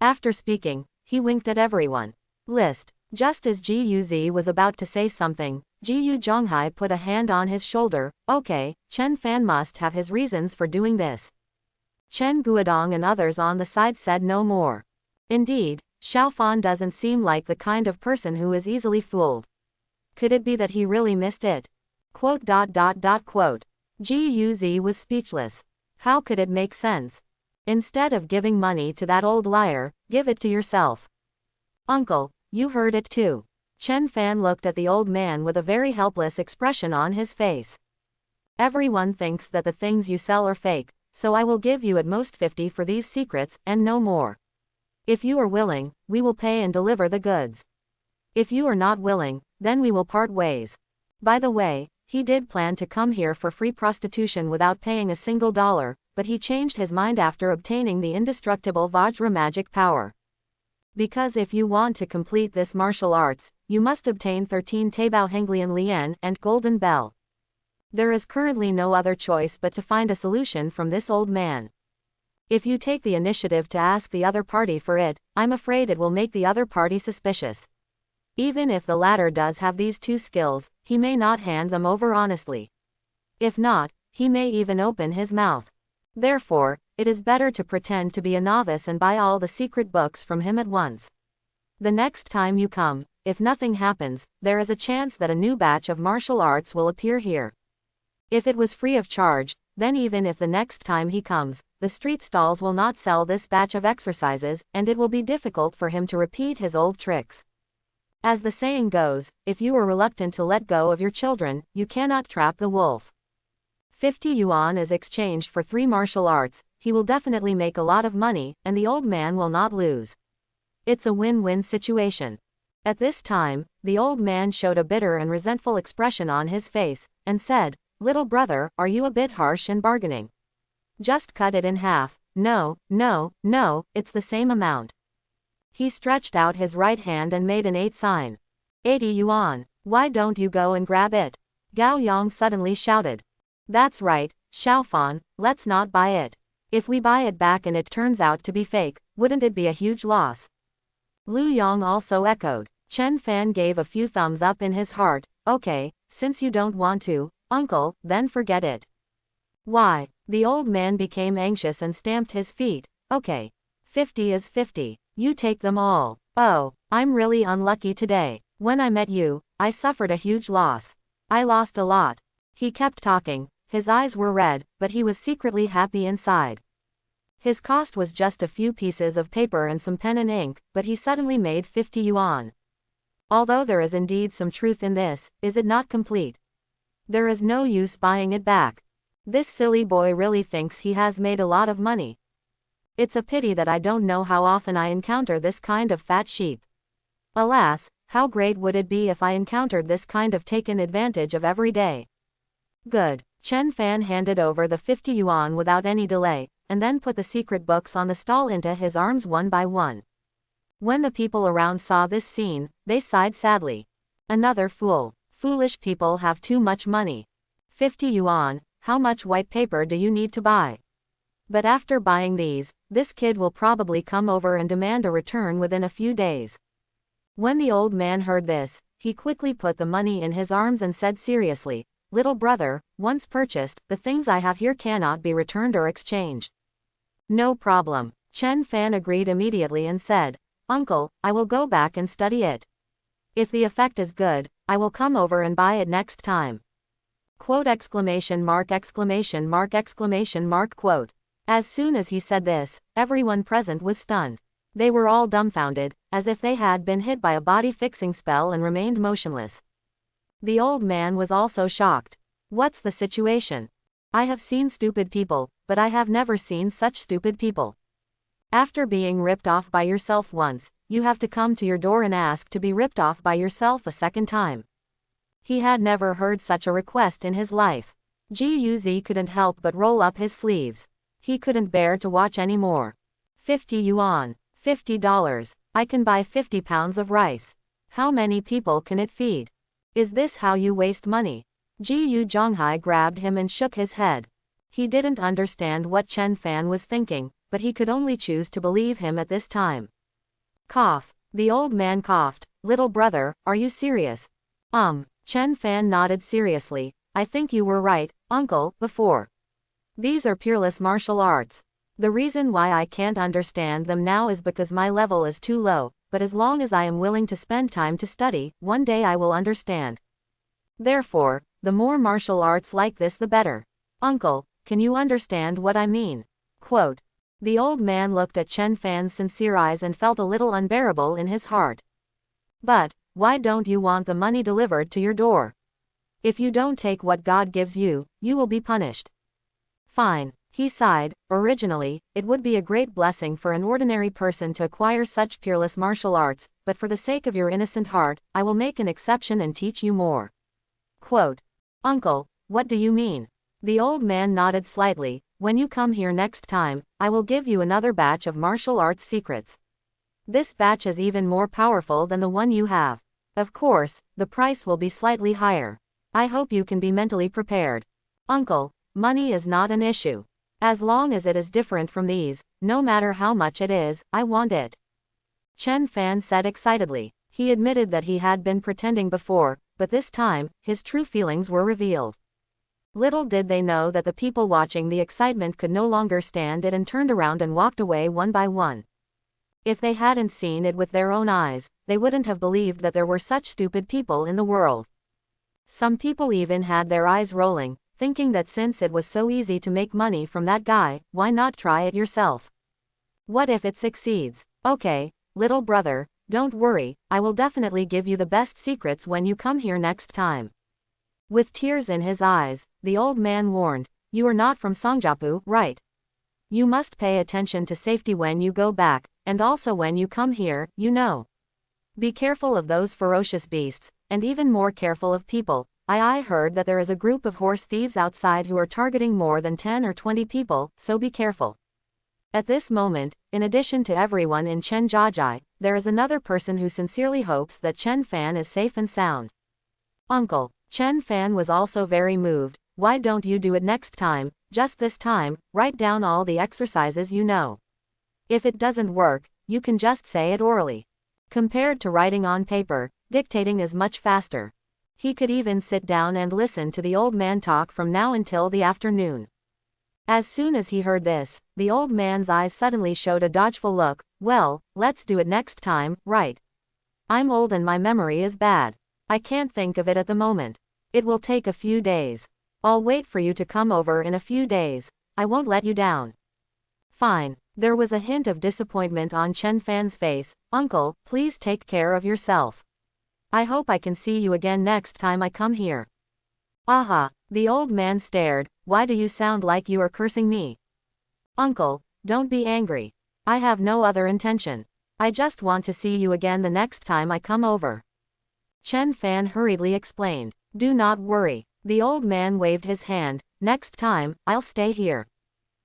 After speaking, he winked at everyone. List. Just as Ji Yuzi was about to say something, Ji Yu Zhonghai put a hand on his shoulder. Okay, Chen Fan must have his reasons for doing this. Chen Guodong and others on the side said no more. Indeed, Xiaofan doesn't seem like the kind of person who is easily fooled. Could it be that he really missed it? Quote. Ji Yuzi was speechless. How could it make sense? Instead of giving money to that old liar, give it to yourself. Uncle, you heard it too. Chen Fan looked at the old man with a very helpless expression on his face. Everyone thinks that the things you sell are fake, so I will give you at most 50 for these secrets, and no more. If you are willing, we will pay and deliver the goods. If you are not willing, then we will part ways. By the way, he did plan to come here for free prostitution without paying a single dollar, but he changed his mind after obtaining the indestructible Vajra magic power. Because if you want to complete this martial arts, you must obtain 13 Taibao Henglian Lian and Golden Bell. There is currently no other choice but to find a solution from this old man. If you take the initiative to ask the other party for it, I'm afraid it will make the other party suspicious. Even if the latter does have these two skills, he may not hand them over honestly. If not, he may even open his mouth. Therefore, it is better to pretend to be a novice and buy all the secret books from him at once. The next time you come, if nothing happens, there is a chance that a new batch of martial arts will appear here. If it was free of charge, then even if the next time he comes, the street stalls will not sell this batch of exercises, and it will be difficult for him to repeat his old tricks. As the saying goes, if you are reluctant to let go of your children, you cannot trap the wolf. 50 yuan is exchanged for 3 martial arts, he will definitely make a lot of money, and the old man will not lose. It's a win-win situation. At this time, the old man showed a bitter and resentful expression on his face, and said, Little brother, are you a bit harsh in bargaining? Just cut it in half. No, it's the same amount. He stretched out his right hand and made an 8 sign. 80 yuan. Why don't you go and grab it? Gao Yang suddenly shouted. That's right, Xiaofan, let's not buy it. If we buy it back and it turns out to be fake, wouldn't it be a huge loss? Lu Yang also echoed. Chen Fan gave a few thumbs up in his heart. Okay, since you don't want to, uncle, then forget it. Why? The old man became anxious and stamped his feet. Okay. 50 is 50. You take them all. Oh, I'm really unlucky today. When I met you, I suffered a huge loss. I lost a lot. He kept talking. His eyes were red, but he was secretly happy inside. His cost was just a few pieces of paper and some pen and ink, but he suddenly made 50 yuan. Although there is indeed some truth in this, is it not complete? There is no use buying it back. This silly boy really thinks he has made a lot of money. It's a pity that I don't know how often I encounter this kind of fat sheep. Alas, how great would it be if I encountered this kind of taken advantage of every day. Good. Chen Fan handed over the 50 yuan without any delay, and then put the secret books on the stall into his arms one by one. When the people around saw this scene, they sighed sadly. Another fool. Foolish people have too much money. 50 yuan, how much white paper do you need to buy? But after buying these, this kid will probably come over and demand a return within a few days. When the old man heard this, he quickly put the money in his arms and said seriously, "Little brother, once purchased, the things I have here cannot be returned or exchanged." "No problem." Chen Fan agreed immediately and said, "Uncle, I will go back and study it. If the effect is good, I will come over and buy it next time." Quote exclamation mark exclamation mark exclamation mark quote. As soon as he said this, everyone present was stunned. They were all dumbfounded, as if they had been hit by a body-fixing spell and remained motionless. The old man was also shocked. "What's the situation? I have seen stupid people, but I have never seen such stupid people. After being ripped off by yourself once, you have to come to your door and ask to be ripped off by yourself a second time." He had never heard such a request in his life. Guz couldn't help but roll up his sleeves. He couldn't bear to watch any more. 50 yuan. $50. I can buy 50 pounds of rice. How many people can it feed? Is this how you waste money? Jiu Zhonghai grabbed him and shook his head. He didn't understand what Chen Fan was thinking, but he could only choose to believe him at this time. Cough. The old man coughed. "Little brother, are you serious?" Chen Fan nodded seriously. "I think you were right, uncle, before. These are peerless martial arts. The reason why I can't understand them now is because my level is too low, but as long as I am willing to spend time to study, one day I will understand. Therefore, the more martial arts like this the better. Uncle, can you understand what I mean?" Quote. The old man looked at Chen Fan's sincere eyes and felt a little unbearable in his heart. "But, why don't you want the money delivered to your door? If you don't take what God gives you, you will be punished." "Fine," he sighed. "Originally, it would be a great blessing for an ordinary person to acquire such peerless martial arts, but for the sake of your innocent heart, I will make an exception and teach you more." Quote. "Uncle, what do you mean?" The old man nodded slightly. "When you come here next time, I will give you another batch of martial arts secrets. This batch is even more powerful than the one you have. Of course, the price will be slightly higher. I hope you can be mentally prepared. Uncle, money is not an issue. As long as it is different from these, no matter how much it is, I want it." Chen Fan said excitedly. He admitted that he had been pretending before, but this time, his true feelings were revealed. Little did they know that the people watching the excitement could no longer stand it and turned around and walked away one by one. If they hadn't seen it with their own eyes, they wouldn't have believed that there were such stupid people in the world. Some people even had their eyes rolling, thinking that since it was so easy to make money from that guy, why not try it yourself? What if it succeeds? Okay, little brother, don't worry, I will definitely give you the best secrets when you come here next time. With tears in his eyes, the old man warned, "You are not from Songjiapu, right? You must pay attention to safety when you go back, and also when you come here, you know. Be careful of those ferocious beasts, and even more careful of people. I heard that there is a group of horse thieves outside who are targeting more than 10 or 20 people, so be careful." At this moment, in addition to everyone in Chenjiajai, there is another person who sincerely hopes that Chen Fan is safe and sound. "Uncle." Chen Fan was also very moved. "Why don't you do it next time? Just this time, write down all the exercises you know. If it doesn't work, you can just say it orally. Compared to writing on paper, dictating is much faster." He could even sit down and listen to the old man talk from now until the afternoon. As soon as he heard this, the old man's eyes suddenly showed a dodgeful look. "Well, let's do it next time, right? I'm old and my memory is bad. I can't think of it at the moment. It will take a few days. I'll wait for you to come over in a few days. I won't let you down." "Fine." There was a hint of disappointment on Chen Fan's face. "Uncle, please take care of yourself. I hope I can see you again next time I come here." "Aha." The old man stared. "Why do you sound like you are cursing me?" "Uncle, don't be angry. I have no other intention. I just want to see you again the next time I come over." Chen Fan hurriedly explained. "Do not worry." The old man waved his hand. "Next time, I'll stay here.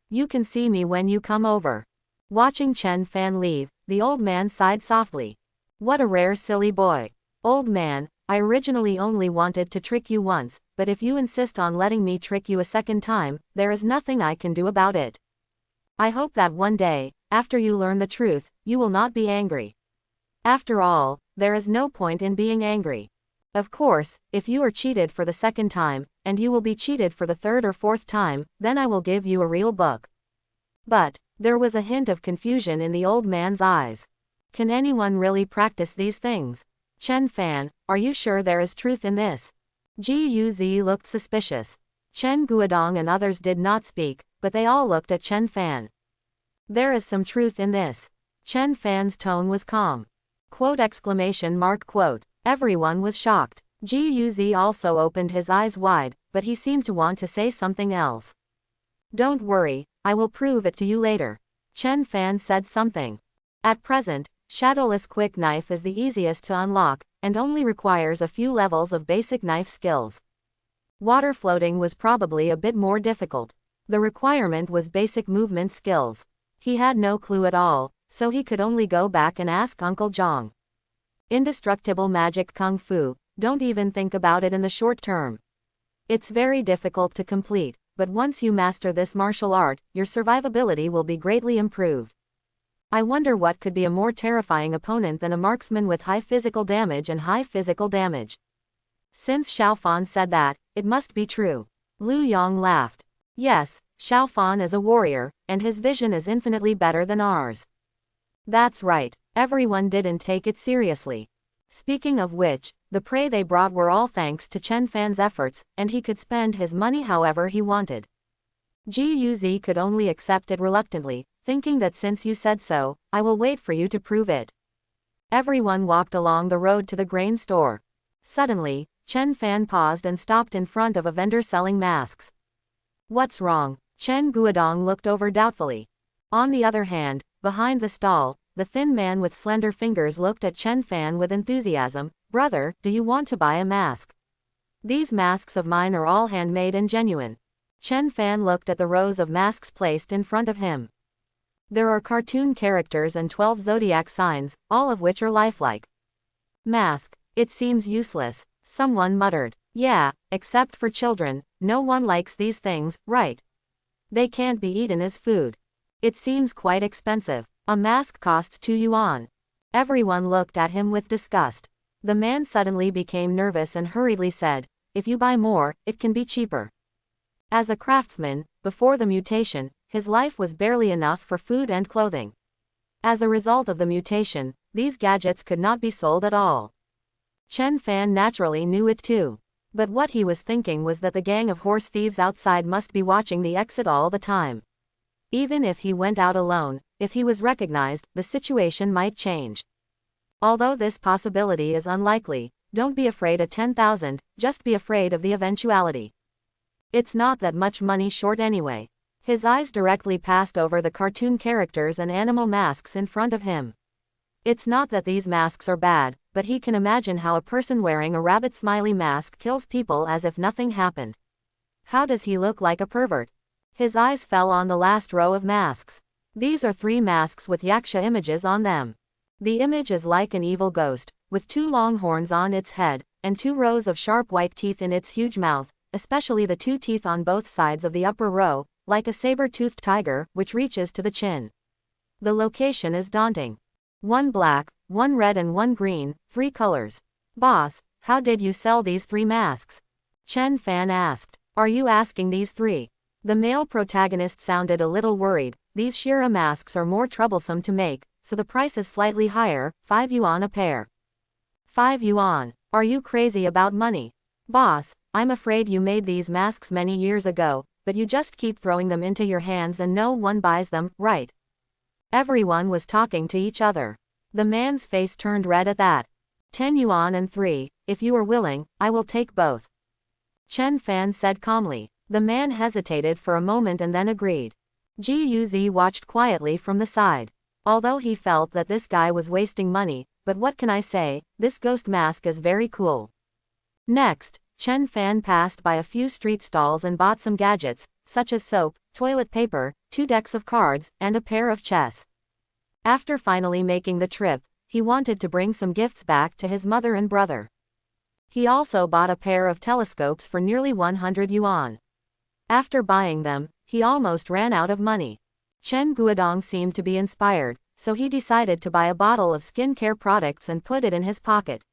You can see me when you come over." Watching Chen Fan leave, the old man sighed softly. What a rare silly boy. Old man, I originally only wanted to trick you once, but if you insist on letting me trick you a second time, there is nothing I can do about it. I hope that one day, after you learn the truth, you will not be angry. After all, there is no point in being angry. Of course, if you are cheated for the second time, and you will be cheated for the third or fourth time, then I will give you a real book. But, there was a hint of confusion in the old man's eyes. Can anyone really practice these things? Chen Fan, are you sure there is truth in this? Ji Yuzi looked suspicious. Chen Guodong and others did not speak, but they all looked at Chen Fan. There is some truth in this. Chen Fan's tone was calm. Quote exclamation mark quote. Everyone was shocked. Ji Yuzi also opened his eyes wide, but he seemed to want to say something else. Don't worry, I will prove it to you later. Chen Fan said something. At present, Shadowless Quick Knife is the easiest to unlock, and only requires a few levels of basic knife skills. Water floating was probably a bit more difficult. The requirement was basic movement skills. He had no clue at all, so he could only go back and ask Uncle Zhang. Indestructible magic kung fu, don't even think about it in the short term. It's very difficult to complete, but once you master this martial art, your survivability will be greatly improved. I wonder what could be a more terrifying opponent than a marksman with high physical damage and high physical damage. Since Xiaofan said that, it must be true. Lu Yong laughed. Yes, Xiaofan is a warrior, and his vision is infinitely better than ours. That's right, everyone didn't take it seriously. Speaking of which, the prey they brought were all thanks to Chen Fan's efforts, and he could spend his money however he wanted. Ji Yuzi could only accept it reluctantly, thinking that since you said so, I will wait for you to prove it. Everyone walked along the road to the grain store. Suddenly, Chen Fan paused and stopped in front of a vendor selling masks. What's wrong? Chen Guodong looked over doubtfully. On the other hand, behind the stall, the thin man with slender fingers looked at Chen Fan with enthusiasm. Brother, do you want to buy a mask? These masks of mine are all handmade and genuine. Chen Fan looked at the rows of masks placed in front of him. There are cartoon characters and 12 zodiac signs, all of which are lifelike. Mask. It seems useless, someone muttered. Yeah, except for children, no one likes these things, right? They can't be eaten as food. It seems quite expensive. A mask costs 2 yuan. Everyone looked at him with disgust. The man suddenly became nervous and hurriedly said, if you buy more, it can be cheaper. As a craftsman, before the mutation, his life was barely enough for food and clothing. As a result of the mutation, these gadgets could not be sold at all. Chen Fan naturally knew it too. But what he was thinking was that the gang of horse thieves outside must be watching the exit all the time. Even if he went out alone, if he was recognized, the situation might change. Although this possibility is unlikely, don't be afraid of 10,000, just be afraid of the eventuality. It's not that much money short anyway. His eyes directly passed over the cartoon characters and animal masks in front of him. It's not that these masks are bad, but he can imagine how a person wearing a rabbit smiley mask kills people as if nothing happened. How does he look like a pervert? His eyes fell on the last row of masks. These are 3 masks with yaksha images on them. The image is like an evil ghost, with 2 long horns on its head, and 2 rows of sharp white teeth in its huge mouth, especially the 2 teeth on both sides of the upper row, like a saber-toothed tiger, which reaches to the chin. The location is daunting. 1 black, 1 red and 1 green, 3 colors. Boss, how did you sell these 3 masks? Chen Fan asked. Are you asking these 3? The male protagonist sounded a little worried. These Shira masks are more troublesome to make, so the price is slightly higher, 5 yuan a pair. 5 yuan. Are you crazy about money? Boss, I'm afraid you made these masks many years ago, but you just keep throwing them into your hands and no one buys them, right? Everyone was talking to each other. The man's face turned red at that. 10 yuan and 3, if you are willing, I will take both. Chen Fan said calmly. The man hesitated for a moment and then agreed. Ji Yuzi watched quietly from the side. Although he felt that this guy was wasting money, but what can I say, this ghost mask is very cool. Next, Chen Fan passed by a few street stalls and bought some gadgets, such as soap, toilet paper, 2 decks of cards, and a pair of chess. After finally making the trip, he wanted to bring some gifts back to his mother and brother. He also bought a pair of telescopes for nearly 100 yuan. After buying them, he almost ran out of money. Chen Guodong seemed to be inspired, so he decided to buy a bottle of skincare products and put it in his pocket.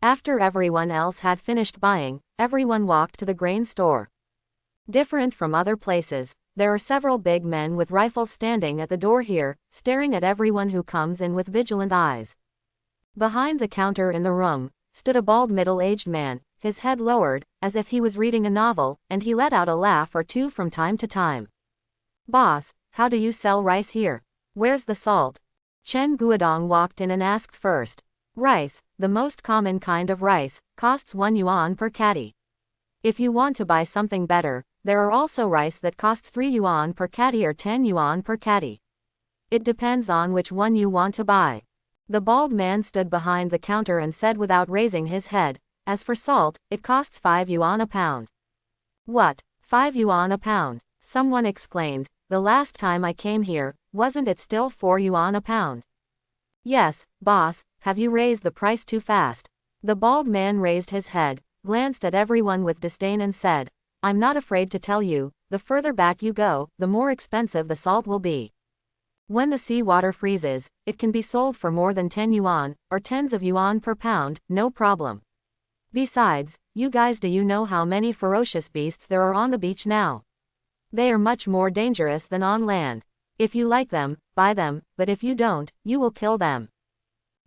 After everyone else had finished buying, everyone walked to the grain store. Different from other places, there are several big men with rifles standing at the door here, staring at everyone who comes in with vigilant eyes. Behind the counter in the room, stood a bald middle-aged man, his head lowered, as if he was reading a novel, and he let out a laugh or two from time to time. "Boss, how do you sell rice here? Where's the salt?" Chen Guodong walked in and asked first. "Rice, the most common kind of rice, costs 1 yuan per caddy. If you want to buy something better, there are also rice that costs 3 yuan per caddy or 10 yuan per caddy. It depends on which one you want to buy." The bald man stood behind the counter and said without raising his head, "As for salt, it costs 5 yuan a pound." "What, 5 yuan a pound?" someone exclaimed. "The last time I came here, wasn't it still 4 yuan a pound?" "Yes, boss, have you raised the price too fast?" The bald man raised his head, glanced at everyone with disdain and said, "I'm not afraid to tell you, the further back you go, the more expensive the salt will be. When the sea water freezes, it can be sold for more than 10 yuan, or tens of yuan per pound, no problem. Besides, you guys, do you know how many ferocious beasts there are on the beach now? They are much more dangerous than on land. If you like them, buy them, but if you don't, you will kill them."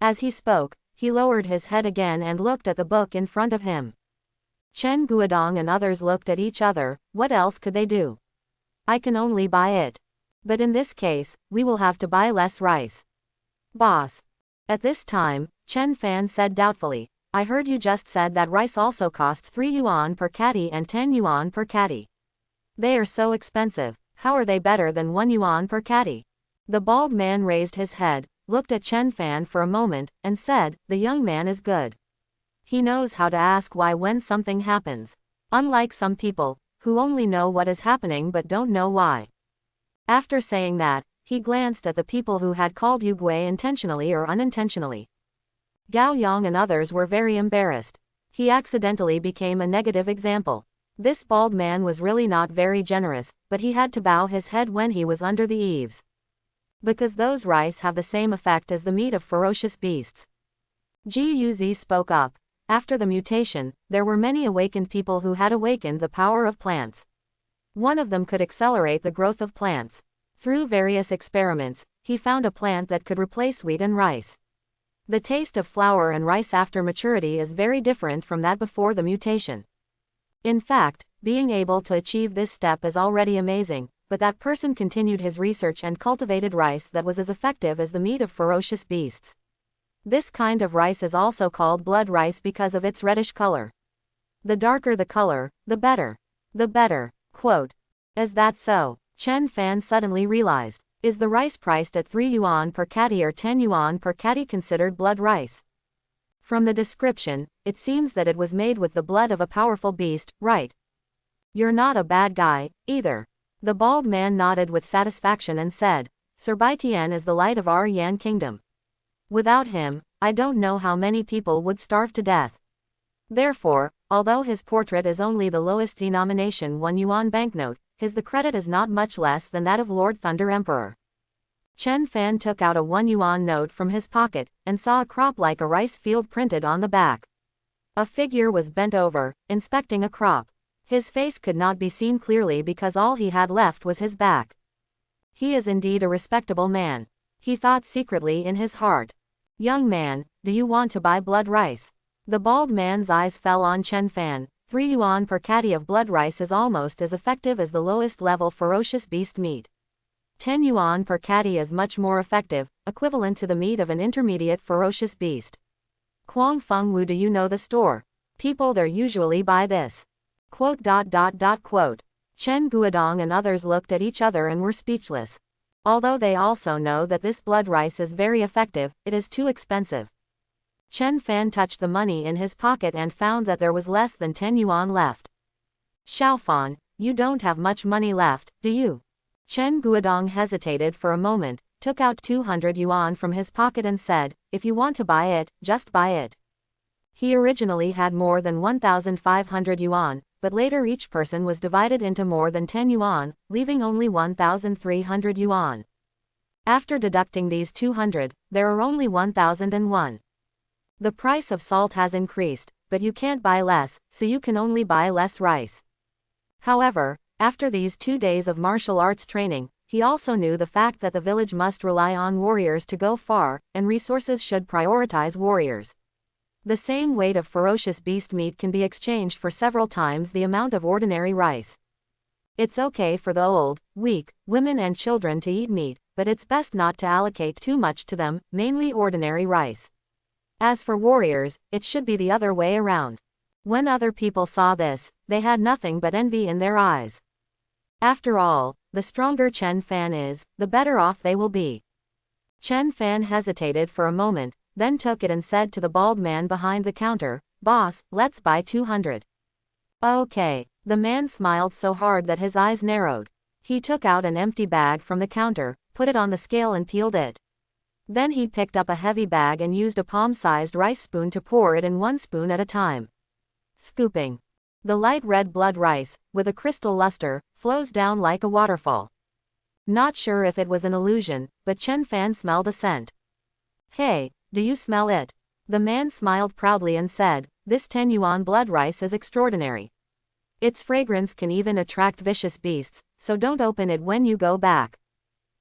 As he spoke, he lowered his head again and looked at the book in front of him. Chen Guodong and others looked at each other. What else could they do? "I can only buy it. But in this case, we will have to buy less rice." "Boss." At this time, Chen Fan said doubtfully, "I heard you just said that rice also costs 3 yuan per caddy and 10 yuan per caddy. They are so expensive, how are they better than 1 yuan per caddy?" The bald man raised his head, looked at Chen Fan for a moment, and said, "The young man is good. He knows how to ask why when something happens. Unlike some people, who only know what is happening but don't know why." After saying that, he glanced at the people who had called Yu Gui intentionally or unintentionally. Gao Yang and others were very embarrassed. He accidentally became a negative example. This bald man was really not very generous, but he had to bow his head when he was under the eaves. Because those rice have the same effect as the meat of ferocious beasts. Ji Yuzi spoke up. After the mutation, there were many awakened people who had awakened the power of plants. One of them could accelerate the growth of plants. Through various experiments, he found a plant that could replace wheat and rice. The taste of flour and rice after maturity is very different from that before the mutation. In fact, being able to achieve this step is already amazing, but that person continued his research and cultivated rice that was as effective as the meat of ferocious beasts. This kind of rice is also called blood rice because of its reddish color. The darker the color, the better. The better. Quote. "Is that so?" Chen Fan suddenly realized. Is the rice priced at 3 yuan per caddy or 10 yuan per caddy considered blood rice? From the description, it seems that it was made with the blood of a powerful beast, right? "You're not a bad guy, either." The bald man nodded with satisfaction and said, "Sir Baitian is the light of our Yan kingdom. Without him, I don't know how many people would starve to death. Therefore, although his portrait is only the lowest denomination 1 yuan banknote, the credit is not much less than that of Lord Thunder Emperor." Chen Fan took out a 1 yuan note from his pocket, and saw a crop like a rice field printed on the back. A figure was bent over, inspecting a crop. His face could not be seen clearly because all he had left was his back. "He is indeed a respectable man," he thought secretly in his heart. "Young man, do you want to buy blood rice?" The bald man's eyes fell on Chen Fan. 3 yuan per caddy of blood rice is almost as effective as the lowest level ferocious beast meat. 10 yuan per caddy is much more effective, equivalent to the meat of an intermediate ferocious beast. "Quang Feng Wu, do you know the store? People there usually buy this." Quote. Chen Guodong and others looked at each other and were speechless. Although they also know that this blood rice is very effective, it is too expensive. Chen Fan touched the money in his pocket and found that there was less than 10 yuan left. "Xiaofan, you don't have much money left, do you?" Chen Guodong hesitated for a moment, took out 200 yuan from his pocket and said, "If you want to buy it, just buy it." He originally had more than 1,500 yuan, but later each person was divided into more than 10 yuan, leaving only 1,300 yuan. After deducting these 200, there are only 1,001. The price of salt has increased, but you can't buy less, so you can only buy less rice. However, after these 2 days of martial arts training, he also knew the fact that the village must rely on warriors to go far, and resources should prioritize warriors. The same weight of ferocious beast meat can be exchanged for several times the amount of ordinary rice. It's okay for the old, weak, women and children to eat meat, but it's best not to allocate too much to them, mainly ordinary rice. As for warriors, it should be the other way around. When other people saw this, they had nothing but envy in their eyes. After all, the stronger Chen Fan is, the better off they will be. Chen Fan hesitated for a moment, then took it and said to the bald man behind the counter, "Boss, let's buy 200. Okay." The man smiled so hard that his eyes narrowed. He took out an empty bag from the counter, put it on the scale and peeled it. Then he picked up a heavy bag and used a palm-sized rice spoon to pour it in one spoon at a time. Scooping. The light red blood rice, with a crystal luster, flows down like a waterfall. Not sure if it was an illusion, but Chen Fan smelled a scent. "Hey, do you smell it?" The man smiled proudly and said, "This 10 yuan blood rice is extraordinary. Its fragrance can even attract vicious beasts, so don't open it when you go back.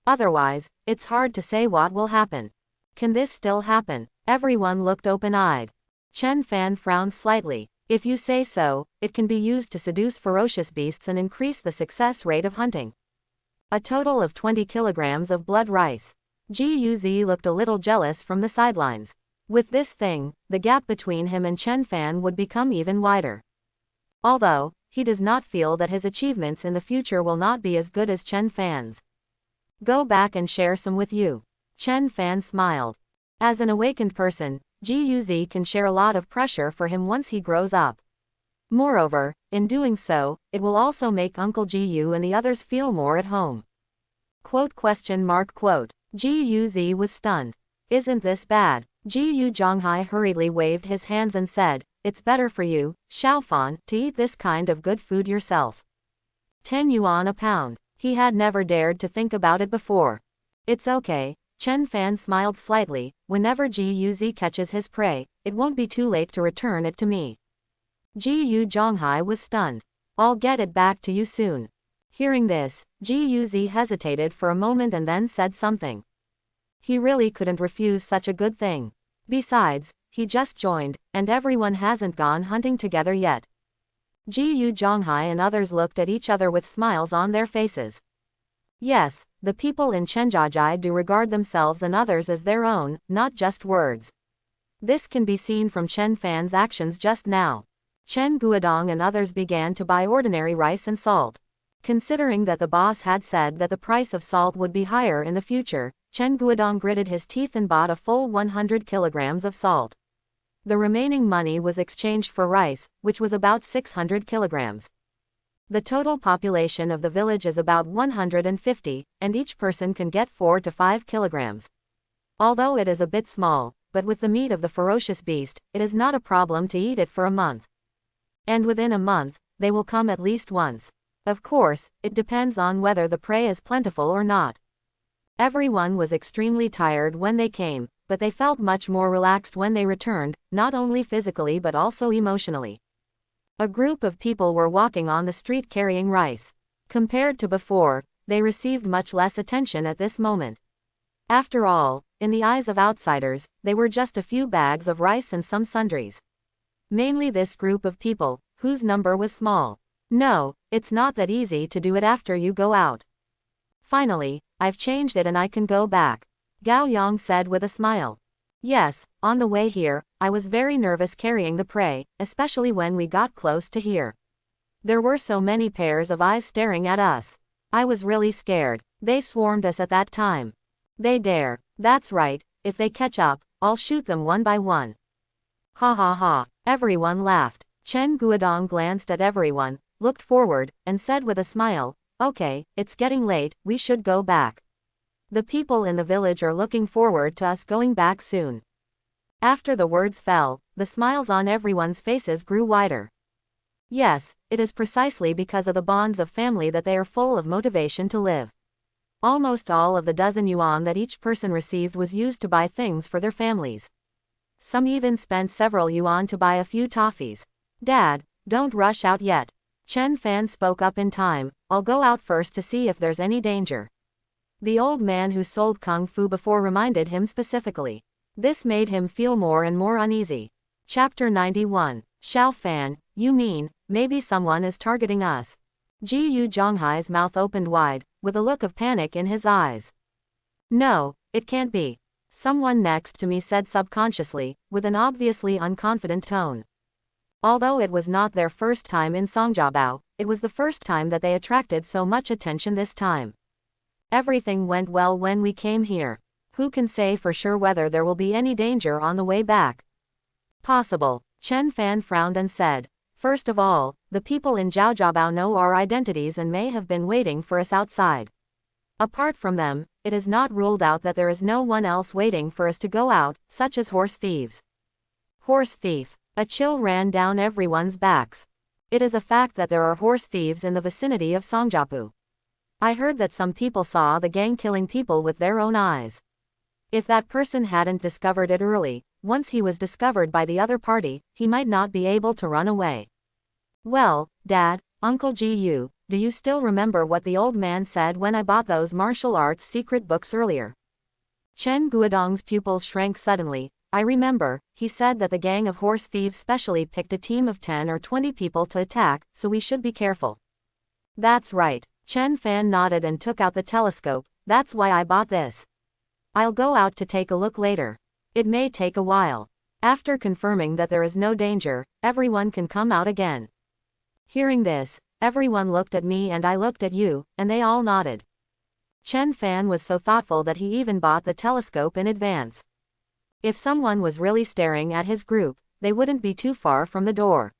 Otherwise, it's hard to say what will happen." "Can this still happen?" Everyone looked open-eyed. Chen Fan frowned slightly. "If you say so, it can be used to seduce ferocious beasts and increase the success rate of hunting." A total of 20 kilograms of blood rice. Guz looked a little jealous from the sidelines. With this thing, the gap between him and Chen Fan would become even wider. Although, he does not feel that his achievements in the future will not be as good as Chen Fan's. "Go back and share some with you." Chen Fan smiled. As an awakened person, Guz can share a lot of pressure for him once he grows up. Moreover, in doing so, it will also make Uncle Gu and the others feel more at home. Guz was stunned. "Isn't this bad?" Gu Zhonghai hurriedly waved his hands and said, "It's better for you, Xiaofan, to eat this kind of good food yourself. 10 yuan a pound." He had never dared to think about it before. "It's okay." Chen Fan smiled slightly. "Whenever Guz catches his prey, it won't be too late to return it to me." Gu Zhonghai was stunned. "I'll get it back to you soon." Hearing this, Guz hesitated for a moment and then said something. He really couldn't refuse such a good thing. Besides, he just joined, and everyone hasn't gone hunting together yet. Gu Zhonghai and others looked at each other with smiles on their faces. Yes, the people in Chenjiajai do regard themselves and others as their own, not just words. This can be seen from Chen Fan's actions just now. Chen Guodong and others began to buy ordinary rice and salt. Considering that the boss had said that the price of salt would be higher in the future, Chen Guodong gritted his teeth and bought a full 100 kilograms of salt. The remaining money was exchanged for rice, which was about 600 kilograms. The total population of the village is about 150, and each person can get 4 to 5 kilograms. Although it is a bit small, but with the meat of the ferocious beast, it is not a problem to eat it for a month. And within a month, they will come at least once. Of course, it depends on whether the prey is plentiful or not. Everyone was extremely tired when they came, but they felt much more relaxed when they returned, not only physically but also emotionally. A group of people were walking on the street carrying rice. Compared to before, they received much less attention at this moment. After all, in the eyes of outsiders, they were just a few bags of rice and some sundries. Mainly this group of people, whose number was small. No, it's not that easy to do it after you go out. Finally, I've changed it and I can go back, Gao Yang said with a smile. Yes, on the way here, I was very nervous carrying the prey, especially when we got close to here. There were so many pairs of eyes staring at us. I was really scared. They swarmed us at that time. They dare. That's right, if they catch up, I'll shoot them one by one. Ha ha ha. Everyone laughed. Chen Guodong glanced at everyone, looked forward, and said with a smile, okay, it's getting late, we should go back. The people in the village are looking forward to us going back soon. After the words fell, the smiles on everyone's faces grew wider. Yes, it is precisely because of the bonds of family that they are full of motivation to live. Almost all of the dozen yuan that each person received was used to buy things for their families. Some even spent several yuan to buy a few toffees. Dad, don't rush out yet. Chen Fan spoke up in time. I'll go out first to see if there's any danger. The old man who sold kung fu before reminded him specifically. This made him feel more and more uneasy. Chapter 91. Xiao Fan, you mean, maybe someone is targeting us? Ji Yu Zhonghai's mouth opened wide, with a look of panic in his eyes. No, it can't be. Someone next to me said subconsciously, with an obviously unconfident tone. Although it was not their first time in Songjiabao, it was the first time that they attracted so much attention this time. Everything went well when we came here. Who can say for sure whether there will be any danger on the way back? Possible. Chen Fan frowned and said. First of all, the people in Zhaojiabao know our identities and may have been waiting for us outside. Apart from them, it is not ruled out that there is no one else waiting for us to go out, such as horse thieves. Horse thief. A chill ran down everyone's backs. It is a fact that there are horse thieves in the vicinity of Songjiapu. I heard that some people saw the gang killing people with their own eyes. If that person hadn't discovered it early, once he was discovered by the other party, he might not be able to run away. Well, Dad, Uncle Ji Yu, do you still remember what the old man said when I bought those martial arts secret books earlier? Chen Guodong's pupils shrank suddenly. I remember, he said that the gang of horse thieves specially picked a team of 10 or 20 people to attack, so we should be careful. That's right. Chen Fan nodded and took out the telescope. That's why I bought this. I'll go out to take a look later. It may take a while. After confirming that there is no danger, everyone can come out again. Hearing this, everyone looked at me and I looked at you, and they all nodded. Chen Fan was so thoughtful that he even bought the telescope in advance. If someone was really staring at his group, they wouldn't be too far from the door.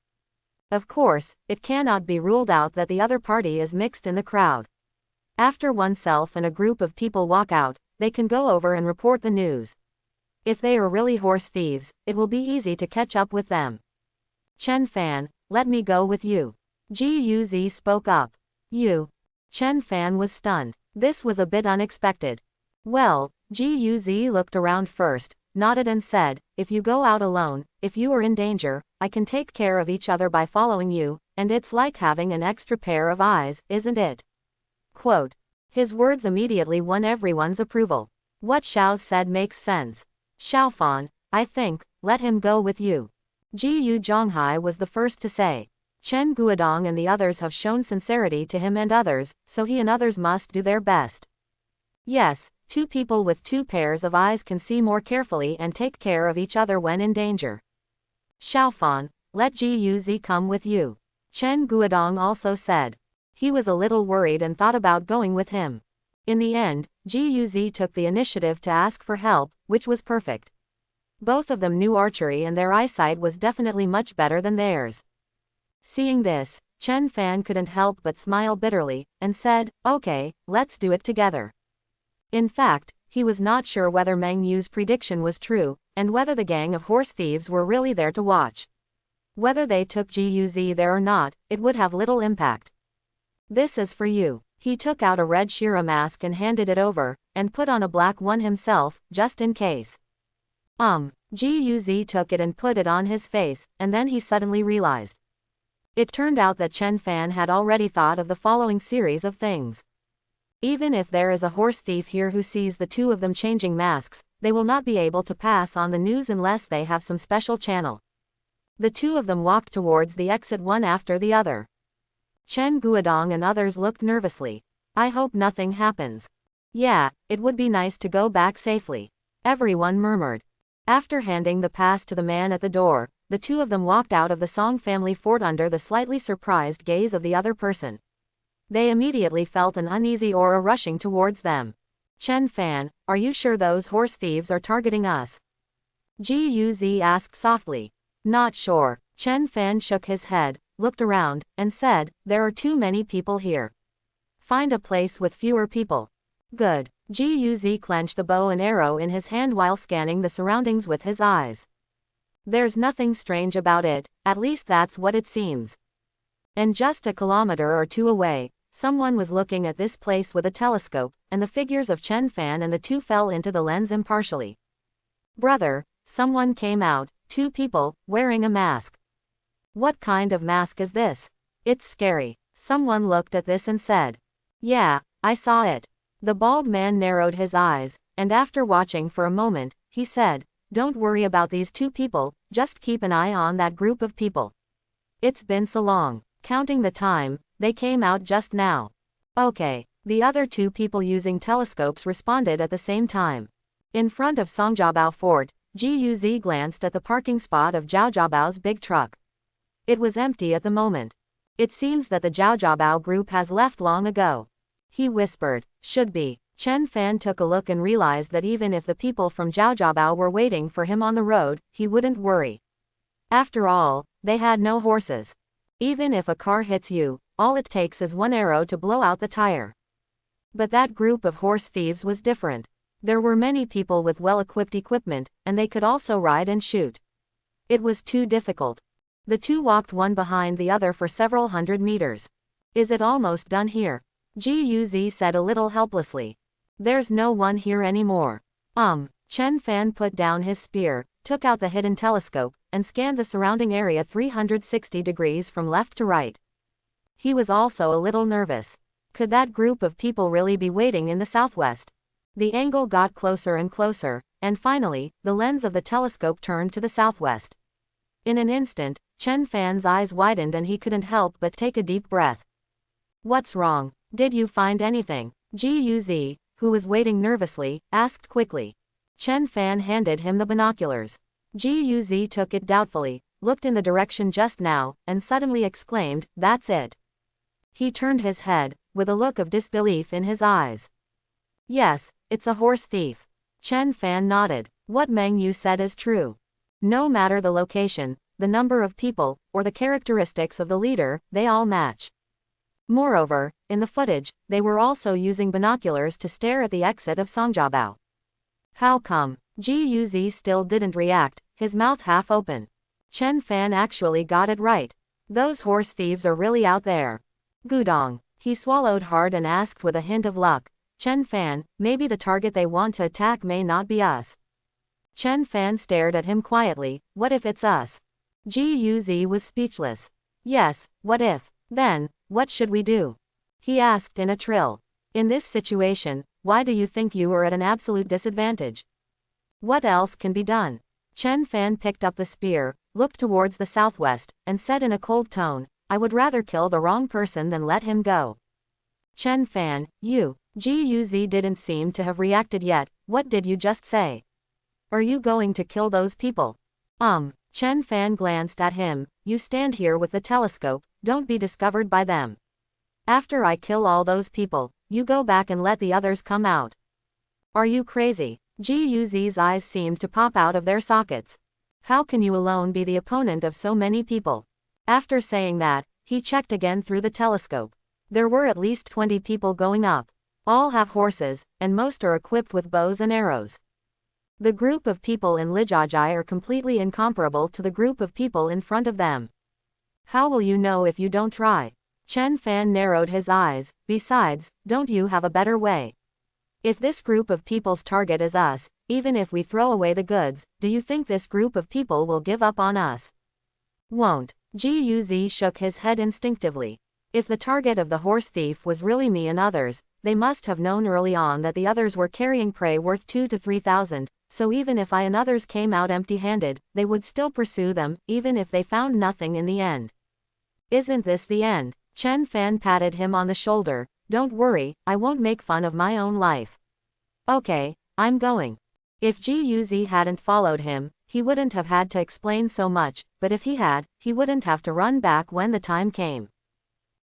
Of course, it cannot be ruled out that the other party is mixed in the crowd. After oneself and a group of people walk out, they can go over and report the news. If they are really horse thieves, it will be easy to catch up with them. Chen Fan, let me go with you. Ji Yuzi spoke up. You. Chen Fan was stunned. This was a bit unexpected. Well, Ji Yuzi looked around first, nodded and said, if you go out alone, if you are in danger, I can take care of each other by following you, and it's like having an extra pair of eyes, isn't it? Quote. His words immediately won everyone's approval. What Xiao said makes sense. Xiaofan, I think, let him go with you. Ji Yu Zhonghai was the first to say. Chen Guodong and the others have shown sincerity to him and others, so he and others must do their best. Yes, two people with two pairs of eyes can see more carefully and take care of each other when in danger. Xiaofan, let Ji Yuzi come with you. Chen Guodong also said. He was a little worried and thought about going with him. In the end, Ji Yuzi took the initiative to ask for help, which was perfect. Both of them knew archery and their eyesight was definitely much better than theirs. Seeing this, Chen Fan couldn't help but smile bitterly, and said, okay, let's do it together. In fact, he was not sure whether Meng Yu's prediction was true, and whether the gang of horse thieves were really there to watch. Whether they took Ji Yuzi there or not, it would have little impact. This is for you. He took out a red Shira mask and handed it over, and put on a black one himself, just in case. Ji Yuzi took it and put it on his face, and then he suddenly realized. It turned out that Chen Fan had already thought of the following series of things. Even if there is a horse thief here who sees the two of them changing masks, they will not be able to pass on the news unless they have some special channel. The two of them walked towards the exit one after the other. Chen Guodong and others looked nervously. I hope nothing happens. Yeah, it would be nice to go back safely. Everyone murmured. After handing the pass to the man at the door, the two of them walked out of the Song family fort under the slightly surprised gaze of the other person. They immediately felt an uneasy aura rushing towards them. Chen Fan, are you sure those horse thieves are targeting us? Ji Yuzi asked softly. Not sure. Chen Fan shook his head, looked around, and said, there are too many people here. Find a place with fewer people. Good. Guz clenched the bow and arrow in his hand while scanning the surroundings with his eyes. There's nothing strange about it, at least that's what it seems. And just a kilometer or two away, someone was looking at this place with a telescope, and the figures of Chen Fan and the two fell into the lens impartially. Brother, someone came out, 2 people, wearing a mask. What kind of mask is this? It's scary. Someone looked at this and said. Yeah, I saw it. The bald man narrowed his eyes, and after watching for a moment, he said, don't worry about these 2 people, just keep an eye on that group of people. It's been so long. Counting the time, they came out just now. Okay. The other 2 people using telescopes responded at the same time. In front of Songjiabao Fort, Guz glanced at the parking spot of Zhao Jiabao's big truck. It was empty at the moment. It seems that the Zhao Jiabao group has left long ago. He whispered, should be. Chen Fan took a look and realized that even if the people from Zhao Jiabao were waiting for him on the road, he wouldn't worry. After all, they had no horses. Even if a car hits you, all it takes is 1 arrow to blow out the tire. But that group of horse thieves was different. There were many people with well-equipped equipment, and they could also ride and shoot. It was too difficult. The 2 walked one behind the other for several hundred meters. Is it almost done here? Guz said a little helplessly. There's no one here anymore. Chen Fan put down his spear, took out the hidden telescope, and scanned the surrounding area 360 degrees from left to right. He was also a little nervous. Could that group of people really be waiting in the southwest? The angle got closer and closer, and finally, the lens of the telescope turned to the southwest. In an instant, Chen Fan's eyes widened and he couldn't help but take a deep breath. What's wrong? Did you find anything? Guz, who was waiting nervously, asked quickly. Chen Fan handed him the binoculars. Guz took it doubtfully, looked in the direction just now, and suddenly exclaimed, that's it. He turned his head, with a look of disbelief in his eyes. Yes, it's a horse thief. Chen Fan nodded. What Meng Yu said is true. No matter the location, the number of people, or the characteristics of the leader, they all match. Moreover, in the footage, they were also using binoculars to stare at the exit of Songjiabao. How come? Guz still didn't react, his mouth half open. Chen Fan actually got it right. Those horse thieves are really out there. Gudong. He swallowed hard and asked with a hint of luck. Chen Fan, maybe the target they want to attack may not be us. Chen Fan stared at him quietly. What if it's us? Guz was speechless. Yes, what if? Then, what should we do? He asked in a trill. In this situation, why do you think you are at an absolute disadvantage? What else can be done? Chen Fan picked up the spear, looked towards the southwest, and said in a cold tone, I would rather kill the wrong person than let him go. Chen Fan, you. Guz didn't seem to have reacted yet. What did you just say? Are you going to kill those people? Chen Fan glanced at him. You stand here with the telescope, don't be discovered by them. After I kill all those people, you go back and let the others come out. Are you crazy? Guz's eyes seemed to pop out of their sockets. How can you alone be the opponent of so many people? After saying that, he checked again through the telescope. There were at least 20 people going up. All have horses, and most are equipped with bows and arrows. The group of people in Lijajai are completely incomparable to the group of people in front of them. How will you know if you don't try? Chen Fan narrowed his eyes. Besides, don't you have a better way? If this group of people's target is us, even if we throw away the goods, do you think this group of people will give up on us? Won't. Guz shook his head instinctively. If the target of the horse thief was really me and others, they must have known early on that the others were carrying prey worth 2,000 to 3,000, so even if I and others came out empty-handed, they would still pursue them, even if they found nothing in the end. Isn't this the end? Chen Fan patted him on the shoulder. Don't worry, I won't make fun of my own life. Okay, I'm going. If Guz hadn't followed him, he wouldn't have had to explain so much, but if he had, he wouldn't have to run back when the time came.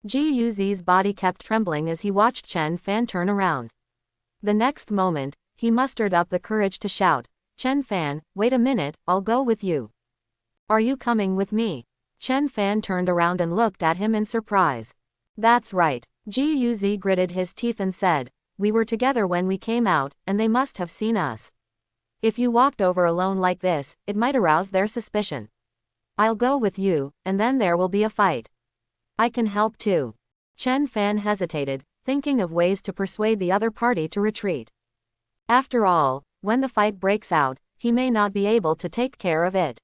Guz's body kept trembling as he watched Chen Fan turn around. The next moment, he mustered up the courage to shout, Chen Fan, wait a minute, I'll go with you. Are you coming with me? Chen Fan turned around and looked at him in surprise. That's right. Guz gritted his teeth and said, we were together when we came out, and they must have seen us. If you walked over alone like this, it might arouse their suspicion. I'll go with you, and then there will be a fight. I can help too. Chen Fan hesitated, thinking of ways to persuade the other party to retreat. After all, when the fight breaks out, he may not be able to take care of it.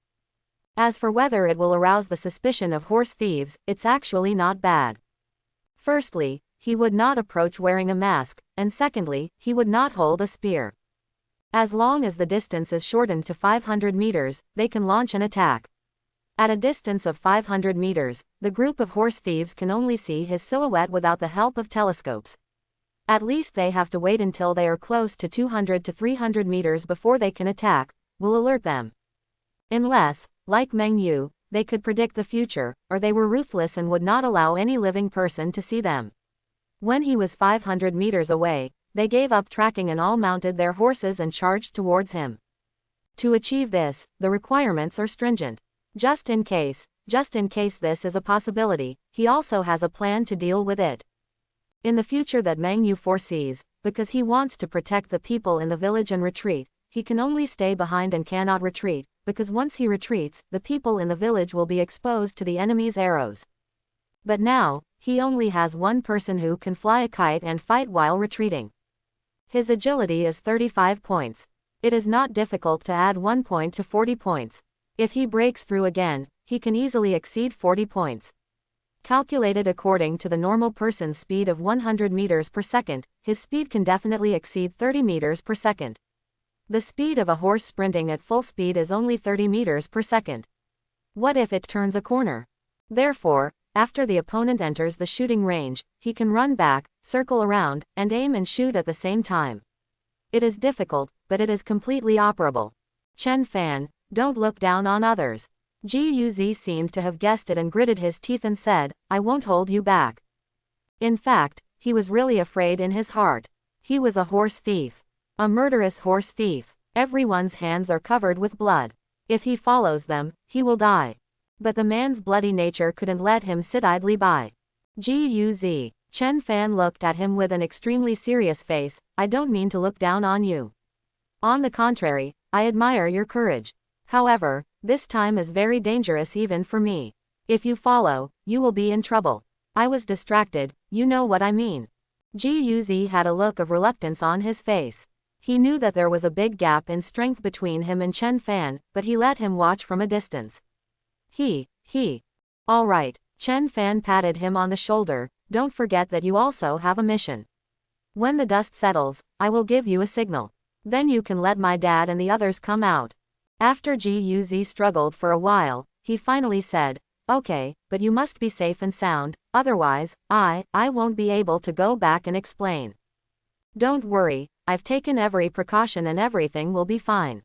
As for whether it will arouse the suspicion of horse thieves, it's actually not bad. Firstly, he would not approach wearing a mask, and secondly, he would not hold a spear. As long as the distance is shortened to 500 meters, they can launch an attack. At a distance of 500 meters, the group of horse thieves can only see his silhouette without the help of telescopes. At least they have to wait until they are close to 200 to 300 meters before they can attack, will alert them. Unless, like Meng Yu, they could predict the future, or they were ruthless and would not allow any living person to see them. When he was 500 meters away, they gave up tracking and all mounted their horses and charged towards him. To achieve this, the requirements are stringent. Just in case this is a possibility, he also has a plan to deal with it. In the future that Meng Yu foresees, because he wants to protect the people in the village and retreat, he can only stay behind and cannot retreat, because once he retreats, the people in the village will be exposed to the enemy's arrows. But now, he only has one person who can fly a kite and fight while retreating. His agility is 35 points. It is not difficult to add 1 point to 40 points. If he breaks through again, he can easily exceed 40 points. Calculated according to the normal person's speed of 100 meters per second, his speed can definitely exceed 30 meters per second. The speed of a horse sprinting at full speed is only 30 meters per second. What if it turns a corner? Therefore, after the opponent enters the shooting range, he can run back, circle around, and aim and shoot at the same time. It is difficult, but it is completely operable. Chen Fan, don't look down on others. Ji Yuzi seemed to have guessed it and gritted his teeth and said, I won't hold you back. In fact, he was really afraid in his heart. He was a horse thief. A murderous horse thief. Everyone's hands are covered with blood. If he follows them, he will die. But the man's bloody nature couldn't let him sit idly by. Ji Yuzi. Chen Fan looked at him with an extremely serious face. I don't mean to look down on you. On the contrary, I admire your courage. However, this time is very dangerous even for me. If you follow, you will be in trouble. I was distracted, you know what I mean. Ji Yuzi had a look of reluctance on his face. He knew that there was a big gap in strength between him and Chen Fan, but he let him watch from a distance. All right. Chen Fan patted him on the shoulder, don't forget that you also have a mission. When the dust settles, I will give you a signal. Then you can let my dad and the others come out. After Ji Yuzi struggled for a while, he finally said, okay, but you must be safe and sound, otherwise, I won't be able to go back and explain. Don't worry, I've taken every precaution and everything will be fine.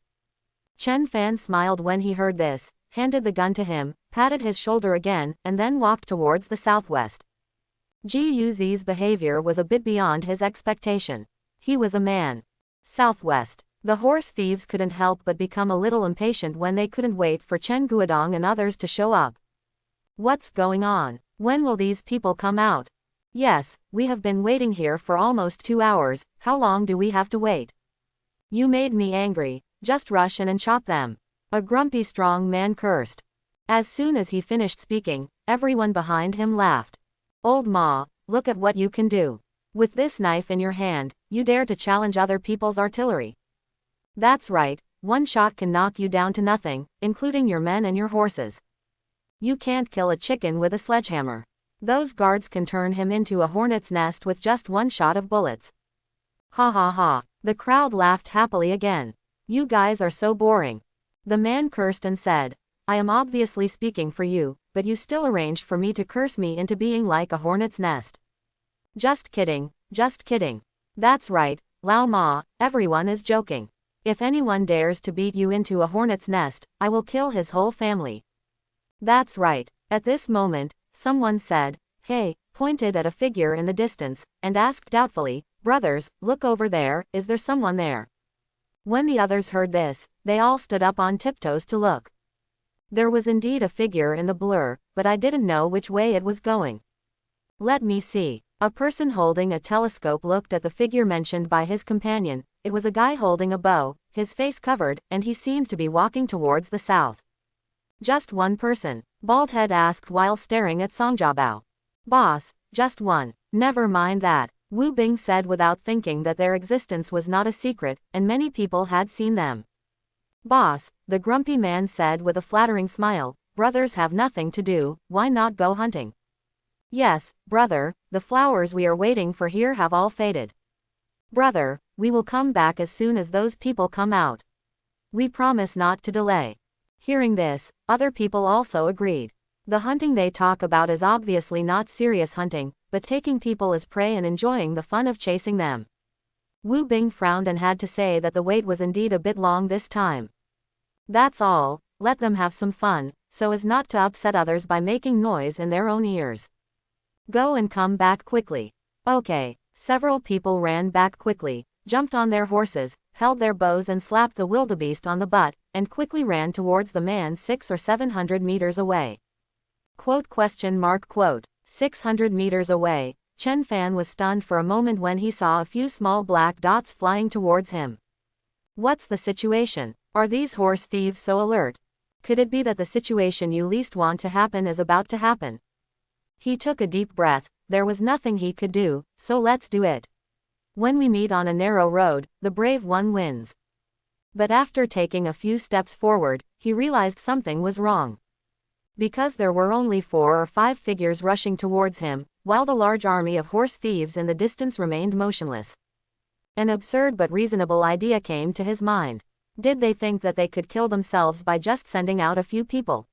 Chen Fan smiled when he heard this, handed the gun to him, patted his shoulder again, and then walked towards the southwest. Ji Yuzi's behavior was a bit beyond his expectation. He was a man. Southwest. The horse thieves couldn't help but become a little impatient when they couldn't wait for Chen Guodong and others to show up. What's going on? When will these people come out? Yes, we have been waiting here for almost 2 hours, how long do we have to wait? You made me angry, just rush in and chop them. A grumpy strong man cursed. As soon as he finished speaking, everyone behind him laughed. Old Ma, look at what you can do. With this knife in your hand, you dare to challenge other people's artillery. That's right, one shot can knock you down to nothing, including your men and your horses. You can't kill a chicken with a sledgehammer. Those guards can turn him into a hornet's nest with just one shot of bullets. Ha ha ha, the crowd laughed happily again. You guys are so boring. The man cursed and said, I am obviously speaking for you, but you still arranged for me to curse me into being like a hornet's nest. Just kidding, just kidding. That's right, Lao Ma, everyone is joking. If anyone dares to beat you into a hornet's nest, I will kill his whole family. That's right. At this moment, someone said, hey, pointed at a figure in the distance, and asked doubtfully, brothers, look over there, is there someone there? When the others heard this, they all stood up on tiptoes to look. There was indeed a figure in the blur, but I didn't know which way it was going. Let me see. A person holding a telescope looked at the figure mentioned by his companion. It was a guy holding a bow, his face covered, and he seemed to be walking towards the south. Just one person? Baldhead asked while staring at Songjiabao. Boss, just one. Never mind that, Wu Bing said without thinking that their existence was not a secret, and many people had seen them. Boss, the grumpy man said with a flattering smile, brothers have nothing to do, why not go hunting? Yes, brother, the flowers we are waiting for here have all faded. Brother, we will come back as soon as those people come out. We promise not to delay. Hearing this, other people also agreed. The hunting they talk about is obviously not serious hunting, but taking people as prey and enjoying the fun of chasing them. Wu Bing frowned and had to say that the wait was indeed a bit long this time. That's all, let them have some fun, so as not to upset others by making noise in their own ears. Go and come back quickly. Okay. Several people ran back quickly, jumped on their horses, held their bows and slapped the wildebeest on the butt, and quickly ran towards the man 600 or 700 meters away. Quote? 600 meters away, Chen Fan was stunned for a moment when he saw a few small black dots flying towards him. What's the situation? Are these horse thieves so alert? Could it be that the situation you least want to happen is about to happen? He took a deep breath. There was nothing he could do, so let's do it. When we meet on a narrow road, the brave one wins. But after taking a few steps forward, he realized something was wrong. Because there were only 4 or 5 figures rushing towards him, while the large army of horse thieves in the distance remained motionless. An absurd but reasonable idea came to his mind. Did they think that they could kill themselves by just sending out a few people?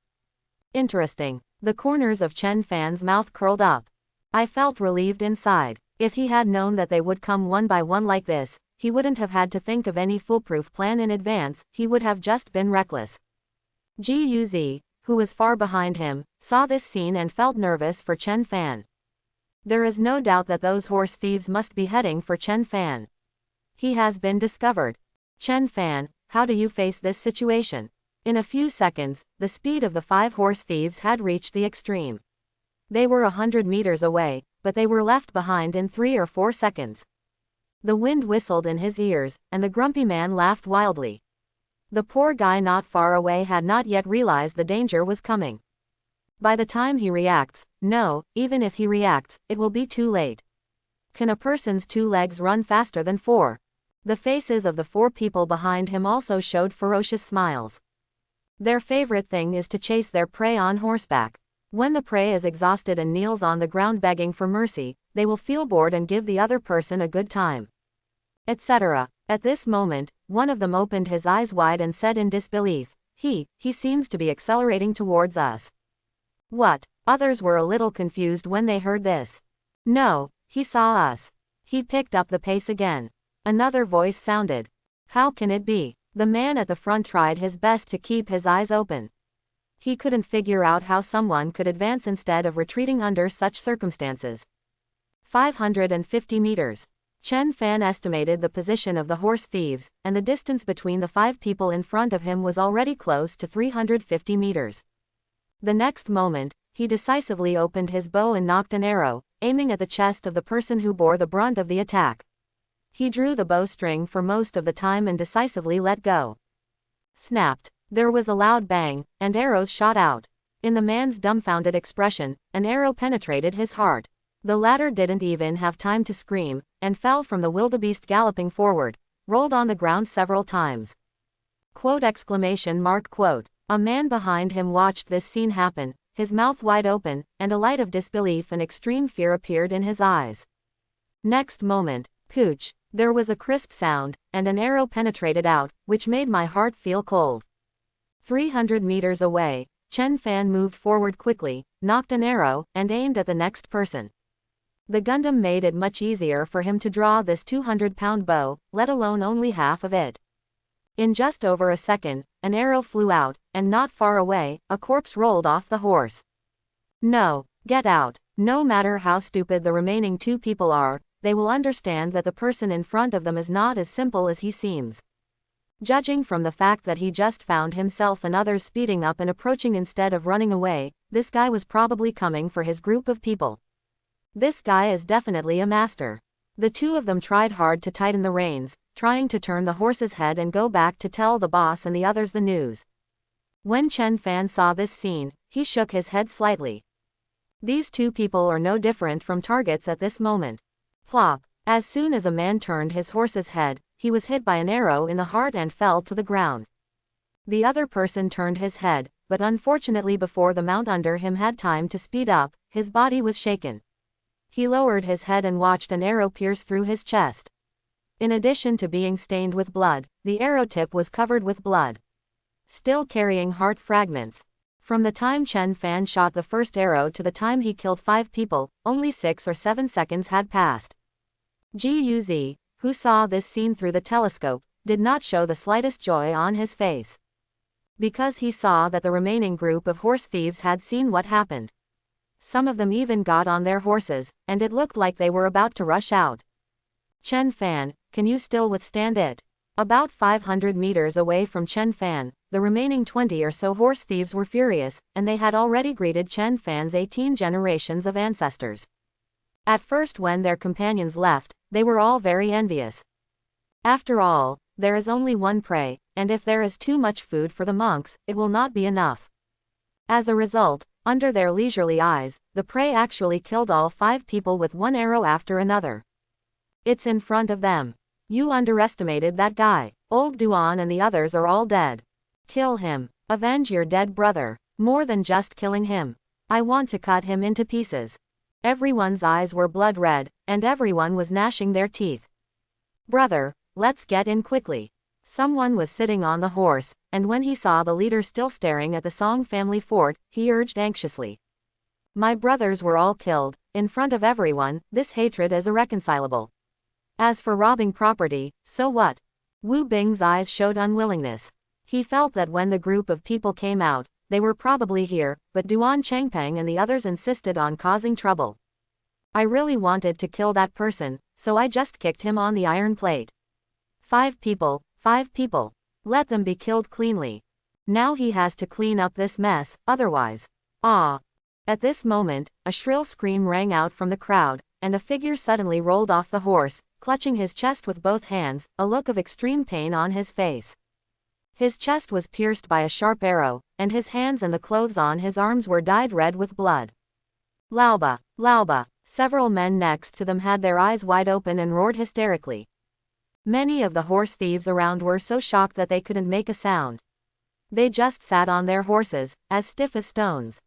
Interesting. The corners of Chen Fan's mouth curled up. I felt relieved inside. If he had known that they would come one by one like this, he wouldn't have had to think of any foolproof plan in advance, he would have just been reckless. Guz, who was far behind him, saw this scene and felt nervous for Chen Fan. There is no doubt that those horse thieves must be heading for Chen Fan. He has been discovered. Chen Fan, how do you face this situation? In a few seconds, the speed of the 5 horse thieves had reached the extreme. They were 100 meters away, but they were left behind in 3 or 4 seconds. The wind whistled in his ears, and the grumpy man laughed wildly. The poor guy not far away had not yet realized the danger was coming. By the time he reacts, no, even if he reacts, it will be too late. Can a person's 2 legs run faster than 4? The faces of the 4 people behind him also showed ferocious smiles. Their favorite thing is to chase their prey on horseback. When the prey is exhausted and kneels on the ground begging for mercy, they will feel bored and give the other person a good time. Etc. At this moment, one of them opened his eyes wide and said in disbelief, He seems to be accelerating towards us. What? Others were a little confused when they heard this. No, he saw us. He picked up the pace again. Another voice sounded. How can it be? The man at the front tried his best to keep his eyes open. He couldn't figure out how someone could advance instead of retreating under such circumstances. 550 meters. Chen Fan estimated the position of the horse thieves, and the distance between the 5 people in front of him was already close to 350 meters. The next moment, he decisively opened his bow and nocked an arrow, aiming at the chest of the person who bore the brunt of the attack. He drew the bowstring for most of the time and decisively let go. Snapped. There was a loud bang, and arrows shot out. In the man's dumbfounded expression, an arrow penetrated his heart. The latter didn't even have time to scream, and fell from the wildebeest galloping forward, rolled on the ground several times. Quote! A man behind him watched this scene happen, his mouth wide open, and a light of disbelief and extreme fear appeared in his eyes. Next moment, pooch, there was a crisp sound, and an arrow penetrated out, which made my heart feel cold. 300 meters away, Chen Fan moved forward quickly, nocked an arrow, and aimed at the next person. The Gundam made it much easier for him to draw this 200-pound bow, let alone only half of it. In just over a second, an arrow flew out, and not far away, a corpse rolled off the horse. No, get out. No matter how stupid the remaining 2 people are, they will understand that the person in front of them is not as simple as he seems. Judging from the fact that he just found himself and others speeding up and approaching instead of running away, this guy was probably coming for his group of people. This guy is definitely a master. The two of them tried hard to tighten the reins, trying to turn the horse's head and go back to tell the boss and the others the news. When Chen Fan saw this scene, he shook his head slightly. These two people are no different from targets at this moment. Plop! As soon as a man turned his horse's head, he was hit by an arrow in the heart and fell to the ground. The other person turned his head, but unfortunately before the mount under him had time to speed up, his body was shaken. He lowered his head and watched an arrow pierce through his chest. In addition to being stained with blood, the arrow tip was covered with blood, still carrying heart fragments. From the time Chen Fan shot the first arrow to the time he killed 5 people, only 6 or 7 seconds had passed. Guz, who saw this scene through the telescope, did not show the slightest joy on his face, because he saw that the remaining group of horse thieves had seen what happened. Some of them even got on their horses, and it looked like they were about to rush out. Chen Fan, can you still withstand it? About 500 meters away from Chen Fan, the remaining 20 or so horse thieves were furious, and they had already greeted Chen Fan's 18 generations of ancestors. At first, when their companions left, they were all very envious. After all, there is only one prey, and if there is too much food for the monks, it will not be enough. As a result, under their leisurely eyes, the prey actually killed all 5 people with one arrow after another. It's in front of them. You underestimated that guy. Old Duan and the others are all dead. Kill him. Avenge your dead brother. More than just killing him. I want to cut him into pieces. Everyone's eyes were blood red, and everyone was gnashing their teeth. Brother, let's get in quickly. Someone was sitting on the horse, and when he saw the leader still staring at the Song family fort, he urged anxiously. My brothers were all killed, in front of everyone. This hatred is irreconcilable. As for robbing property, so what? Wu Bing's eyes showed unwillingness. He felt that when the group of people came out, they were probably here, but Duan Changpeng and the others insisted on causing trouble. I really wanted to kill that person, so I just kicked him on the iron plate. 5 people, 5 people. Let them be killed cleanly. Now he has to clean up this mess, otherwise. Ah! At this moment, a shrill scream rang out from the crowd, and a figure suddenly rolled off the horse, clutching his chest with both hands, a look of extreme pain on his face. His chest was pierced by a sharp arrow, and his hands and the clothes on his arms were dyed red with blood. Laoba! Laoba! Several men next to them had their eyes wide open and roared hysterically. Many of the horse thieves around were so shocked that they couldn't make a sound. They just sat on their horses, as stiff as stones.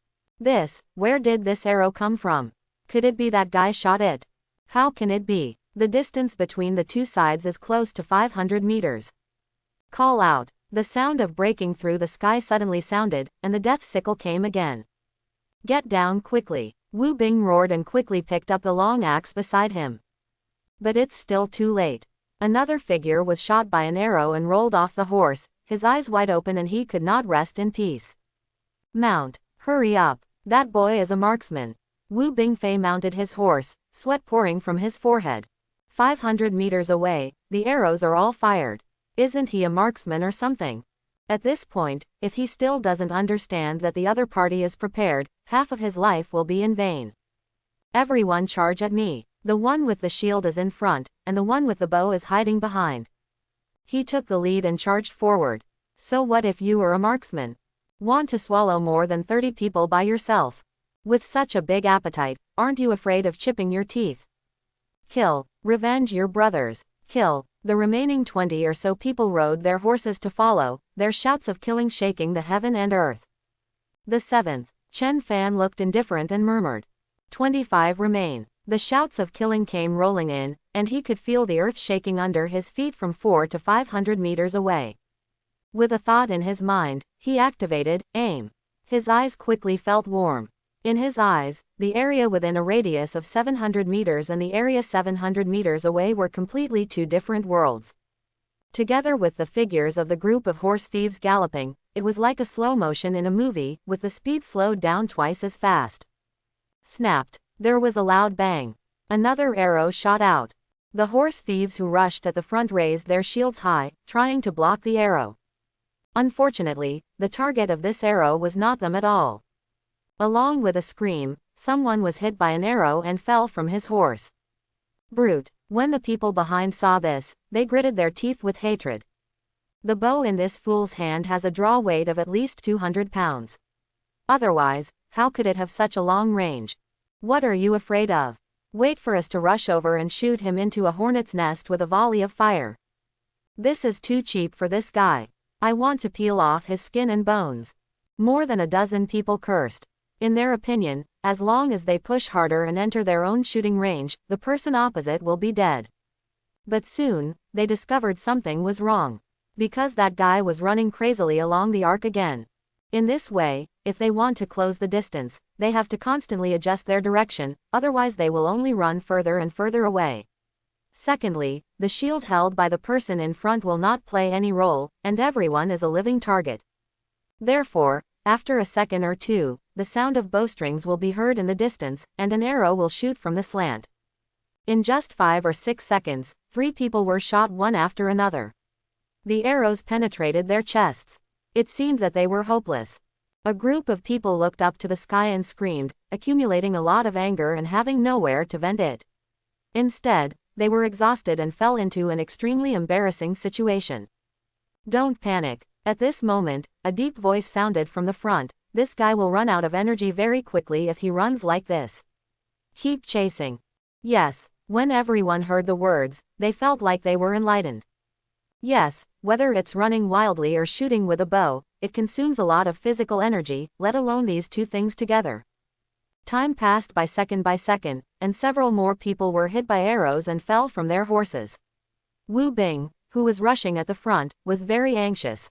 Where did this arrow come from? Could it be that guy shot it? How can it be? The distance between the two sides is close to 500 meters. Call out. The sound of breaking through the sky suddenly sounded, and the death sickle came again. Get down quickly. Wu Bing roared and quickly picked up the long axe beside him. But it's still too late. Another figure was shot by an arrow and rolled off the horse, his eyes wide open, and he could not rest in peace. Mount. Hurry up. That boy is a marksman. Wu Bingfei mounted his horse, sweat pouring from his forehead. 500 meters away, the arrows are all fired. Isn't he a marksman or something? At this point, if he still doesn't understand that the other party is prepared, half of his life will be in vain. Everyone charge at me. The one with the shield is in front, and the one with the bow is hiding behind. He took the lead and charged forward. So what if you are a marksman? Want to swallow more than 30 people by yourself? With such a big appetite, aren't you afraid of chipping your teeth? Kill. Revenge your brothers. Kill. The remaining 20 or so people rode their horses to follow, their shouts of killing shaking the heaven and earth. The 7th. Chen Fan looked indifferent and murmured. 25 remain. The shouts of killing came rolling in, and he could feel the earth shaking under his feet from 400 to 500 meters away. With a thought in his mind, he activated aim. His eyes quickly felt warm. In his eyes, the area within a radius of 700 meters and the area 700 meters away were completely two different worlds. Together with the figures of the group of horse thieves galloping, it was like a slow motion in a movie, with the speed slowed down twice as fast. Snapped. There was a loud bang. Another arrow shot out. The horse thieves who rushed at the front raised their shields high, trying to block the arrow. Unfortunately, the target of this arrow was not them at all. Along with a scream, someone was hit by an arrow and fell from his horse. Brute. When the people behind saw this, they gritted their teeth with hatred. The bow in this fool's hand has a draw weight of at least 200 pounds. Otherwise, how could it have such a long range? What are you afraid of? Wait for us to rush over and shoot him into a hornet's nest with a volley of fire. This is too cheap for this guy. I want to peel off his skin and bones. More than a dozen people cursed. In their opinion, as long as they push harder and enter their own shooting range, the person opposite will be dead. But soon, they discovered something was wrong. Because that guy was running crazily along the arc again. In this way, if they want to close the distance, they have to constantly adjust their direction, otherwise they will only run further and further away. Secondly, the shield held by the person in front will not play any role, and everyone is a living target. Therefore, after a second or two, the sound of bowstrings will be heard in the distance, and an arrow will shoot from the slant. In just 5 or 6 seconds, 3 people were shot one after another. The arrows penetrated their chests. It seemed that they were hopeless. A group of people looked up to the sky and screamed, accumulating a lot of anger and having nowhere to vent it. Instead, they were exhausted and fell into an extremely embarrassing situation. Don't panic. At this moment, a deep voice sounded from the front. This guy will run out of energy very quickly if he runs like this. Keep chasing. Yes, when everyone heard the words, they felt like they were enlightened. Yes, whether it's running wildly or shooting with a bow, it consumes a lot of physical energy, let alone these two things together. Time passed by second, and several more people were hit by arrows and fell from their horses. Wu Bing, who was rushing at the front, was very anxious.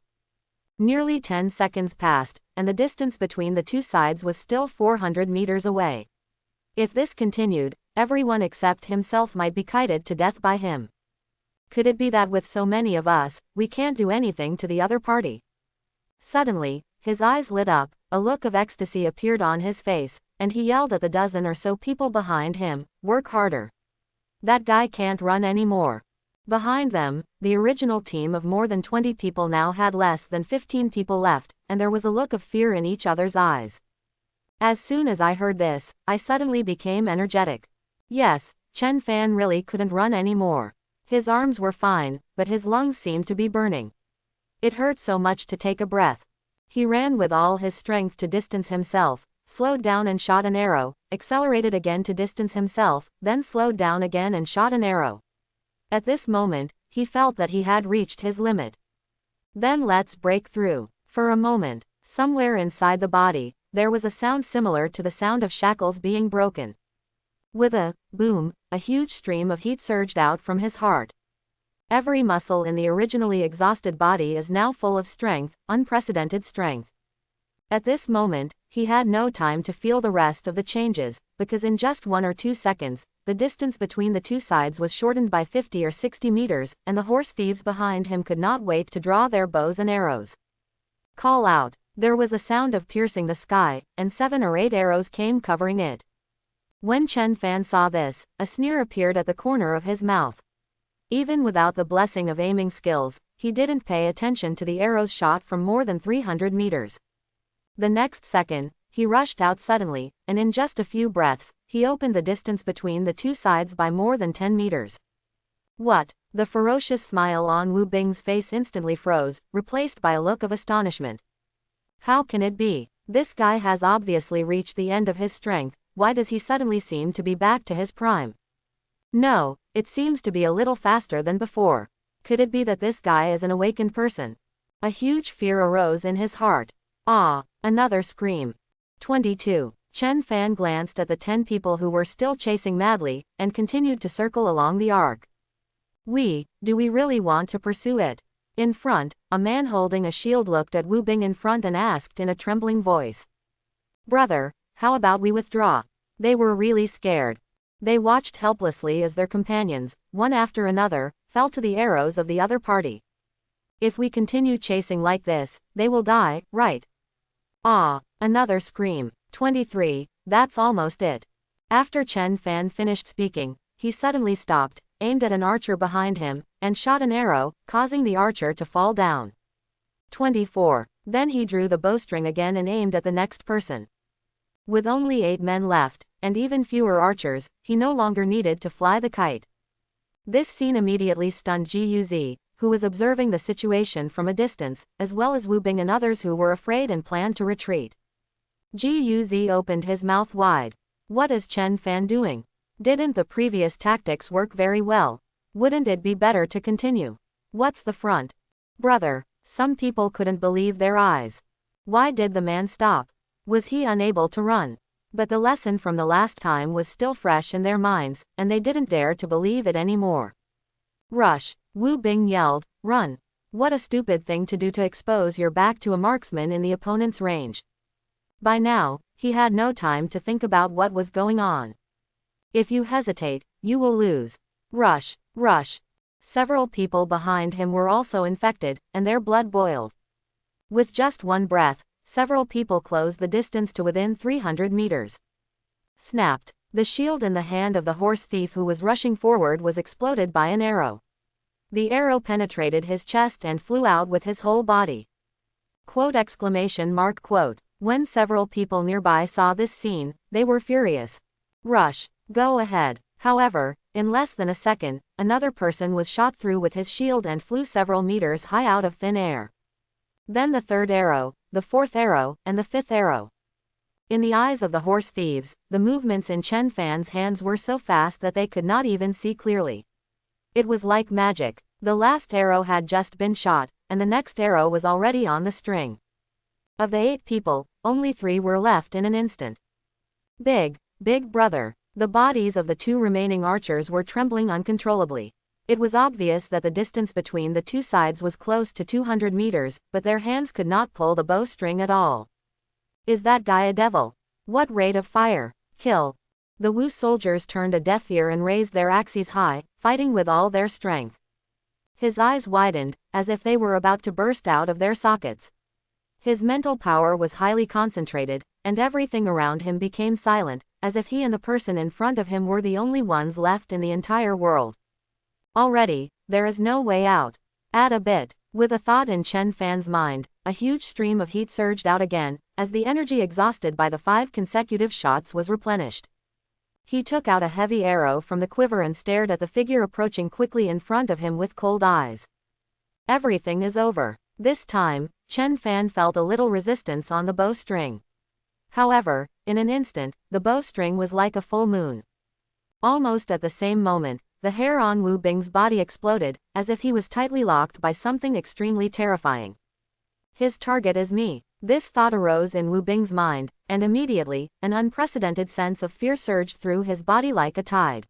Nearly 10 seconds passed, and the distance between the two sides was still 400 meters away. If this continued, everyone except himself might be kited to death by him. Could it be that with so many of us, we can't do anything to the other party? Suddenly, his eyes lit up, a look of ecstasy appeared on his face, and he yelled at the dozen or so people behind him, "Work harder. That guy can't run anymore." Behind them, the original team of more than 20 people now had less than 15 people left, and there was a look of fear in each other's eyes. As soon as I heard this, I suddenly became energetic. Yes, Chen Fan really couldn't run anymore. His arms were fine, but his lungs seemed to be burning. It hurt so much to take a breath. He ran with all his strength to distance himself, slowed down and shot an arrow, accelerated again to distance himself, then slowed down again and shot an arrow. At this moment, he felt that he had reached his limit. Then let's break through. For a moment, somewhere inside the body, there was a sound similar to the sound of shackles being broken. With a boom, a huge stream of heat surged out from his heart. Every muscle in the originally exhausted body is now full of strength, unprecedented strength. At this moment, he had no time to feel the rest of the changes, because in just 1 or 2 seconds, the distance between the two sides was shortened by 50 or 60 meters, and the horse thieves behind him could not wait to draw their bows and arrows. Call out. There was a sound of piercing the sky, and 7 or 8 arrows came covering it. When Chen Fan saw this, a sneer appeared at the corner of his mouth. Even without the blessing of aiming skills, he didn't pay attention to the arrows shot from more than 300 meters. The next second, he rushed out suddenly, and in just a few breaths, he opened the distance between the two sides by more than 10 meters. What? The ferocious smile on Wu Bing's face instantly froze, replaced by a look of astonishment. How can it be? This guy has obviously reached the end of his strength. Why does he suddenly seem to be back to his prime? No, it seems to be a little faster than before. Could it be that this guy is an awakened person? A huge fear arose in his heart. Ah, another scream. 22. Chen Fan glanced at the 10 people who were still chasing madly, and continued to circle along the arc. Do we really want to pursue it? In front, a man holding a shield looked at Wu Bing in front and asked in a trembling voice. Brother, how about we withdraw? They were really scared. They watched helplessly as their companions, one after another, fell to the arrows of the other party. If we continue chasing like this, they will die, right? Ah, another scream. 23, that's almost it. After Chen Fan finished speaking, he suddenly stopped, aimed at an archer behind him, and shot an arrow, causing the archer to fall down. 24. Then he drew the bowstring again and aimed at the next person. With only 8 men left, and even fewer archers, he no longer needed to fly the kite. This scene immediately stunned Guz, who was observing the situation from a distance, as well as Wu Bing and others who were afraid and planned to retreat. Guz opened his mouth wide. What is Chen Fan doing? Didn't the previous tactics work very well? Wouldn't it be better to continue? What's the front? Brother, some people couldn't believe their eyes. Why did the man stop? Was he unable to run? But the lesson from the last time was still fresh in their minds, and they didn't dare to believe it anymore. Rush! Wu Bing yelled, run! What a stupid thing to do to expose your back to a marksman in the opponent's range. By now, he had no time to think about what was going on. If you hesitate, you will lose. Rush! Rush! Several people behind him were also infected, and their blood boiled. With just one breath, several people closed the distance to within 300 meters. Snapped. The shield in the hand of the horse thief who was rushing forward was exploded by an arrow. The arrow penetrated his chest and flew out with his whole body. Quote exclamation mark quote. When several people nearby saw this scene, they were furious. Rush! Go ahead. However, in less than a second, another person was shot through with his shield and flew several meters high out of thin air. Then the third arrow, the fourth arrow, and the fifth arrow. In the eyes of the horse thieves, the movements in Chen Fan's hands were so fast that they could not even see clearly. It was like magic. The last arrow had just been shot, and the next arrow was already on the string. Of the 8 people, only 3 were left in an instant. Big brother. The bodies of the 2 remaining archers were trembling uncontrollably. It was obvious that the distance between the 2 sides was close to 200 meters, but their hands could not pull the bowstring at all. Is that guy a devil? What rate of fire? Kill! The Wu soldiers turned a deaf ear and raised their axes high, fighting with all their strength. His eyes widened, as if they were about to burst out of their sockets. His mental power was highly concentrated, and everything around him became silent, as if he and the person in front of him were the only ones left in the entire world. Already, there is no way out. Add a bit. With a thought in Chen Fan's mind, a huge stream of heat surged out again, as the energy exhausted by the 5 consecutive shots was replenished. He took out a heavy arrow from the quiver and stared at the figure approaching quickly in front of him with cold eyes. Everything is over. This time, Chen Fan felt a little resistance on the bowstring. However, in an instant, the bowstring was like a full moon. Almost at the same moment, the hair on Wu Bing's body exploded, as if he was tightly locked by something extremely terrifying. His target is me. This thought arose in Wu Bing's mind, and immediately, an unprecedented sense of fear surged through his body like a tide.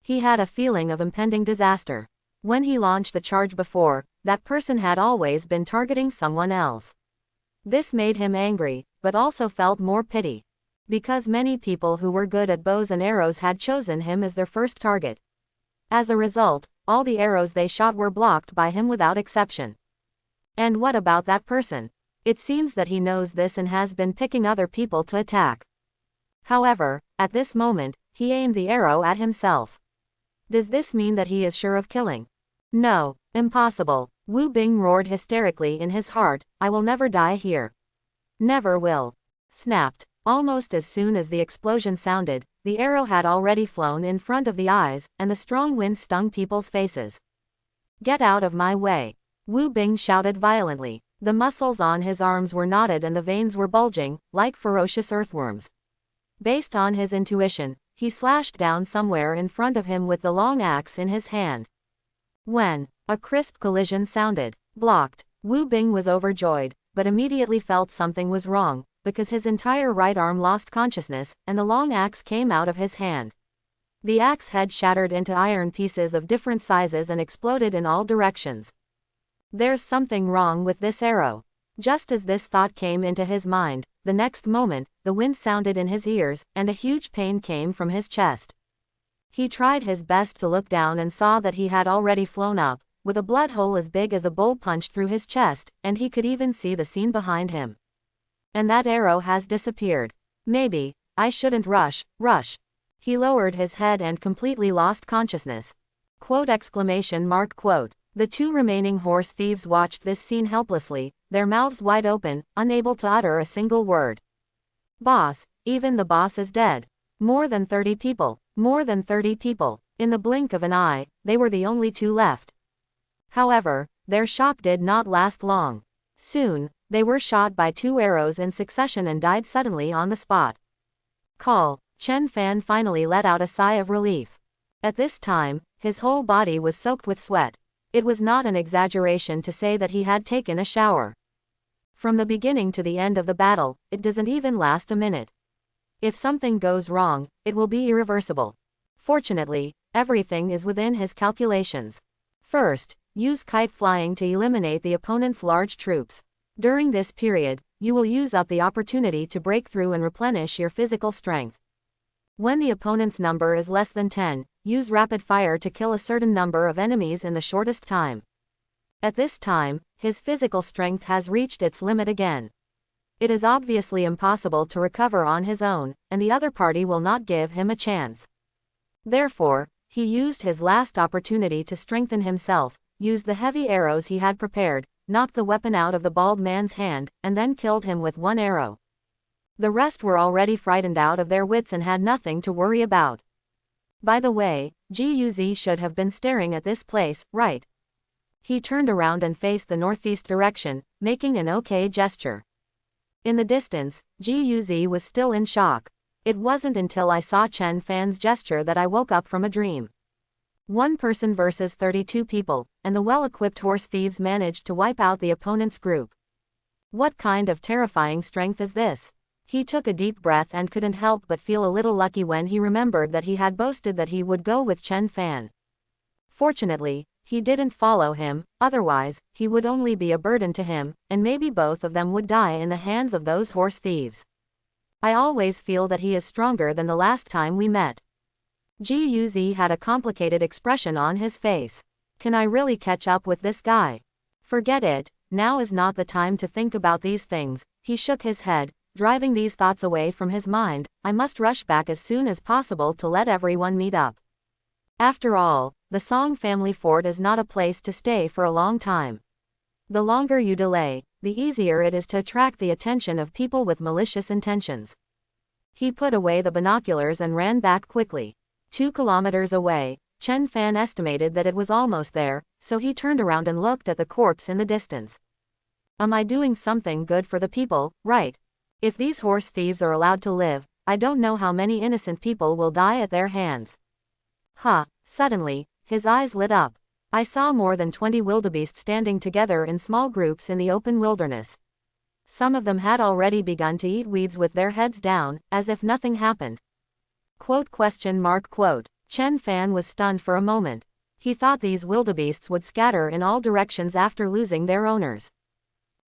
He had a feeling of impending disaster. When he launched the charge before, that person had always been targeting someone else. This made him angry, but also felt more pity. Because many people who were good at bows and arrows had chosen him as their first target. As a result, all the arrows they shot were blocked by him without exception. And what about that person? It seems that he knows this and has been picking other people to attack. However, at this moment, he aimed the arrow at himself. Does this mean that he is sure of killing? No, impossible. Wu Bing roared hysterically in his heart, I will never die here. Never will. Snapped. Almost as soon as the explosion sounded, the arrow had already flown in front of the eyes, and the strong wind stung people's faces. Get out of my way. Wu Bing shouted violently. The muscles on his arms were knotted and the veins were bulging, like ferocious earthworms. Based on his intuition, he slashed down somewhere in front of him with the long axe in his hand. When a crisp collision sounded, blocked, Wu Bing was overjoyed, but immediately felt something was wrong, because his entire right arm lost consciousness, and the long axe came out of his hand. The axe head shattered into iron pieces of different sizes and exploded in all directions. There's something wrong with this arrow. Just as this thought came into his mind, the next moment, the wind sounded in his ears, and a huge pain came from his chest. He tried his best to look down and saw that he had already flown up, with a blood hole as big as a bowl punched through his chest, and he could even see the scene behind him. And that arrow has disappeared. Maybe I shouldn't rush. He lowered his head and completely lost consciousness. Quote exclamation mark quote. The 2 remaining horse thieves watched this scene helplessly, their mouths wide open, unable to utter a single word. Boss, even the boss is dead. More than 30 people. More than 30 people. In the blink of an eye, they were the only two left. However, their shock did not last long. Soon, they were shot by 2 arrows in succession and died suddenly on the spot. Call. Chen Fan finally let out a sigh of relief. At this time, his whole body was soaked with sweat. It was not an exaggeration to say that he had taken a shower. From the beginning to the end of the battle, it doesn't even last a minute. If something goes wrong, it will be irreversible. Fortunately, everything is within his calculations. First, use kite flying to eliminate the opponent's large troops. During this period, you will use up the opportunity to break through and replenish your physical strength. When the opponent's number is less than 10, use rapid fire to kill a certain number of enemies in the shortest time. At this time, his physical strength has reached its limit again. It is obviously impossible to recover on his own, and the other party will not give him a chance. Therefore, he used his last opportunity to strengthen himself, used the heavy arrows he had prepared, knocked the weapon out of the bald man's hand, and then killed him with 1 arrow. The rest were already frightened out of their wits and had nothing to worry about. By the way, Guz should have been staring at this place, right? He turned around and faced the northeast direction, making an okay gesture. In the distance, Guz was still in shock. It wasn't until I saw Chen Fan's gesture that I woke up from a dream. 1 person versus 32 people, and the well-equipped horse thieves managed to wipe out the opponent's group. What kind of terrifying strength is this? He took a deep breath and couldn't help but feel a little lucky when he remembered that he had boasted that he would go with Chen Fan. Fortunately, he didn't follow him, otherwise, he would only be a burden to him, and maybe both of them would die in the hands of those horse thieves. I always feel that he is stronger than the last time we met. Guz had a complicated expression on his face. Can I really catch up with this guy? Forget it, now is not the time to think about these things. He shook his head, driving these thoughts away from his mind. I must rush back as soon as possible to let everyone meet up. After all, the Song family fort is not a place to stay for a long time. The longer you delay, the easier it is to attract the attention of people with malicious intentions. He put away the binoculars and ran back quickly. 2 kilometers away, Chen Fan estimated that it was almost there, so he turned around and looked at the corpse in the distance. Am I doing something good for the people, right? If these horse thieves are allowed to live, I don't know how many innocent people will die at their hands. Suddenly, his eyes lit up. I saw more than 20 wildebeests standing together in small groups in the open wilderness. Some of them had already begun to eat weeds with their heads down, as if nothing happened. Quote. Chen Fan was stunned for a moment. He thought these wildebeests would scatter in all directions after losing their owners.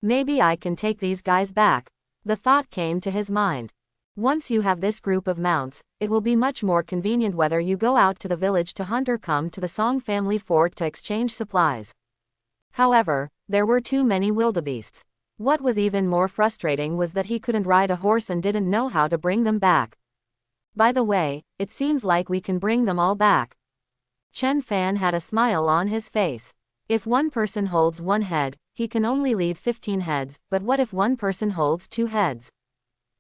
Maybe I can take these guys back. The thought came to his mind. Once you have this group of mounts, it will be much more convenient whether you go out to the village to hunt or come to the Song family fort to exchange supplies. However, there were too many wildebeests. What was even more frustrating was that he couldn't ride a horse and didn't know how to bring them back. By the way, it seems like we can bring them all back. Chen Fan had a smile on his face. If 1 person holds 1 head, he can only lead 15 heads, but what if 1 person holds 2 heads?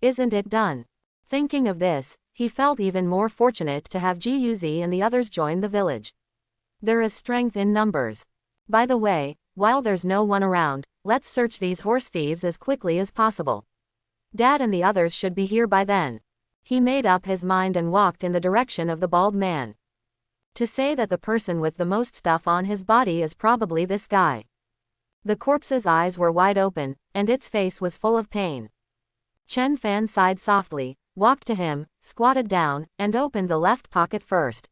Isn't it done? Thinking of this, he felt even more fortunate to have Guz and the others join the village. There is strength in numbers. By the way, while there's no one around, let's search these horse thieves as quickly as possible. Dad and the others should be here by then. He made up his mind and walked in the direction of the bald man. To say that the person with the most stuff on his body is probably this guy. The corpse's eyes were wide open, and its face was full of pain. Chen Fan sighed softly, walked to him, squatted down, and opened the left pocket first.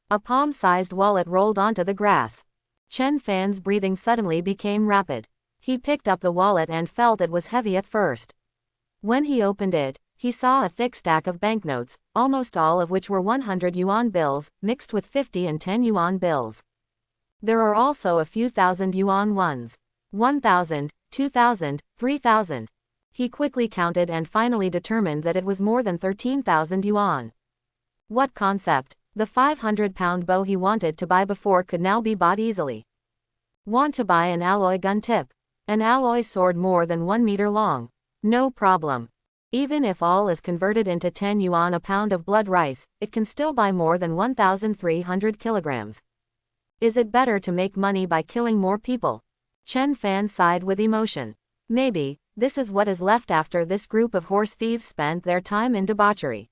A palm-sized wallet rolled onto the grass. Chen Fan's breathing suddenly became rapid. He picked up the wallet and felt it was heavy at first. When he opened it, he saw a thick stack of banknotes, almost all of which were 100 yuan bills, mixed with 50 and 10 yuan bills. There are also a few thousand yuan ones. 1,000, 2,000, 3,000. He quickly counted and finally determined that it was more than 13,000 yuan. What concept? The 500-pound bow he wanted to buy before could now be bought easily. Want to buy an alloy gun tip? An alloy sword more than 1 meter long? No problem. Even if all is converted into 10 yuan a pound of blood rice, it can still buy more than 1,300 kilograms. Is it better to make money by killing more people? Chen Fan sighed with emotion. Maybe, this is what is left after this group of horse thieves spent their time in debauchery.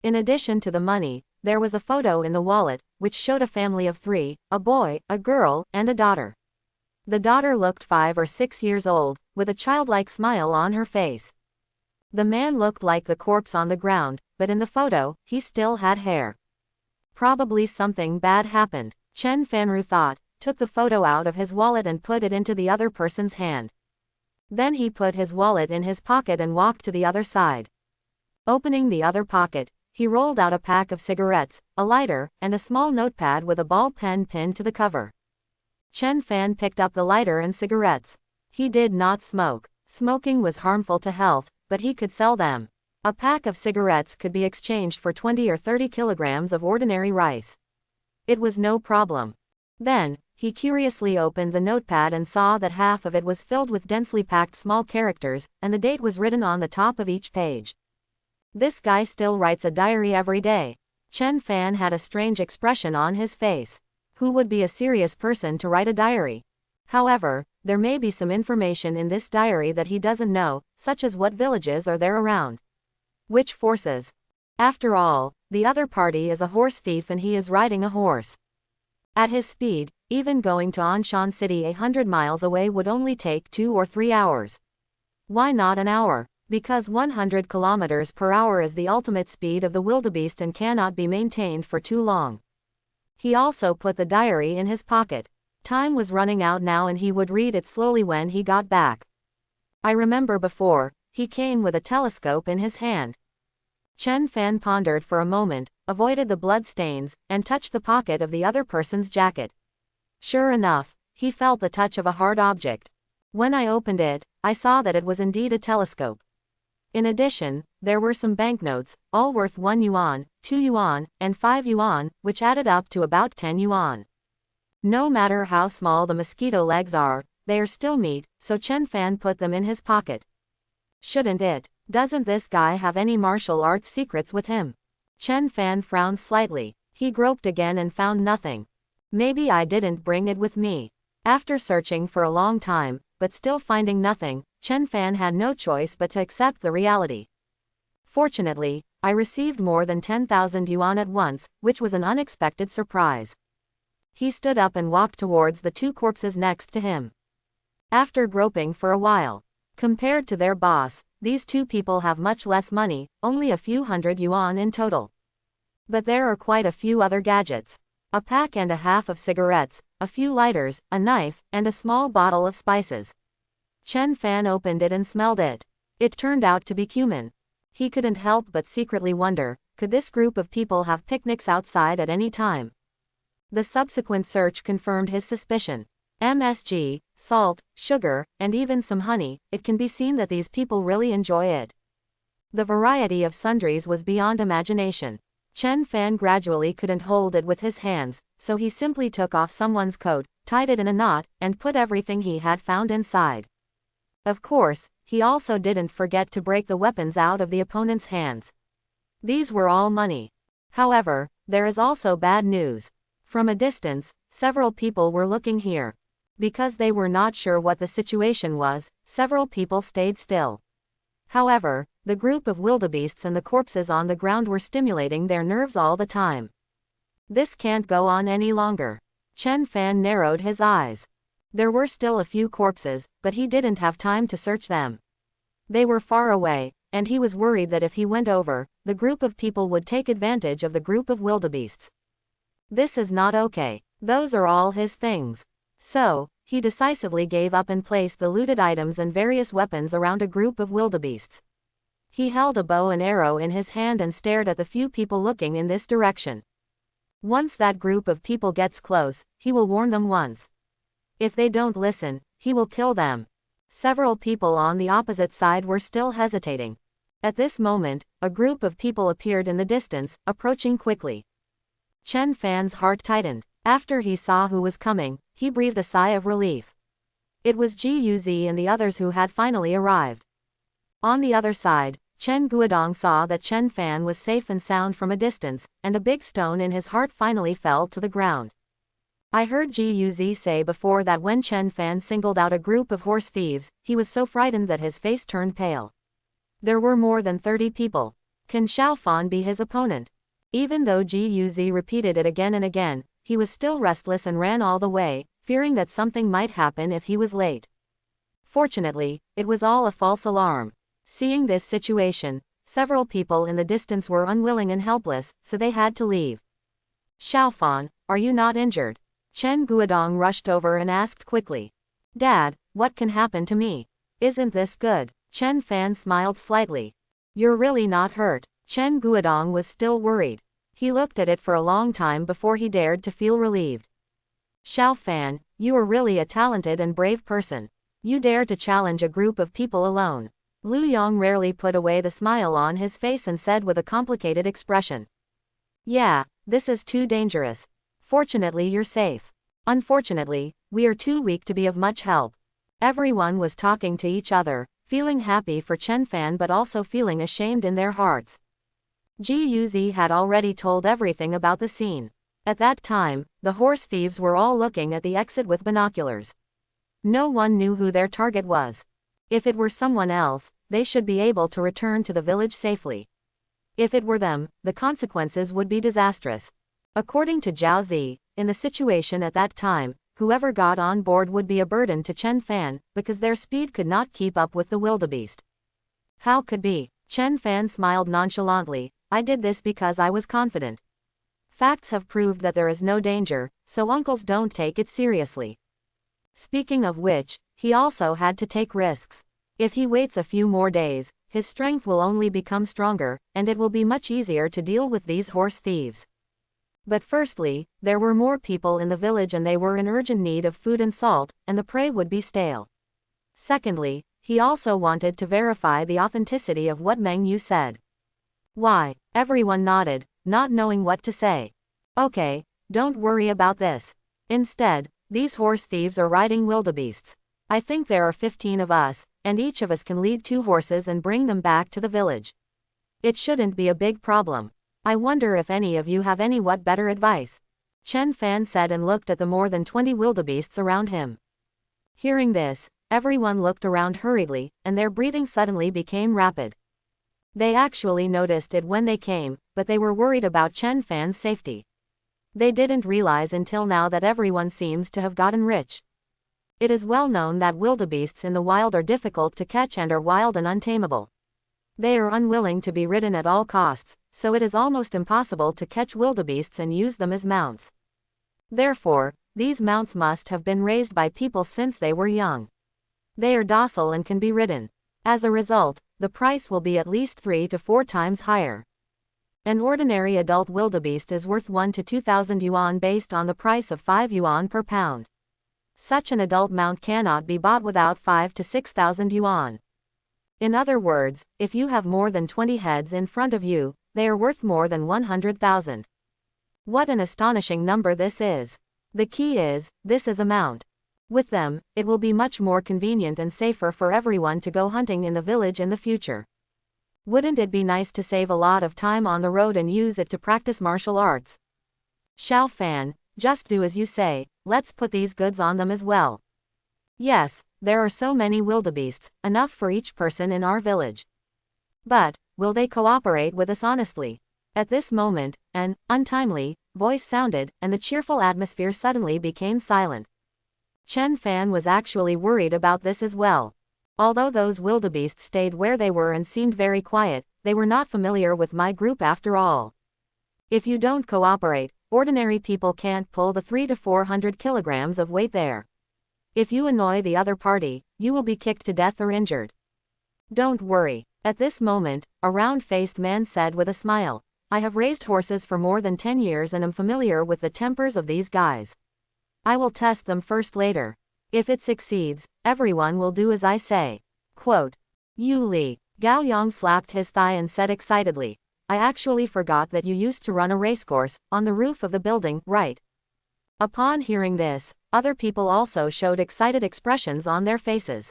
In addition to the money, there was a photo in the wallet, which showed a family of 3, a boy, a girl, and a daughter. The daughter looked 5 or 6 years old, with a childlike smile on her face. The man looked like the corpse on the ground, but in the photo, he still had hair. Probably something bad happened, Chen Fanru thought, took the photo out of his wallet and put it into the other person's hand. Then he put his wallet in his pocket and walked to the other side. Opening the other pocket, he rolled out a pack of cigarettes, a lighter, and a small notepad with a ball pen pinned to the cover. Chen Fan picked up the lighter and cigarettes. He did not smoke. Smoking was harmful to health, but he could sell them. A pack of cigarettes could be exchanged for 20 or 30 kilograms of ordinary rice. It was no problem. Then, he curiously opened the notepad and saw that half of it was filled with densely packed small characters, and the date was written on the top of each page. This guy still writes a diary every day. Chen Fan had a strange expression on his face. Who would be a serious person to write a diary? However, there may be some information in this diary that he doesn't know, such as what villages are there around. Which forces? After all, the other party is a horse thief and he is riding a horse. At his speed, even going to Anshan City 100 miles away would only take 2 or 3 hours. Why not an hour? Because 100 kilometers per hour is the ultimate speed of the wildebeest and cannot be maintained for too long. He also put the diary in his pocket. Time was running out now and he would read it slowly when he got back. I remember before, he came with a telescope in his hand. Chen Fan pondered for a moment, avoided the blood stains, and touched the pocket of the other person's jacket. Sure enough, he felt the touch of a hard object. When I opened it, I saw that it was indeed a telescope. In addition, there were some banknotes, all worth 1 yuan, 2 yuan, and 5 yuan, which added up to about 10 yuan. No matter how small the mosquito legs are, they are still meat, so Chen Fan put them in his pocket. Shouldn't it? Doesn't this guy have any martial arts secrets with him? Chen Fan frowned slightly. He groped again and found nothing. Maybe I didn't bring it with me. After searching for a long time, but still finding nothing, Chen Fan had no choice but to accept the reality. Fortunately, I received more than 10,000 yuan at once, which was an unexpected surprise. He stood up and walked towards the 2 corpses next to him. After groping for a while, compared to their boss, these 2 people have much less money, only a few hundred yuan in total. But there are quite a few other gadgets. A pack and a half of cigarettes, a few lighters, a knife, and a small bottle of spices. Chen Fan opened it and smelled it. It turned out to be cumin. He couldn't help but secretly wonder, could this group of people have picnics outside at any time? The subsequent search confirmed his suspicion. MSG, salt, sugar, and even some honey, it can be seen that these people really enjoy it. The variety of sundries was beyond imagination. Chen Fan gradually couldn't hold it with his hands, so he simply took off someone's coat, tied it in a knot, and put everything he had found inside. Of course, he also didn't forget to break the weapons out of the opponent's hands. These were all money. However, there is also bad news. From a distance, several people were looking here. Because they were not sure what the situation was, several people stayed still. However, the group of wildebeests and the corpses on the ground were stimulating their nerves all the time. This can't go on any longer. Chen Fan narrowed his eyes. There were still a few corpses, but he didn't have time to search them. They were far away, and he was worried that if he went over, the group of people would take advantage of the group of wildebeests. This is not okay. Those are all his things. So, he decisively gave up and placed the looted items and various weapons around a group of wildebeests. He held a bow and arrow in his hand and stared at the few people looking in this direction. Once that group of people gets close, he will warn them once. If they don't listen, he will kill them. Several people on the opposite side were still hesitating. At this moment, a group of people appeared in the distance, approaching quickly. Chen Fan's heart tightened. After he saw who was coming, he breathed a sigh of relief. It was Ji Yuzi and the others who had finally arrived. On the other side, Chen Guodong saw that Chen Fan was safe and sound from a distance, and a big stone in his heart finally fell to the ground. I heard Guz say before that when Chen Fan singled out a group of horse thieves, he was so frightened that his face turned pale. There were more than 30 people. Can Xiaofan be his opponent? Even though Guz repeated it again and again, he was still restless and ran all the way, fearing that something might happen if he was late. Fortunately, it was all a false alarm. Seeing this situation, several people in the distance were unwilling and helpless, so they had to leave. Xiaofan, are you not injured? Chen Guodong rushed over and asked quickly. Dad, what can happen to me? Isn't this good? Chen Fan smiled slightly. You're really not hurt. Chen Guodong was still worried. He looked at it for a long time before he dared to feel relieved. Xiaofan, you are really a talented and brave person. You dare to challenge a group of people alone. Lu Yong rarely put away the smile on his face and said with a complicated expression. Yeah, this is too dangerous. Fortunately you're safe. Unfortunately, we are too weak to be of much help. Everyone was talking to each other, feeling happy for Chen Fan but also feeling ashamed in their hearts. Guz had already told everything about the scene. At that time, the horse thieves were all looking at the exit with binoculars. No one knew who their target was. If it were someone else, they should be able to return to the village safely. If it were them, the consequences would be disastrous. According to Zhao Zi, in the situation at that time, whoever got on board would be a burden to Chen Fan, because their speed could not keep up with the wildebeest. How could be? Chen Fan smiled nonchalantly. I did this because I was confident. Facts have proved that there is no danger, so uncles don't take it seriously. Speaking of which, he also had to take risks. If he waits a few more days, his strength will only become stronger, and it will be much easier to deal with these horse thieves. But firstly, there were more people in the village and they were in urgent need of food and salt, and the prey would be stale. Secondly, he also wanted to verify the authenticity of what Meng Yu said. Why? Everyone nodded, not knowing what to say. Okay, don't worry about this. Instead, these horse thieves are riding wildebeests. I think there are 15 of us, and each of us can lead 2 horses and bring them back to the village. It shouldn't be a big problem. I wonder if any of you have any what better advice? Chen Fan said and looked at the more than 20 wildebeests around him. Hearing this, everyone looked around hurriedly, and their breathing suddenly became rapid. They actually noticed it when they came, but they were worried about Chen Fan's safety. They didn't realize until now that everyone seems to have gotten rich. It is well known that wildebeests in the wild are difficult to catch and are wild and untamable. They are unwilling to be ridden at all costs, so it is almost impossible to catch wildebeests and use them as mounts. Therefore, these mounts must have been raised by people since they were young. They are docile and can be ridden. As a result, the price will be at least 3 to 4 times higher. An ordinary adult wildebeest is worth 1 to 2,000 yuan based on the price of 5 yuan per pound. Such an adult mount cannot be bought without 5 to 6,000 yuan. In other words, if you have more than 20 heads in front of you, they are worth more than 100,000. What an astonishing number this is. The key is, this is a mount. With them, it will be much more convenient and safer for everyone to go hunting in the village in the future. Wouldn't it be nice to save a lot of time on the road and use it to practice martial arts? Xiaofan, just do as you say, let's put these goods on them as well. Yes, there are so many wildebeests, enough for each person in our village. But, will they cooperate with us honestly? At this moment, an untimely voice sounded, and the cheerful atmosphere suddenly became silent. Chen Fan was actually worried about this as well. Although those wildebeests stayed where they were and seemed very quiet, they were not familiar with my group after all. If you don't cooperate, ordinary people can't pull the 300 to 400 kilograms of weight there. If you annoy the other party, you will be kicked to death or injured. Don't worry. At this moment, a round-faced man said with a smile, I have raised horses for more than 10 years and am familiar with the tempers of these guys. I will test them first later. If it succeeds, everyone will do as I say. Quote. Yu Li. Gao Yang slapped his thigh and said excitedly, I actually forgot that you used to run a racecourse, on the roof of the building, right? Upon hearing this, other people also showed excited expressions on their faces.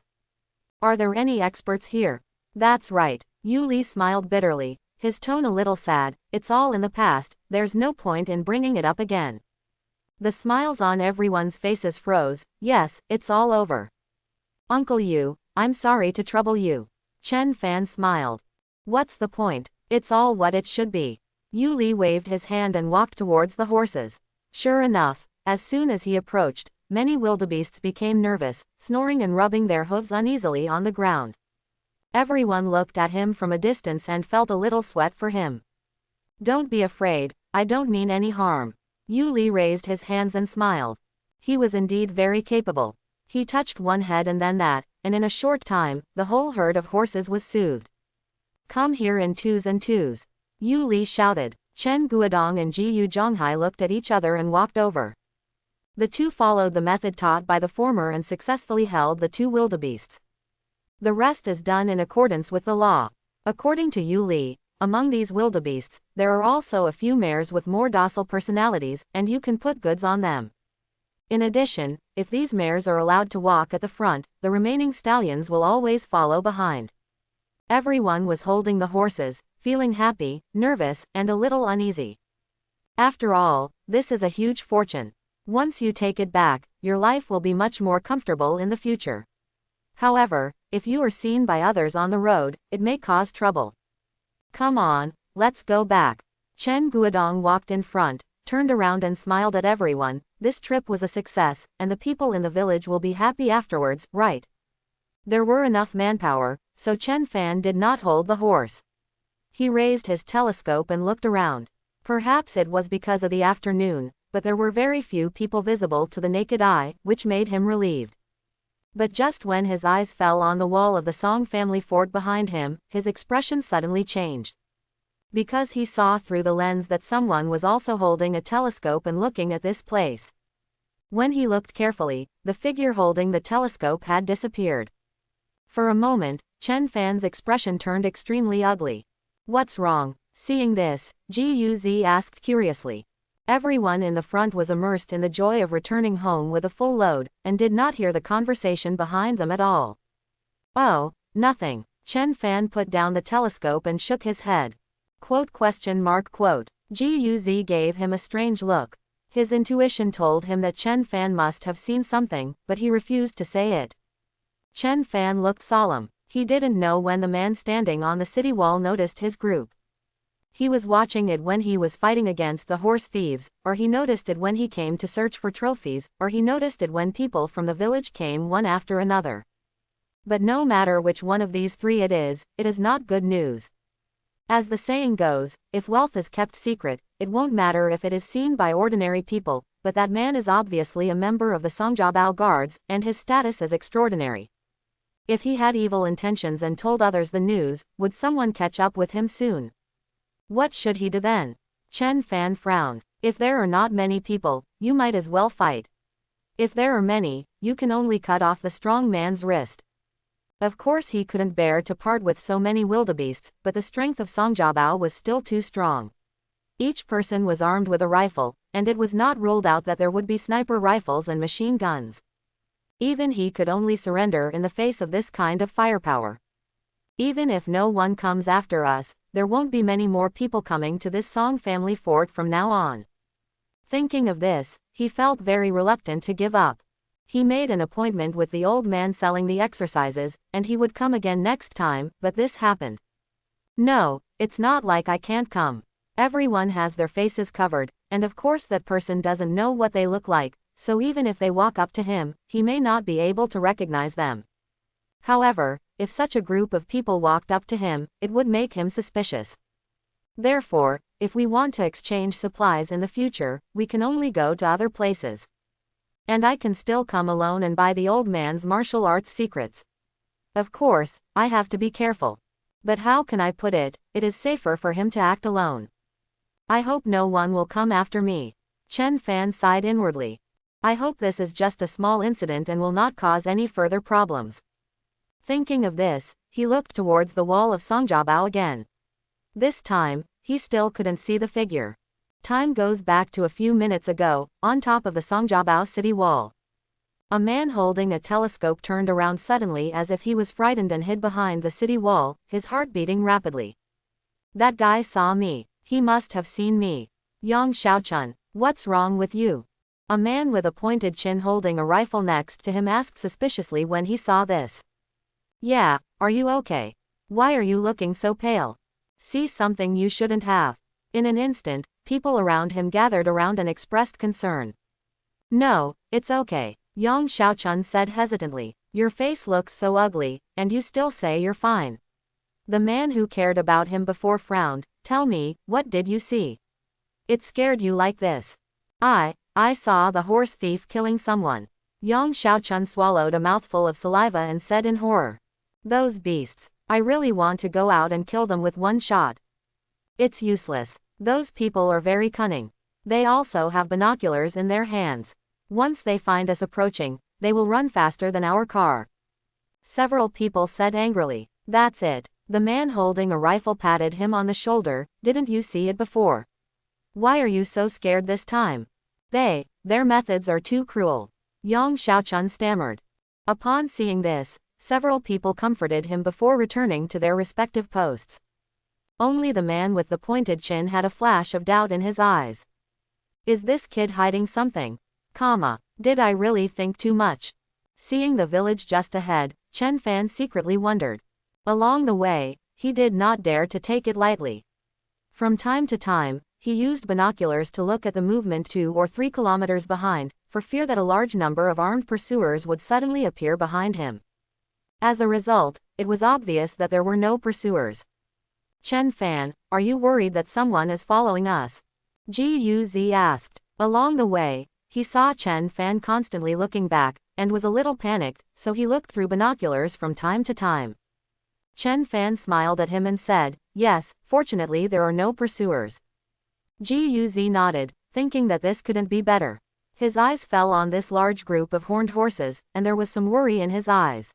Are there any experts here? That's right. Yu Li smiled bitterly, his tone a little sad. It's all in the past, there's no point in bringing it up again. The smiles on everyone's faces froze. Yes, it's all over. Uncle Yu, I'm sorry to trouble you. Chen Fan smiled. What's the point? It's all what it should be. Yu Li waved his hand and walked towards the horses. Sure enough, as soon as he approached, many wildebeests became nervous, snoring and rubbing their hooves uneasily on the ground. Everyone looked at him from a distance and felt a little sweat for him. Don't be afraid, I don't mean any harm. Yu Li raised his hands and smiled. He was indeed very capable. He touched one head and then that, and in a short time, the whole herd of horses was soothed. Come here in twos and twos. Yu Li shouted. Chen Guodong and Ji Yu Zhonghai looked at each other and walked over. The two followed the method taught by the former and successfully held the two wildebeests. The rest is done in accordance with the law. According to Yu Li, among these wildebeests, there are also a few mares with more docile personalities, and you can put goods on them. In addition, if these mares are allowed to walk at the front, the remaining stallions will always follow behind. Everyone was holding the horses, feeling happy, nervous, and a little uneasy. After all, this is a huge fortune. Once you take it back, your life will be much more comfortable in the future. However, if you are seen by others on the road, it may cause trouble. Come on, let's go back. Chen Guodong walked in front, turned around and smiled at everyone. This trip was a success, and the people in the village will be happy afterwards, right? There were enough manpower, so Chen Fan did not hold the horse. He raised his telescope and looked around. Perhaps it was because of the afternoon, but there were very few people visible to the naked eye, which made him relieved. But just when his eyes fell on the wall of the Song family fort behind him, his expression suddenly changed. Because he saw through the lens that someone was also holding a telescope and looking at this place. When he looked carefully, the figure holding the telescope had disappeared. For a moment, Chen Fan's expression turned extremely ugly. What's wrong? Seeing this, Ji Yuzi asked curiously. Everyone in the front was immersed in the joy of returning home with a full load, and did not hear the conversation behind them at all. Oh, nothing. Chen Fan put down the telescope and shook his head. Quote? Ji Yuzi gave him a strange look. His intuition told him that Chen Fan must have seen something, but he refused to say it. Chen Fan looked solemn. He didn't know when the man standing on the city wall noticed his group. He was watching it when he was fighting against the horse thieves, or he noticed it when he came to search for trophies, or he noticed it when people from the village came one after another. But no matter which one of these three it is not good news. As the saying goes, if wealth is kept secret, it won't matter if it is seen by ordinary people, but that man is obviously a member of the Songjiabao guards, and his status is extraordinary. If he had evil intentions and told others the news, would someone catch up with him soon? What should he do then? Chen Fan frowned. If there are not many people, you might as well fight. If there are many, you can only cut off the strong man's wrist. Of course he couldn't bear to part with so many wildebeests, but the strength of Songjiabao was still too strong. Each person was armed with a rifle, and it was not ruled out that there would be sniper rifles and machine guns. Even he could only surrender in the face of this kind of firepower. Even if no one comes after us, there won't be many more people coming to this Song family fort from now on. Thinking of this, he felt very reluctant to give up. He made an appointment with the old man selling the exercises, and he would come again next time, but this happened. No, it's not like I can't come. Everyone has their faces covered, and of course that person doesn't know what they look like, so even if they walk up to him, he may not be able to recognize them. However, if such a group of people walked up to him, it would make him suspicious. Therefore, if we want to exchange supplies in the future, we can only go to other places. And I can still come alone and buy the old man's martial arts secrets. Of course, I have to be careful. But how can I put it? It is safer for him to act alone. I hope no one will come after me. Chen Fan sighed inwardly. I hope this is just a small incident and will not cause any further problems. Thinking of this, he looked towards the wall of Songjiabao again. This time, he still couldn't see the figure. Time goes back to a few minutes ago, on top of the Songjiabao city wall. A man holding a telescope turned around suddenly as if he was frightened and hid behind the city wall, his heart beating rapidly. That guy saw me. He must have seen me. Yang Xiaochun, what's wrong with you? A man with a pointed chin holding a rifle next to him asked suspiciously when he saw this. Yeah, are you okay? Why are you looking so pale? See something you shouldn't have. In an instant, people around him gathered around and expressed concern. No, it's okay, Yang Xiaochun said hesitantly. Your face looks so ugly, and you still say you're fine. The man who cared about him before frowned. Tell me, what did you see? It scared you like this. I saw the horse thief killing someone. Yang Xiaochun swallowed a mouthful of saliva and said in horror. Those beasts. I really want to go out and kill them with one shot. It's useless. Those people are very cunning. They also have binoculars in their hands. Once they find us approaching, they will run faster than our car. Several people said angrily. That's it. The man holding a rifle patted him on the shoulder. Didn't you see it before? Why are you so scared this time? Their methods are too cruel. Yang Xiaochun stammered. Upon seeing this, several people comforted him before returning to their respective posts. Only the man with the pointed chin had a flash of doubt in his eyes. Is this kid hiding something? Did I really think too much? Seeing the village just ahead, Chen Fan secretly wondered. Along the way, he did not dare to take it lightly. From time to time, he used binoculars to look at the movement 2 or 3 kilometers behind, for fear that a large number of armed pursuers would suddenly appear behind him. As a result, it was obvious that there were no pursuers. Chen Fan, are you worried that someone is following us? Guz asked. Along the way, he saw Chen Fan constantly looking back, and was a little panicked, so he looked through binoculars from time to time. Chen Fan smiled at him and said, yes, fortunately there are no pursuers. Guz nodded, thinking that this couldn't be better. His eyes fell on this large group of horned horses, and there was some worry in his eyes.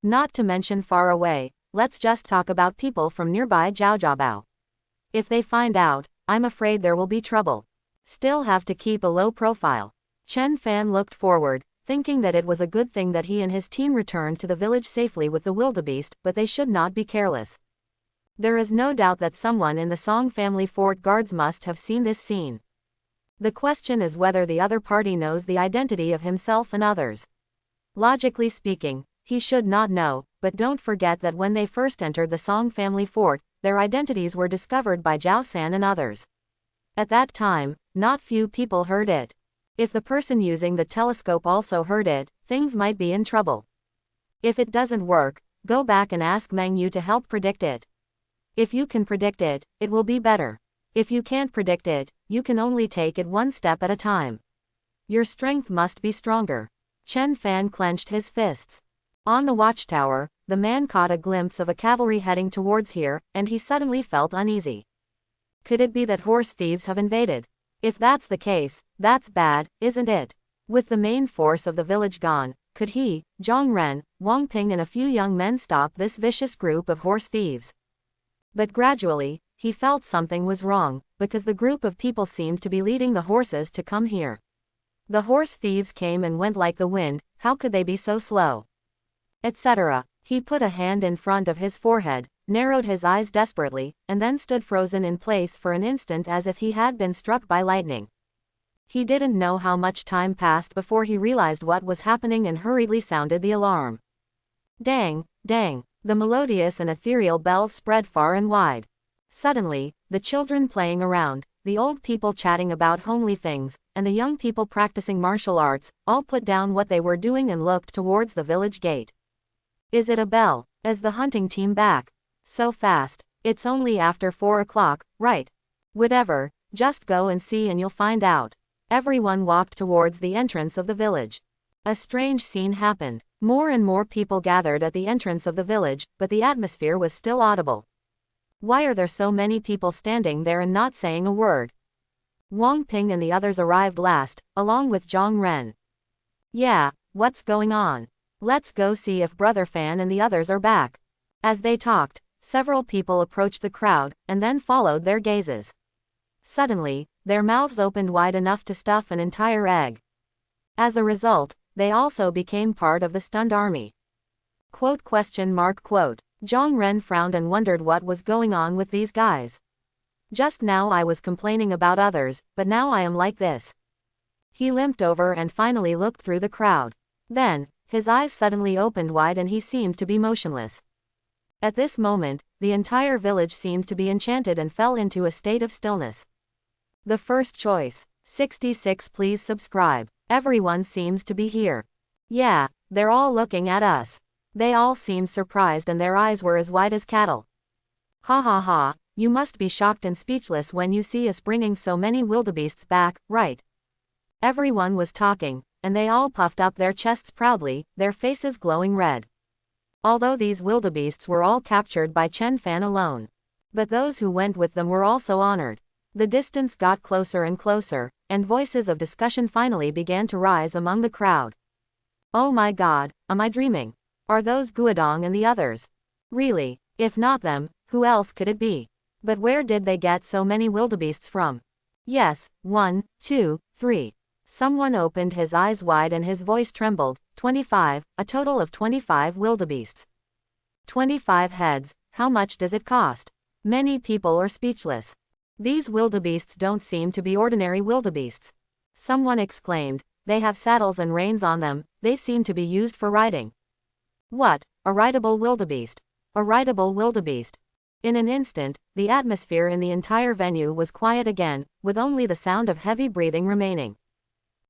Not to mention far away, let's just talk about people from nearby Zhaojiabao. If they find out, I'm afraid there will be trouble. Still have to keep a low profile. Chen Fan looked forward, thinking that it was a good thing that he and his team returned to the village safely with the wildebeest, but they should not be careless. There is no doubt that someone in the Song family fort guards must have seen this scene. The question is whether the other party knows the identity of himself and others. Logically speaking, he should not know, but don't forget that when they first entered the Song family fort, their identities were discovered by Zhao San and others. At that time, not few people heard it. If the person using the telescope also heard it, things might be in trouble. If it doesn't work, go back and ask Meng Yu to help predict it. If you can predict it, it will be better. If you can't predict it, you can only take it one step at a time. Your strength must be stronger. Chen Fan clenched his fists. On the watchtower, the man caught a glimpse of a cavalry heading towards here, and he suddenly felt uneasy. Could it be that horse thieves have invaded? If that's the case, that's bad, isn't it? With the main force of the village gone, could he, Zhang Ren, Wang Ping and a few young men stop this vicious group of horse thieves? But gradually, he felt something was wrong, because the group of people seemed to be leading the horses to come here. The horse thieves came and went like the wind, how could they be so slow? Etc. He put a hand in front of his forehead, narrowed his eyes desperately, and then stood frozen in place for an instant as if he had been struck by lightning. He didn't know how much time passed before he realized what was happening and hurriedly sounded the alarm. Dang, dang, the melodious and ethereal bells spread far and wide. Suddenly, the children playing around, the old people chatting about homely things, and the young people practicing martial arts, all put down what they were doing and looked towards the village gate. Is it a bell? Is the hunting team back? So fast. It's only after 4 o'clock, right? Whatever, just go and see and you'll find out. Everyone walked towards the entrance of the village. A strange scene happened. More and more people gathered at the entrance of the village, but the atmosphere was still audible. Why are there so many people standing there and not saying a word? Wang Ping and the others arrived last, along with Zhang Ren. Yeah, what's going on? Let's go see if Brother Fan and the others are back. As they talked, several people approached the crowd, and then followed their gazes. Suddenly, their mouths opened wide enough to stuff an entire egg. As a result, they also became part of the stunned army. Quote? Zhang Ren frowned and wondered what was going on with these guys. Just now I was complaining about others, but now I am like this. He limped over and finally looked through the crowd. Then, his eyes suddenly opened wide and he seemed to be motionless. At this moment, the entire village seemed to be enchanted and fell into a state of stillness. The first choice. 66. Please subscribe. Everyone seems to be here. Yeah, they're all looking at us. They all seemed surprised and their eyes were as wide as cattle. Ha ha ha, you must be shocked and speechless when you see us bringing so many wildebeests back, right? Everyone was talking, and they all puffed up their chests proudly, their faces glowing red. Although these wildebeests were all captured by Chen Fan alone. But those who went with them were also honored. The distance got closer and closer, and voices of discussion finally began to rise among the crowd. Oh my god, am I dreaming? Are those Guodong and the others? Really, if not them, who else could it be? But where did they get so many wildebeests from? Yes, 1, 2, 3. Someone opened his eyes wide and his voice trembled. 25, a total of 25 wildebeests. 25 heads, how much does it cost? Many people are speechless. These wildebeests don't seem to be ordinary wildebeests. Someone exclaimed, they have saddles and reins on them, they seem to be used for riding. What? A rideable wildebeest? A rideable wildebeest? In an instant, the atmosphere in the entire venue was quiet again, with only the sound of heavy breathing remaining.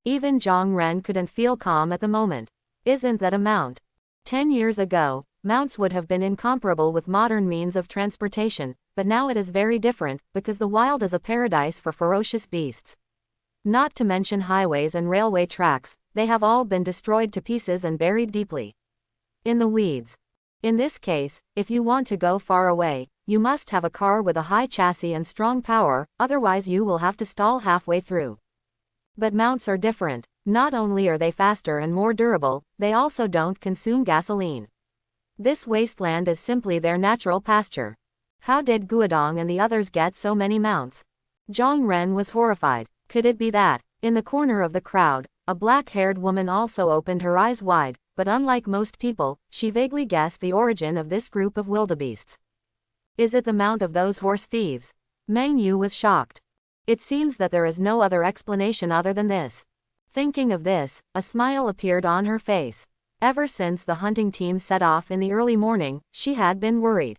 Even Zhang Ren couldn't feel calm at the moment. Isn't that a mount? 10 years ago, mounts would have been incomparable with modern means of transportation, but now it is very different, because the wild is a paradise for ferocious beasts. Not to mention highways and railway tracks, they have all been destroyed to pieces and buried deeply in the weeds. In this case, if you want to go far away, you must have a car with a high chassis and strong power, otherwise you will have to stall halfway through. But mounts are different. Not only are they faster and more durable, they also don't consume gasoline. This wasteland is simply their natural pasture. How did Guodong and the others get so many mounts? Zhang Ren was horrified. Could it be that, in the corner of the crowd, a black-haired woman also opened her eyes wide, but unlike most people, she vaguely guessed the origin of this group of wildebeests. Is it the mount of those horse thieves? Meng Yu was shocked. It seems that there is no other explanation other than this. Thinking of this, a smile appeared on her face. Ever since the hunting team set off in the early morning, she had been worried.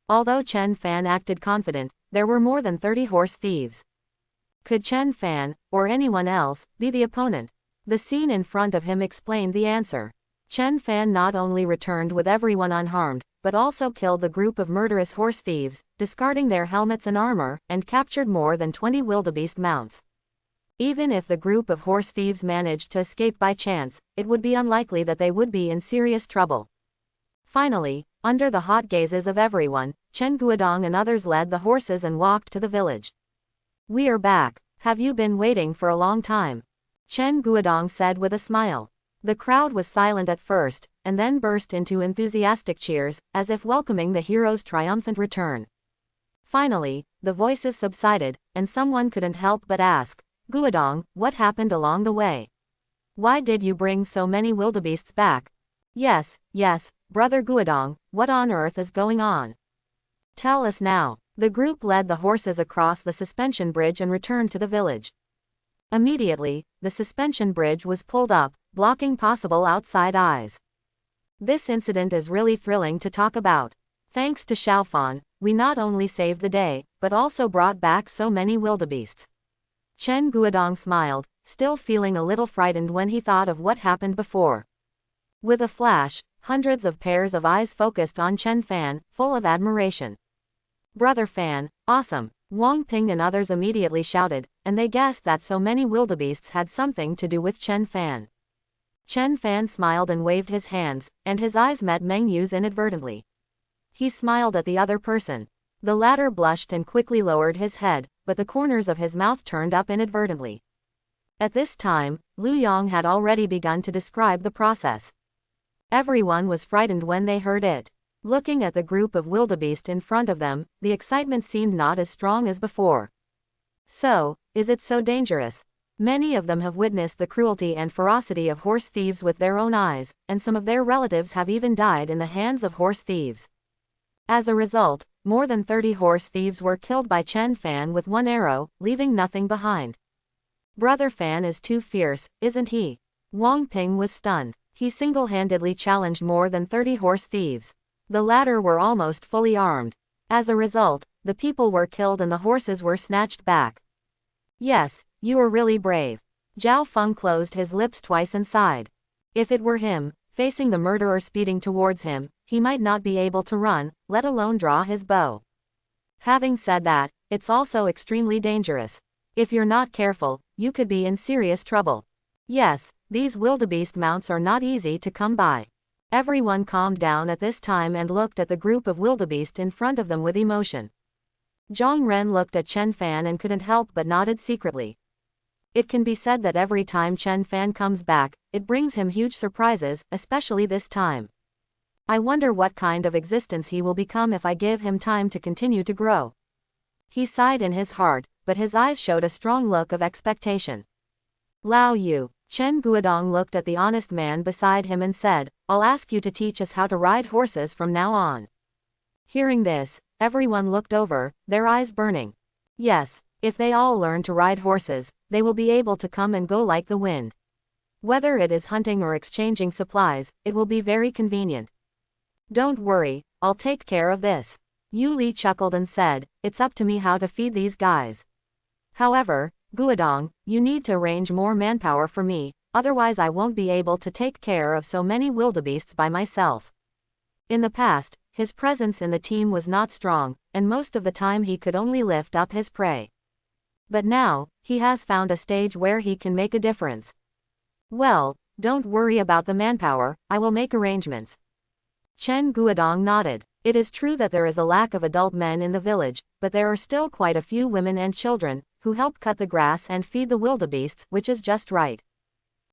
Although Chen Fan acted confident, there were more than 30 horse thieves. Could Chen Fan, or anyone else, be the opponent? The scene in front of him explained the answer. Chen Fan not only returned with everyone unharmed, but also killed the group of murderous horse thieves, discarding their helmets and armor, and captured more than 20 wildebeest mounts. Even if the group of horse thieves managed to escape by chance, it would be unlikely that they would be in serious trouble. Finally, under the hot gazes of everyone, Chen Guodong and others led the horses and walked to the village. We are back. Have you been waiting for a long time? Chen Guodong said with a smile. The crowd was silent at first, and then burst into enthusiastic cheers, as if welcoming the hero's triumphant return. Finally, the voices subsided, and someone couldn't help but ask, Guodong, what happened along the way? Why did you bring so many wildebeests back? Yes, brother Guodong, what on earth is going on? Tell us now. The group led the horses across the suspension bridge and returned to the village. Immediately, the suspension bridge was pulled up, blocking possible outside eyes. This incident is really thrilling to talk about. Thanks to Xiaofan, we not only saved the day, but also brought back so many wildebeests. Chen Guodong smiled, still feeling a little frightened when he thought of what happened before. With a flash, hundreds of pairs of eyes focused on Chen Fan, full of admiration. Brother Fan, awesome! Wang Ping and others immediately shouted, and they guessed that so many wildebeests had something to do with Chen Fan. Chen Fan smiled and waved his hands, and his eyes met Meng Yu's inadvertently. He smiled at the other person. The latter blushed and quickly lowered his head, but the corners of his mouth turned up inadvertently. At this time, Lu Yong had already begun to describe the process. Everyone was frightened when they heard it. Looking at the group of wildebeest in front of them, the excitement seemed not as strong as before. So, is it so dangerous? Many of them have witnessed the cruelty and ferocity of horse thieves with their own eyes, and some of their relatives have even died in the hands of horse thieves. As a result, more than 30 horse thieves were killed by Chen Fan with one arrow, leaving nothing behind. Brother Fan is too fierce, isn't he? Wang Ping was stunned. He single-handedly challenged more than 30 horse thieves. The latter were almost fully armed. As a result, the people were killed and the horses were snatched back. Yes, you are really brave. Zhao Feng closed his lips twice and sighed. If it were him, facing the murderer speeding towards him, he might not be able to run, let alone draw his bow. Having said that, it's also extremely dangerous. If you're not careful, you could be in serious trouble. Yes, these wildebeest mounts are not easy to come by. Everyone calmed down at this time and looked at the group of wildebeest in front of them with emotion. Zhang Ren looked at Chen Fan and couldn't help but nodded secretly. It can be said that every time Chen Fan comes back, it brings him huge surprises, especially this time. I wonder what kind of existence he will become if I give him time to continue to grow. He sighed in his heart, but his eyes showed a strong look of expectation. Lao Yu, Chen Guodong looked at the honest man beside him and said, I'll ask you to teach us how to ride horses from now on. Hearing this, everyone looked over, their eyes burning. Yes, if they all learn to ride horses, they will be able to come and go like the wind. Whether it is hunting or exchanging supplies, it will be very convenient. Don't worry, I'll take care of this. Yu Li chuckled and said, it's up to me how to feed these guys. However, Guodong, you need to arrange more manpower for me, otherwise I won't be able to take care of so many wildebeests by myself. In the past, his presence in the team was not strong, and most of the time he could only lift up his prey. But now, he has found a stage where he can make a difference. Well, don't worry about the manpower, I will make arrangements. Chen Guodong nodded. It is true that there is a lack of adult men in the village, but there are still quite a few women and children, who help cut the grass and feed the wildebeests, which is just right.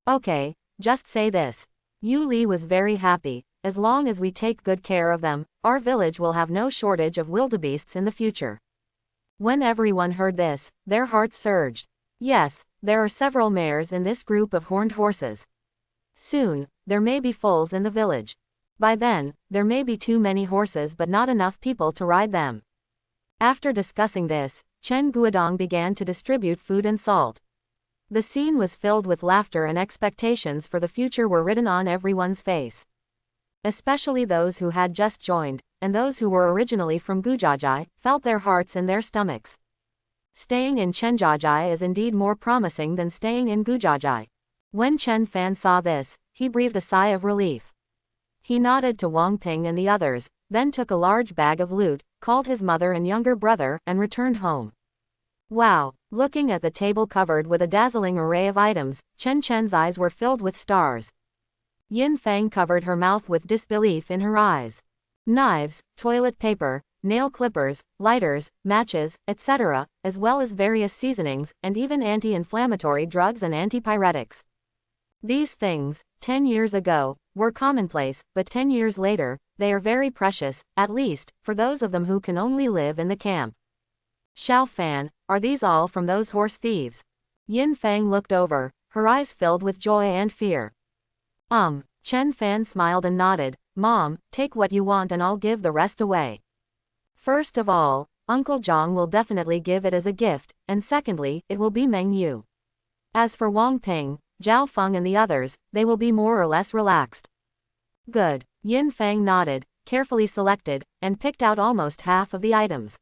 Okay, just say this. Yu Li was very happy. As long as we take good care of them, our village will have no shortage of wildebeests in the future. When everyone heard this, their hearts surged. Yes, there are several mares in this group of horned horses. Soon, there may be foals in the village. By then, there may be too many horses but not enough people to ride them. After discussing this, Chen Guodong began to distribute food and salt. The scene was filled with laughter and expectations for the future were written on everyone's face. Especially those who had just joined, and those who were originally from Gujajai, felt their hearts in their stomachs. Staying in Chenjajai is indeed more promising than staying in Gujajai. When Chen Fan saw this, he breathed a sigh of relief. He nodded to Wang Ping and the others, then took a large bag of loot, called his mother and younger brother, and returned home. Wow! Looking at the table covered with a dazzling array of items, Chen Chen's eyes were filled with stars. Yin Fang covered her mouth with disbelief in her eyes. Knives, toilet paper, nail clippers, lighters, matches, etc., as well as various seasonings, and even anti-inflammatory drugs and antipyretics. These things, 10 years ago, were commonplace, but 10 years later, they are very precious, at least, for those of them who can only live in the camp. Xiao Fan, are these all from those horse thieves? Yin Fang looked over, her eyes filled with joy and fear. Chen Fan smiled and nodded, Mom, take what you want and I'll give the rest away. First of all, Uncle Zhang will definitely give it as a gift, and secondly, it will be Meng Yu. As for Wang Ping, Zhao Feng and the others, they will be more or less relaxed. Good. Yin Fang nodded, carefully selected, and picked out almost half of the items.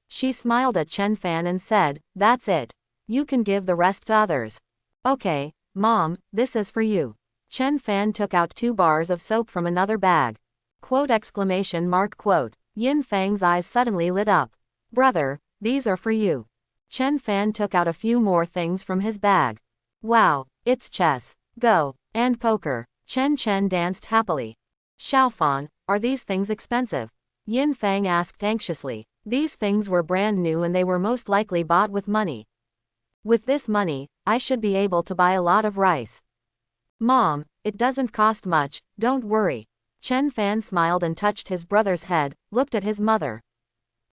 She smiled at Chen Fan and said, that's it. You can give the rest to others. Okay, Mom, this is for you. Chen Fan took out 2 bars of soap from another bag. Quote exclamation mark quote. Yin Fang's eyes suddenly lit up. Brother, these are for you. Chen Fan took out a few more things from his bag. Wow, it's chess, go, and poker. Chen danced happily. Xiaofan, are these things expensive? Yin Fang asked anxiously. These things were brand new and they were most likely bought with money. With this money, I should be able to buy a lot of rice. Mom, it doesn't cost much, don't worry. Chen Fan smiled and touched his brother's head, looked at his mother.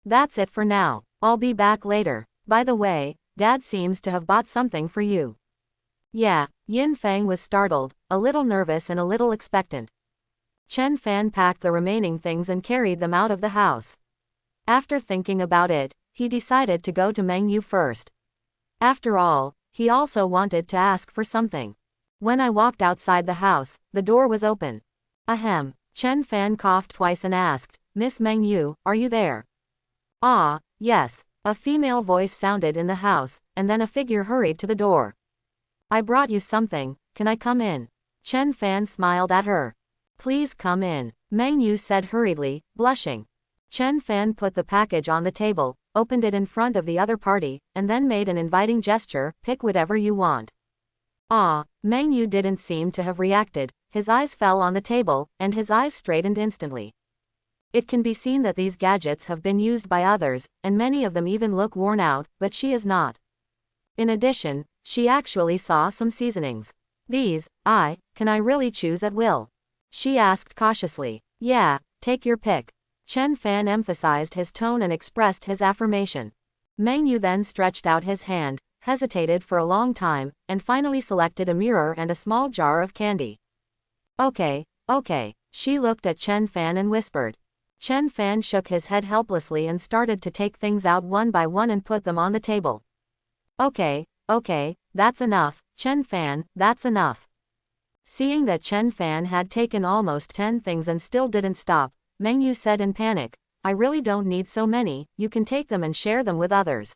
That's it for now, I'll be back later. By the way, Dad seems to have bought something for you. Yeah, Yin Fang was startled, a little nervous and a little expectant. Chen Fan packed the remaining things and carried them out of the house. After thinking about it, he decided to go to Meng Yu first. After all, he also wanted to ask for something. When I walked outside the house, the door was open. Ahem. Chen Fan coughed twice and asked, Miss Meng Yu, are you there? Ah, yes. A female voice sounded in the house, and then a figure hurried to the door. I brought you something, can I come in? Chen Fan smiled at her. Please come in, Meng Yu said hurriedly, blushing. Chen Fan put the package on the table, opened it in front of the other party, and then made an inviting gesture, pick whatever you want. Ah, Meng Yu didn't seem to have reacted, his eyes fell on the table, and his eyes straightened instantly. It can be seen that these gadgets have been used by others, and many of them even look worn out, but she is not. In addition, she actually saw some seasonings. Can I really choose at will? She asked cautiously. Yeah, take your pick. Chen Fan emphasized his tone and expressed his affirmation. Meng Yu then stretched out his hand, hesitated for a long time, and finally selected a mirror and a small jar of candy. Okay. She looked at Chen Fan and whispered. Chen Fan shook his head helplessly and started to take things out one by one and put them on the table. Okay, that's enough, Chen Fan, that's enough. Seeing that Chen Fan had taken almost 10 things and still didn't stop, Meng Yu said in panic, I really don't need so many, you can take them and share them with others.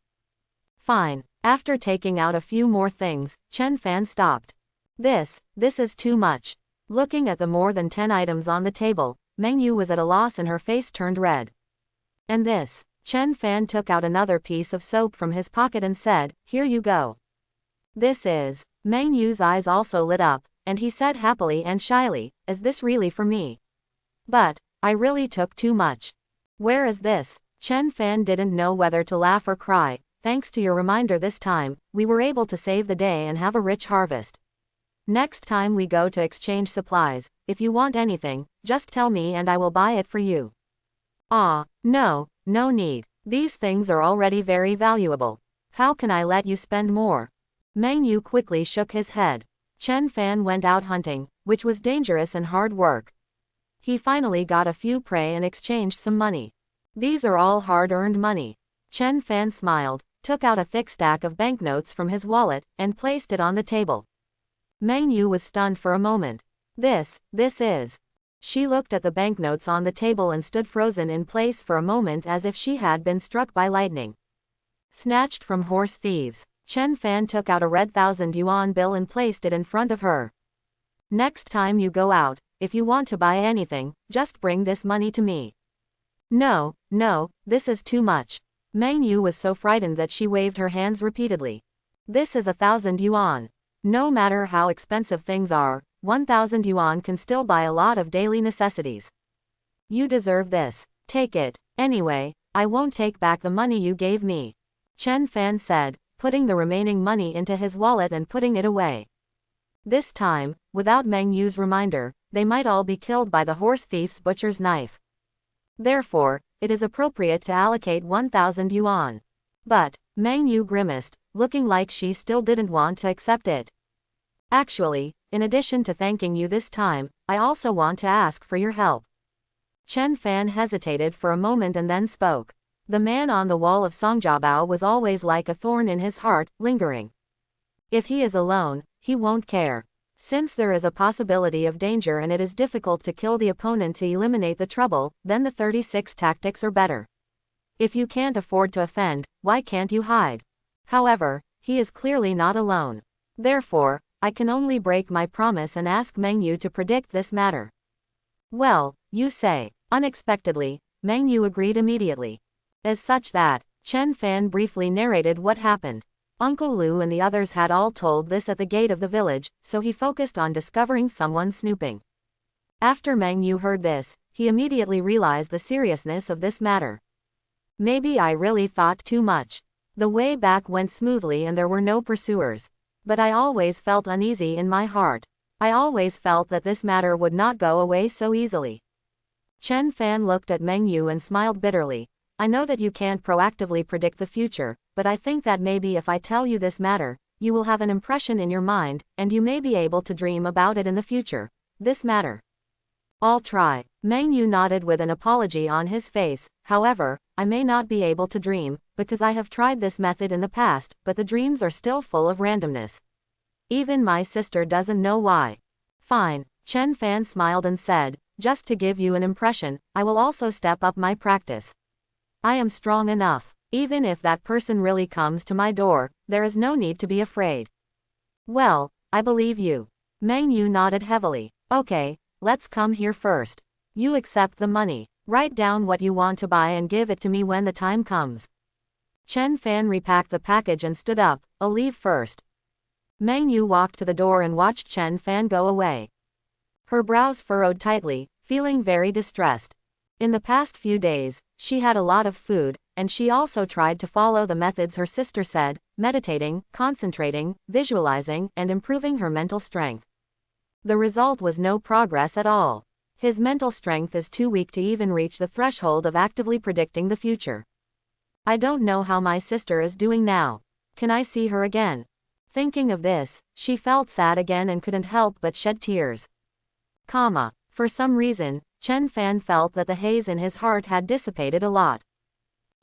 Fine. After taking out a few more things, Chen Fan stopped. This is too much. Looking at the more than 10 items on the table, Meng Yu was at a loss and her face turned red. And this? Chen Fan took out another piece of soap from his pocket and said, here you go. This is. Meng Yu's eyes also lit up, and he said happily and shyly, is this really for me? But, I really took too much. Where is this? Chen Fan didn't know whether to laugh or cry. Thanks to your reminder this time, we were able to save the day and have a rich harvest. Next time we go to exchange supplies, if you want anything, just tell me and I will buy it for you. Ah, no need. These things are already very valuable. How can I let you spend more? Meng Yu quickly shook his head. Chen Fan went out hunting, which was dangerous and hard work. He finally got a few prey and exchanged some money. These are all hard-earned money. Chen Fan smiled, took out a thick stack of banknotes from his wallet, and placed it on the table. Meng Yu was stunned for a moment. This is. She looked at the banknotes on the table and stood frozen in place for a moment as if she had been struck by lightning. Snatched from horse thieves, Chen Fan took out a red 1,000 yuan bill and placed it in front of her. Next time you go out, if you want to buy anything, just bring this money to me. No, this is too much. Meng Yu was so frightened that she waved her hands repeatedly. This is 1,000 yuan. No matter how expensive things are, 1,000 yuan can still buy a lot of daily necessities. You deserve this. Take it. Anyway, I won't take back the money you gave me. Chen Fan said, putting the remaining money into his wallet and putting it away. This time, without Meng Yu's reminder, they might all be killed by the horse thief's butcher's knife. Therefore, it is appropriate to allocate 1,000 yuan. But, Meng Yu grimaced, looking like she still didn't want to accept it. Actually, in addition to thanking you this time, I also want to ask for your help. Chen Fan hesitated for a moment and then spoke. The man on the wall of Songjiabao was always like a thorn in his heart, lingering. If he is alone, he won't care. Since there is a possibility of danger and it is difficult to kill the opponent to eliminate the trouble, then the 36 tactics are better. If you can't afford to offend, why can't you hide? However, he is clearly not alone. Therefore, I can only break my promise and ask Meng Yu to predict this matter. Well, you say. Unexpectedly, Meng Yu agreed immediately. As such that, Chen Fan briefly narrated what happened. Uncle Lu and the others had all told this at the gate of the village, so he focused on discovering someone snooping. After Meng Yu heard this, he immediately realized the seriousness of this matter. Maybe I really thought too much. The way back went smoothly and there were no pursuers. But I always felt uneasy in my heart. I always felt that this matter would not go away so easily. Chen Fan looked at Meng Yu and smiled bitterly. I know that you can't proactively predict the future, but I think that maybe if I tell you this matter, you will have an impression in your mind, and you may be able to dream about it in the future. This matter. I'll try. Meng Yu nodded with an apology on his face. However, I may not be able to dream, because I have tried this method in the past, but the dreams are still full of randomness. Even my sister doesn't know why. Fine. Chen Fan smiled and said, just to give you an impression, I will also step up my practice. I am strong enough. Even if that person really comes to my door, there is no need to be afraid. Well, I believe you. Meng Yu nodded heavily. Okay, let's come here first. You accept the money. Write down what you want to buy and give it to me when the time comes. Chen Fan repacked the package and stood up. I'll leave first. Meng Yu walked to the door and watched Chen Fan go away. Her brows furrowed tightly, feeling very distressed. In the past few days, she had a lot of food, and she also tried to follow the methods her sister said, meditating, concentrating, visualizing, and improving her mental strength. The result was no progress at all. His mental strength is too weak to even reach the threshold of actively predicting the future. I don't know how my sister is doing now. Can I see her again? Thinking of this, she felt sad again and couldn't help but shed tears. For some reason, Chen Fan felt that the haze in his heart had dissipated a lot.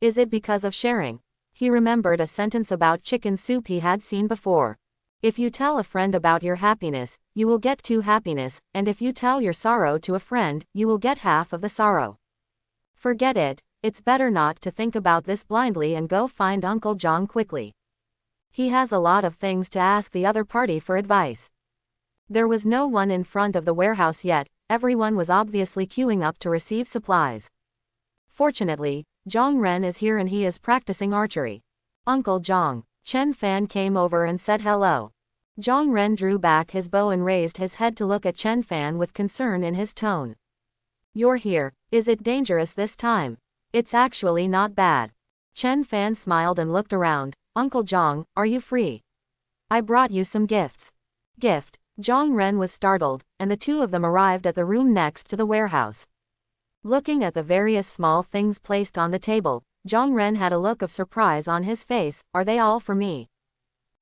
Is it because of sharing? He remembered a sentence about chicken soup he had seen before. If you tell a friend about your happiness, you will get 2 happiness, and if you tell your sorrow to a friend, you will get half of the sorrow. Forget it, it's better not to think about this blindly and go find Uncle Zhang quickly. He has a lot of things to ask the other party for advice. There was no one in front of the warehouse yet, everyone was obviously queuing up to receive supplies. Fortunately, Zhang Ren is here and he is practicing archery. Uncle Zhang. Chen Fan came over and said hello. Zhang Ren drew back his bow and raised his head to look at Chen Fan with concern in his tone. You're here, is it dangerous this time? It's actually not bad. Chen Fan smiled and looked around. Uncle Zhang, are you free? I brought you some gifts. Gift? Zhang Ren was startled, and the two of them arrived at the room next to the warehouse. Looking at the various small things placed on the table, Zhang Ren had a look of surprise on his face. Are they all for me?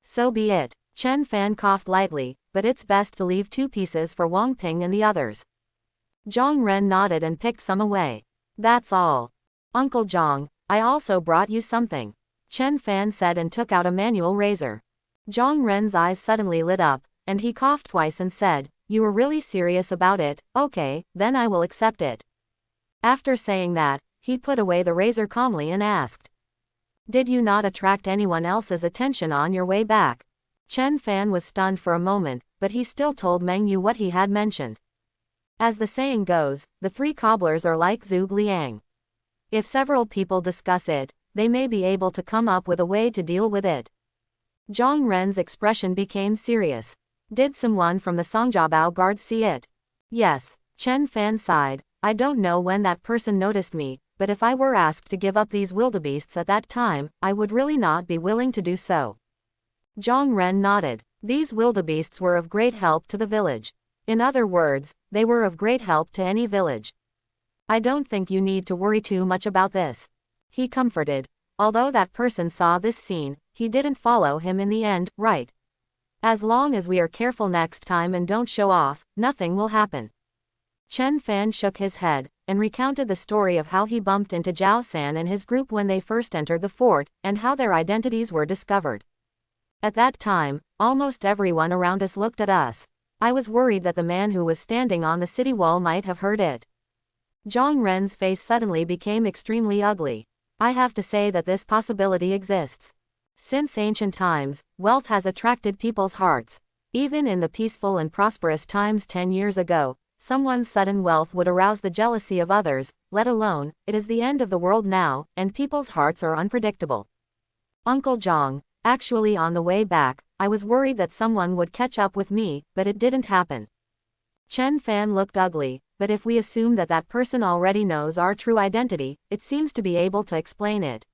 So be it. Chen Fan coughed lightly, but it's best to leave 2 pieces for Wang Ping and the others. Zhang Ren nodded and picked some away. That's all. Uncle Zhang, I also brought you something. Chen Fan said and took out a manual razor. Zhang Ren's eyes suddenly lit up, and he coughed twice and said, you were really serious about it? Okay, then I will accept it. After saying that, he put away the razor calmly and asked, did you not attract anyone else's attention on your way back? Chen Fan was stunned for a moment, but he still told Meng Yu what he had mentioned. As the saying goes, the 3 cobblers are like Zhuge Liang. If several people discuss it, they may be able to come up with a way to deal with it. Zhang Ren's expression became serious. Did someone from the Songjiabao guard see it? Yes. Chen Fan sighed. I don't know when that person noticed me, but if I were asked to give up these wildebeests at that time, I would really not be willing to do so. Zhang Ren nodded. These wildebeests were of great help to the village. In other words, they were of great help to any village. I don't think you need to worry too much about this. He comforted. Although that person saw this scene, he didn't follow him in the end, right? As long as we are careful next time and don't show off, nothing will happen. Chen Fan shook his head, and recounted the story of how he bumped into Zhao San and his group when they first entered the fort, and how their identities were discovered. At that time, almost everyone around us looked at us. I was worried that the man who was standing on the city wall might have heard it. Zhang Ren's face suddenly became extremely ugly. I have to say that this possibility exists. Since ancient times, wealth has attracted people's hearts. Even in the peaceful and prosperous times 10 years ago, someone's sudden wealth would arouse the jealousy of others, let alone, it is the end of the world now, and people's hearts are unpredictable. Uncle Zhang, actually on the way back, I was worried that someone would catch up with me, but it didn't happen. Chen Fan looked ugly, but if we assume that that person already knows our true identity, it seems to be able to explain it.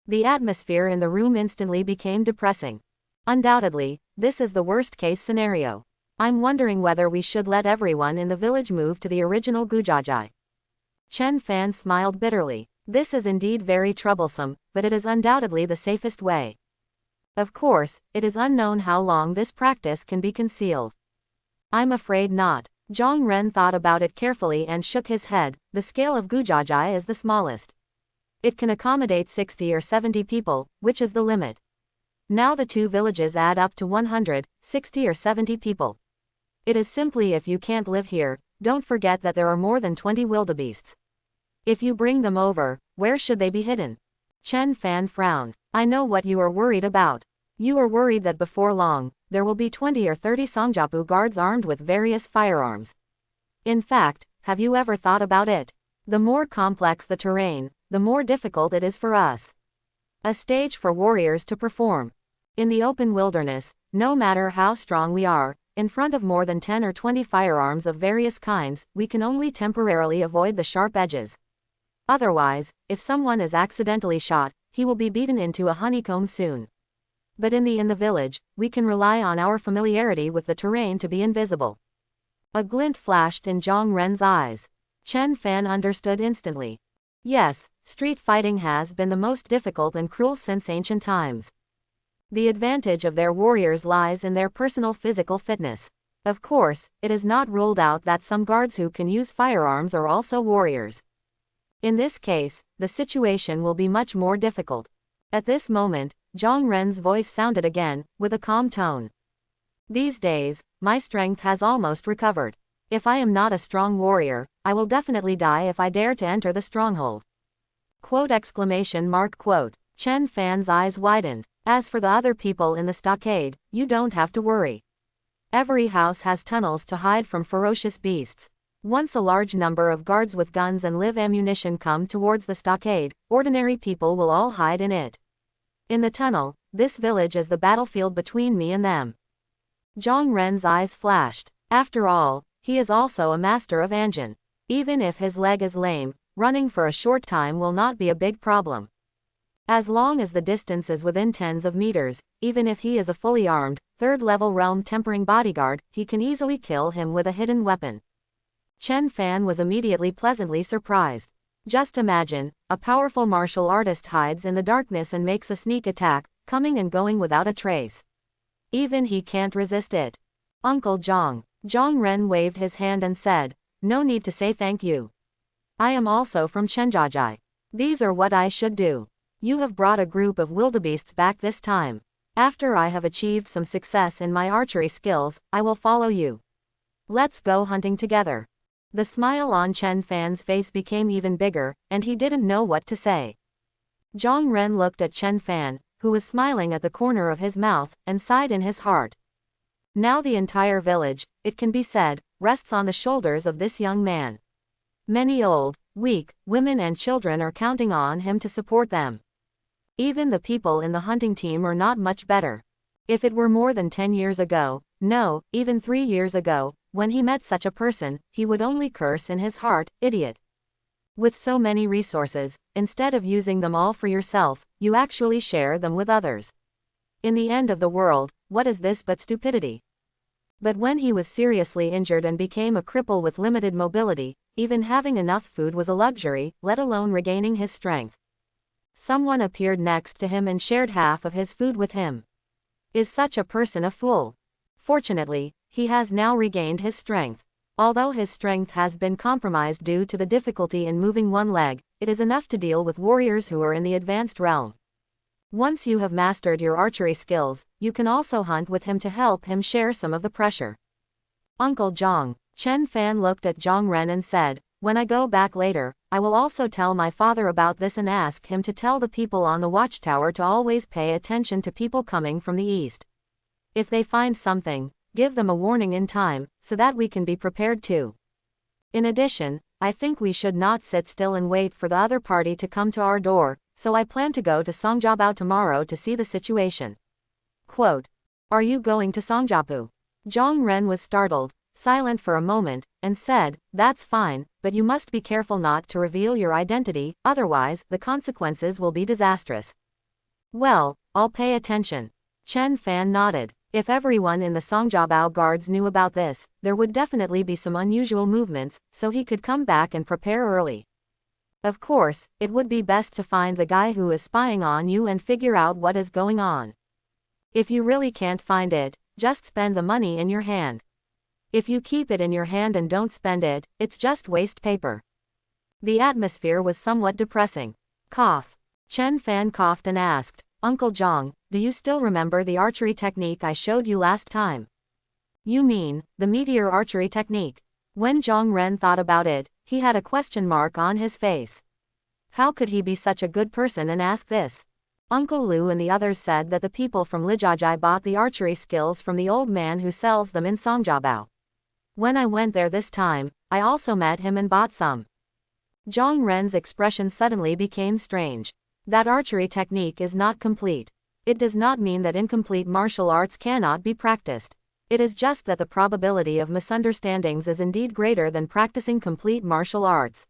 The atmosphere in the room instantly became depressing. Undoubtedly, this is the worst-case scenario. I'm wondering whether we should let everyone in the village move to the original Gujajai. Chen Fan smiled bitterly. This is indeed very troublesome, but it is undoubtedly the safest way. Of course, it is unknown how long this practice can be concealed. I'm afraid not. Zhang Ren thought about it carefully and shook his head. The scale of Gujajai is the smallest. It can accommodate 60 or 70 people, which is the limit. Now the two villages add up to 100, 60 or 70 people. It is simply if you can't live here, don't forget that there are more than 20 wildebeests. If you bring them over, where should they be hidden? Chen Fan frowned. I know what you are worried about. You are worried that before long, there will be 20 or 30 Songjapu guards armed with various firearms. In fact, have you ever thought about it? The more complex the terrain, the more difficult it is for us. A stage for warriors to perform. In the open wilderness, no matter how strong we are, in front of more than 10 or 20 firearms of various kinds, we can only temporarily avoid the sharp edges. Otherwise, if someone is accidentally shot, he will be beaten into a honeycomb soon. But in the village, we can rely on our familiarity with the terrain to be invisible. A glint flashed in Zhang Ren's eyes. Chen Fan understood instantly. Yes, street fighting has been the most difficult and cruel since ancient times. The advantage of their warriors lies in their personal physical fitness. Of course, it is not ruled out that some guards who can use firearms are also warriors. In this case, the situation will be much more difficult. At this moment, Zhang Ren's voice sounded again, with a calm tone. These days, my strength has almost recovered. If I am not a strong warrior, I will definitely die if I dare to enter the stronghold. Quote exclamation mark quote. Chen Fan's eyes widened. As for the other people in the stockade, you don't have to worry. Every house has tunnels to hide from ferocious beasts. Once a large number of guards with guns and live ammunition come towards the stockade, ordinary people will all hide in it. In the tunnel, this village is the battlefield between me and them. Zhang Ren's eyes flashed. After all, he is also a master of Anjin. Even if his leg is lame, running for a short time will not be a big problem. As long as the distance is within tens of meters, even if he is a fully armed, third-level realm tempering bodyguard, he can easily kill him with a hidden weapon. Chen Fan was immediately pleasantly surprised. Just imagine, a powerful martial artist hides in the darkness and makes a sneak attack, coming and going without a trace. Even he can't resist it. Uncle Zhang. Zhang Ren waved his hand and said, no need to say thank you. I am also from Chenjajai. These are what I should do. You have brought a group of wildebeests back this time. After I have achieved some success in my archery skills, I will follow you. Let's go hunting together. The smile on Chen Fan's face became even bigger, and he didn't know what to say. Zhang Ren looked at Chen Fan, who was smiling at the corner of his mouth, and sighed in his heart. Now the entire village, it can be said, rests on the shoulders of this young man. Many old, weak, women and children are counting on him to support them. Even the people in the hunting team are not much better. If it were more than 10 years ago, no, even 3 years ago, when he met such a person, he would only curse in his heart, idiot. With so many resources, instead of using them all for yourself, you actually share them with others. In the end of the world, what is this but stupidity? But when he was seriously injured and became a cripple with limited mobility, even having enough food was a luxury, let alone regaining his strength. Someone appeared next to him and shared half of his food with him. Is such a person a fool? Fortunately, he has now regained his strength. Although his strength has been compromised due to the difficulty in moving one leg, it is enough to deal with warriors who are in the advanced realm. Once you have mastered your archery skills, you can also hunt with him to help him share some of the pressure. Uncle Zhang. Chen Fan looked at Zhang Ren and said, when I go back later, I will also tell my father about this and ask him to tell the people on the watchtower to always pay attention to people coming from the east. If they find something, give them a warning in time, so that we can be prepared too. In addition, I think we should not sit still and wait for the other party to come to our door, so I plan to go to Songjiabao tomorrow to see the situation. Quote. Are you going to Songjiapu? Zhang Ren was startled, silent for a moment, and said, that's fine, but you must be careful not to reveal your identity, otherwise, the consequences will be disastrous. Well, I'll pay attention. Chen Fan nodded. If everyone in the Songjiabao guards knew about this, there would definitely be some unusual movements, so he could come back and prepare early. Of course, it would be best to find the guy who is spying on you and figure out what is going on. If you really can't find it, just spend the money in your hand. If you keep it in your hand and don't spend it, it's just waste paper. The atmosphere was somewhat depressing. Cough. Chen Fan coughed and asked, Uncle Zhang, do you still remember the archery technique I showed you last time? You mean, the meteor archery technique? When Zhang Ren thought about it, he had a question mark on his face. How could he be such a good person and ask this? Uncle Lu and the others said that the people from Lijajai bought the archery skills from the old man who sells them in Songjiabao. When I went there this time, I also met him and bought some. Zhang Ren's expression suddenly became strange. That archery technique is not complete. It does not mean that incomplete martial arts cannot be practiced. It is just that the probability of misunderstandings is indeed greater than practicing complete martial arts.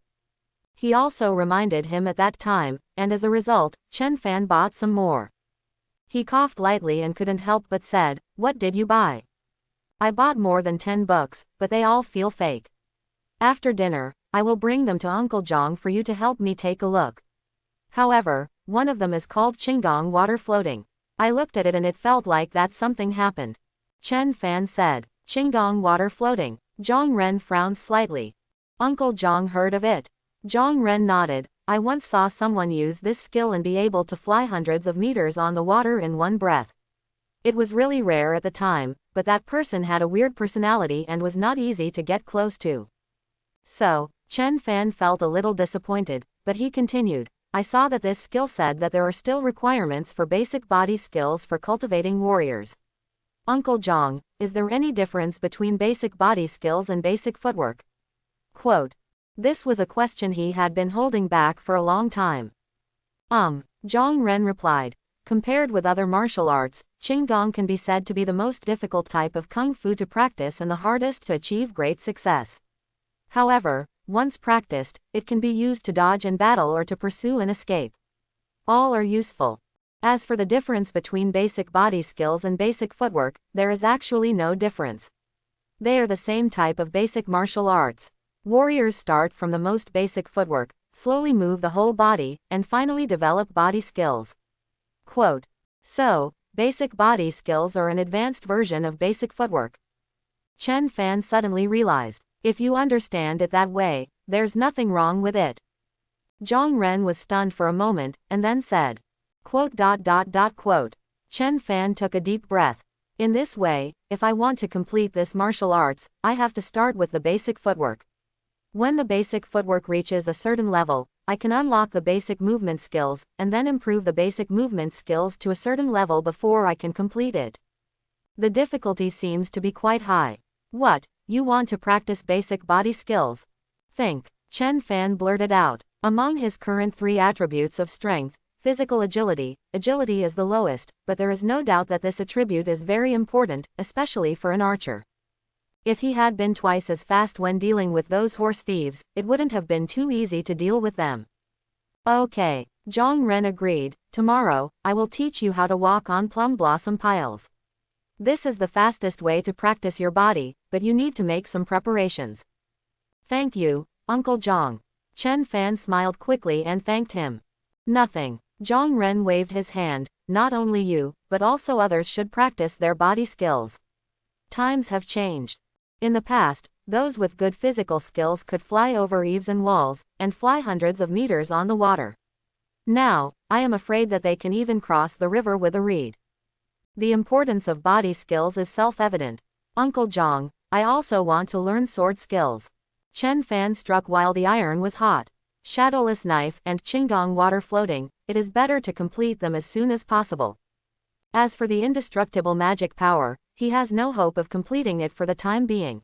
He also reminded him at that time, and as a result, Chen Fan bought some more. He coughed lightly and couldn't help but said, What did you buy? I bought more than 10 books, but they all feel fake. After dinner, I will bring them to Uncle Zhang for you to help me take a look. However, one of them is called Qinggong Water Floating. I looked at it and it felt like that something happened. Chen Fan said, Qinggong Water Floating. Zhang Ren frowned slightly. Uncle Zhang heard of it. Zhang Ren nodded. I once saw someone use this skill and be able to fly hundreds of meters on the water in one breath. It was really rare at the time, but that person had a weird personality and was not easy to get close to. So, Chen Fan felt a little disappointed, but he continued, I saw that this skill said that there are still requirements for basic body skills for cultivating warriors. Uncle Zhang, is there any difference between basic body skills and basic footwork? Quote. This was a question he had been holding back for a long time. Zhang Ren replied. Compared with other martial arts, Qinggong can be said to be the most difficult type of kung fu to practice and the hardest to achieve great success. However, once practiced, it can be used to dodge in battle or to pursue and escape. All are useful. As for the difference between basic body skills and basic footwork, there is actually no difference. They are the same type of basic martial arts. Warriors start from the most basic footwork, slowly move the whole body, and finally develop body skills. Quote. So, basic body skills are an advanced version of basic footwork. Chen Fan suddenly realized, if you understand it that way, there's nothing wrong with it. Zhang Ren was stunned for a moment, and then said, quote. Chen Fan took a deep breath. In this way, if I want to complete this martial arts, I have to start with the basic footwork. When the basic footwork reaches a certain level, I can unlock the basic movement skills, and then improve the basic movement skills to a certain level before I can complete it. The difficulty seems to be quite high. What, you want to practice basic body skills? Think. Chen Fan blurted out. Among his current 3 attributes of strength, physical agility is the lowest, but there is no doubt that this attribute is very important, especially for an archer. If he had been twice as fast when dealing with those horse thieves, it wouldn't have been too easy to deal with them. Okay, Zhang Ren agreed. Tomorrow, I will teach you how to walk on plum blossom piles. This is the fastest way to practice your body, but you need to make some preparations. Thank you, Uncle Zhang. Chen Fan smiled quickly and thanked him. Nothing. Zhang Ren waved his hand. Not only you, but also others should practice their body skills. Times have changed. In the past, those with good physical skills could fly over eaves and walls, and fly hundreds of meters on the water. Now, I am afraid that they can even cross the river with a reed. The importance of body skills is self-evident. Uncle Zhang, I also want to learn sword skills. Chen Fan struck while the iron was hot. Shadowless knife and Qinggong water floating, it is better to complete them as soon as possible. As for the indestructible magic power, he has no hope of completing it for the time being.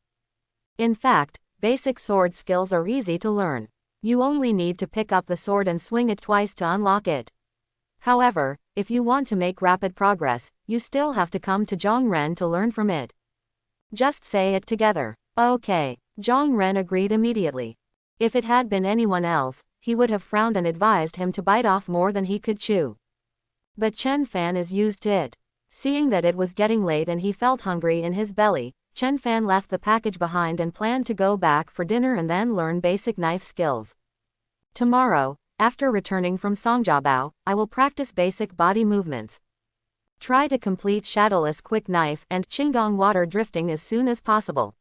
In fact, basic sword skills are easy to learn. You only need to pick up the sword and swing it twice to unlock it. However, if you want to make rapid progress, you still have to come to Zhang Ren to learn from it. Just say it together. Okay, Zhang Ren agreed immediately. If it had been anyone else, he would have frowned and advised him to bite off more than he could chew. But Chen Fan is used to it. Seeing that it was getting late and he felt hungry in his belly, Chen Fan left the package behind and planned to go back for dinner and then learn basic knife skills. Tomorrow, after returning from Songjiabao, I will practice basic body movements. Try to complete shadowless quick knife and qigong water drifting as soon as possible.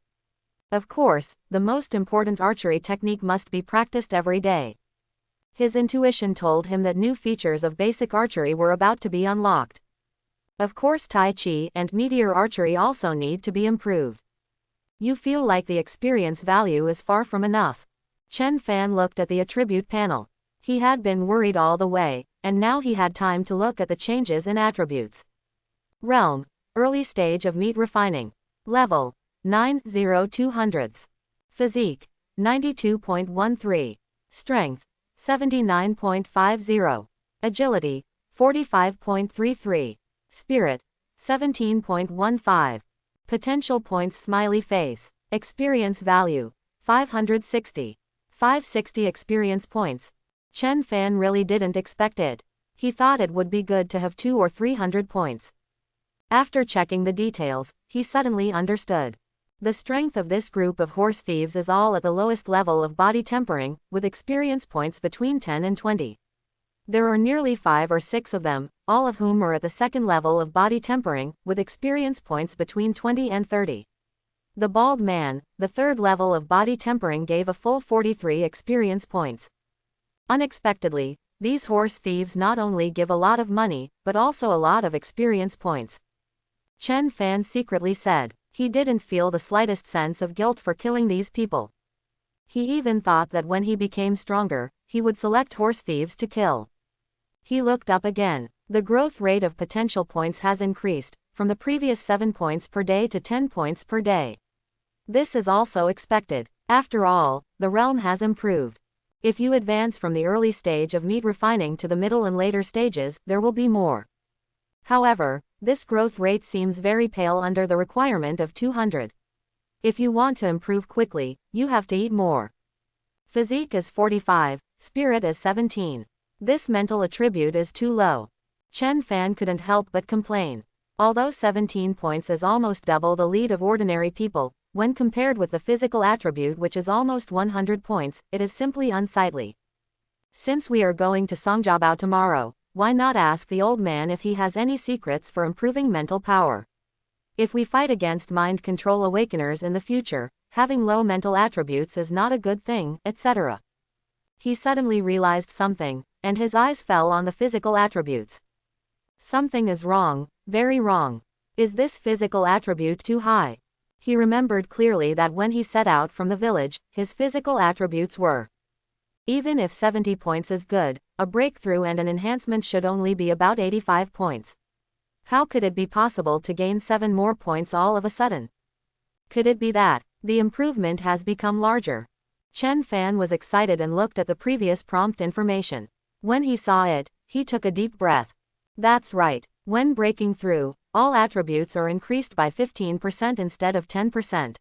Of course, the most important archery technique must be practiced every day. His intuition told him that new features of basic archery were about to be unlocked. Of course, Tai Chi and meteor archery also need to be improved. You feel like the experience value is far from enough. Chen Fan looked at the attribute panel. He had been worried all the way, and now he had time to look at the changes in attributes. Realm, early stage of meat refining. Level, 90200. Physique, 92.13. Strength, 79.50. Agility, 45.33. Spirit, 17.15. Potential points smiley face. Experience value, 560. 560 experience points. Chen Fan really didn't expect it. He thought it would be good to have 200 or 300 points. After checking the details, he suddenly understood. The strength of this group of horse thieves is all at the lowest level of body tempering, with experience points between 10 and 20. There are nearly 5 or 6 of them, all of whom are at the second level of body tempering, with experience points between 20 and 30. The bald man, the third level of body tempering, gave a full 43 experience points. Unexpectedly, these horse thieves not only give a lot of money, but also a lot of experience points. Chen Fan secretly said. He didn't feel the slightest sense of guilt for killing these people. He even thought that when he became stronger, he would select horse thieves to kill. He looked up again. The growth rate of potential points has increased, from the previous 7 points per day to 10 points per day. This is also expected. After all, the realm has improved. If you advance from the early stage of meat refining to the middle and later stages, there will be more. However, this growth rate seems very pale under the requirement of 200. If you want to improve quickly, you have to eat more. Physique is 45, spirit is 17. This mental attribute is too low. Chen Fan couldn't help but complain. Although 17 points is almost double the lead of ordinary people, when compared with the physical attribute which is almost 100 points, it is simply unsightly. Since we are going to Songjiabao tomorrow, why not ask the old man if he has any secrets for improving mental power? If we fight against mind control awakeners in the future, having low mental attributes is not a good thing, etc. He suddenly realized something, and his eyes fell on the physical attributes. Something is wrong, very wrong. Is this physical attribute too high? He remembered clearly that when he set out from the village, his physical attributes were. Even if 70 points is good, a breakthrough and an enhancement should only be about 85 points. How could it be possible to gain 7 more points all of a sudden? Could it be that the improvement has become larger? Chen Fan was excited and looked at the previous prompt information. When he saw it, he took a deep breath. That's right. When breaking through, all attributes are increased by 15% instead of 10%.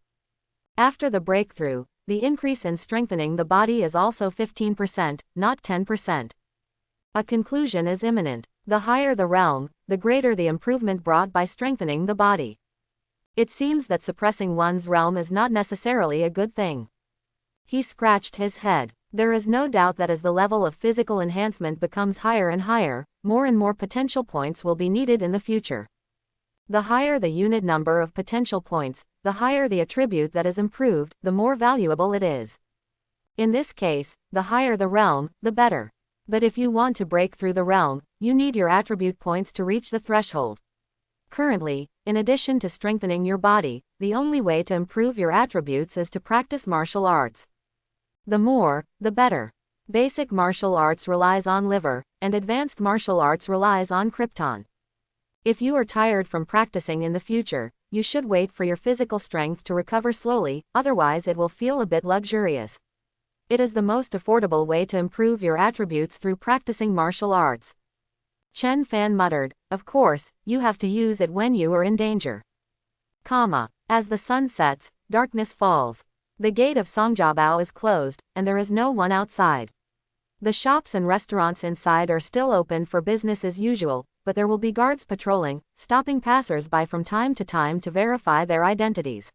After the breakthrough, the increase in strengthening the body is also 15%, not 10%. A conclusion is imminent. The higher the realm, the greater the improvement brought by strengthening the body. It seems that suppressing one's realm is not necessarily a good thing. He scratched his head. There is no doubt that as the level of physical enhancement becomes higher and higher, more and more potential points will be needed in the future. The higher the unit number of potential points, the higher the attribute that is improved, the more valuable it is. In this case, the higher the realm, the better. But if you want to break through the realm, you need your attribute points to reach the threshold. Currently, in addition to strengthening your body, the only way to improve your attributes is to practice martial arts. The more, the better. Basic martial arts relies on liver, and advanced martial arts relies on krypton. If you are tired from practicing in the future, you should wait for your physical strength to recover slowly, otherwise it will feel a bit luxurious. It is the most affordable way to improve your attributes through practicing martial arts. Chen Fan muttered, of course, you have to use it when you are in danger. As the sun sets, darkness falls. The gate of Songjiabao is closed, and there is no one outside. The shops and restaurants inside are still open for business as usual, but there will be guards patrolling, stopping passers-by from time to time to verify their identities.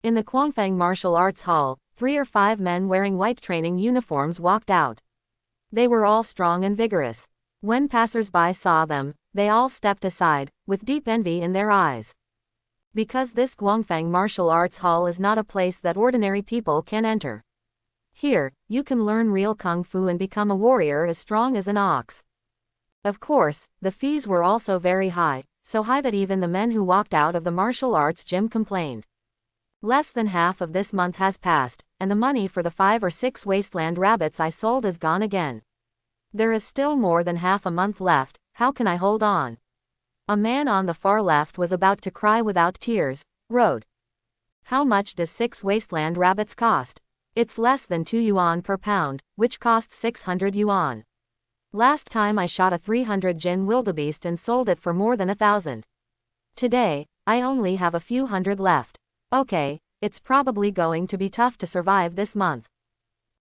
In the Quangfang Martial Arts Hall, 3 or 5 men wearing white training uniforms walked out. They were all strong and vigorous. When passers-by saw them, they all stepped aside, with deep envy in their eyes. Because this Guangfang martial arts hall is not a place that ordinary people can enter. Here, you can learn real kung fu and become a warrior as strong as an ox. Of course, the fees were also very high, so high that even the men who walked out of the martial arts gym complained. Less than half of this month has passed, and the money for the 5 or 6 wasteland rabbits I sold is gone again. There is still more than half a month left. How can I hold on? A man on the far left was about to cry without tears. Road. How much does 6 wasteland rabbits cost? It's less than 2 yuan per pound, which costs 600 yuan. Last time I shot a 300 jin wildebeest and sold it for more than 1,000. Today, I only have a few hundred left. Okay, it's probably going to be tough to survive this month.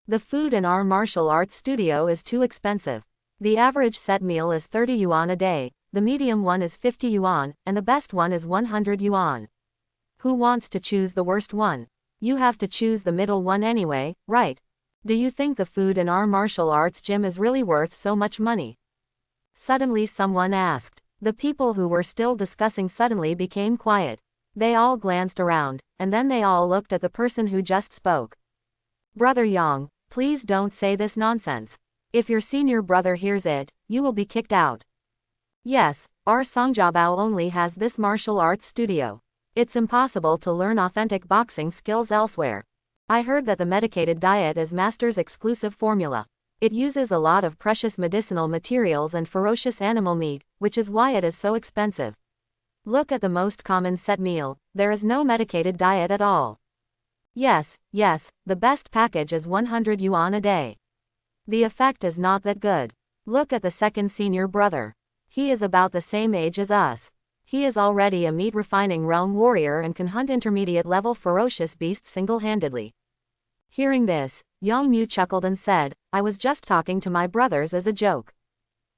The food in our martial arts studio is too expensive. The average set meal is 30 yuan a day, the medium one is 50 yuan, and the best one is 100 yuan. Who wants to choose the worst one? You have to choose the middle one anyway, right? Do you think the food in our martial arts gym is really worth so much money? Suddenly someone asked. The people who were still discussing suddenly became quiet. They all glanced around, and then they all looked at the person who just spoke. Brother Yang, please don't say this nonsense. If your senior brother hears it, you will be kicked out. Yes, our Songjiabao only has this martial arts studio. It's impossible to learn authentic boxing skills elsewhere. I heard that the medicated diet is Master's exclusive formula. It uses a lot of precious medicinal materials and ferocious animal meat, which is why it is so expensive. Look at the most common set meal, there is no medicated diet at all. Yes, the best package is 100 yuan a day. The effect is not that good. Look at the second senior brother. He is about the same age as us. He is already a meat refining realm warrior and can hunt intermediate level ferocious beasts single-handedly. Hearing this, Yang Mu chuckled and said, I was just talking to my brothers as a joke.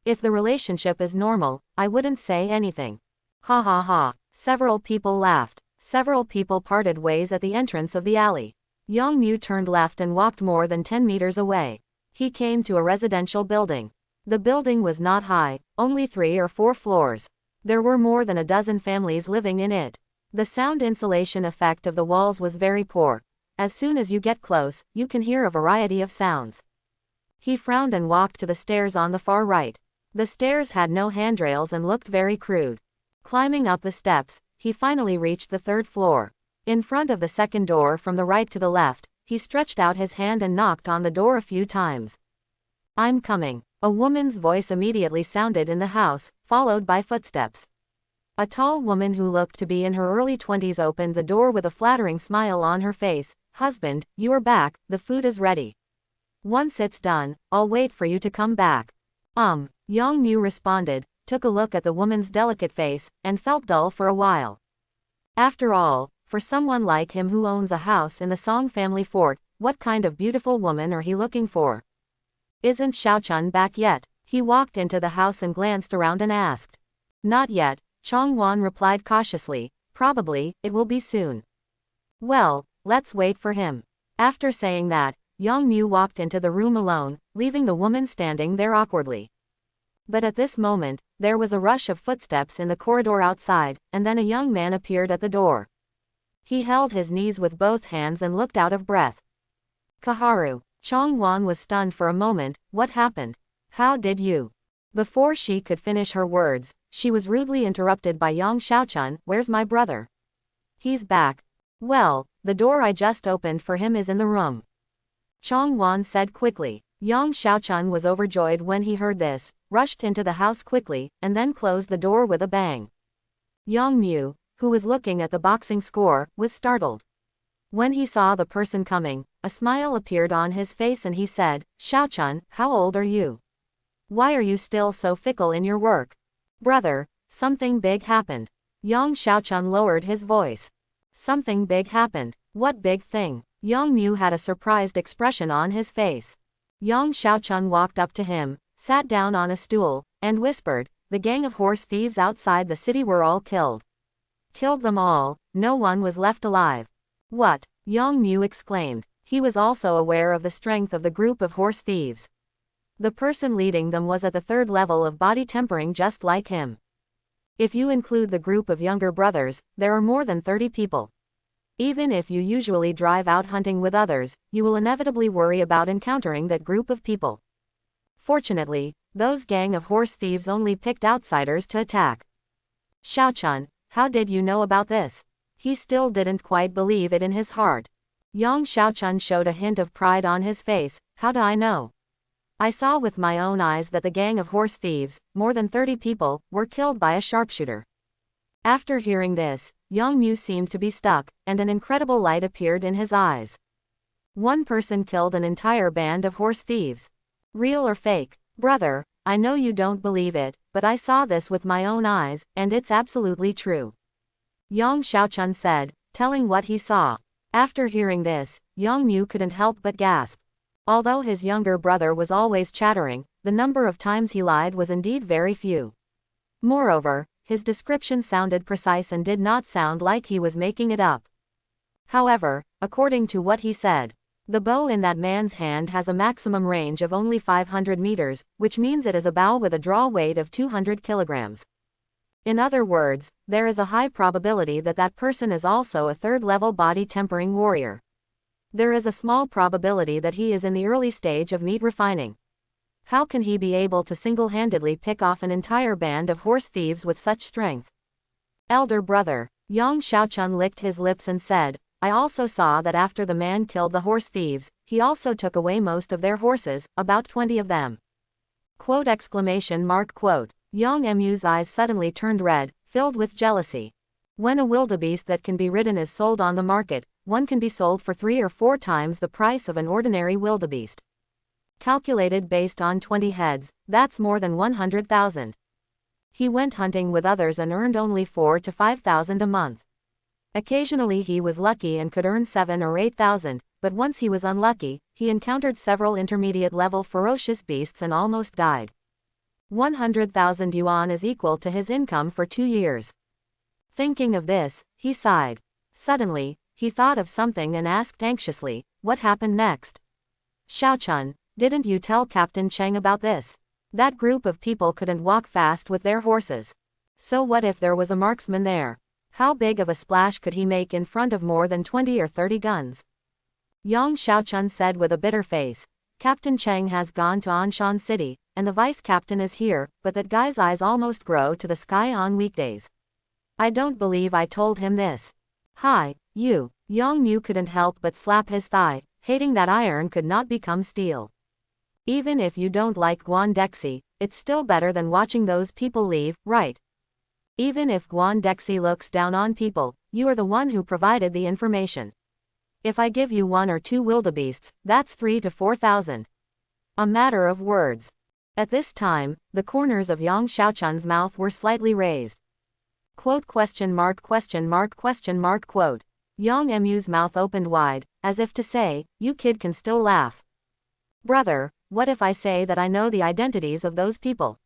If the relationship is normal, I wouldn't say anything. Ha ha ha. Several people laughed. Several people parted ways at the entrance of the alley. Yang Mu turned left and walked more than 10 meters away. He came to a residential building. The building was not high, only 3 or 4 floors. There were more than a dozen families living in it. The sound insulation effect of the walls was very poor. As soon as you get close, you can hear a variety of sounds. He frowned and walked to the stairs on the far right. The stairs had no handrails and looked very crude. Climbing up the steps, he finally reached the 3rd floor. In front of the second door from the right to the left, he stretched out his hand and knocked on the door a few times. I'm coming. A woman's voice immediately sounded in the house, followed by footsteps. A tall woman who looked to be in her early 20s opened the door with a flattering smile on her face. Husband, you are back, the food is ready. Once it's done, I'll wait for you to come back. Yang Mu responded, took a look at the woman's delicate face, and felt dull for a while. After all, for someone like him who owns a house in the Song family fort, what kind of beautiful woman are he looking for? Isn't Xiaochun back yet? He walked into the house and glanced around and asked. Not yet, Chongwan replied cautiously, probably, it will be soon. Well, let's wait for him. After saying that, Yang Mu walked into the room alone, leaving the woman standing there awkwardly. But at this moment, there was a rush of footsteps in the corridor outside, and then a young man appeared at the door. He held his knees with both hands and looked out of breath. Kaharu. Chongwan was stunned for a moment. What happened? How did you? Before she could finish her words, she was rudely interrupted by Yang Xiaochun. Where's my brother? He's back. Well, the door I just opened for him is in the room. Chongwan said quickly. Yang Xiaochun was overjoyed when he heard this, rushed into the house quickly, and then closed the door with a bang. Yang Mu, who was looking at the boxing score, was startled. When he saw the person coming, a smile appeared on his face and he said, Xiaochun, how old are you? Why are you still so fickle in your work? Brother, something big happened. Yang Xiaochun lowered his voice. Something big happened. What big thing? Yang Mu had a surprised expression on his face. Yang Xiaochun walked up to him, sat down on a stool, and whispered, the gang of horse thieves outside the city were all killed. Killed them all, no one was left alive. What? Yang Mu exclaimed. He was also aware of the strength of the group of horse thieves. The person leading them was at the third level of body tempering just like him. If you include the group of younger brothers, there are more than 30 people. Even if you usually drive out hunting with others, you will inevitably worry about encountering that group of people. Fortunately, those gang of horse thieves only picked outsiders to attack. Xiaochun, how did you know about this? He still didn't quite believe it in his heart. Young Xiaochun showed a hint of pride on his face. How do I know? I saw with my own eyes that the gang of horse thieves, more than 30 people, were killed by a sharpshooter. After hearing this, Yang Mu seemed to be stuck, and an incredible light appeared in his eyes. One person killed an entire band of horse thieves. Real or fake? Brother, I know you don't believe it, but I saw this with my own eyes, and it's absolutely true. Yang Xiaochun said, telling what he saw. After hearing this, Yang Mu couldn't help but gasp. Although his younger brother was always chattering, the number of times he lied was indeed very few. Moreover, his description sounded precise and did not sound like he was making it up. However, according to what he said, the bow in that man's hand has a maximum range of only 500 meters, which means it is a bow with a draw weight of 200 kilograms. In other words, there is a high probability that that person is also a third-level body tempering warrior. There is a small probability that he is in the early stage of meat refining. How can he be able to single-handedly pick off an entire band of horse thieves with such strength? Elder brother, Yang Xiaochun licked his lips and said, I also saw that after the man killed the horse thieves, he also took away most of their horses, about 20 of them. Quote exclamation mark quote. Yang Mu's eyes suddenly turned red, filled with jealousy. When a wildebeest that can be ridden is sold on the market, one can be sold for 3 or 4 times the price of an ordinary wildebeest. Calculated based on 20 heads, that's more than 100,000. He went hunting with others and earned only 4 to 5,000 a month. Occasionally he was lucky and could earn 7 or 8,000, but once he was unlucky, he encountered several intermediate-level ferocious beasts and almost died. 100,000 yuan is equal to his income for 2 years. Thinking of this, he sighed. Suddenly, he thought of something and asked anxiously, what happened next? Xiaochun, didn't you tell Captain Cheng about this? That group of people couldn't walk fast with their horses. So what if there was a marksman there? How big of a splash could he make in front of more than 20 or 30 guns? Yang Xiaochun said with a bitter face. Captain Cheng has gone to Anshan City, and the vice captain is here, but that guy's eyes almost grow to the sky on weekdays. I don't believe I told him this. Hi, you. Yang Mu couldn't help but slap his thigh, hating that iron could not become steel. Even if you don't like Guandexi, it's still better than watching those people leave, right? Even if Guandexi looks down on people, you are the one who provided the information. If I give you 1 or 2 wildebeests, that's 3 to 4,000. A matter of words. At this time, the corners of Yang Xiaochun's mouth were slightly raised. Quote question mark quote. Yang Mu's mouth opened wide, as if to say, you kid can still laugh. Brother, what if I say that I know the identities of those people?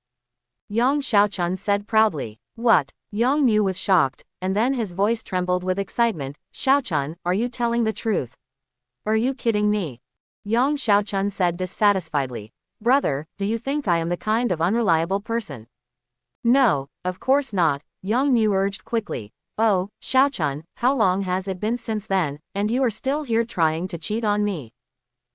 Yang Xiaochun said proudly. What? Yang Mu was shocked, and then his voice trembled with excitement. Xiaochun, are you telling the truth? Are you kidding me? Yang Xiaochun said dissatisfiedly. Brother, do you think I am the kind of unreliable person? No, of course not, Yang Mu urged quickly. Oh, Xiaochun, how long has it been since then, and you are still here trying to cheat on me?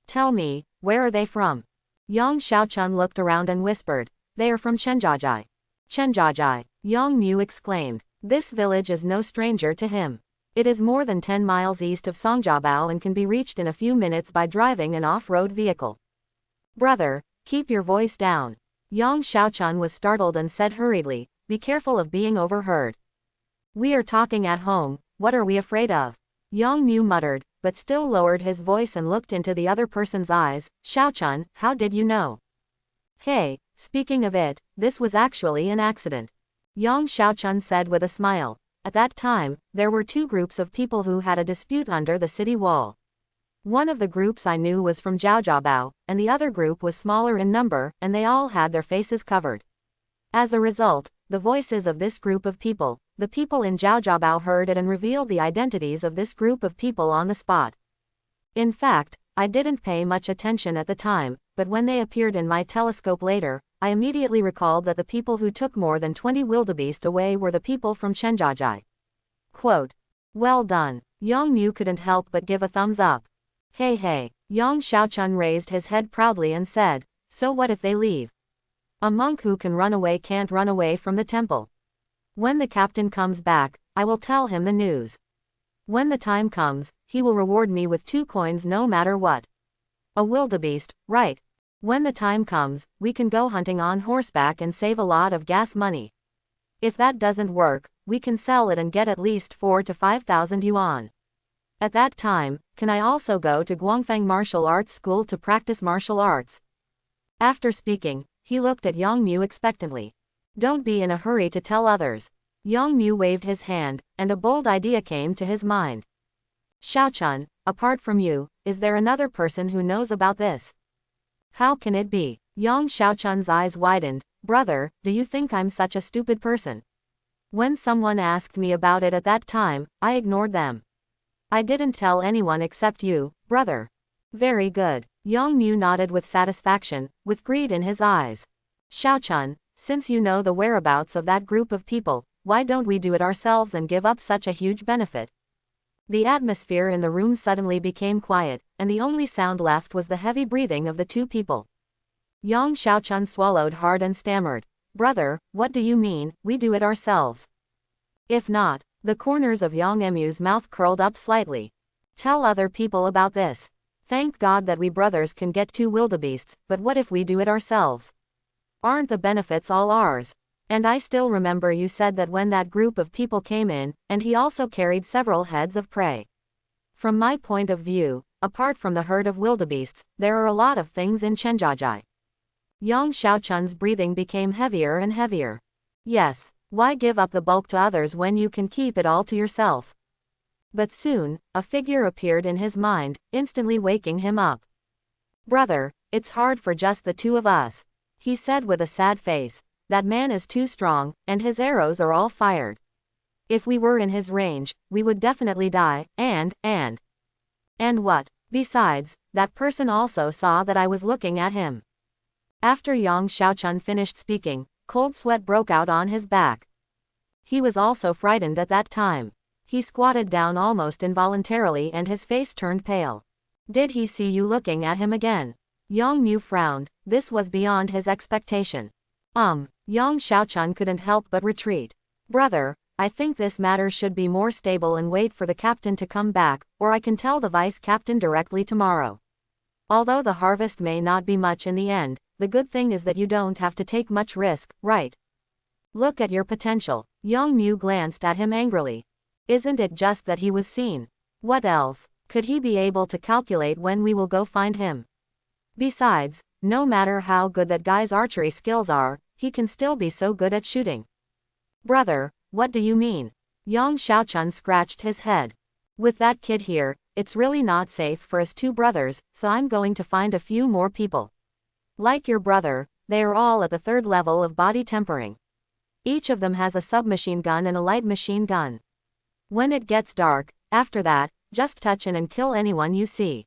Tell me, where are they from? Yang Xiaochun looked around and whispered. They are from Chenjiajai. Chenjiajai, Yang Mu exclaimed. This village is no stranger to him. It is more than 10 miles east of Songjiabao and can be reached in a few minutes by driving an off-road vehicle. Brother, keep your voice down. Yang Xiaochun was startled and said hurriedly, be careful of being overheard. We are talking at home, what are we afraid of? Yang Mu muttered, but still lowered his voice and looked into the other person's eyes. Xiaochun, how did you know? Hey, speaking of it, this was actually an accident. Yang Xiaochun said with a smile. At that time, there were 2 groups of people who had a dispute under the city wall. One of the groups I knew was from Zhaojiabao, and the other group was smaller in number, and they all had their faces covered. As a result, the voices of this group of people, the people in Zhaojiabao heard it and revealed the identities of this group of people on the spot. In fact, I didn't pay much attention at the time, but when they appeared in my telescope later, I immediately recalled that the people who took more than 20 wildebeest away were the people from Chenjiajai. Quote. Well done. Yang Mu couldn't help but give a thumbs up. Hey hey. Yang Xiaochun raised his head proudly and said, so what if they leave? A monk who can run away can't run away from the temple. When the captain comes back, I will tell him the news. When the time comes, he will reward me with 2 coins no matter what. A wildebeest, right? When the time comes, we can go hunting on horseback and save a lot of gas money. If that doesn't work, we can sell it and get at least 4 to 5,000 yuan. At that time, can I also go to Guangfang Martial Arts School to practice martial arts? After speaking, he looked at Yang Mu expectantly. Don't be in a hurry to tell others. Yang Mu waved his hand, and a bold idea came to his mind. Xiaochun, apart from you, is there another person who knows about this? How can it be? Yang Xiaochun's eyes widened. Brother, do you think I'm such a stupid person? When someone asked me about it at that time, I ignored them. I didn't tell anyone except you, brother. Very good. Yang Mu nodded with satisfaction, with greed in his eyes. Xiaochun, since you know the whereabouts of that group of people, why don't we do it ourselves and give up such a huge benefit? The atmosphere in the room suddenly became quiet, and the only sound left was the heavy breathing of the 2 people. Yang Xiaochun swallowed hard and stammered. Brother, what do you mean, we do it ourselves? If not, the corners of Yang Emu's mouth curled up slightly. Tell other people about this. Thank God that we brothers can get 2 wildebeests, but what if we do it ourselves? Aren't the benefits all ours? And I still remember you said that when that group of people came in, and he also carried several heads of prey. From my point of view, apart from the herd of wildebeests, there are a lot of things in Chenjiajai. Yang Xiaochun's breathing became heavier and heavier. Yes, why give up the bulk to others when you can keep it all to yourself? But soon, a figure appeared in his mind, instantly waking him up. Brother, it's hard for just the 2 of us, he said with a sad face. That man is too strong, and his arrows are all fired. If we were in his range, we would definitely die, and what? Besides, that person also saw that I was looking at him. After Yang Xiaochun finished speaking, cold sweat broke out on his back. He was also frightened at that time. He squatted down almost involuntarily and his face turned pale. Did he see you looking at him again? Yang Mu frowned. This was beyond his expectation. Yang Xiaochun couldn't help but retreat. Brother, I think this matter should be more stable and wait for the captain to come back, or I can tell the vice captain directly tomorrow. Although the harvest may not be much in the end, the good thing is that you don't have to take much risk, right? Look at your potential. Yang Mu glanced at him angrily. Isn't it just that he was seen? What else? Could he be able to calculate when we will go find him? Besides, no matter how good that guy's archery skills are, he can still be so good at shooting. Brother, what do you mean? Yang Xiaochun scratched his head. With that kid here, it's really not safe for us 2 brothers, so I'm going to find a few more people. Like your brother, they are all at the 3rd level of body tempering. Each of them has a submachine gun and a light machine gun. When it gets dark, after that, just touch and kill anyone you see.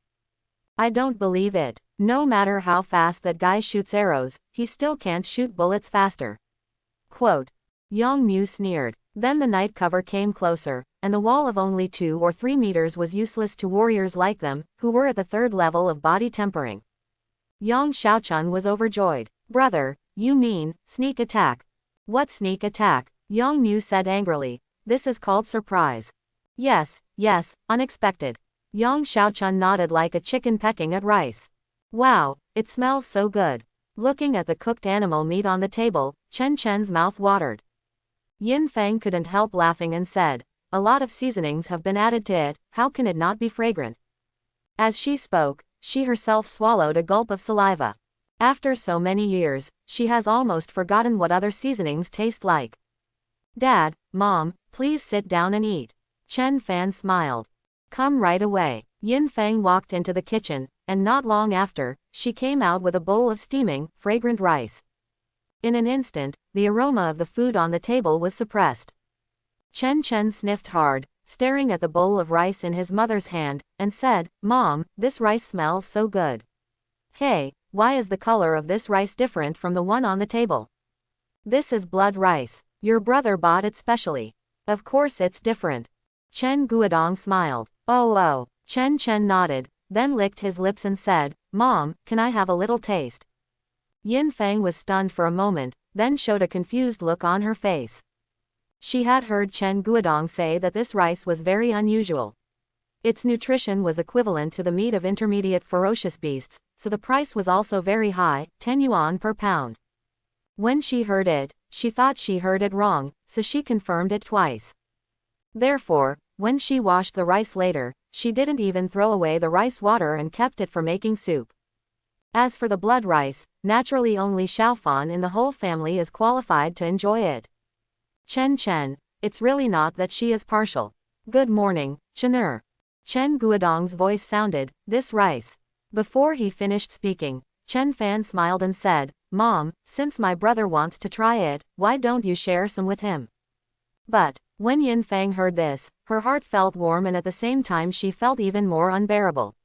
I don't believe it. No matter how fast that guy shoots arrows, he still can't shoot bullets faster. Quote. Yang Mu sneered. Then the night cover came closer, and the wall of only 2 or 3 meters was useless to warriors like them, who were at the 3rd level of body tempering. Yang Xiaochun was overjoyed. Brother, you mean, sneak attack? What sneak attack? Yang Mu said angrily. This is called surprise. Yes, unexpected. Yang Xiaochun nodded like a chicken pecking at rice. Wow, it smells so good. Looking at the cooked animal meat on the table, Chen Chen's mouth watered. Yin Feng couldn't help laughing and said, a lot of seasonings have been added to it, how can it not be fragrant? As she spoke, she herself swallowed a gulp of saliva. After so many years, she has almost forgotten what other seasonings taste like. Dad, Mom, please sit down and eat. Chen Fan smiled. Come right away. Yin Feng walked into the kitchen, and not long after, she came out with a bowl of steaming, fragrant rice. In an instant, the aroma of the food on the table was suppressed. Chen Chen sniffed hard, staring at the bowl of rice in his mother's hand, and said, "Mom, this rice smells so good. Hey, why is the color of this rice different from the one on the table? This is blood rice. Your brother bought it specially. Of course it's different." Chen Guodong smiled. Oh. Chen nodded, then licked his lips and said, "Mom, can I have a little taste?" Yin Fang was stunned for a moment, then showed a confused look on her face. She had heard Chen Guodong say that this rice was very unusual. Its nutrition was equivalent to the meat of intermediate ferocious beasts, so the price was also very high, 10 yuan per pound. When she heard it, she thought she heard it wrong, so she confirmed it twice. Therefore, when she washed the rice later, she didn't even throw away the rice water and kept it for making soup. As for the blood rice, naturally only Xiaofan in the whole family is qualified to enjoy it. Chen, it's really not that she is partial. Good morning, Chener. Chen Guodong's voice sounded, "This rice." Before he finished speaking, Chen Fan smiled and said, "Mom, since my brother wants to try it, why don't you share some with him?" But, when Yin Fang heard this, her heart felt warm and at the same time she felt even more unbearable.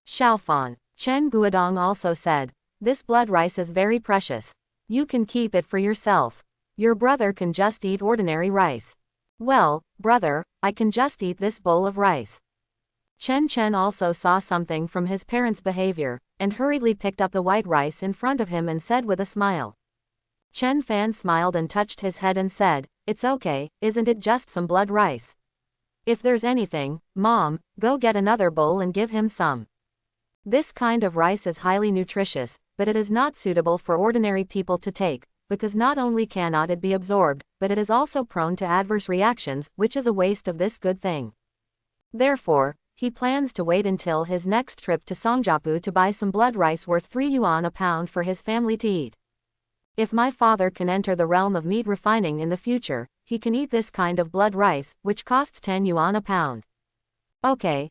"Xiaofan," Chen Guodong also said, "this blood rice is very precious. You can keep it for yourself. Your brother can just eat ordinary rice." "Well, brother, I can just eat this bowl of rice." Chen also saw something from his parents' behavior, and hurriedly picked up the white rice in front of him and said with a smile. Chen Fan smiled and touched his head and said, "It's okay, isn't it just some blood rice? If there's anything, Mom, go get another bowl and give him some. This kind of rice is highly nutritious, but it is not suitable for ordinary people to take, because not only cannot it be absorbed, but it is also prone to adverse reactions, which is a waste of this good thing. Therefore, he plans to wait until his next trip to Songjiapu to buy some blood rice worth 3 yuan a pound for his family to eat. If my father can enter the realm of meat refining in the future, he can eat this kind of blood rice, which costs 10 yuan a pound." Okay.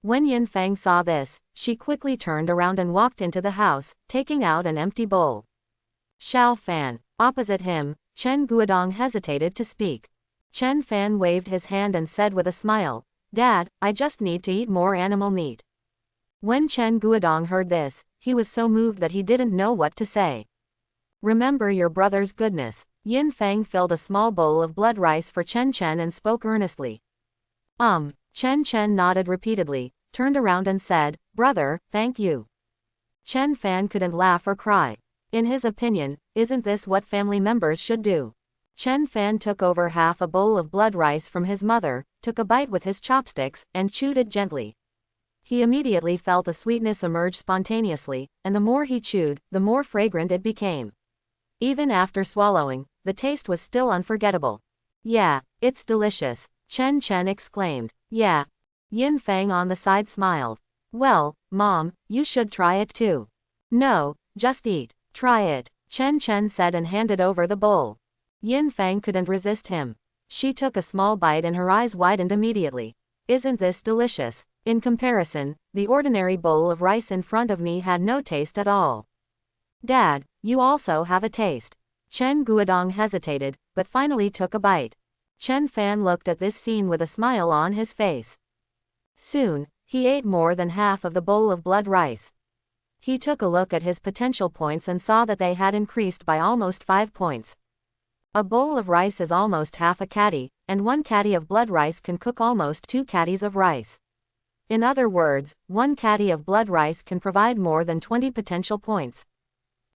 When Yin Fang saw this, she quickly turned around and walked into the house, taking out an empty bowl. Xiao Fan. Opposite him, Chen Guodong hesitated to speak. Chen Fan waved his hand and said with a smile, "Dad, I just need to eat more animal meat." When Chen Guodong heard this, he was so moved that he didn't know what to say. "Remember your brother's goodness." Yin Fang filled a small bowl of blood rice for Chen and spoke earnestly. Chen nodded repeatedly, turned around and said, "Brother, thank you." Chen Fan couldn't laugh or cry. In his opinion, isn't this what family members should do? Chen Fan took over half a bowl of blood rice from his mother, took a bite with his chopsticks, and chewed it gently. He immediately felt a sweetness emerge spontaneously, and the more he chewed, the more fragrant it became. Even after swallowing, the taste was still unforgettable. "Yeah, it's delicious," Chen exclaimed. "Yeah." Yin Fang on the side smiled. "Well, Mom, you should try it too." "No, just eat. Try it," Chen said and handed over the bowl. Yin Fang couldn't resist him. She took a small bite and her eyes widened immediately. "Isn't this delicious?" In comparison, the ordinary bowl of rice in front of me had no taste at all. "Dad, you also have a taste." Chen Guodong hesitated, but finally took a bite. Chen Fan looked at this scene with a smile on his face. Soon, he ate more than half of the bowl of blood rice. He took a look at his potential points and saw that they had increased by almost 5 points. A bowl of rice is almost half a caddy, and 1 caddy of blood rice can cook almost 2 caddies of rice. In other words, 1 caddy of blood rice can provide more than 20 potential points.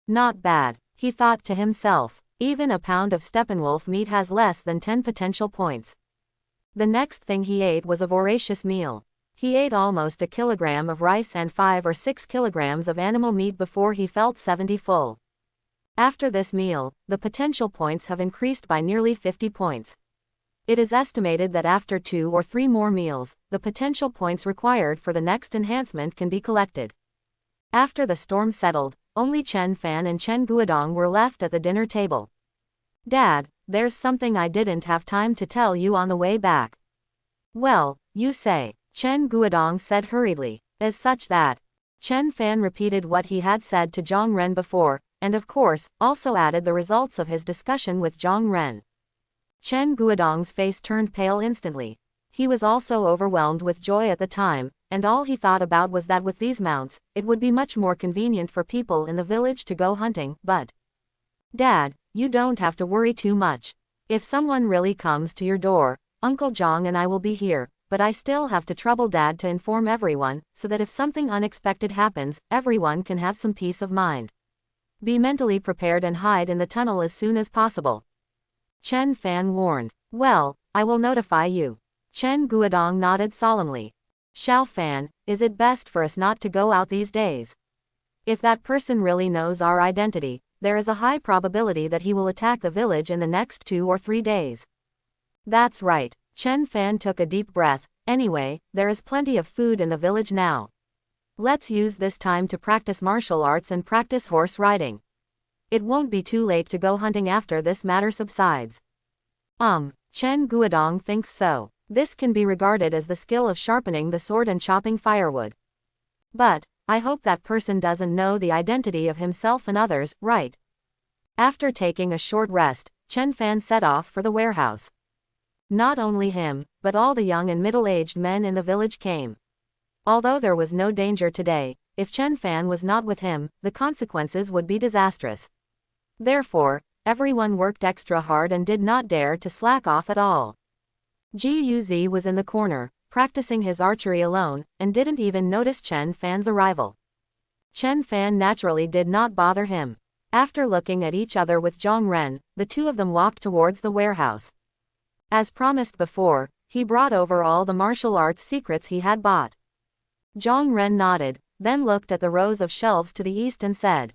Not bad, he thought to himself. Even a pound of Steppenwolf meat has less than 10 potential points. The next thing he ate was a voracious meal. He ate almost a kilogram of rice and 5 or 6 kilograms of animal meat before he felt 70 full. After this meal, the potential points have increased by nearly 50 points. It is estimated that after 2 or 3 more meals, the potential points required for the next enhancement can be collected. After the storm settled, only Chen Fan and Chen Guodong were left at the dinner table. "Dad, there's something I didn't have time to tell you on the way back." "Well, you say," Chen Guodong said hurriedly. As such that, Chen Fan repeated what he had said to Zhang Ren before, and of course, also added the results of his discussion with Zhang Ren. Chen Guodong's face turned pale instantly. He was also overwhelmed with joy at the time, and all he thought about was that with these mounts, it would be much more convenient for people in the village to go hunting. But, Dad, you don't have to worry too much. If someone really comes to your door, Uncle Zhang and I will be here, but I still have to trouble Dad to inform everyone, so that if something unexpected happens, everyone can have some peace of mind. Be mentally prepared and hide in the tunnel as soon as possible. Chen Fan warned. Well, I will notify you. Chen Guodong nodded solemnly. Xiao Fan, is it best for us not to go out these days? If that person really knows our identity, there is a high probability that he will attack the village in the next 2 or 3 days. That's right. Chen Fan took a deep breath. Anyway, there is plenty of food in the village now. Let's use this time to practice martial arts and practice horse riding. It won't be too late to go hunting after this matter subsides. Chen Guodong thinks so. This can be regarded as the skill of sharpening the sword and chopping firewood. But, I hope that person doesn't know the identity of himself and others, right? After taking a short rest, Chen Fan set off for the warehouse. Not only him, but all the young and middle-aged men in the village came. Although there was no danger today, if Chen Fan was not with him, the consequences would be disastrous. Therefore, everyone worked extra hard and did not dare to slack off at all. Guz was in the corner, practicing his archery alone, and didn't even notice Chen Fan's arrival. Chen Fan naturally did not bother him. After looking at each other with Zhang Ren, the two of them walked towards the warehouse. As promised before, he brought over all the martial arts secrets he had bought. Zhang Ren nodded, then looked at the rows of shelves to the east and said,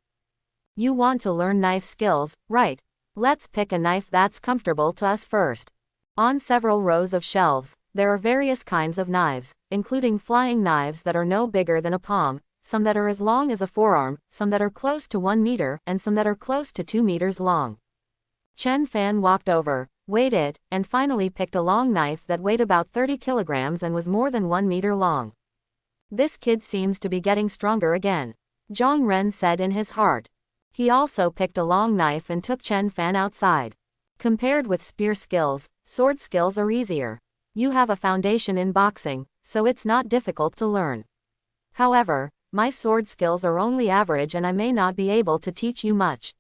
"You want to learn knife skills, right? Let's pick a knife that's comfortable to us first." On several rows of shelves, there are various kinds of knives, including flying knives that are no bigger than a palm, some that are as long as a forearm, some that are close to 1 meter, and some that are close to 2 meters long. Chen Fan walked over, weighed it, and finally picked a long knife that weighed about 30 kilograms and was more than 1 meter long. This kid seems to be getting stronger again, Zhang Ren said in his heart. He also picked a long knife and took Chen Fan outside. Compared with spear skills, sword skills are easier. You have a foundation in boxing, so it's not difficult to learn. However, my sword skills are only average and I may not be able to teach you much.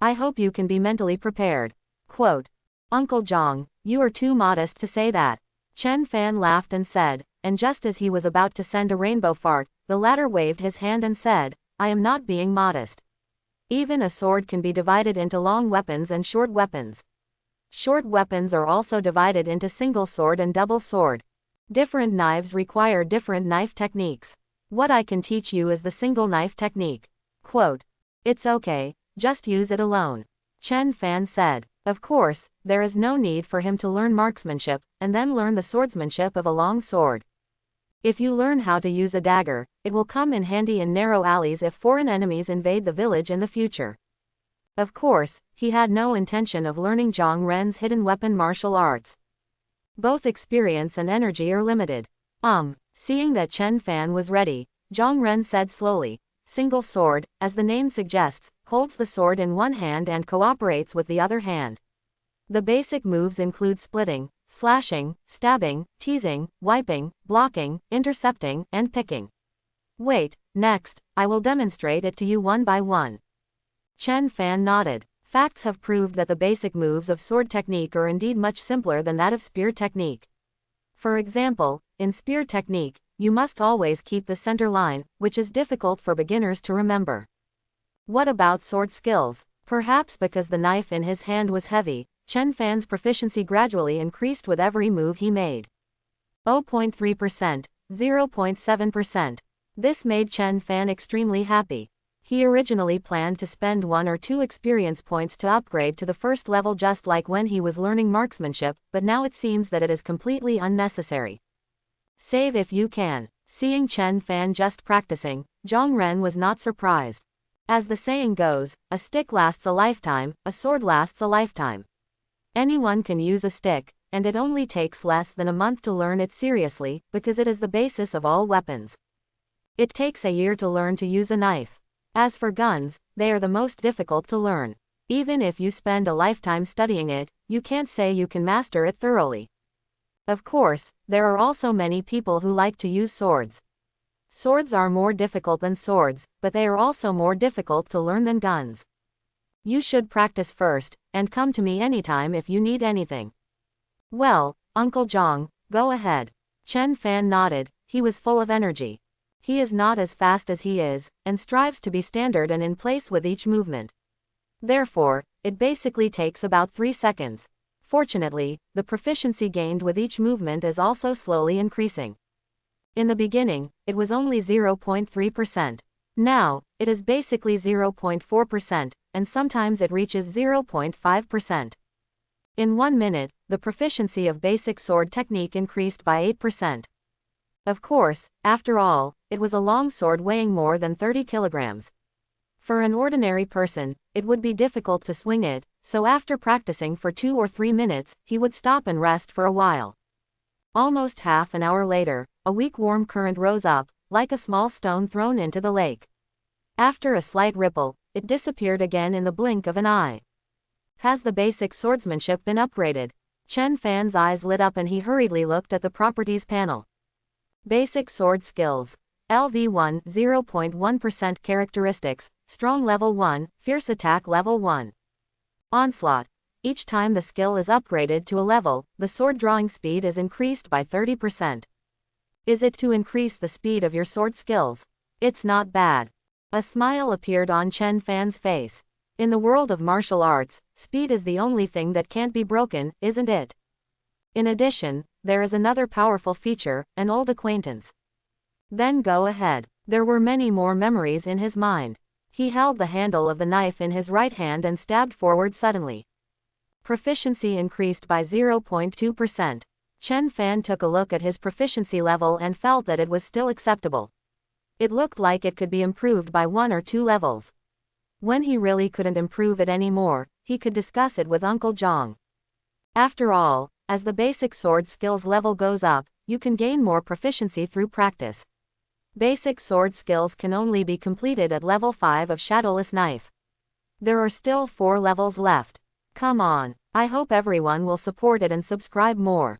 I hope you can be mentally prepared. Quote, Uncle Zhang, you are too modest to say that. Chen Fan laughed and said, and just as he was about to send a rainbow fart, the latter waved his hand and said, I am not being modest. Even a sword can be divided into long weapons and short weapons. Short weapons are also divided into single sword and double sword. Different knives require different knife techniques. What I can teach you is the single knife technique. Quote, it's okay, just use it alone. Chen Fan said. Of course, there is no need for him to learn marksmanship, and then learn the swordsmanship of a long sword. If you learn how to use a dagger, it will come in handy in narrow alleys if foreign enemies invade the village in the future. Of course, he had no intention of learning Zhang Ren's hidden weapon martial arts. Both experience and energy are limited. Seeing that Chen Fan was ready, Zhang Ren said slowly, single sword, as the name suggests, holds the sword in one hand and cooperates with the other hand. The basic moves include splitting, slashing, stabbing, teasing, wiping, blocking, intercepting, and picking. Wait, next, I will demonstrate it to you one by one. Chen Fan nodded. Facts have proved that the basic moves of sword technique are indeed much simpler than that of spear technique. For example, in spear technique, you must always keep the center line, which is difficult for beginners to remember. What about sword skills? Perhaps because the knife in his hand was heavy, Chen Fan's proficiency gradually increased with every move he made. 0.3%, 0.7%. This made Chen Fan extremely happy. He originally planned to spend 1 or 2 experience points to upgrade to the first level just like when he was learning marksmanship, but now it seems that it is completely unnecessary. Save if you can. Seeing Chen Fan just practicing, Zhang Ren was not surprised. As the saying goes, a stick lasts a lifetime, a sword lasts a lifetime. Anyone can use a stick, and it only takes less than a month to learn it seriously, because it is the basis of all weapons. It takes a year to learn to use a knife. As for guns, they are the most difficult to learn. Even if you spend a lifetime studying it, you can't say you can master it thoroughly. Of course, there are also many people who like to use swords. Swords are more difficult than swords, but they are also more difficult to learn than guns. You should practice first, and come to me anytime if you need anything. Well, Uncle Zhang, go ahead. Chen Fan nodded. He was full of energy. He is not as fast as he is, and strives to be standard and in place with each movement. Therefore, it basically takes about 3 seconds. Fortunately, the proficiency gained with each movement is also slowly increasing. In the beginning, it was only 0.3%. Now, it is basically 0.4%, and sometimes it reaches 0.5%. In 1 minute, the proficiency of basic sword technique increased by 8%. Of course, after all, it was a long sword weighing more than 30 kilograms. For an ordinary person, it would be difficult to swing it, so after practicing for 2 or 3 minutes, he would stop and rest for a while. Almost half an hour later, a weak warm current rose up, like a small stone thrown into the lake. After a slight ripple, it disappeared again in the blink of an eye. Has the basic swordsmanship been upgraded? Chen Fan's eyes lit up and he hurriedly looked at the properties panel. Basic sword skills. LV1 0.1% characteristics, strong level 1, fierce attack level 1. Onslaught. Each time the skill is upgraded to a level, the sword drawing speed is increased by 30%. Is it to increase the speed of your sword skills? It's not bad. A smile appeared on Chen Fan's face. In the world of martial arts, speed is the only thing that can't be broken, isn't it? In addition, there is another powerful feature, an old acquaintance. Then go ahead. There were many more memories in his mind. He held the handle of the knife in his right hand and stabbed forward suddenly. Proficiency increased by 0.2%. Chen Fan took a look at his proficiency level and felt that it was still acceptable. It looked like it could be improved by 1 or 2 levels. When he really couldn't improve it anymore, he could discuss it with Uncle Zhang. After all, as the basic sword skills level goes up, you can gain more proficiency through practice. Basic sword skills can only be completed at level 5 of Shadowless Knife. There are still 4 levels left. Come on, I hope everyone will support it and subscribe more.